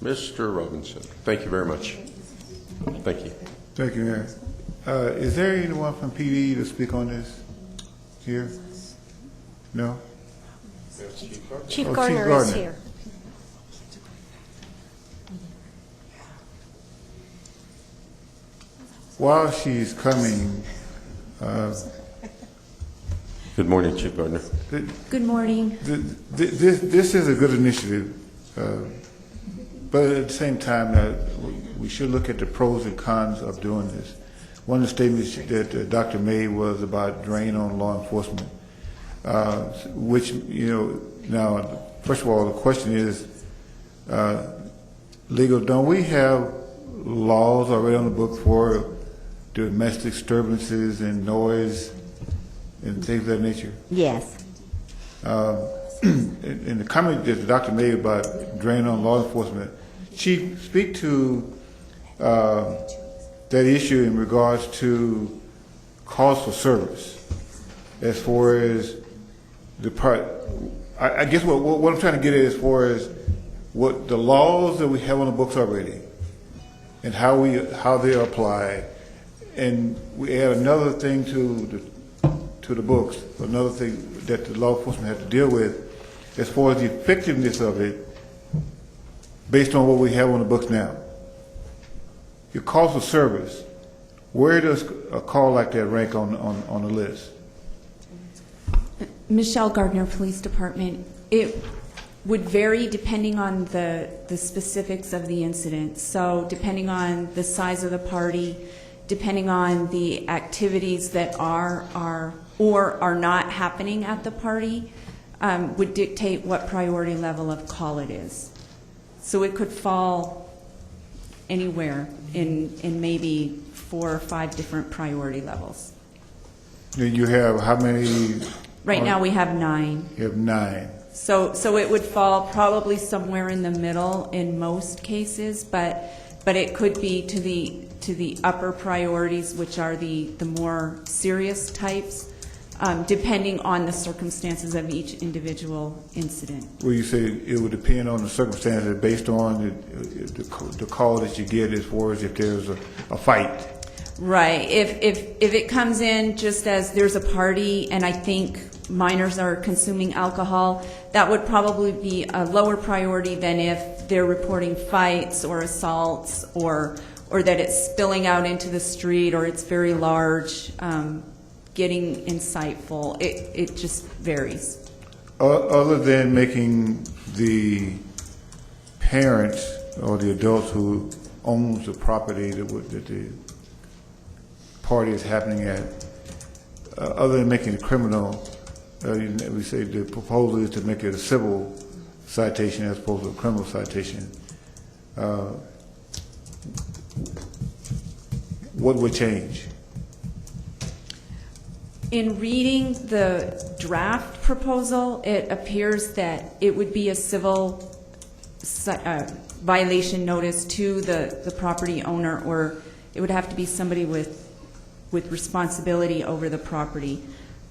Mr. Robinson, thank you very much. Thank you. Thank you, Mayor. Is there anyone from PD to speak on this here? No? Chief Oh, Gardner is here. While she's coming, Good morning, Chief Gardner. Good morning. This is a good initiative, but at the same time, we should look at the pros and cons of doing this. One of the statements that Dr. made was about drain on law enforcement, which, now, first of all, the question is, legal, don't we have laws already on the book for domestic disturbances and noise and things of that nature? Yes. In the comment that the doctor made about drain on law enforcement, Chief, speak to that issue in regards to calls for service, as far as the part. I guess what I'm trying to get at, as far as what the laws that we have on the books already, and how they are applied, and we add another thing to the books, another thing that the law enforcement have to deal with, as far as the effectiveness of it, based on what we have on the books now. Your calls for service, where does a call like that rank on the list? Michelle Gardner, Police Department. It would vary depending on the specifics of the incident. So depending on the size of the party, depending on the activities that are or are not happening at the party, would dictate what priority level of call it is. So it could fall anywhere in maybe 4 or 5 different priority levels. You have how many? Right now we have 9. You have 9. So it would fall probably somewhere in the middle in most cases, but it could be to the upper priorities, which are the more serious types, depending on the circumstances of each individual incident. Well, you say it would depend on the circumstances based on the call that you get, as far as if there's a fight. Right. If it comes in just as there's a party and I think minors are consuming alcohol, that would probably be a lower priority than if they're reporting fights or assaults or that it's spilling out into the street or it's very large, getting insightful. It just varies. Other than making the parents or the adults who owns the property that the party is happening at, other than making it criminal, we say the proposal is to make it a civil citation as opposed to a criminal citation. What would change? In reading the draft proposal, it appears that it would be a civil violation notice to the property owner, or it would have to be somebody with responsibility over the property.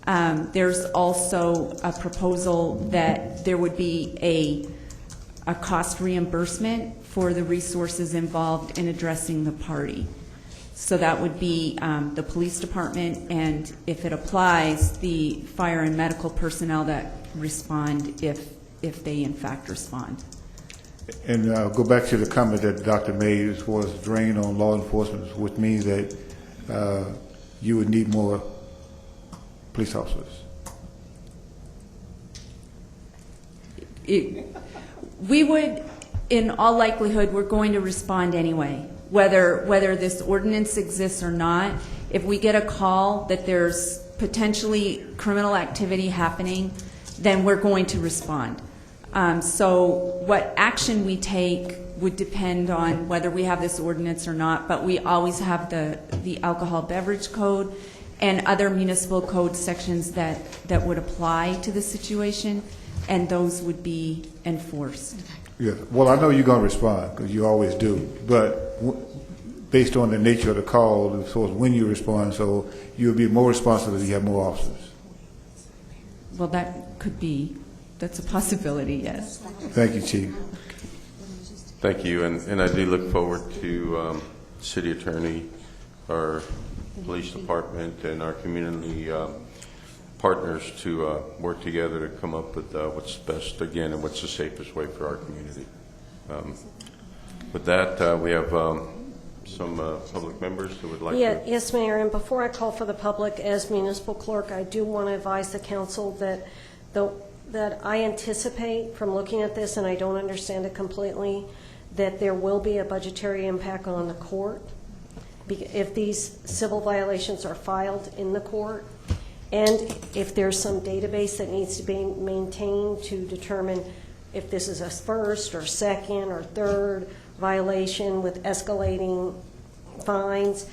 There's also a proposal that there would be a cost reimbursement for the resources involved in addressing the party. So that would be the police department, and if it applies, the fire and medical personnel that respond if they in fact respond. And go back to the comment that the doctor made as far as drain on law enforcement, which means that you would need more police officers. We would, in all likelihood, we're going to respond anyway, whether this ordinance exists or not. If we get a call that there's potentially criminal activity happening, then we're going to respond. So what action we take would depend on whether we have this ordinance or not, but we always have the alcohol beverage code and other municipal code sections that would apply to the situation, and those would be enforced. Yeah, well, I know you're going to respond, because you always do, but based on the nature of the call, so it's when you respond, so you'll be more responsive if you have more officers. Well, that could be, that's a possibility, yes. Thank you, Chief. Thank you, and I do look forward to city attorney, our police department, and our community partners to work together to come up with what's best, again, and what's the safest way for our community. With that, we have some public members who would like to... Yes, Mayor, and before I call for the public, as municipal clerk, I do want to advise the council that that I anticipate from looking at this, and I don't understand it completely, that there will be a budgetary impact on the court if these civil violations are filed in the court, and if there's some database that needs to be maintained to determine if this is a first or second or third violation with escalating fines.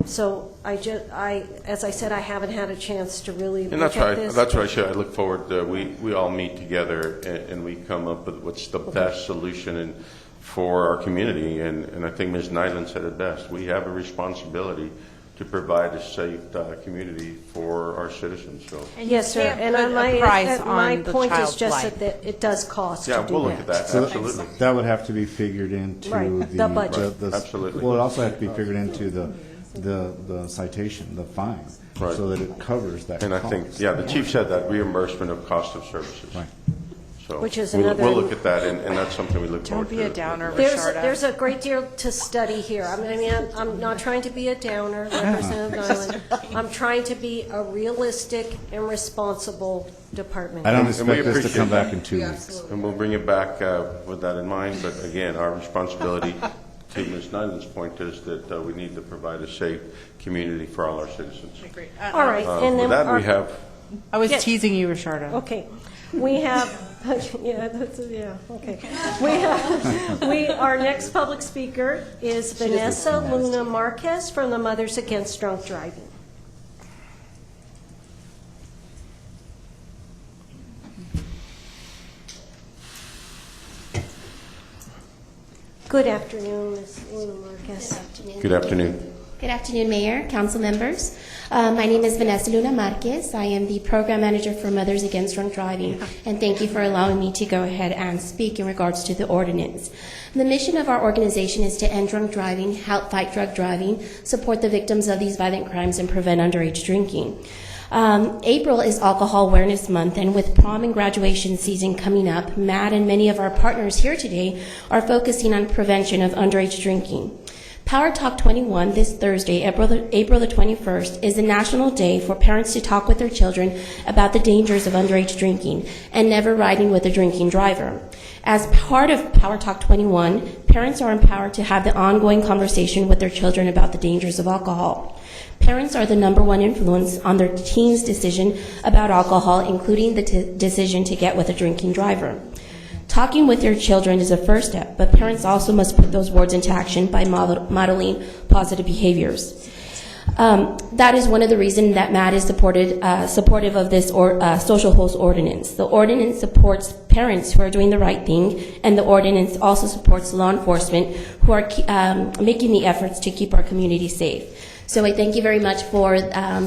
So as I said, I haven't had a chance to really look at this. That's what I said. I look forward to, we all meet together and we come up with what's the best solution for our community. And I think Ms. Nyland said it best. We have a responsibility to provide a safe community for our citizens. So. Yes, sir. And my point is just that it does cost to do that. Yeah, we'll look at that. Absolutely. That would have to be figured into the budget. Absolutely. Well, it also has to be figured into the citation, the fine, right, so that it covers that and cost. I think, yeah, the chief said that, reimbursement of cost of services. Right. So which is we'll look at that, and that's something we look forward to. Don't be a downer, There's a great deal to study here. I mean, I'm not trying to be a downer, Representative Nyland. I'm trying to be a realistic and responsible department. I don't expect this to come back in 2 weeks. And we'll bring it back with that in mind, but again, our responsibility to Ms. Nyland's point is that we need to provide a safe community for all our citizens. Great. All right. And with then that, we have... I was teasing you, Risharda. Okay. We have... okay. Our next public speaker is Vanessa Luna Marquez from the Mothers Against Drunk Driving. Good afternoon, Ms. Luna Marquez. Good afternoon. Good afternoon, Mayor, council members. My name is Vanessa Luna Marquez. I am the program manager for Mothers Against Drunk Driving, and thank you for allowing me to go ahead and speak in regards to the ordinance. The mission of our organization is to end drunk driving, help fight drug driving, support the victims of these violent crimes, and prevent underage drinking. April is Alcohol Awareness Month, and with prom and graduation season coming up, Matt and many of our partners here today are focusing on prevention of underage drinking. Power Talk 21 this Thursday, April the 21st, is a national day for parents to talk with their children about the dangers of underage drinking and never riding with a drinking driver. As part of Power Talk 21, parents are empowered to have the ongoing conversation with their children about the dangers of alcohol. Parents are the #1 influence on their teens' decision about alcohol, including the decision to get with a drinking driver. Talking with your children is a first step, but parents also must put those words into action by modeling positive behaviors. That is one of the reasons that Matt is supportive of this social host ordinance. The ordinance supports parents who are doing the right thing, and the ordinance also supports law enforcement who are making the efforts to keep our community safe. So I thank you very much for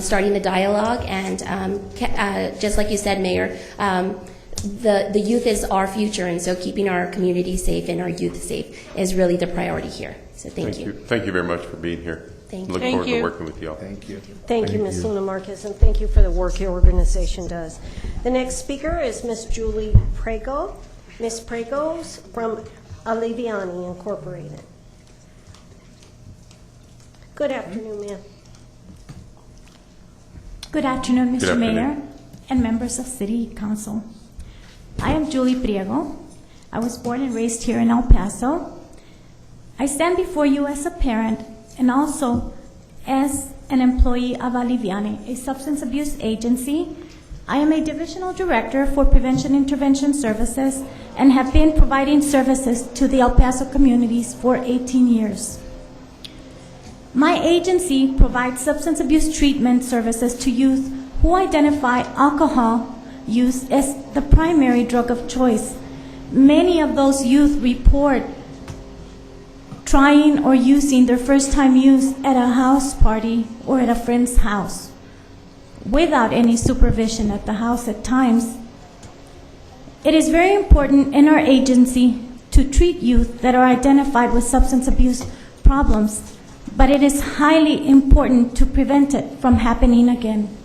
starting the dialogue, and just like you said, Mayor, the youth is our future, and so keeping our community safe and our youth safe is really the priority here. So thank you. Thank you very much for being here. Thank you. Look forward to working with you all. Thank you. Thank you, Ms. Luna Marquez, and thank you for the work your organization does. The next speaker is Ms. Julie Prego. Ms. Prego's from Aliviani Incorporated. Good afternoon, ma'am. Good afternoon, Mr. Good afternoon. Mayor and members of City Council. I am Julie Priego. I was born and raised here in El Paso. I stand before you as a parent and also as an employee of Aliviani, a substance abuse agency I am a Divisional Director for Prevention Intervention Services and have been providing services to the El Paso communities for 18 years. My agency provides substance abuse treatment services to youth who identify alcohol use as the primary drug of choice. Many of those youth report trying or using their first time use at a house party or at a friend's house without any supervision at the house at times. It is very important in our agency to treat youth that are identified with substance abuse problems, but it is highly important to prevent it from happening again.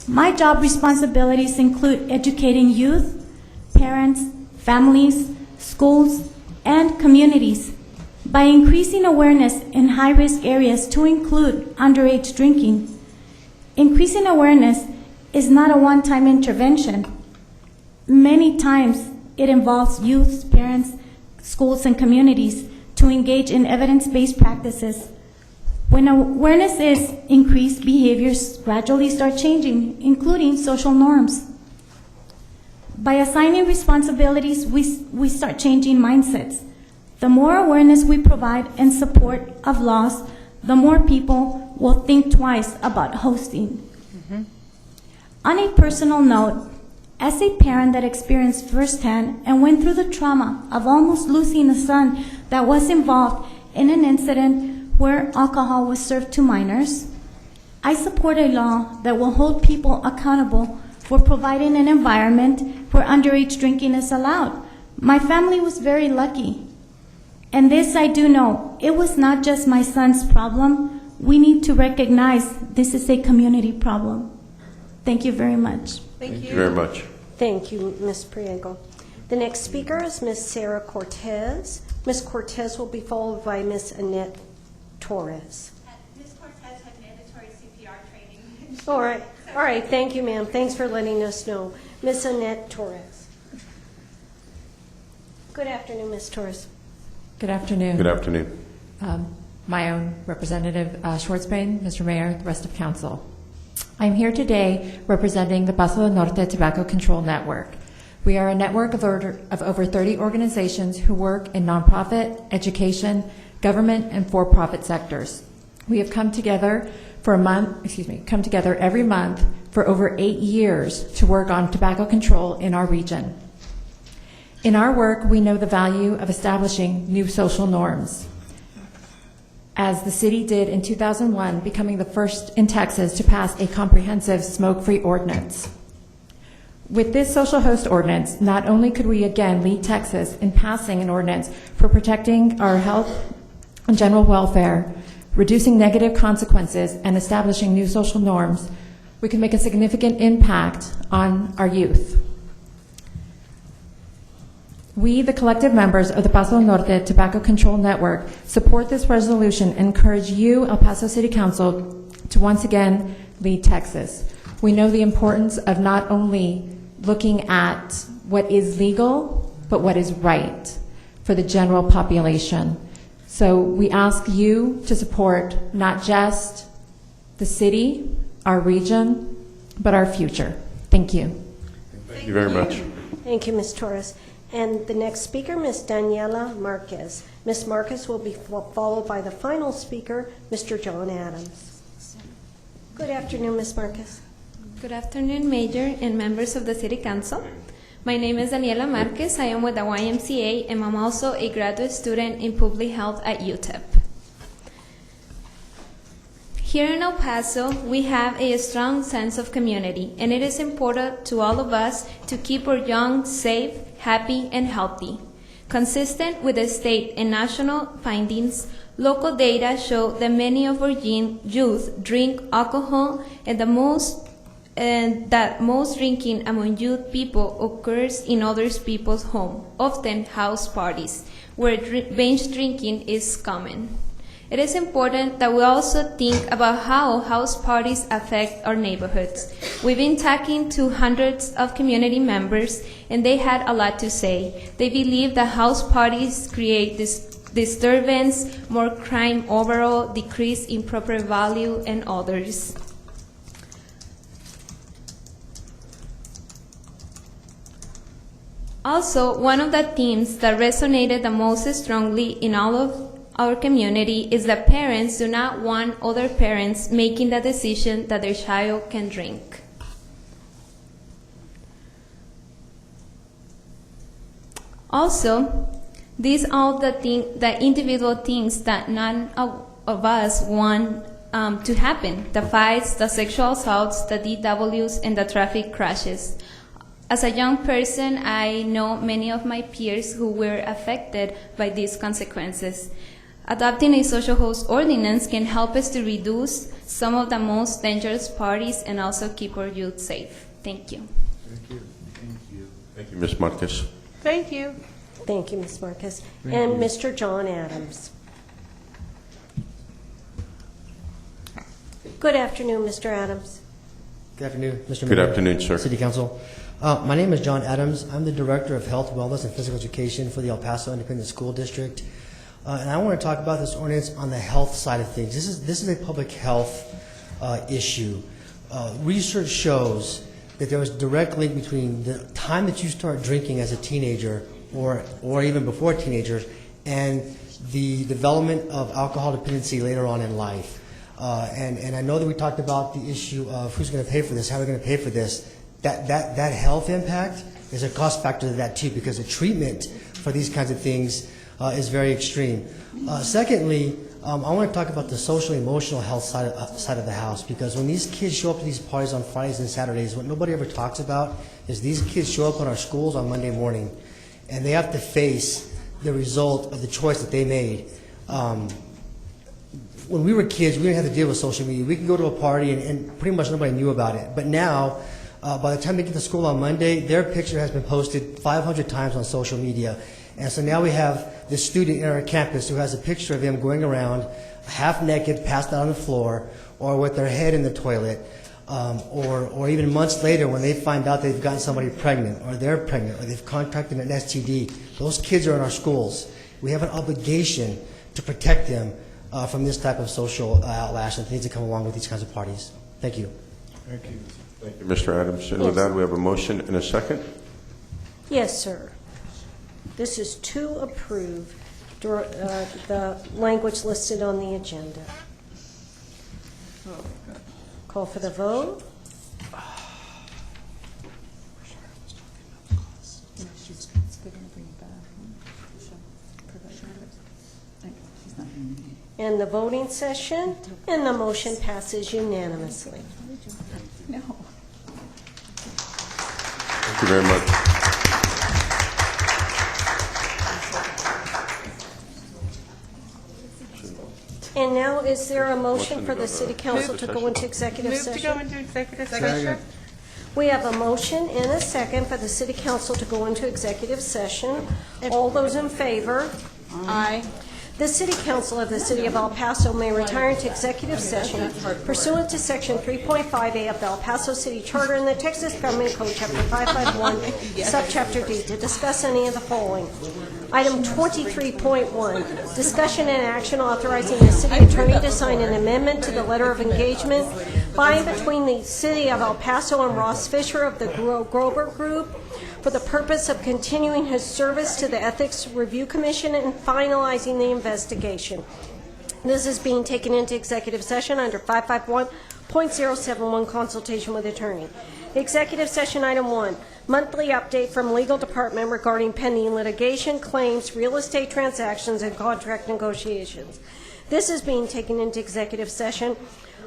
My job responsibilities include educating youth, parents, families, schools, and communities by increasing awareness in high-risk areas to include underage drinking. Increasing awareness is not a one-time intervention. Many times it involves youth, parents, schools, and communities to engage in evidence-based practices. When awareness is increased, behaviors gradually start changing, including social norms. By assigning responsibilities, we start changing mindsets. The more awareness we provide and support of laws, the more people will think twice about hosting. On a personal note, as a parent that experienced firsthand and went through the trauma of almost losing a son that was involved in an incident where alcohol was served to minors, I support a law that will hold people accountable for providing an environment where underage drinking is allowed. My family was very lucky. And this I do know, it was not just my son's problem. We need to recognize this is a community problem. Thank you very much. Thank you very much. Thank you, Ms. Priego. The next speaker is Ms. Sarah Cortez. Ms. Cortez will be followed by Ms. Annette Torres. Ms. Cortez has mandatory CPR training. All right, thank you, ma'am. Thanks for letting us know. Ms. Annette Torres. Good afternoon, Ms. Torres. Good afternoon. Good afternoon. My own representative, Schwartzbein, Mr. Mayor, the rest of council. I'm here today representing the Paso del Norte Tobacco Control Network. We are a network of over 30 organizations who work in nonprofit, education, government, and for-profit sectors. We have come together every month for over 8 years to work on tobacco control in our region. In our work, we know the value of establishing new social norms, as the city did in 2001, becoming the first in Texas to pass a comprehensive smoke-free ordinance. With this social host ordinance, not only could we again lead Texas in passing an ordinance for protecting our health and general welfare, reducing negative consequences, and establishing new social norms, we can make a significant impact on our youth. We, the collective members of the Paso del Norte Tobacco Control Network, support this resolution and encourage you, El Paso City Council, to once again lead Texas. We know the importance of not only looking at what is legal, but what is right for the general population. So we ask you to support not just the city, our region, but our future. Thank you. Thank you very much. Thank you, Ms. Torres. And the next speaker, Ms. Daniela Marquez. Ms. Marquez will be followed by the final speaker, Mr. John Adams. Good afternoon, Ms. Marquez. Good afternoon, Mayor and members of the City Council. My name is Daniela Marquez. I am with the YMCA, and I'm also a graduate student in public health at UTEP. Here in El Paso, we have a strong sense of community, and it is important to all of us to keep our young safe, happy, and healthy. Consistent with the state and national findings, local data show that many of our youth drink alcohol, and that most drinking among youth people occurs in other people's homes, often house parties, where binge drinking is common. It is important that we also think about how house parties affect our neighborhoods. We've been talking to hundreds of community members, and they had a lot to say. They believe that house parties create disturbance, more crime overall, decrease in property value, and others. Also, one of the themes that resonated the most strongly in all of our community is that parents do not want other parents making the decision that their child can drink. Also, these are the individual things that none of us want to happen: the fights, the sexual assaults, the DWs, and the traffic crashes. As a young person, I know many of my peers who were affected by these consequences. Adopting a social host ordinance can help us to reduce some of the most dangerous parties and also keep our youth safe. Thank you. Thank you. Thank you. Thank you, Ms. Marquez. Thank you. Thank you, Ms. Marcus. Thank And you. Mr. John Adams. Good afternoon, Mr. Adams. Good afternoon, Mr. Good Mayor, afternoon, sir. City Council. My name is John Adams. I'm the Director of Health, Wellness, and Physical Education for the El Paso Independent School District. And I want to talk about this ordinance on the health side of things. This is a public health issue. Research shows that there is a direct link between the time that you start drinking as a teenager or even before teenagers and the development of alcohol dependency later on in life. And I know that we talked about the issue of who's going to pay for this, how we're going to pay for this. That health impact is a cost factor to that too, because the treatment for these kinds of things is very extreme. Secondly, I want to talk about the social emotional health side of the house, because when these kids show up to these parties on Fridays and Saturdays, what nobody ever talks about is these kids show up on our schools on Monday morning, and they have to face the result of the choice that they made. When we were kids, we didn't have to deal with social media. We could go to a party and pretty much nobody knew about it. But now, by the time they get to school on Monday, their picture has been posted 500 times on social media. And so now we have this student in our campus who has a picture of him going around half naked, passed out on the floor, or with their head in the toilet, or even months later when they find out they've gotten somebody pregnant, or they're pregnant, or they've contracted an STD. Those kids are in our schools. We have an obligation to protect them from this type of social outlash and things that come along with these kinds of parties. Thank you. Thank you. Thank you, Mr. Adams. And with that, we have a motion and a second. Yes, sir. This is to approve the language listed on the agenda. Call for the vote. And the voting session, and the motion passes unanimously. Thank you very much. And now, is there a motion for the city council to go into executive session? Move to go into executive session. We have a motion and a second for the city council to go into executive session. All those in favor? Aye. The City Council of the City of El Paso may retire into executive session pursuant to Section 3.5A of the El Paso City Charter and the Texas Government Code, Chapter 551, Subchapter D, to discuss any of the following. Item 23.1, discussion and action authorizing the city attorney to sign an amendment to the letter of engagement by and between the City of El Paso and Ross Fisher of the Grover Group for the purpose of continuing his service to the Ethics Review Commission and finalizing the investigation. This is being taken into executive session under 551.071, consultation with attorney. Executive session item 1, monthly update from legal department regarding pending litigation, claims, real estate transactions, and contract negotiations. This is being taken into executive session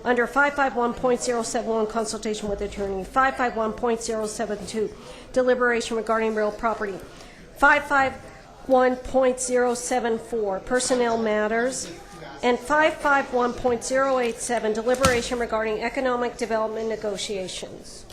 under 551.071, consultation with attorney, 551.072, deliberation regarding real property, 551.074, personnel matters, and 551.087, deliberation regarding economic development negotiations.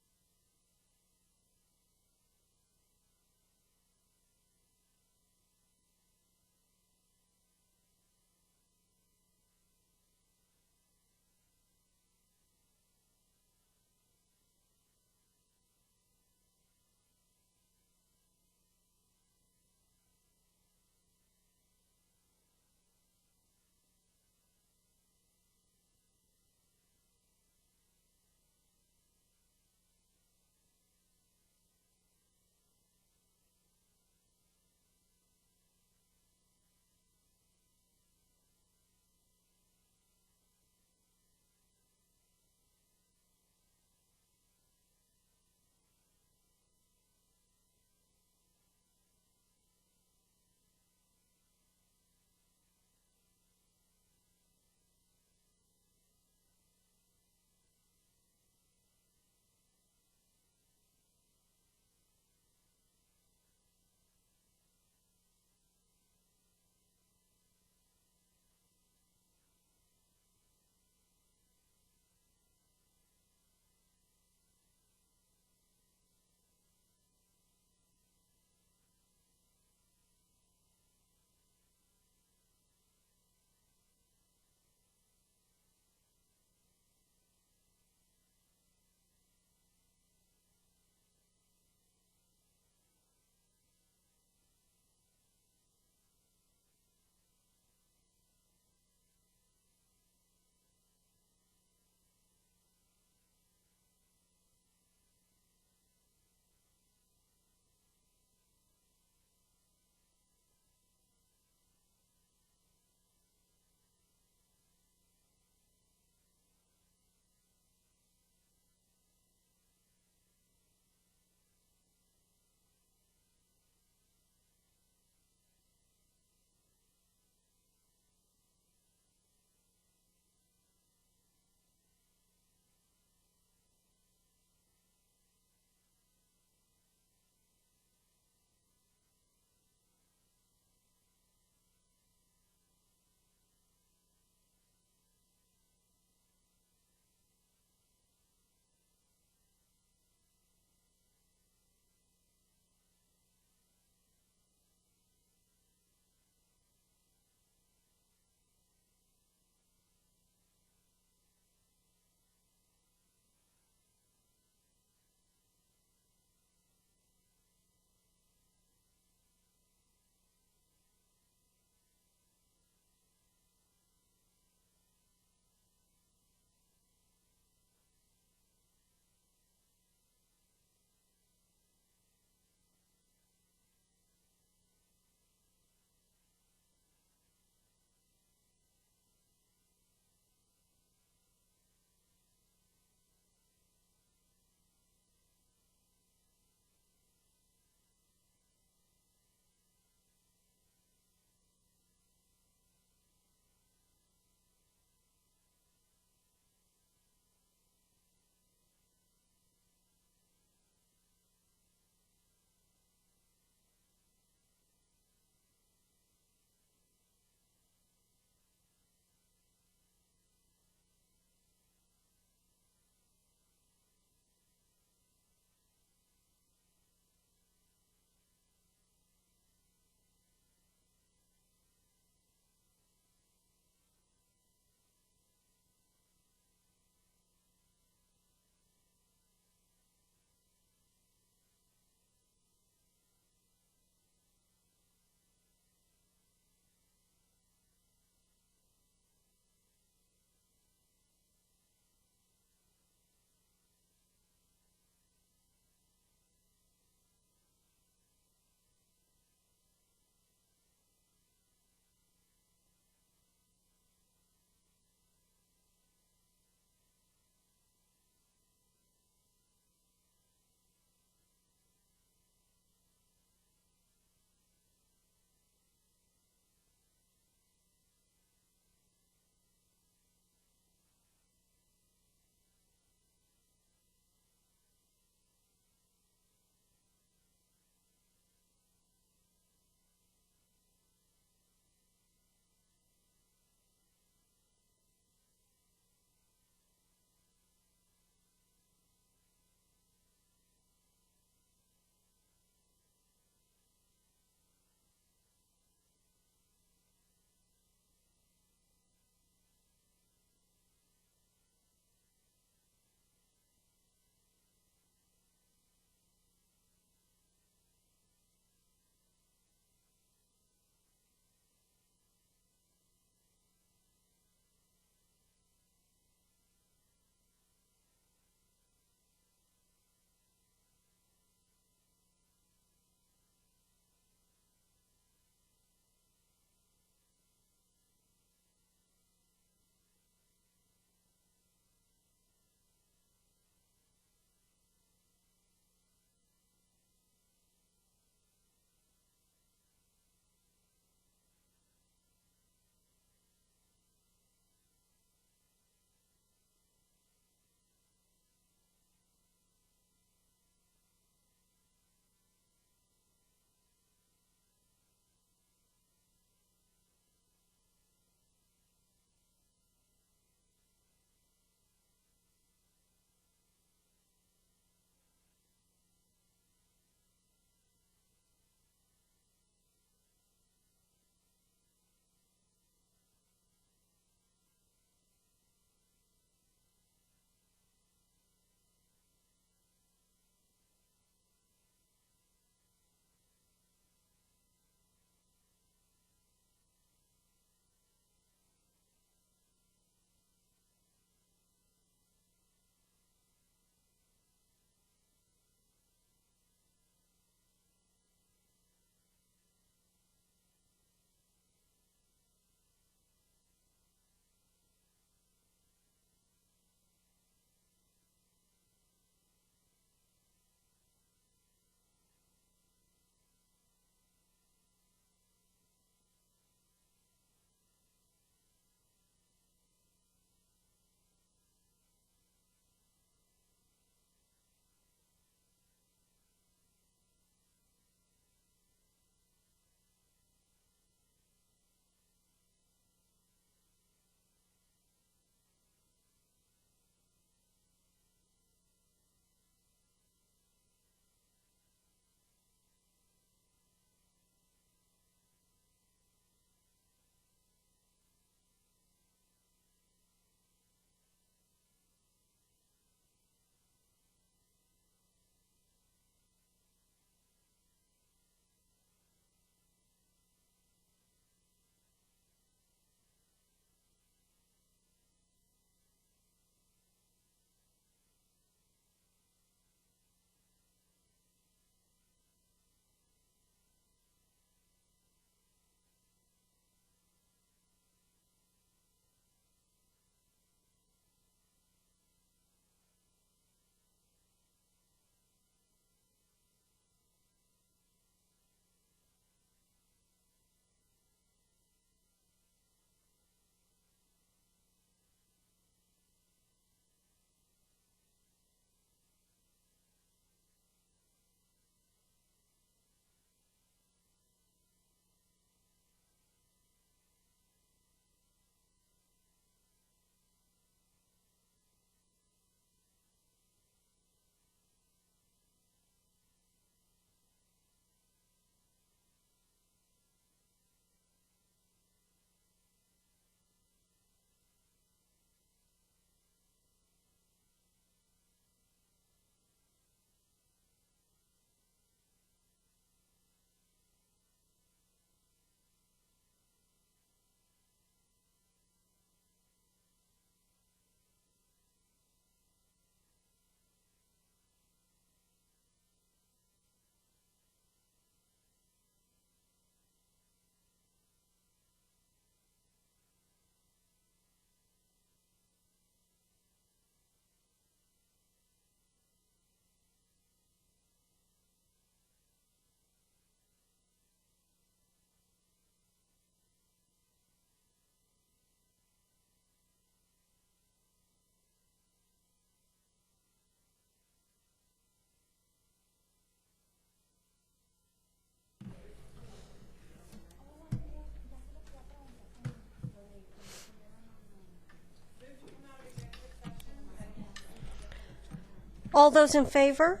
All those in favor?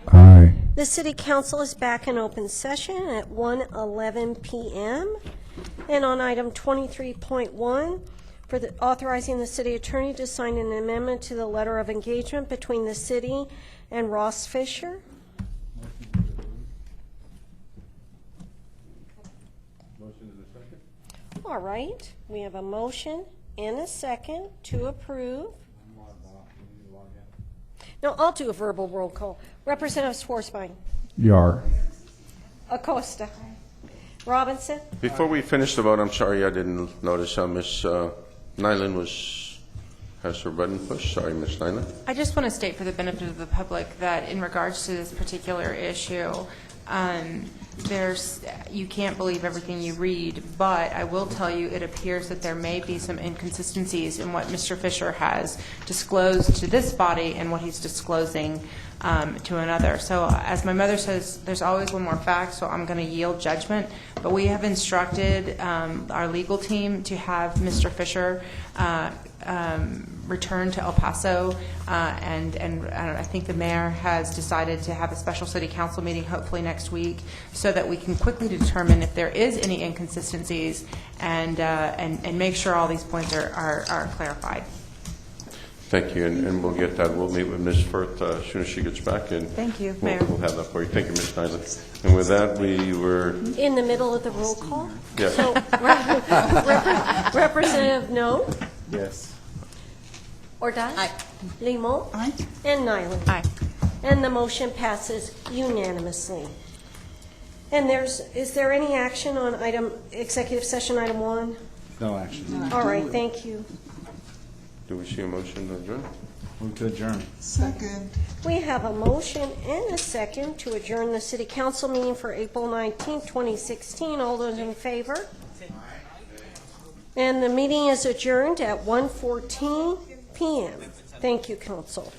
Aye. The City Council is back in open session at 1:11 p.m. And on item 23.1, for the authorizing the city attorney to sign an amendment to the letter of engagement between the city and Ross Fisher. All right, we have a motion and a second to approve. No, I'll do a verbal roll call. Representative Schwarzbein. Yar. Acosta. Robinson. Before we finish the vote, I'm sorry I didn't notice Miss Nyland has her button pushed. Sorry, Miss Nyland. I just want to state for the benefit of the public that in regards to this particular issue, you can't believe everything you read, but I will tell you it appears that there may be some inconsistencies in what Mr. Fisher has disclosed to this body and what he's disclosing to another. So as my mother says, there's always one more fact, so I'm going to yield judgment. But we have instructed our legal team to have Mr. Fisher return to El Paso, and I think the mayor has decided to have a special city council meeting hopefully next week so that we can quickly determine if there is any inconsistencies and make sure all these points are clarified. Thank you, and we'll get that. We'll meet with Ms. Firth as soon as she gets back, and thank you, Mayor. We'll have that for you. Thank you, Ms. Nyland. And with that, we were In the middle of the roll call? Yes. So, Representative No? Yes. Ordaz? Aye. Limon? Aye. And Nyland? Aye. And the motion passes unanimously. And is there any action on executive session item 1? No action. All right, thank you. Do we see a motion to adjourn? Move to adjourn. Second. We have a motion and a second to adjourn the city council meeting for April 19th, 2016. All those in favor? And the meeting is adjourned at 1:14 p.m. Thank you, council.